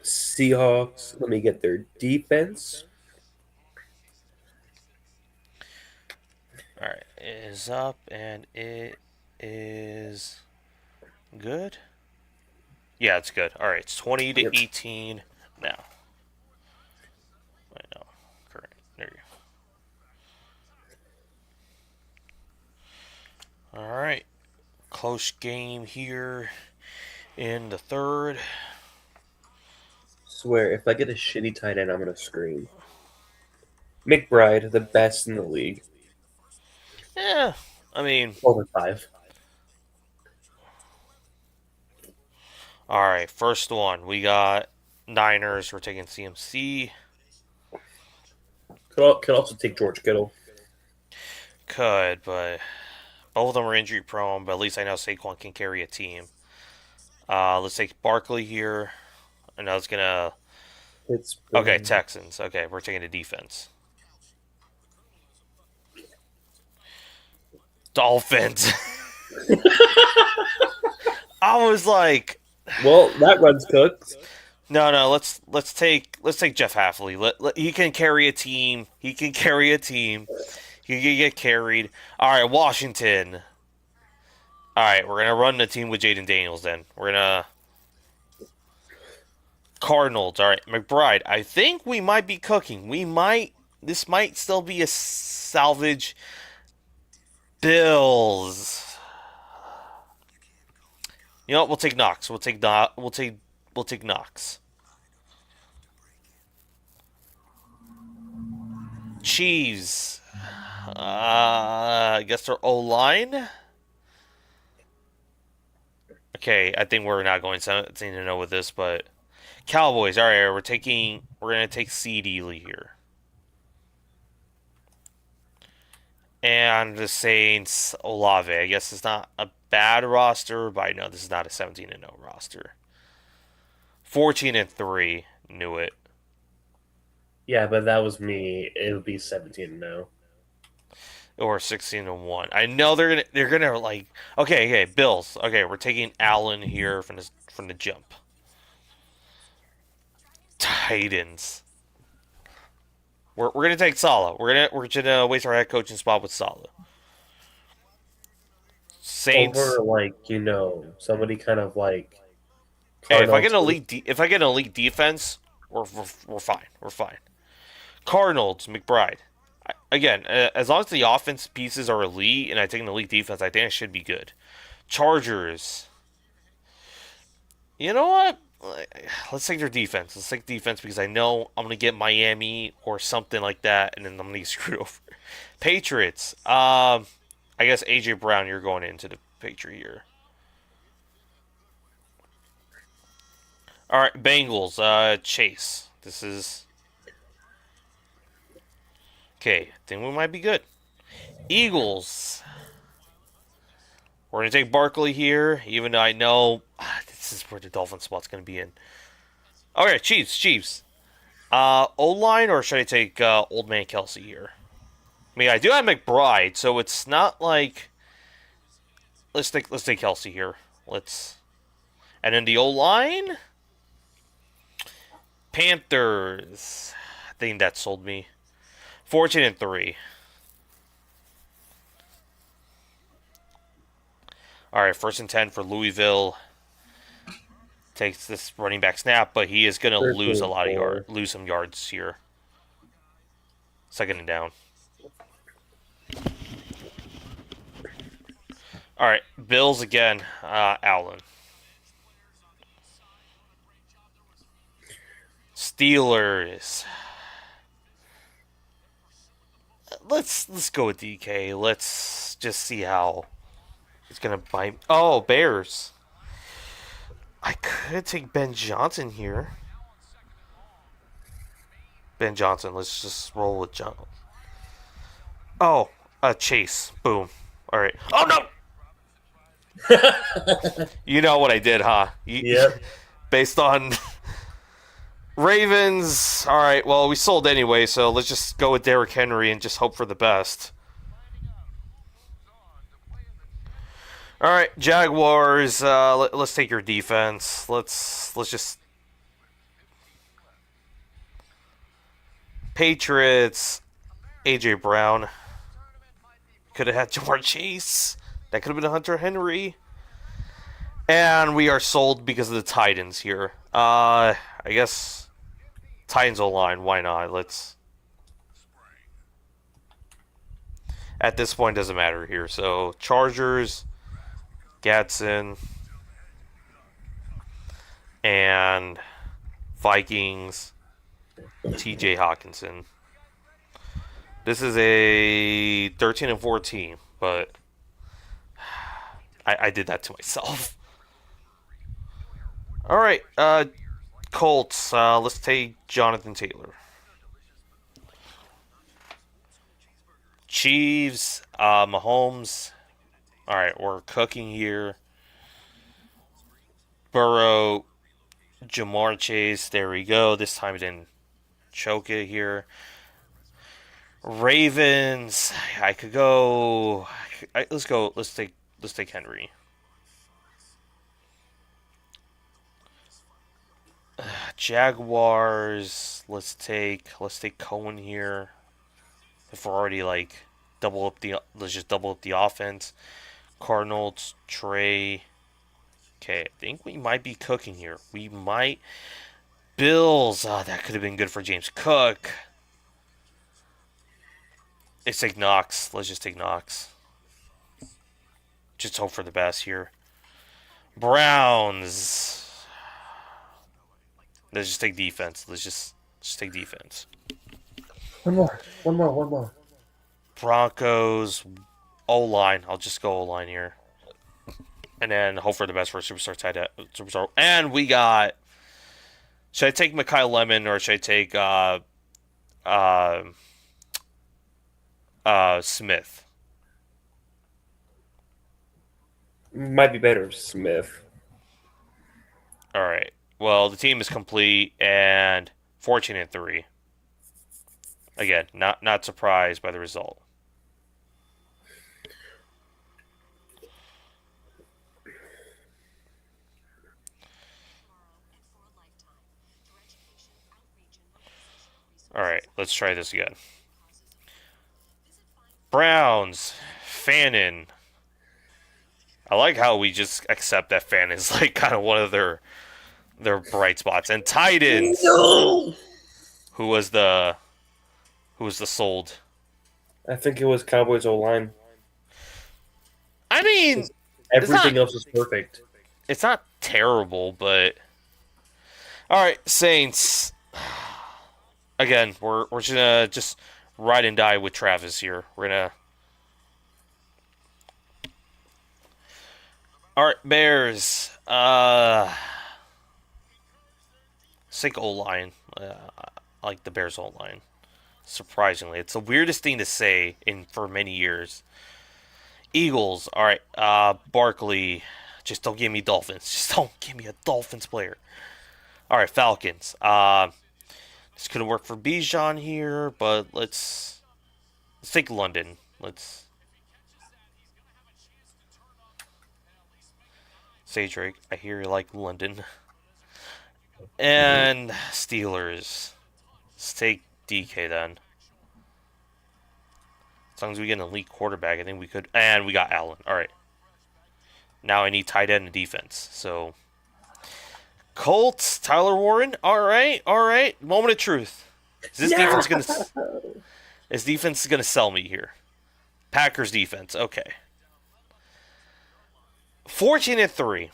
Seahawks. Let me get their defense. All right, it is up and it is good. Yeah, it's good. All right, it's 20 to Yep. 18 now. I know. Correct. There you go. All right. Close game here in the third. Swear, if I get a shitty tight end, I'm gonna scream. McBride, the best in the league, Yeah, I mean, over 5. all right. First one, we got Niners. We're taking CMC. Could also take George Kittle. Could, but both of them are injury prone. But at least I know Saquon can carry a team. Let's take Barkley here. I know it's gonna. Okay, Pittsburgh. Texans. Okay, we're taking the defense. Dolphins. I was like, Well, that run's cooked. no. Let's take Jeff Halfley. He can carry a team. He can carry a team. He can get carried. All right, Washington. All right, we're gonna run the team with Jaden Daniels. Then we're gonna Cardinals. All right, McBride. I think we might be cooking. This might still be a salvage. Bills. You know what? We'll take Knox. We'll take Knox. Chiefs. I guess they're O-line. Okay, I think we're not going 17-0 with this, but Cowboys. All right, we're gonna take CD here. And the Saints, Olave. I guess it's not a bad roster, but I know this is not a 17-0 roster. 14-3, knew it. Yeah, but that was me. It would be 17 now. Or 16-1. I know they're gonna like. Okay, Bills. Okay, we're taking Allen here from the jump. Titans. We're gonna take Saleh. We're gonna waste our head coaching spot with Saleh. Saints. Over somebody kind of like. Hey, if I get an Cardinals. elite defense, we're fine. We're fine. Cardinals, McBride. Again, as long as the offense pieces are elite and I take an elite defense, I think it should be good. Chargers. You know what? Let's take their defense. Let's take defense because I know I'm going to get Miami or something like that, and then I'm going to get screwed over. Patriots. I guess A.J. Brown, you're going into the picture here. All right, Bengals. Chase. This is... Okay, I think we might be good. Eagles. We're going to take Barkley here, even though I know this is where the Dolphin spot's going to be in. Okay, Chiefs. O-line, or should I take Old Man Kelsey here? I mean, I do have McBride, so it's not like... Let's take Kelsey here. And then the O-line... Panthers. I think that sold me. 14-3. All right, 1st and 10 for Louisville. Takes this running back snap, but he is going to lose some yards here. 2nd and down. All right, Bills again. Allen. Steelers. Let's go with DK. Let's just see how it's gonna bite. Oh, Bears. I could take Ben Johnson here. Ben Johnson. Let's just roll with John. Oh, Chase. Boom. All right. Oh no. You know what I did, huh? Yep. Based on Ravens. All right. Well, we sold anyway, so let's just go with Derrick Henry and just hope for the best. All right, Jaguars. Let's take your defense. Let's just Patriots. AJ Brown. Could have had Jamar Chase. That could have been a Hunter Henry. And we are sold because of the Titans here. I guess Titans O-line. Why not? Let's. At this point, doesn't matter here. So Chargers, Gatson, and Vikings, T.J. Hawkinson. This is a 13 and 14, but I did that to myself. All right, Colts. Let's take Jonathan Taylor. Chiefs, Mahomes. All right, we're cooking here. Burrow, Jamar Chase. There we go. This time it didn't choke it here. Ravens. I could go. Let's go. Let's take Henry. Jaguars. Let's take Cohen here. If we're already like let's just double up the offense. Cardinals, Trey. Okay, I think we might be cooking here. We might. Bills. That could have been good for James Cook. Let's take Knox. Let's just take Knox. Just hope for the best here. Browns. Let's just take defense. Let's just take defense. One more. Broncos, O-line. I'll just go O-line here. And then hope for the best for a superstar tight end. Superstar. And we got... Should I take Mekhi Lemon or should I take Smith? Might be better, Smith. All right. Well, the team is complete and 14 and 3. Again, not surprised by the result. All right, let's try this again. Browns, Fannin. I like how we just accept that Fannin is like kind of one of their bright spots. And Titans. No. Who was the sold? I think it was Cowboys O-line. I mean, Everything else is perfect. it's not terrible, but all right, Saints. Again, we're just gonna just ride and die with Travis here. We're gonna. All right, Bears. Sick O-line. I like the Bears O-line. Surprisingly, it's the weirdest thing to say for many years. Eagles. All right, Barkley. Just don't give me Dolphins. Just don't give me a Dolphins player. All right, Falcons. This couldn't work for Bijan here, but let's take London. Let's say Drake. I hear you like London. And Steelers. Let's take DK then. As long as we get an elite quarterback, I think we could. And we got Allen. All right. Now I need tight end and defense. So Colts, Tyler Warren. All right. Moment of truth. Is this defense gonna sell me here? Packers defense. Okay. 14 and 3.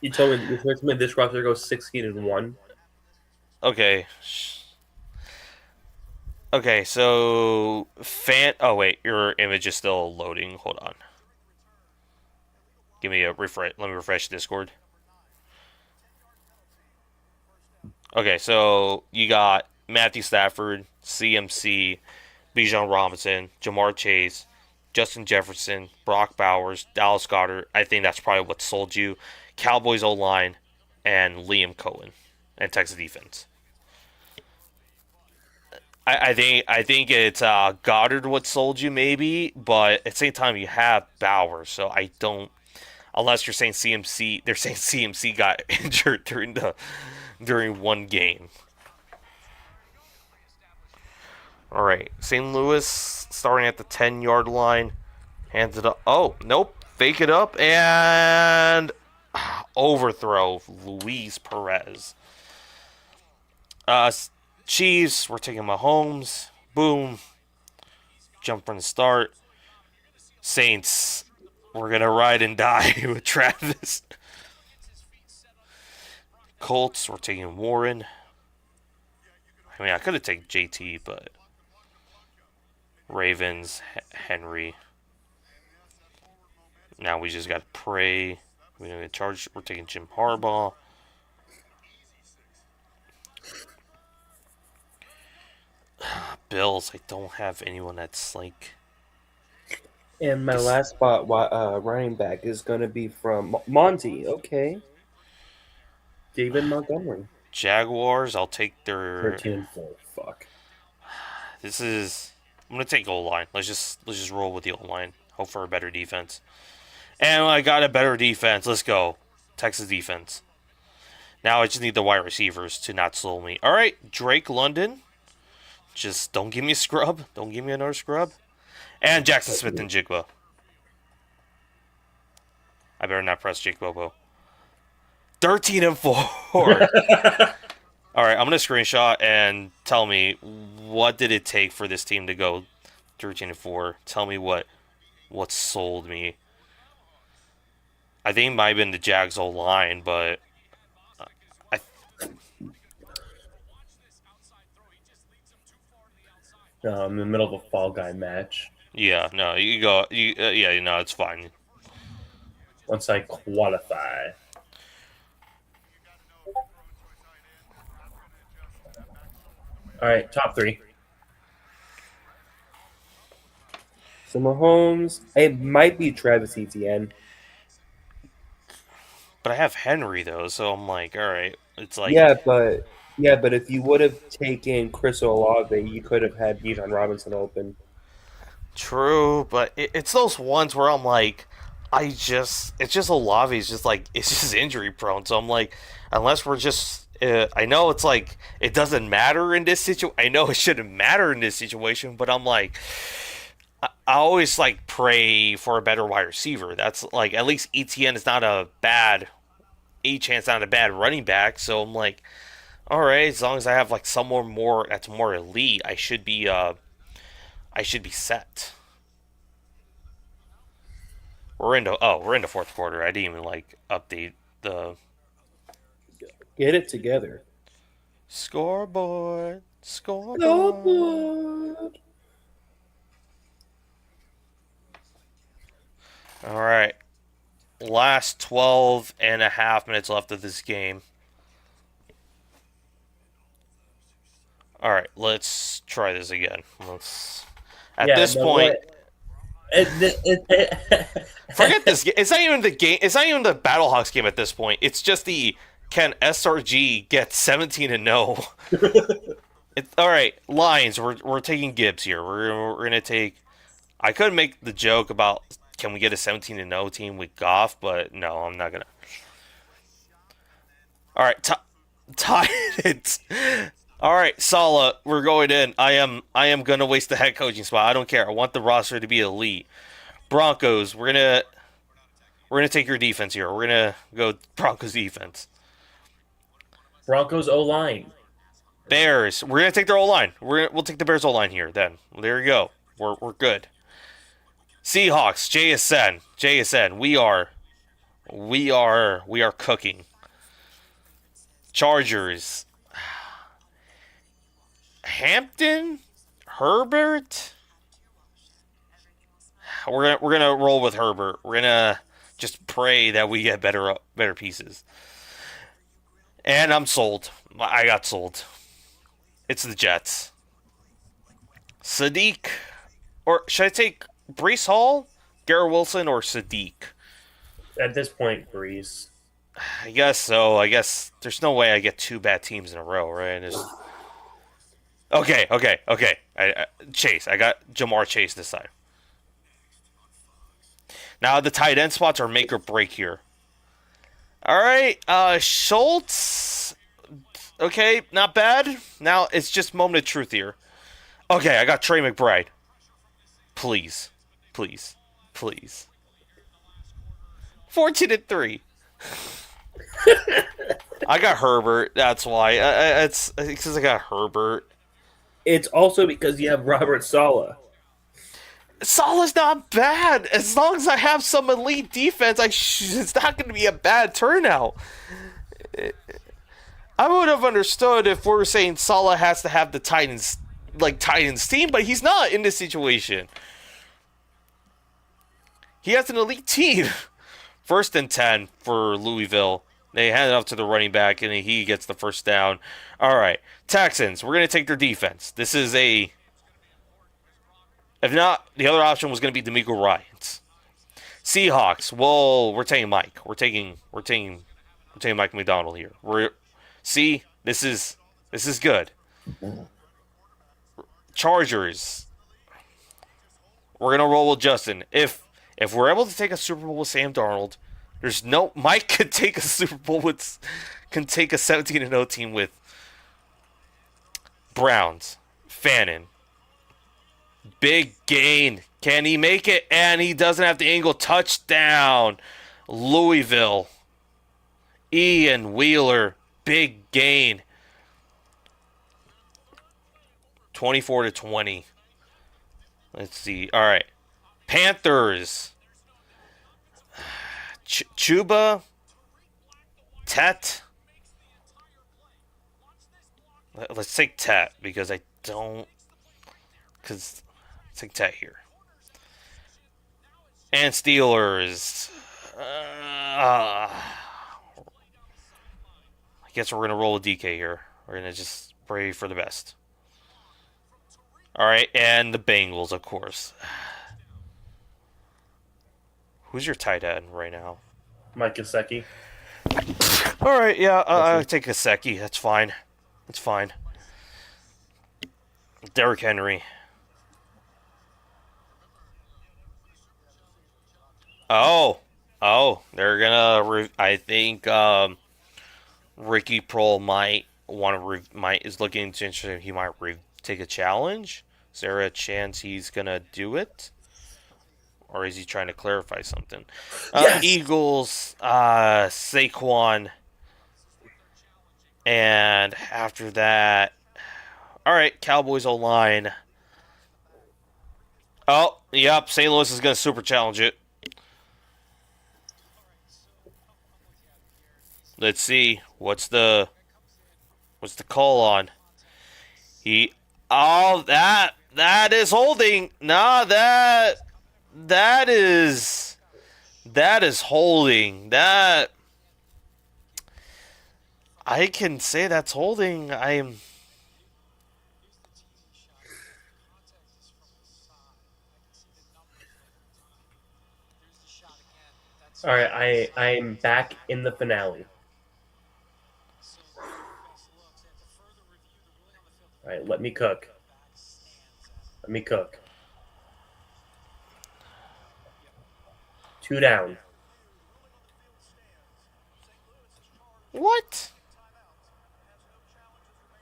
You told me this roster goes 16-1. Okay. Okay, so oh wait, your image is still loading. Hold on. Give me a refresh. Let me refresh Discord. Okay, so you got Matthew Stafford, CMC, Bijan Robinson, Jamar Chase, Justin Jefferson, Brock Bowers, Dallas Goedert. I think that's probably what sold you. Cowboys O-line, and Liam Cohen, and Texas defense. I think it's Goddard what sold you maybe, but at the same time you have Bowers, so I don't. Unless you're saying CMC, they're saying CMC got injured during one game. All right, St. Louis starting at the 10-yard line, hands it up. Oh nope, Fake it up and overthrow Luis Perez. Chiefs, we're taking Mahomes. Boom. Jump from the start. Saints, we're going to ride and die with Travis. Colts, we're taking Warren. I mean, I could have taken JT, but Ravens, Henry. Now we just got to pray. We're going to charge. We're taking Jim Harbaugh. Bills, I don't have anyone that's like. And my last spot running back is going to be from Monty. Okay. David Montgomery. Jaguars, I'll take their 13-4. Fuck. This is. I'm gonna take O-line. Let's just roll with the O-line. Hope for a better defense. And I got a better defense. Let's go, Texas defense. Now I just need the wide receivers to not slow me. All right, Drake London. Just don't give me a scrub. Don't give me another scrub. And Jackson Smith and Jigba. I better not press Jake Bobo. 13-4. All right, I'm gonna screenshot and tell me what did it take for this team to go 13-4. Tell me what sold me. I think it might have been the Jags O-line, but In the middle of a Fall Guy match. yeah, no, you go, yeah, no, it's fine. Once I qualify. All right, top three. So Mahomes, it might be Travis Etienne. But I have Henry though, so I'm like, all right, it's like Yeah, but if you would have taken Chris Olave, you could have had Bijan Robinson open. true, but it's those ones where I'm like, it's just Olave's just like it's just injury prone, so I'm like, unless we're just. I know it's like it doesn't matter in this situation. I know it shouldn't matter in this situation, but I'm like, I always like pray for a better wide receiver. That's like at least ETN is not a bad, Echan's not a bad running back. So I'm like, all right, as long as I have like someone more that's more elite, I should be set. We're into fourth quarter. I didn't even like update the. Get it together. Scoreboard. Scoreboard. Scoreboard. All right. Last 12 and a half minutes left of this game. All right, let's try this again. At this point, forget this game. It's not even the game. It's not even the Battlehawks game at this point. It's just the can SRG get 17-0? All right, Lions. We're taking Gibbs here. We're gonna take. I could make the joke about can we get a 17-0 team with Goff, but no, I'm not gonna. All right, Titans. All right, Saleh, we're going in. I am gonna waste the head coaching spot. I don't care. I want the roster to be elite. Broncos. We're gonna take your defense here. We're gonna go Broncos defense. Broncos O-line. Bears. We're gonna take their O-line. We'll take the Bears O-line here. Then there you go. We're good. Seahawks. JSN. We are cooking. Chargers. Hampton. Herbert. We're gonna roll with Herbert. We're gonna just pray that we get better pieces. And I'm sold. I got sold. It's the Jets. Sadiq. Or should I take Breece Hall, Garrett Wilson, or Sadiq? At this point, Breeze. I guess so. I guess there's no way I get two bad teams in a row, right? Okay. Chase. I got Jamar Chase this time. Now the tight end spots are make or break here. All right, Schultz. Okay, not bad. Now it's just moment of truth here. Okay, I got Trey McBride. Please. 14-3. I got Herbert. That's why. It's because I got Herbert. It's also because you have Robert Saleh. Salah's not bad. As long as I have some elite defense, it's not going to be a bad turnout. I would have understood if we were saying Salah has to have the Titans team, but he's not in this situation. He has an elite team. 1st and 10 for Louisville. They hand it off to the running back, and he gets the first down. All right, Texans. We're going to take their defense. This is a... If not, the other option was going to be D'Amico Ryans. Seahawks. Well, we're taking Mike. We're taking Mike McDonald here. This is good. Chargers. We're going to roll with Justin. If we're able to take a Super Bowl with Sam Darnold, there's no... Mike could take a Super Bowl with... Can take a 17-0 team with Browns. Fannin. Big gain. Can he make it? And he doesn't have the angle. Touchdown. Louisville. Ian Wheeler. Big gain. 24-20. Let's see. All right. Panthers. Chuba. Tet. Let's take Tet because I don't... Because... Let's take Tet here. And Steelers. I guess we're going to roll with DK here. We're going to just pray for the best. Alright, and the Bengals, of course. Who's your tight end right now? Mike Gesicki. Alright, yeah, I'll take Gesicki. That's fine. That's fine. Derrick Henry. Oh, they're gonna... I think Ricky Prohl might is looking into interesting. He might take a challenge. Is there a chance he's gonna do it, or is he trying to clarify something? Yes! Eagles, Saquon, and after that, all right, Cowboys O-line. Oh, yep, St. Louis is gonna super challenge it. Let's see. What's the call on? That is holding. Nah, that is holding. That I can say that's holding. All right, I'm back in the finale. All right, let me cook. Let me cook. 2 down. What?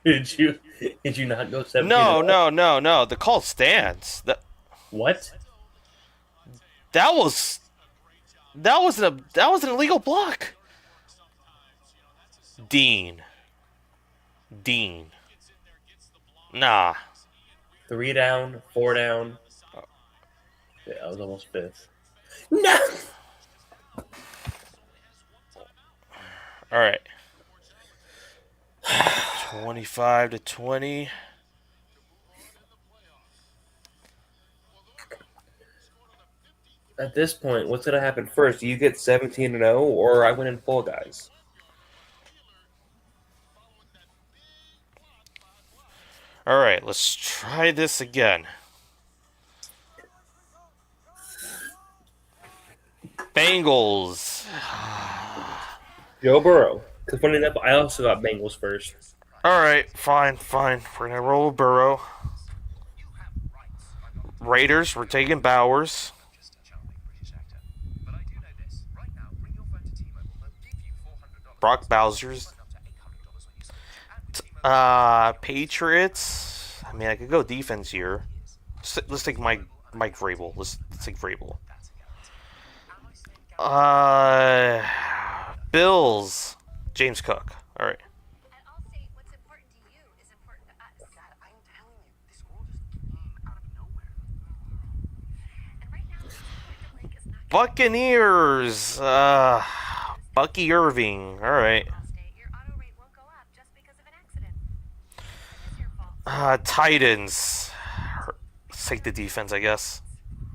Did you not go 17? No. The call stands. What? That was an illegal block. Dean. Nah. 3 down, 4 down. Yeah, I was almost 5th. No. All right. 25-20. At this point, what's going to happen first? Do you get 17-0, or I win in full, guys? All right, let's try this again. Bengals. Joe Burrow. Because funny enough, I also got Bengals first. All right, fine. We're gonna roll with Burrow. Raiders. We're taking Bowers. Brock Bowser's. Patriots. I mean, I could go defense here. Let's take Mike Vrabel. Let's take Vrabel. Bills. James Cook. All right. At Allstate, what's important to you is important to us. Dad, I'm telling you, this school just came out of nowhere. And right now, the 2-point break is not Buccaneers. Bucky Irving. All right. Allstate. Your auto rate won't go up just because of an accident. It is your fault. Titans. Let's take the defense, I guess.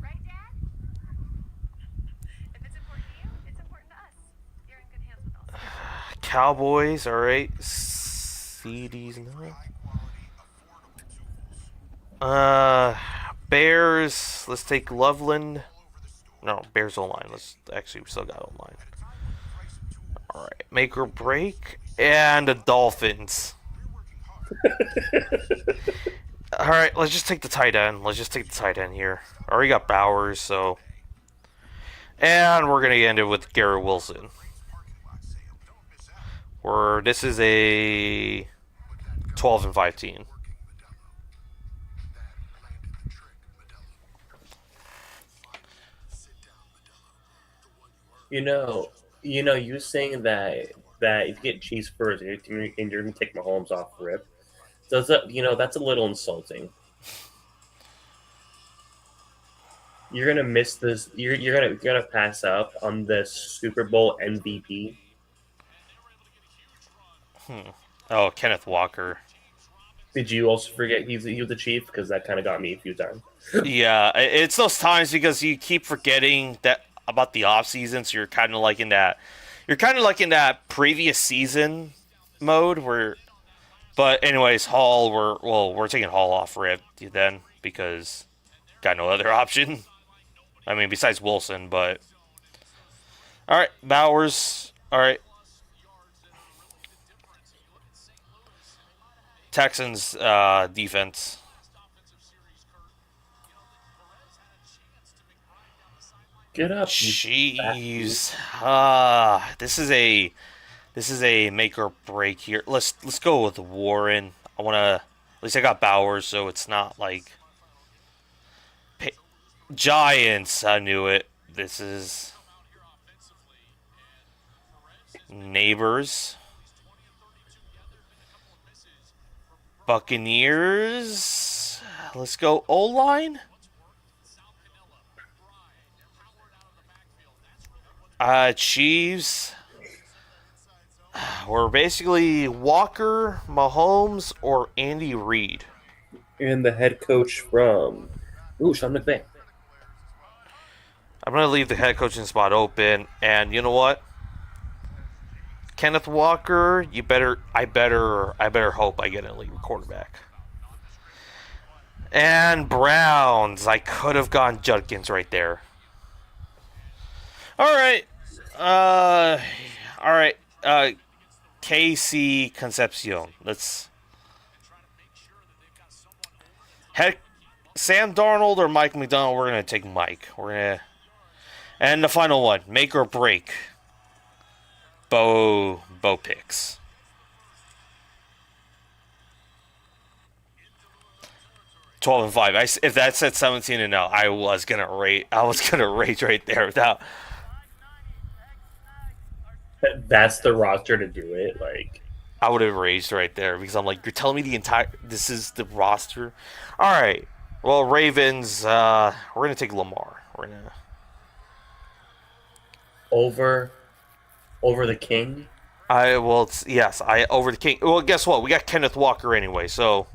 Right, Dad? If it's important to you, it's important to us. You're in good hands with Allstate. Cowboys. All right. CDs. No. Bears. Let's take Loveland. No, Bears O-line. Let's actually, we still got O-line. All right, make or break, and the Dolphins. All right, let's just take the tight end. Let's just take the tight end here. Already got Bowers, so, and we're gonna end it with Garrett Wilson. This is a 12-5 team. You saying that if you get Chiefs first and you're gonna take Mahomes off rip, does that that's a little insulting. You're gonna miss this. You're gonna pass up on the Super Bowl MVP. Oh, Kenneth Walker. Did you also forget he was the Chief? Because that kind of got me a few times. Yeah, it's those times because you keep forgetting that about the off season, so you're kind of like in that previous season mode where. But anyways, Hall, we're taking Hall off rip then because got no other option. I mean, besides Wilson, but all right, Bowers. All right, Texans defense. Get up, Jeez. This is a make or break here. Let's go with Warren. At least I got Bowers, so it's not like Giants. I knew it. This is Neighbors. Buccaneers. Let's go O-line. Chiefs. We're basically Walker, Mahomes, or Andy Reid. And the head coach from Sean McVay. I'm gonna leave the head coaching spot open, and you know what? Kenneth Walker, I better hope I get an elite quarterback. And Browns, I could have gone Judkins right there. All right. KC Concepcion. Sam Darnold or Mike McDonald. We're gonna take Mike. And the final one, make or break. Bo picks. $12 and 5. If that said 17 and 0, I was gonna rage right there without. That's the roster to do it. Like, I would have raged right there because I'm like, you're telling me this is the roster? All right. Well, Ravens, we're going to take Lamar. We're going to. Over the King? Over the King. Well, guess what? We got Kenneth Walker anyway, so.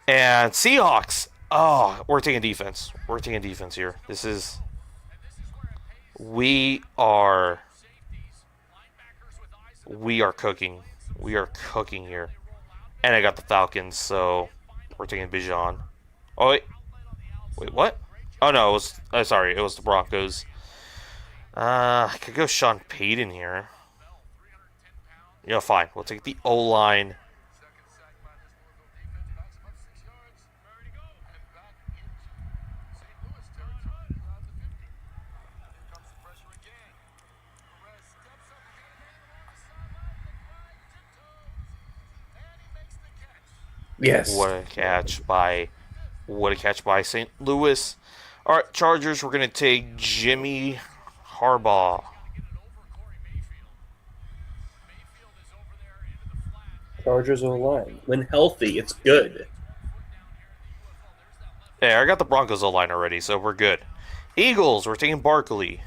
And Seahawks. Oh, we're taking defense. We're taking defense here. We are cooking. We are cooking here. And I got the Falcons, so we're taking Bijan. Oh, wait, what? Oh, no, it was the Broncos. I could go Sean Payton here. Yeah, fine. We'll take the O-line. Yes. What a catch by What a catch by St. Louis. All right, Chargers, we're going to take Jimmy Harbaugh. Chargers O-line. When healthy, it's good. Yeah, I got the Broncos O-line already, so we're good. Eagles, we're taking Barkley.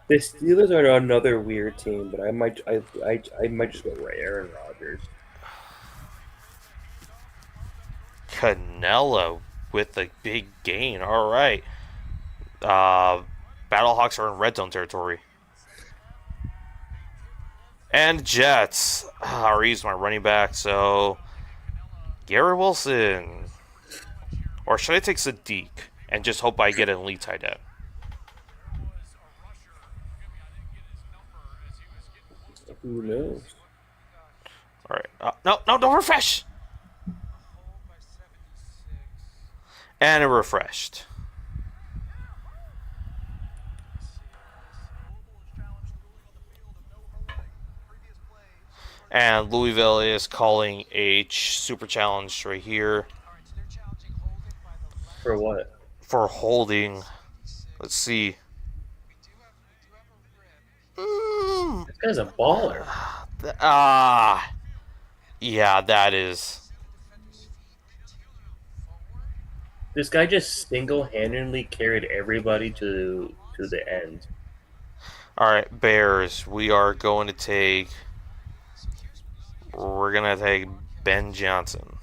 The Steelers are another weird team, but I might just go Aaron Rodgers. Canelo with a big gain. All right. Battlehawks are in red zone territory. And Jets. I already used my running back, so Garrett Wilson. Or should I take Sadiq and just hope I get an elite tight end? Who knows? All right. No, don't refresh. And it refreshed. And Louisville is calling a super challenge right here For what? for holding. Let's see. This guy's a baller. Yeah, that is. This guy just single-handedly carried everybody to the end. All right, Bears. We're gonna take Ben Johnson.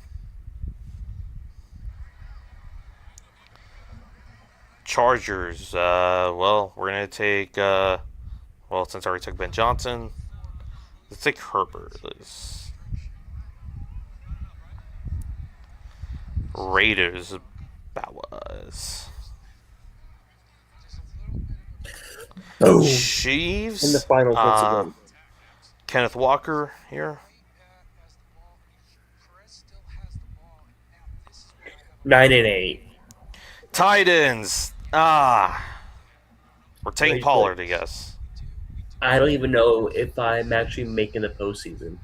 Chargers. Well, we're gonna take. Well, since I already took Ben Johnson, let's take Herbert. Raiders. That was. Boom. Chiefs. In the final once again. Kenneth Walker here. 9-8. Titans. We're taking Great Pollard, choice. I guess. I don't even know if I'm actually making the postseason.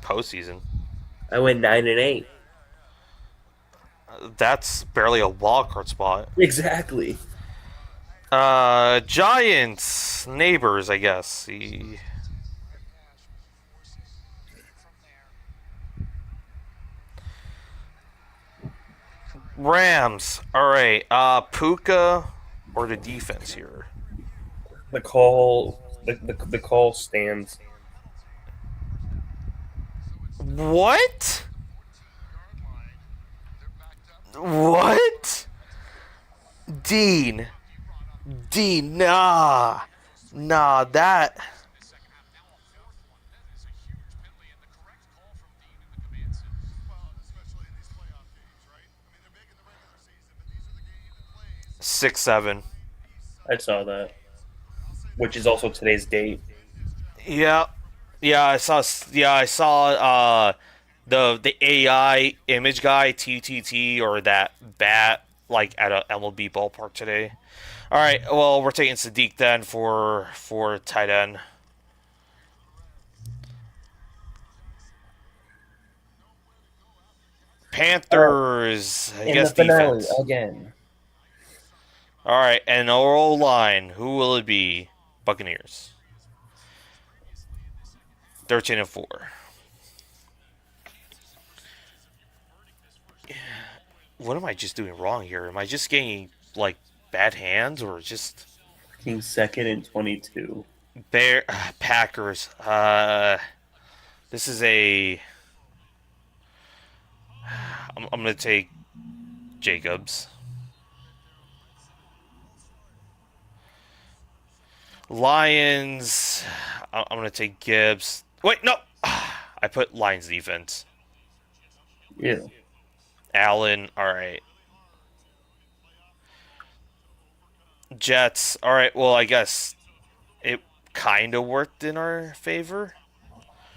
Postseason. I went 9-8. That's barely a wild card spot. Exactly. Giants. Neighbors, I guess. Rams. All right. Puka or the defense here? The call stands. What? What? Dean, nah, that. Six, 7. I saw that. Which is also today's date. Yeah, I saw. Yeah, I saw. The AI image guy TTT or that bat like at a MLB ballpark today. All right, well we're taking Sadiq then for tight end. Panthers, I In guess the finale defense. again. All right, and O line, who will it be? Buccaneers. 13-4. What am I just doing wrong here? Am I just getting like bad hands or just King 2nd and 22. Packers? This is a. I'm gonna take Jacobs. Lions. I'm gonna take Gibbs. Wait, no. I put Lions defense. Yeah. Allen. All right. Jets. All right. Well, I guess it kind of worked in our favor.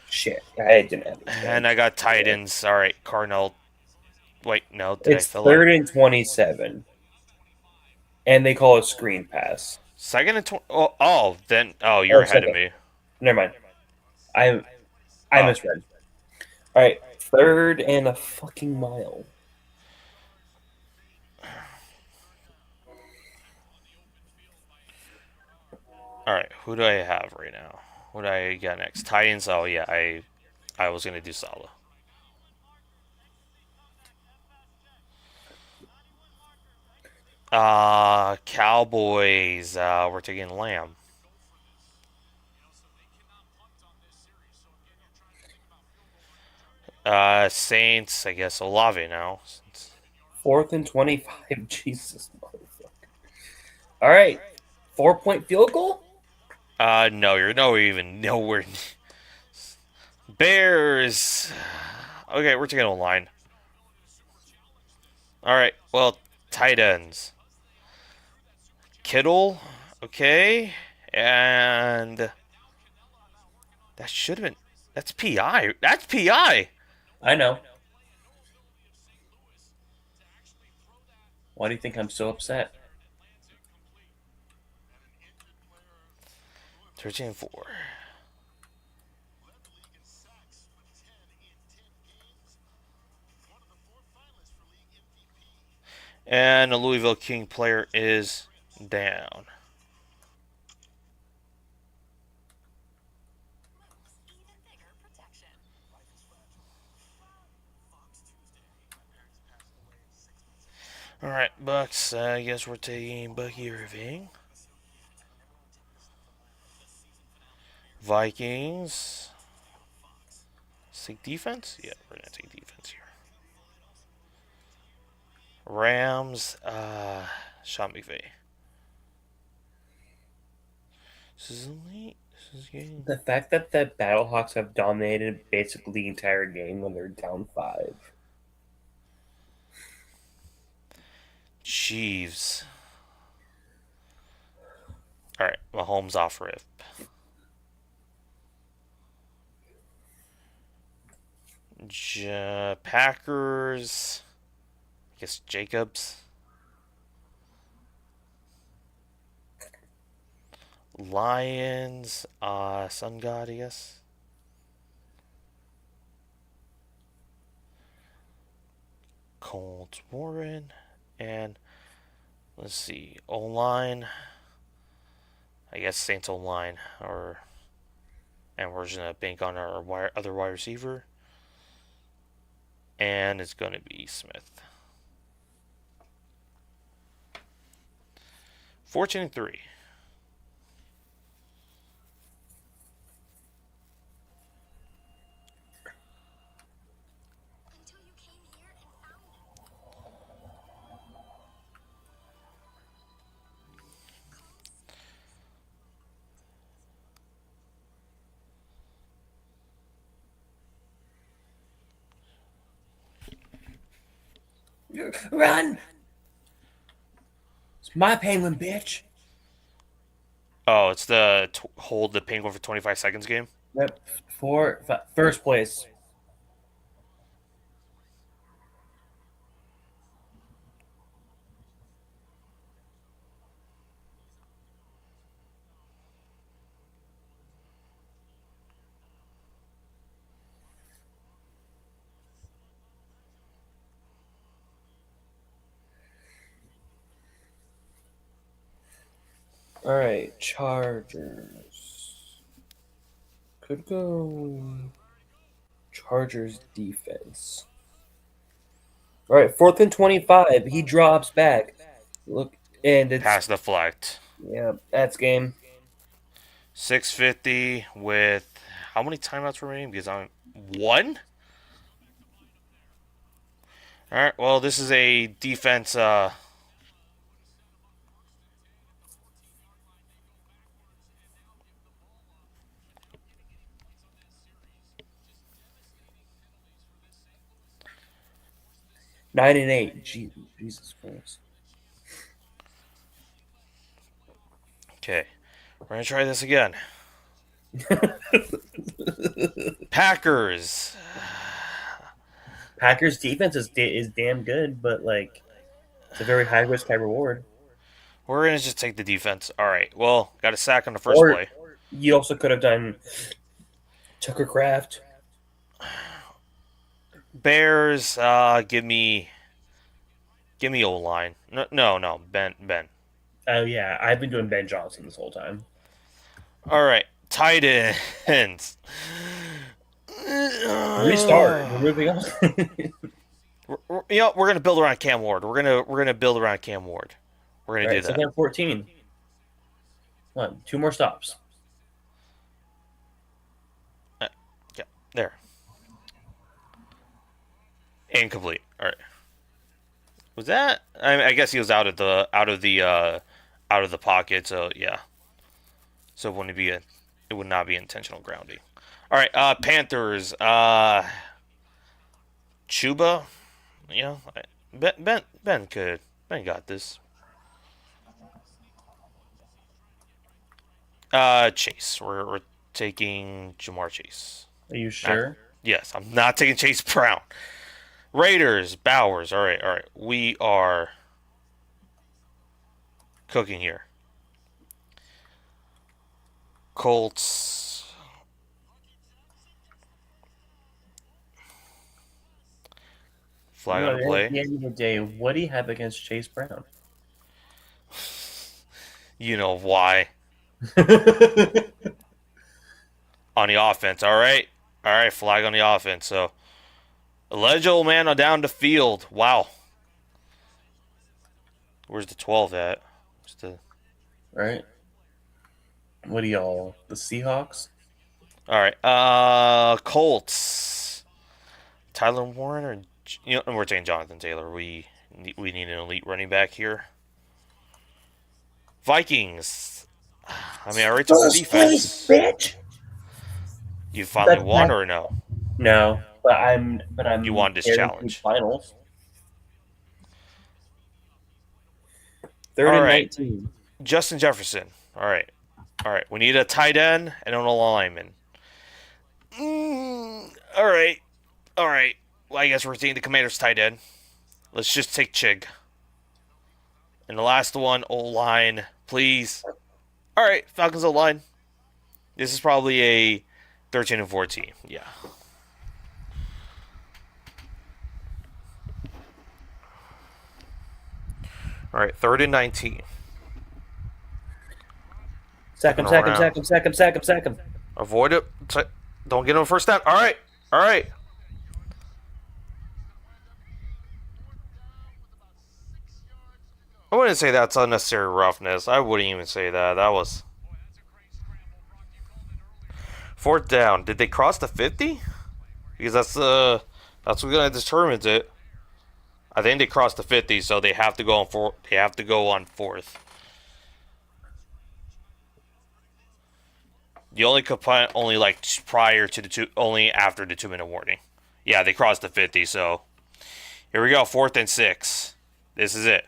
Shit. I didn't have it. And I got Titans. All right. Cardinal. Wait, no. Did It's I fill it? 3rd and 27. And they call it screen pass. Second and 20. Then. Oh, you're ahead second. of me. Never mind. I Oh. misread. All right, 3rd and a fucking mile. All right, who do I have right now? What do I got next? Titans. Oh yeah, I was gonna do Salah. Cowboys. We're taking Lamb. Saints. I guess Olave now. 4th and 25. Jesus, motherfucker. All right, 4-point field goal. No, you're no even nowhere. Bears. Okay, we're taking a line. All right. Well, tight ends. Kittle. Okay, and that should have been. That's PI. That's PI. I know. Why do you think I'm so upset? 13-4. And the Louisville King player is down. Even bigger protection. All right, Bucks. I guess we're taking Bucky Irving. Vikings. Let's take defense. Yeah, we're gonna take defense here. Rams. Sean McVay. This is elite. This is game. The fact that the Battlehawks have dominated basically the entire game when they're down 5. Chiefs. All right, Mahomes off rip. Packers. I guess Jacobs. Lions. Sun God, I guess. Colts Warren. And let's see. O-line. I guess Saints O-line. And we're just going to bank on our other wide receiver. And it's going to be Smith. 14-3. Until you came here and found me. Run! It's my penguin, bitch. Oh, it's the hold the penguin for 25 seconds game. Yep. 1st place. All right, Chargers. Could go Chargers defense. All right, 4th and 25. He drops back. Look, and it's Pass deflect. yeah, that's game. 650 with how many timeouts remaining? Because I'm one. All right. Well, this is a defense. 9-8. Jesus Christ. Okay. We're gonna try this again. Packers. Packers defense is damn good, but like it's a very high risk, high reward. We're gonna just take the defense. All right. Well, got a sack on the first Or play. you also could have done Tucker Craft. Bears, give me O-line. No, Ben. Oh yeah, I've been doing Ben Johnson this whole time. All right, tight ends. Restart. We're moving on. We're gonna build around Cam Ward. We're gonna build around Cam Ward. We're gonna All do right, that. second and 14. 2 more stops. Yeah, there. Incomplete. All right. Was that? I guess he was out of the pocket. So yeah. So it would not be intentional grounding. All right. Panthers. Chuba. You know, Ben got this. Chase. We're taking Jamar Chase. Are you sure? Yes, I'm not taking Chase Brown. Raiders, Bowers. All right. We are cooking here. Colts. Flag on the play. At the end of the day, what do you have against Chase Brown? You know why. On the offense. All right. Flag on the offense. So, eligible man on down the field. Wow. Where's the 12 at? Where's the... Right? What are y'all? The Seahawks? All right. Colts. Tyler Warren or we're taking Jonathan Taylor. We need an elite running back here. Vikings. I mean, I already took the defense. Bitch. You finally won or no? No, but I'm. You won this guaranteed challenge. Finals. Third All and right. 19. Justin Jefferson. All right. We need a tight end and an lineman. All right. Well, I guess we're taking the Commanders tight end. Let's just take Chig. And the last one, O-line, please. All right, Falcons O-line. This is probably a 13 and 14. Yeah. All right, 3rd and 19. Second. Avoid it. Don't get him a first down. All right. I wouldn't say that's unnecessary roughness. I wouldn't even say that. That was 4th down. Did they cross the 50? Because that's what's gonna determine it. I think they crossed the 50, so they have to go on 4. They have to go on 4th. The only complaint only prior to only after the 2-minute warning. Yeah, they crossed the 50. So here we go, 4th and 6. This is it.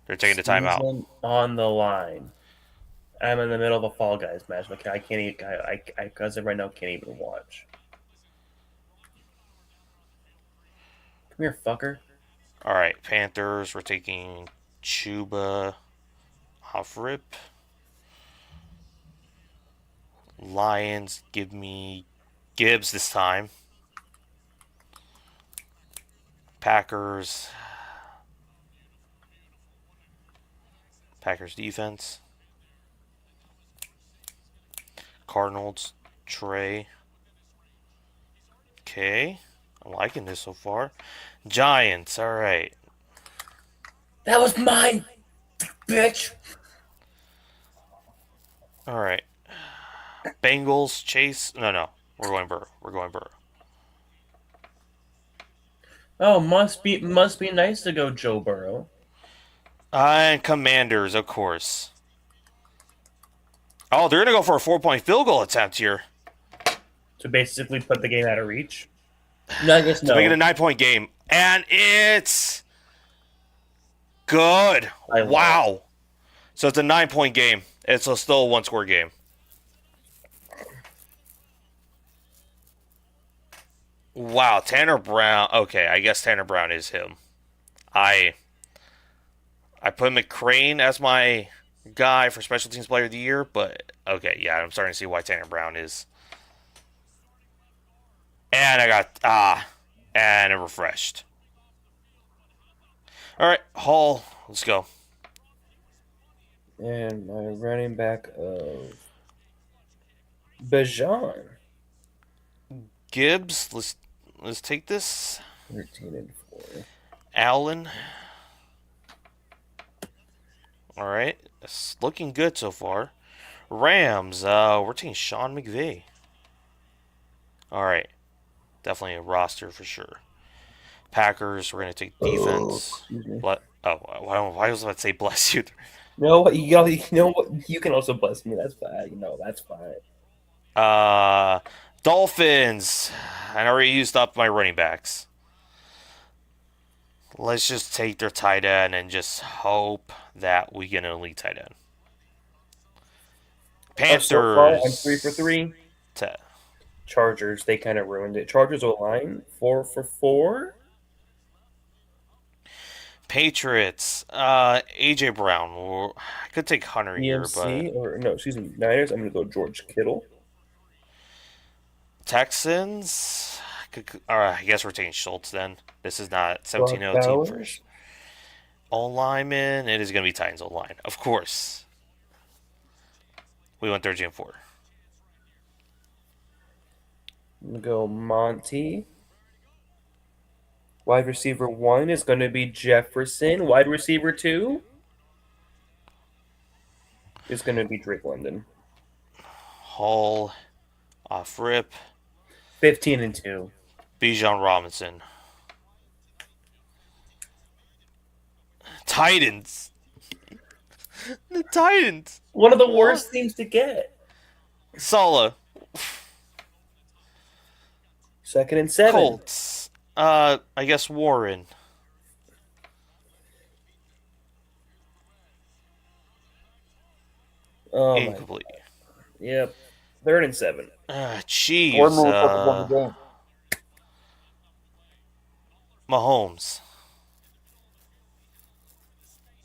They're taking the timeout. Season on the line. I'm in the middle of a Fall Guys match. Like I can't even. I as of right now can't even watch. Come here, fucker. All right, Panthers. We're taking Chuba off rip. Lions. Give me Gibbs this time. Packers defense. Cardinals, Trey. Okay. I'm liking this so far. Giants, all right. That was mine, bitch. All right. Bengals, Chase. No. We're going Burrow. Oh, must be nice to go Joe Burrow. And Commanders, of course. Oh, they're going to go for a 4-point field goal attempt here. To basically put the game out of reach. No, I guess no. To make it a 9-point game. And it's good. Wow. So it's a 9-point game. It's still a 1-score game. Wow, Tanner Brown. Okay, I guess Tanner Brown is him. I put McCrane as my guy for Special Teams Player of the Year, but okay, yeah, I'm starting to see why Tanner Brown is And I got and it refreshed. All right, Hall, let's go. And my running back of Bajan, Gibbs, let's take this. 13-4. Allen. All right, it's looking good so far. Rams, we're taking Sean McVay. All right, definitely a roster for sure. Packers, we're gonna take defense. Excuse me. What? Oh, why was I about to say bless you? No, you know what? You can also bless me. That's fine. That's fine. Dolphins. I already used up my running backs. Let's just take their tight end and just hope that we get an elite tight end. Panthers. So far, I'm 3 for 3. Te- Chargers, they kind of ruined it. Chargers O-line, 4 for 4. Patriots. AJ Brown. I could take Hunter here, but Niners. I'm gonna go George Kittle. Texans. I guess we're taking Schultz then. This is not Brock 17-0 team Bowers. first. O-lineman. It is going to be Titans O-line, of course. We went 13-4. I'm gonna go Monty. Wide receiver 1 is gonna be Jefferson. Wide receiver 2 is gonna be Drake London. Hall. Off rip. 15-2. Bijan Robinson. Titans. The Titans. One of the worst teams to get. Sala. 2nd and 7. Colts. I guess Warren. Oh my. Incomplete. Yep. 3rd and 7. Chiefs. One more focus on the game. Mahomes.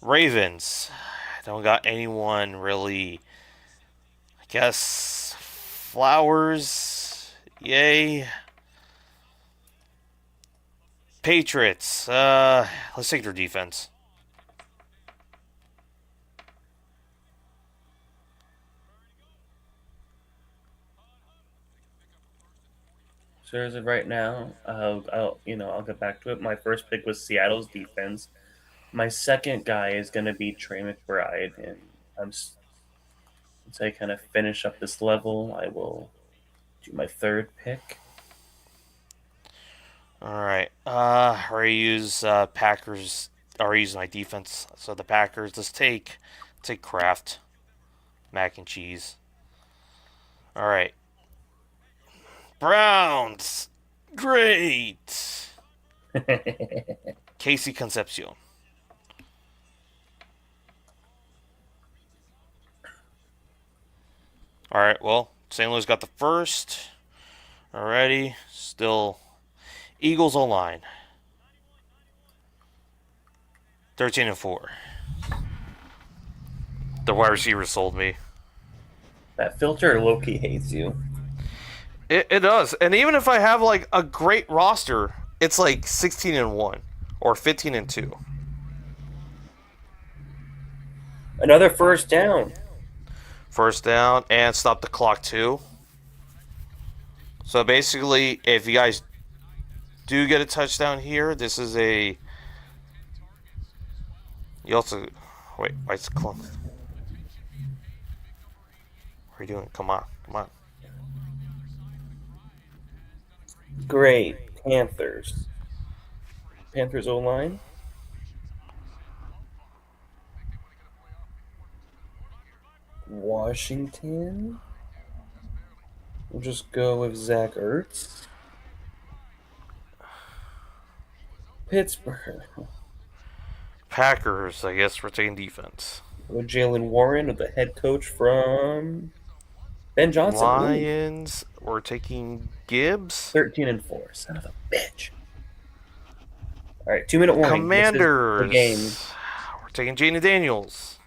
Ravens. Don't got anyone really. I guess Flowers. Yay. Patriots. Let's take their defense. So as of right now, I'll get back to it. My first pick was Seattle's defense. My second guy is going to be Trey McBride, and once I kind of finish up this level, I will do my third pick. All right. I already use Packers. I already use my defense. So the Packers. Let's take Kraft. Mac and cheese. All right. Browns. Great. Casey Concepcion. All right. Well, St. Louis got the first. Alrighty. Still Eagles O-line. 13-4. The wide receiver sold me. That filter low-key hates you. It does. And even if I have like a great roster, it's like 16-1 or 15-2. Another first down. First down and stop the clock too. So basically, if you guys do get a touchdown here, this is a. You also wait. Why is the clock? What are you doing? Come on. Great. Panthers. Panthers O-line. Washington. We'll just go with Zach Ertz. Pittsburgh. Packers. I guess we're taking defense. With Jalen Warren, with the head coach from Ben Johnson. Lions. We're taking Gibbs. 13-4. Son of a bitch. All right, 2-minute warning. Commanders. This is the game. We're taking Jaden Daniels.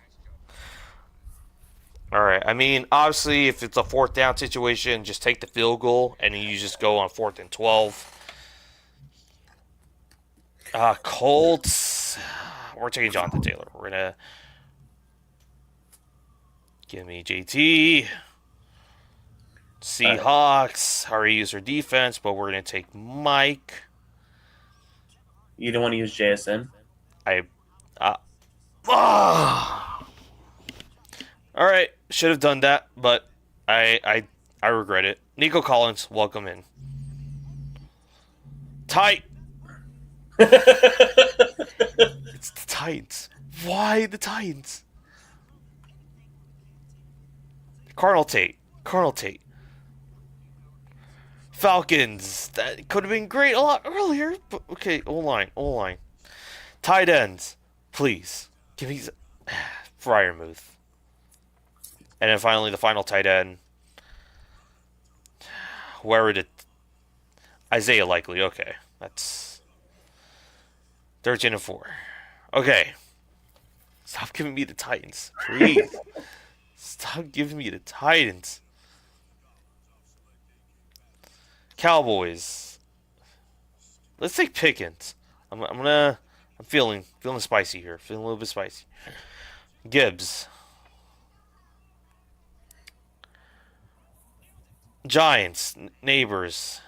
All right. I mean, obviously, if it's a fourth down situation, just take the field goal, and then you just go on 4th and 12. Colts. We're taking Jonathan Taylor. We're gonna give me JT. Seahawks. Already use their defense, but we're gonna take Mike. You don't want to use JSN? I. All right. Should have done that, but I regret it. Nico Collins, welcome in. Tight. It's the Titans. Why the Titans? Cardinal Tate. Falcons. That could have been great a lot earlier. But okay, O-line. Tight ends. Please. Give me Fryermuth. And then finally the final tight end. Where did Isaiah Likely. Okay. That's 13 and 4. Okay. Stop giving me the Titans. Please. Stop giving me the Titans. Cowboys. Let's take Pickens. I'm feeling spicy here. Feeling a little bit spicy. Gibbs. Giants. Neighbors.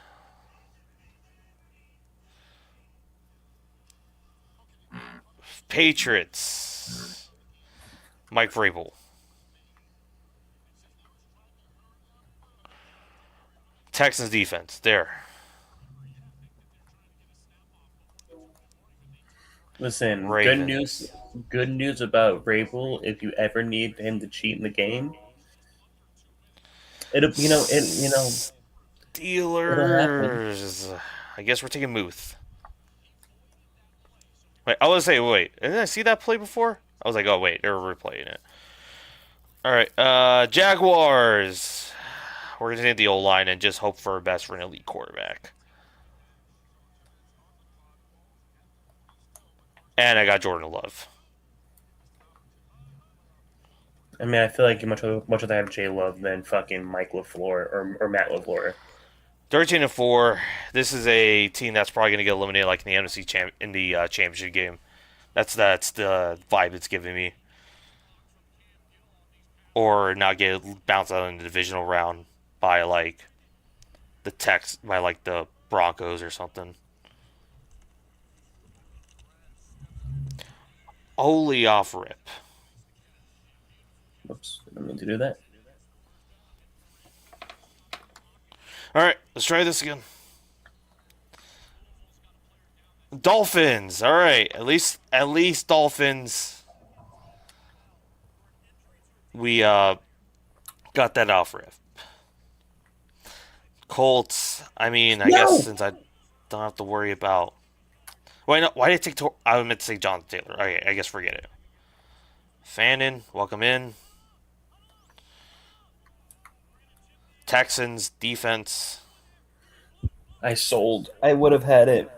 Patriots. Mike Vrabel. Texans defense. There. Listen, Ravens. good news about Vrabel. If you ever need him to cheat in the game, it'll Steelers. I guess we're taking Muth. Wait, I was say wait. Didn't I see that play before? I was like, oh wait, they're replaying it. All right, Jaguars. We're gonna hit the O-line and just hope for the best for an elite quarterback. And I got Jordan Love. I mean, I feel like much rather have J Love than fucking Mike LaFleur or Matt LaFleur. 13 and 4. This is a team that's probably gonna get eliminated, like in the NFC championship game. That's the vibe it's giving me. Or not get bounced out in the divisional round by like the Broncos or something. Holy off rip. Oops, I didn't mean to do that. All right, let's try this again. Dolphins. All right, at least Dolphins. We got that off rip. Colts. I mean, I guess since I don't have to worry about. Wait, no. Why did I take? I meant to say Jonathan Taylor. Okay, I guess forget it. Fannin, welcome in. Texans defense. I sold. I would have had it.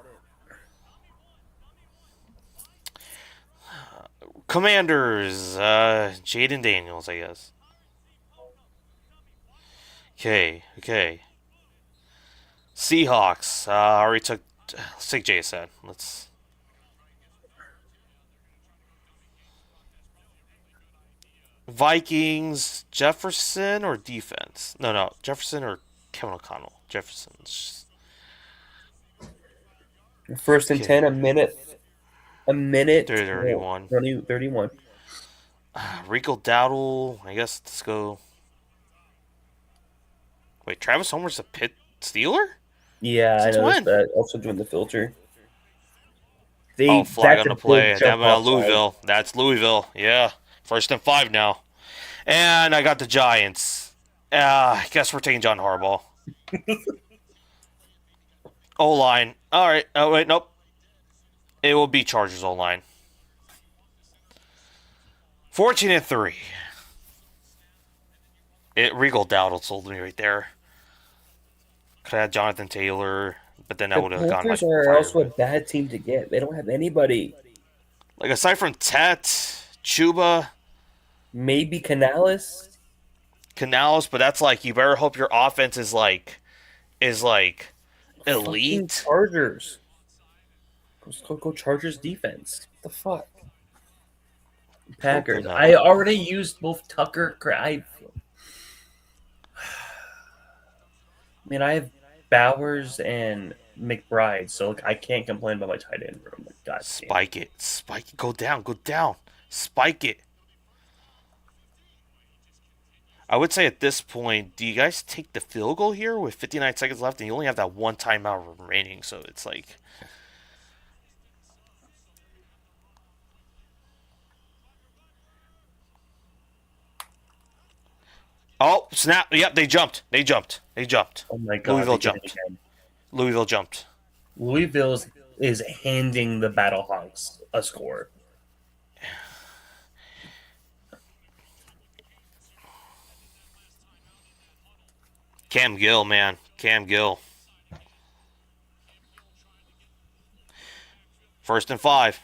Commanders. Jaden Daniels, I guess. Okay. Seahawks. I already took. Let's take Jason. Let's. Vikings. Jefferson or defense? No. Jefferson or Kevin O'Connell. Jefferson's. First and 10, a minute. 31. 31. Rico Dowdle. I guess let's go. Wait, Travis Homer's a Pitt Steeler? Yeah, Since I noticed when? that. Also doing the filter. Flag on that's the a play. big jump That off Louisville. That's Louisville. Yeah. 1st and 5 now. And I got the Giants. I guess we're taking John Harbaugh. O-line. All right. Oh, wait. Nope. It will be Chargers O-line. 14 and 3. Regal Dowdle sold me right there. Could have had Jonathan Taylor, but then I would have gone like. Panthers are also a bad team to get. They don't have anybody. Like aside from Tet, Chuba, Maybe Canales. Canales, but that's like you better hope your offense is like Fucking elite. Chargers. Go Chargers defense. What the fuck? Packers. no. I already used both Tucker. I mean, I have Bowers and McBride, so like, I can't complain about my tight end room. Like, God damn. Spike it, go down, spike it. I would say at this point, do you guys take the field goal here with 59 seconds left, and you only have that one timeout remaining? So it's like, oh snap! Yep, they jumped. Oh my God. Louisville they did it jumped. again. Louisville jumped. Louisville is handing the Battlehawks a score. Cam Gill, man, Cam Gill. 1st and 5.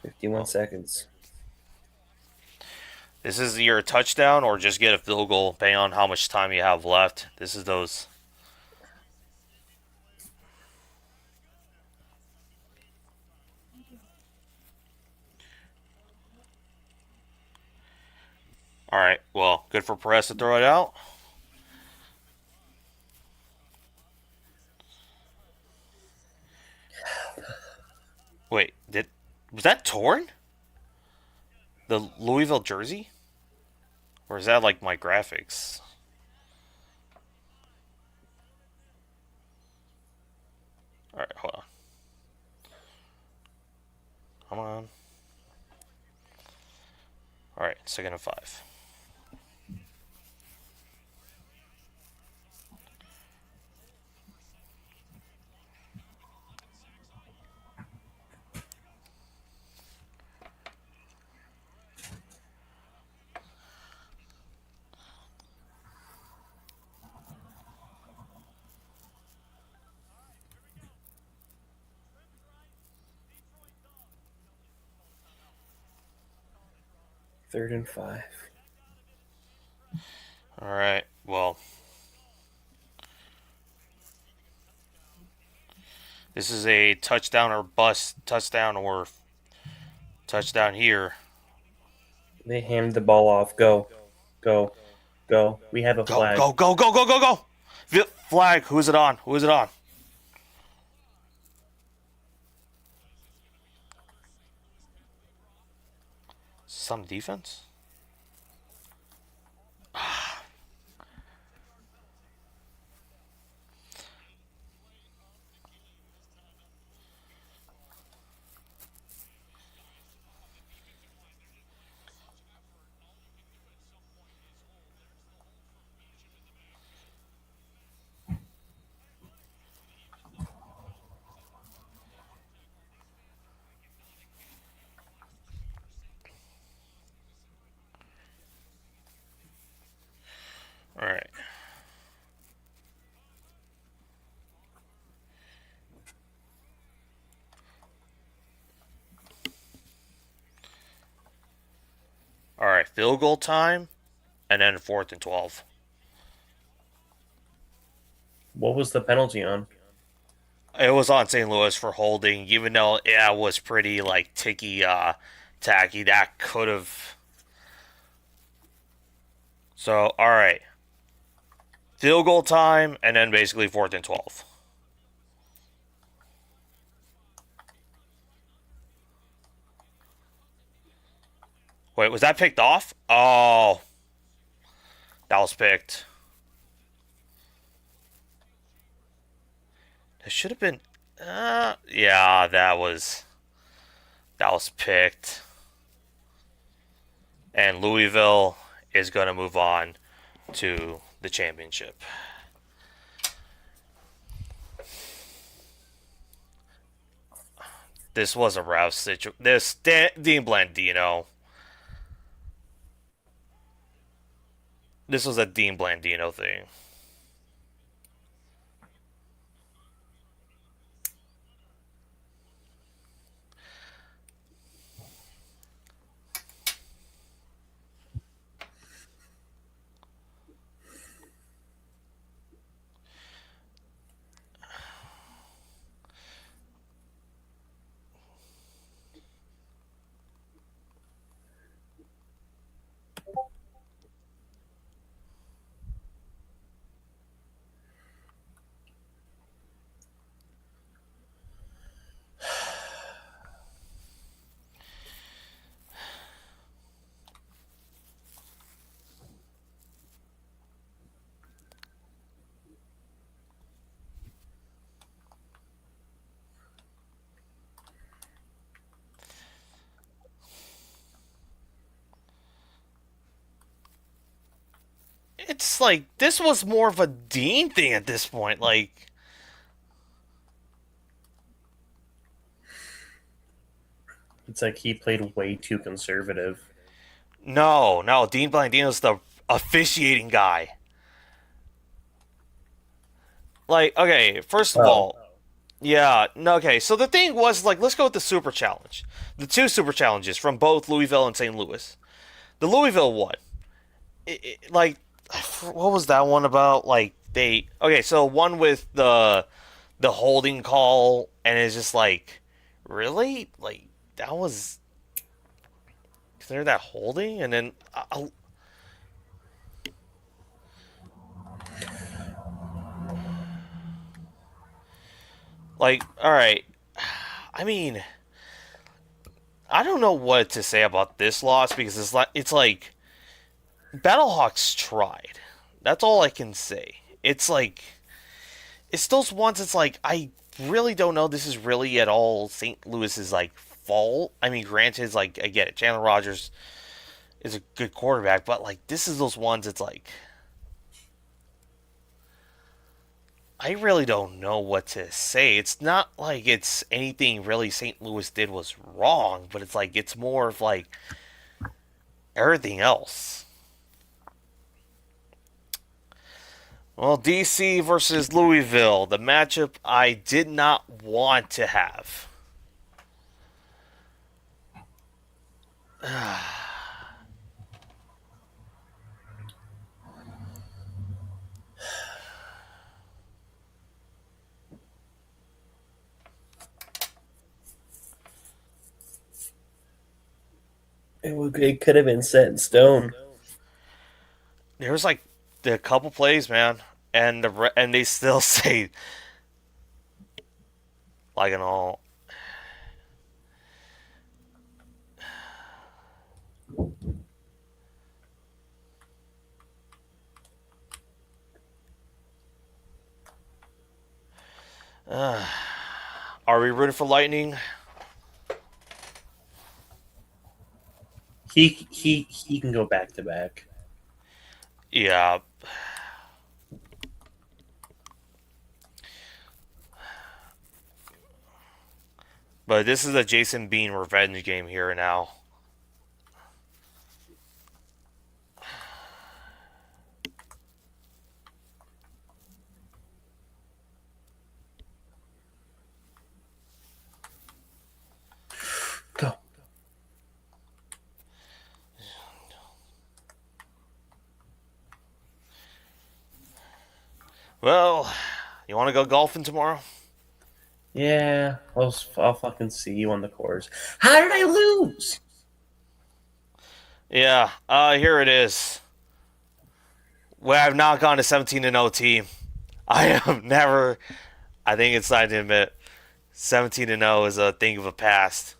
51 seconds. This is your touchdown or just get a field goal, depending on how much time you have left. This is those. All right. Well, good for Perez to throw it out. Wait, was that torn? The Louisville jersey? Or is that like my graphics? All right, hold on. Come on. All right, 2nd and 5. Third and 5. All right. Well, this is a touchdown or bust. Touchdown or touchdown here. They handed the ball off. Go. We have a flag. Go. Flag. Who is it on? Some defense? All right. All right, field goal time, and then 4th and 12. What was the penalty on? It was on St. Louis for holding, even though it was pretty like tacky. That could have. So all right, field goal time, and then basically 4th and 12. Wait, was that picked off? Oh, that was picked. It should have been. Yeah, that was picked. And Louisville is going to move on to the championship. This was a rough situation. This Dean Blandino. This was a Dean Blandino thing. it's like this was more of a Dean thing at this point. Like, It's like he played way too conservative. no, Dean Blandino's the officiating guy. Like, okay, first of all, yeah, no, okay. So the thing was like, let's go with the Super Challenge, the two Super Challenges from both Louisville and St. Louis. The Louisville one, like, what was that one about? Like they, okay, so one with the holding call, and it's just like, really, like that was consider that holding, and then like, all right, I mean, I don't know what to say about this loss because it's like Battlehawks tried. That's all I can say. It's like it's those ones. It's like I really don't know. This is really at all St. Louis's like fault. I mean, granted, like I get it. Chandler Rogers is a good quarterback, but like this is those ones. It's like I really don't know what to say. It's not like it's anything really St. Louis did was wrong, but it's like it's more of like everything else. Well, DC versus Louisville, the matchup I did not want to have. It could have been set in stone. There was like a couple plays, man, and and they still say like an all. Are we rooting for Lightning? He can go back to back. Yeah. But this is a Jason Bean revenge game here now. Go. Well, you want to go golfing tomorrow? Yeah, I'll fucking see you on the course. How did I lose? Yeah, here it is. Well, I've not gone to 17-0 team. I have never. I think it's time to admit 17-0 is a thing of a past.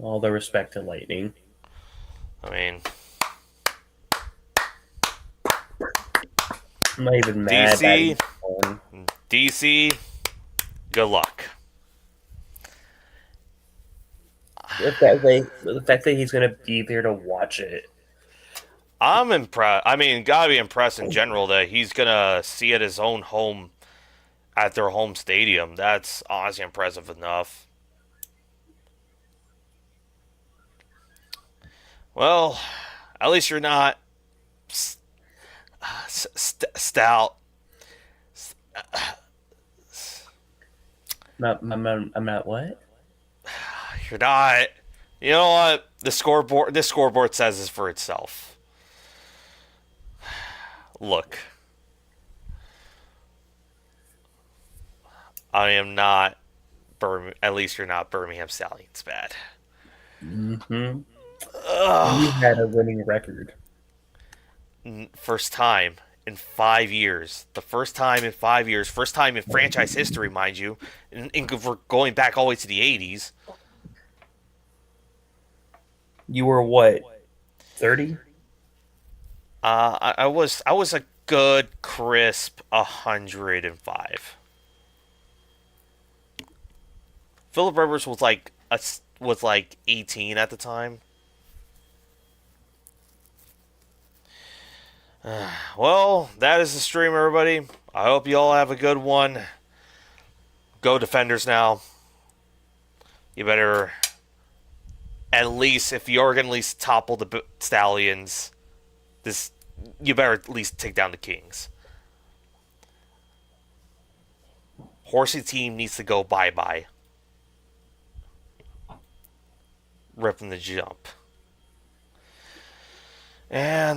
All the respect to Lightning. I mean, I'm not even mad. DC, that he won. DC, good luck. The fact that he's gonna be there to watch it. I'm impressed. I mean, gotta be impressed in general that he's gonna see at his own home at their home stadium. That's honestly impressive enough. Well, at least you're not stout. I'm not what? You're not. You know what? The scoreboard. This scoreboard says this for itself. Look, I am not. At least you're not Birmingham Stallions bad. Mm-hmm. You had a winning record. First time in 5 years. The first time in 5 years. First time in franchise history, mind you. And we're going back all the way to the 80s. You were what? 30? I was a good crisp 105. Philip Rivers was like 18 at the time. Well, that is the stream, everybody. I hope you all have a good one. Go Defenders now. You better, at least, if you're going to at least topple the Stallions, you better at least take down the Kings. Horsey team needs to go bye-bye. Rip from the jump. And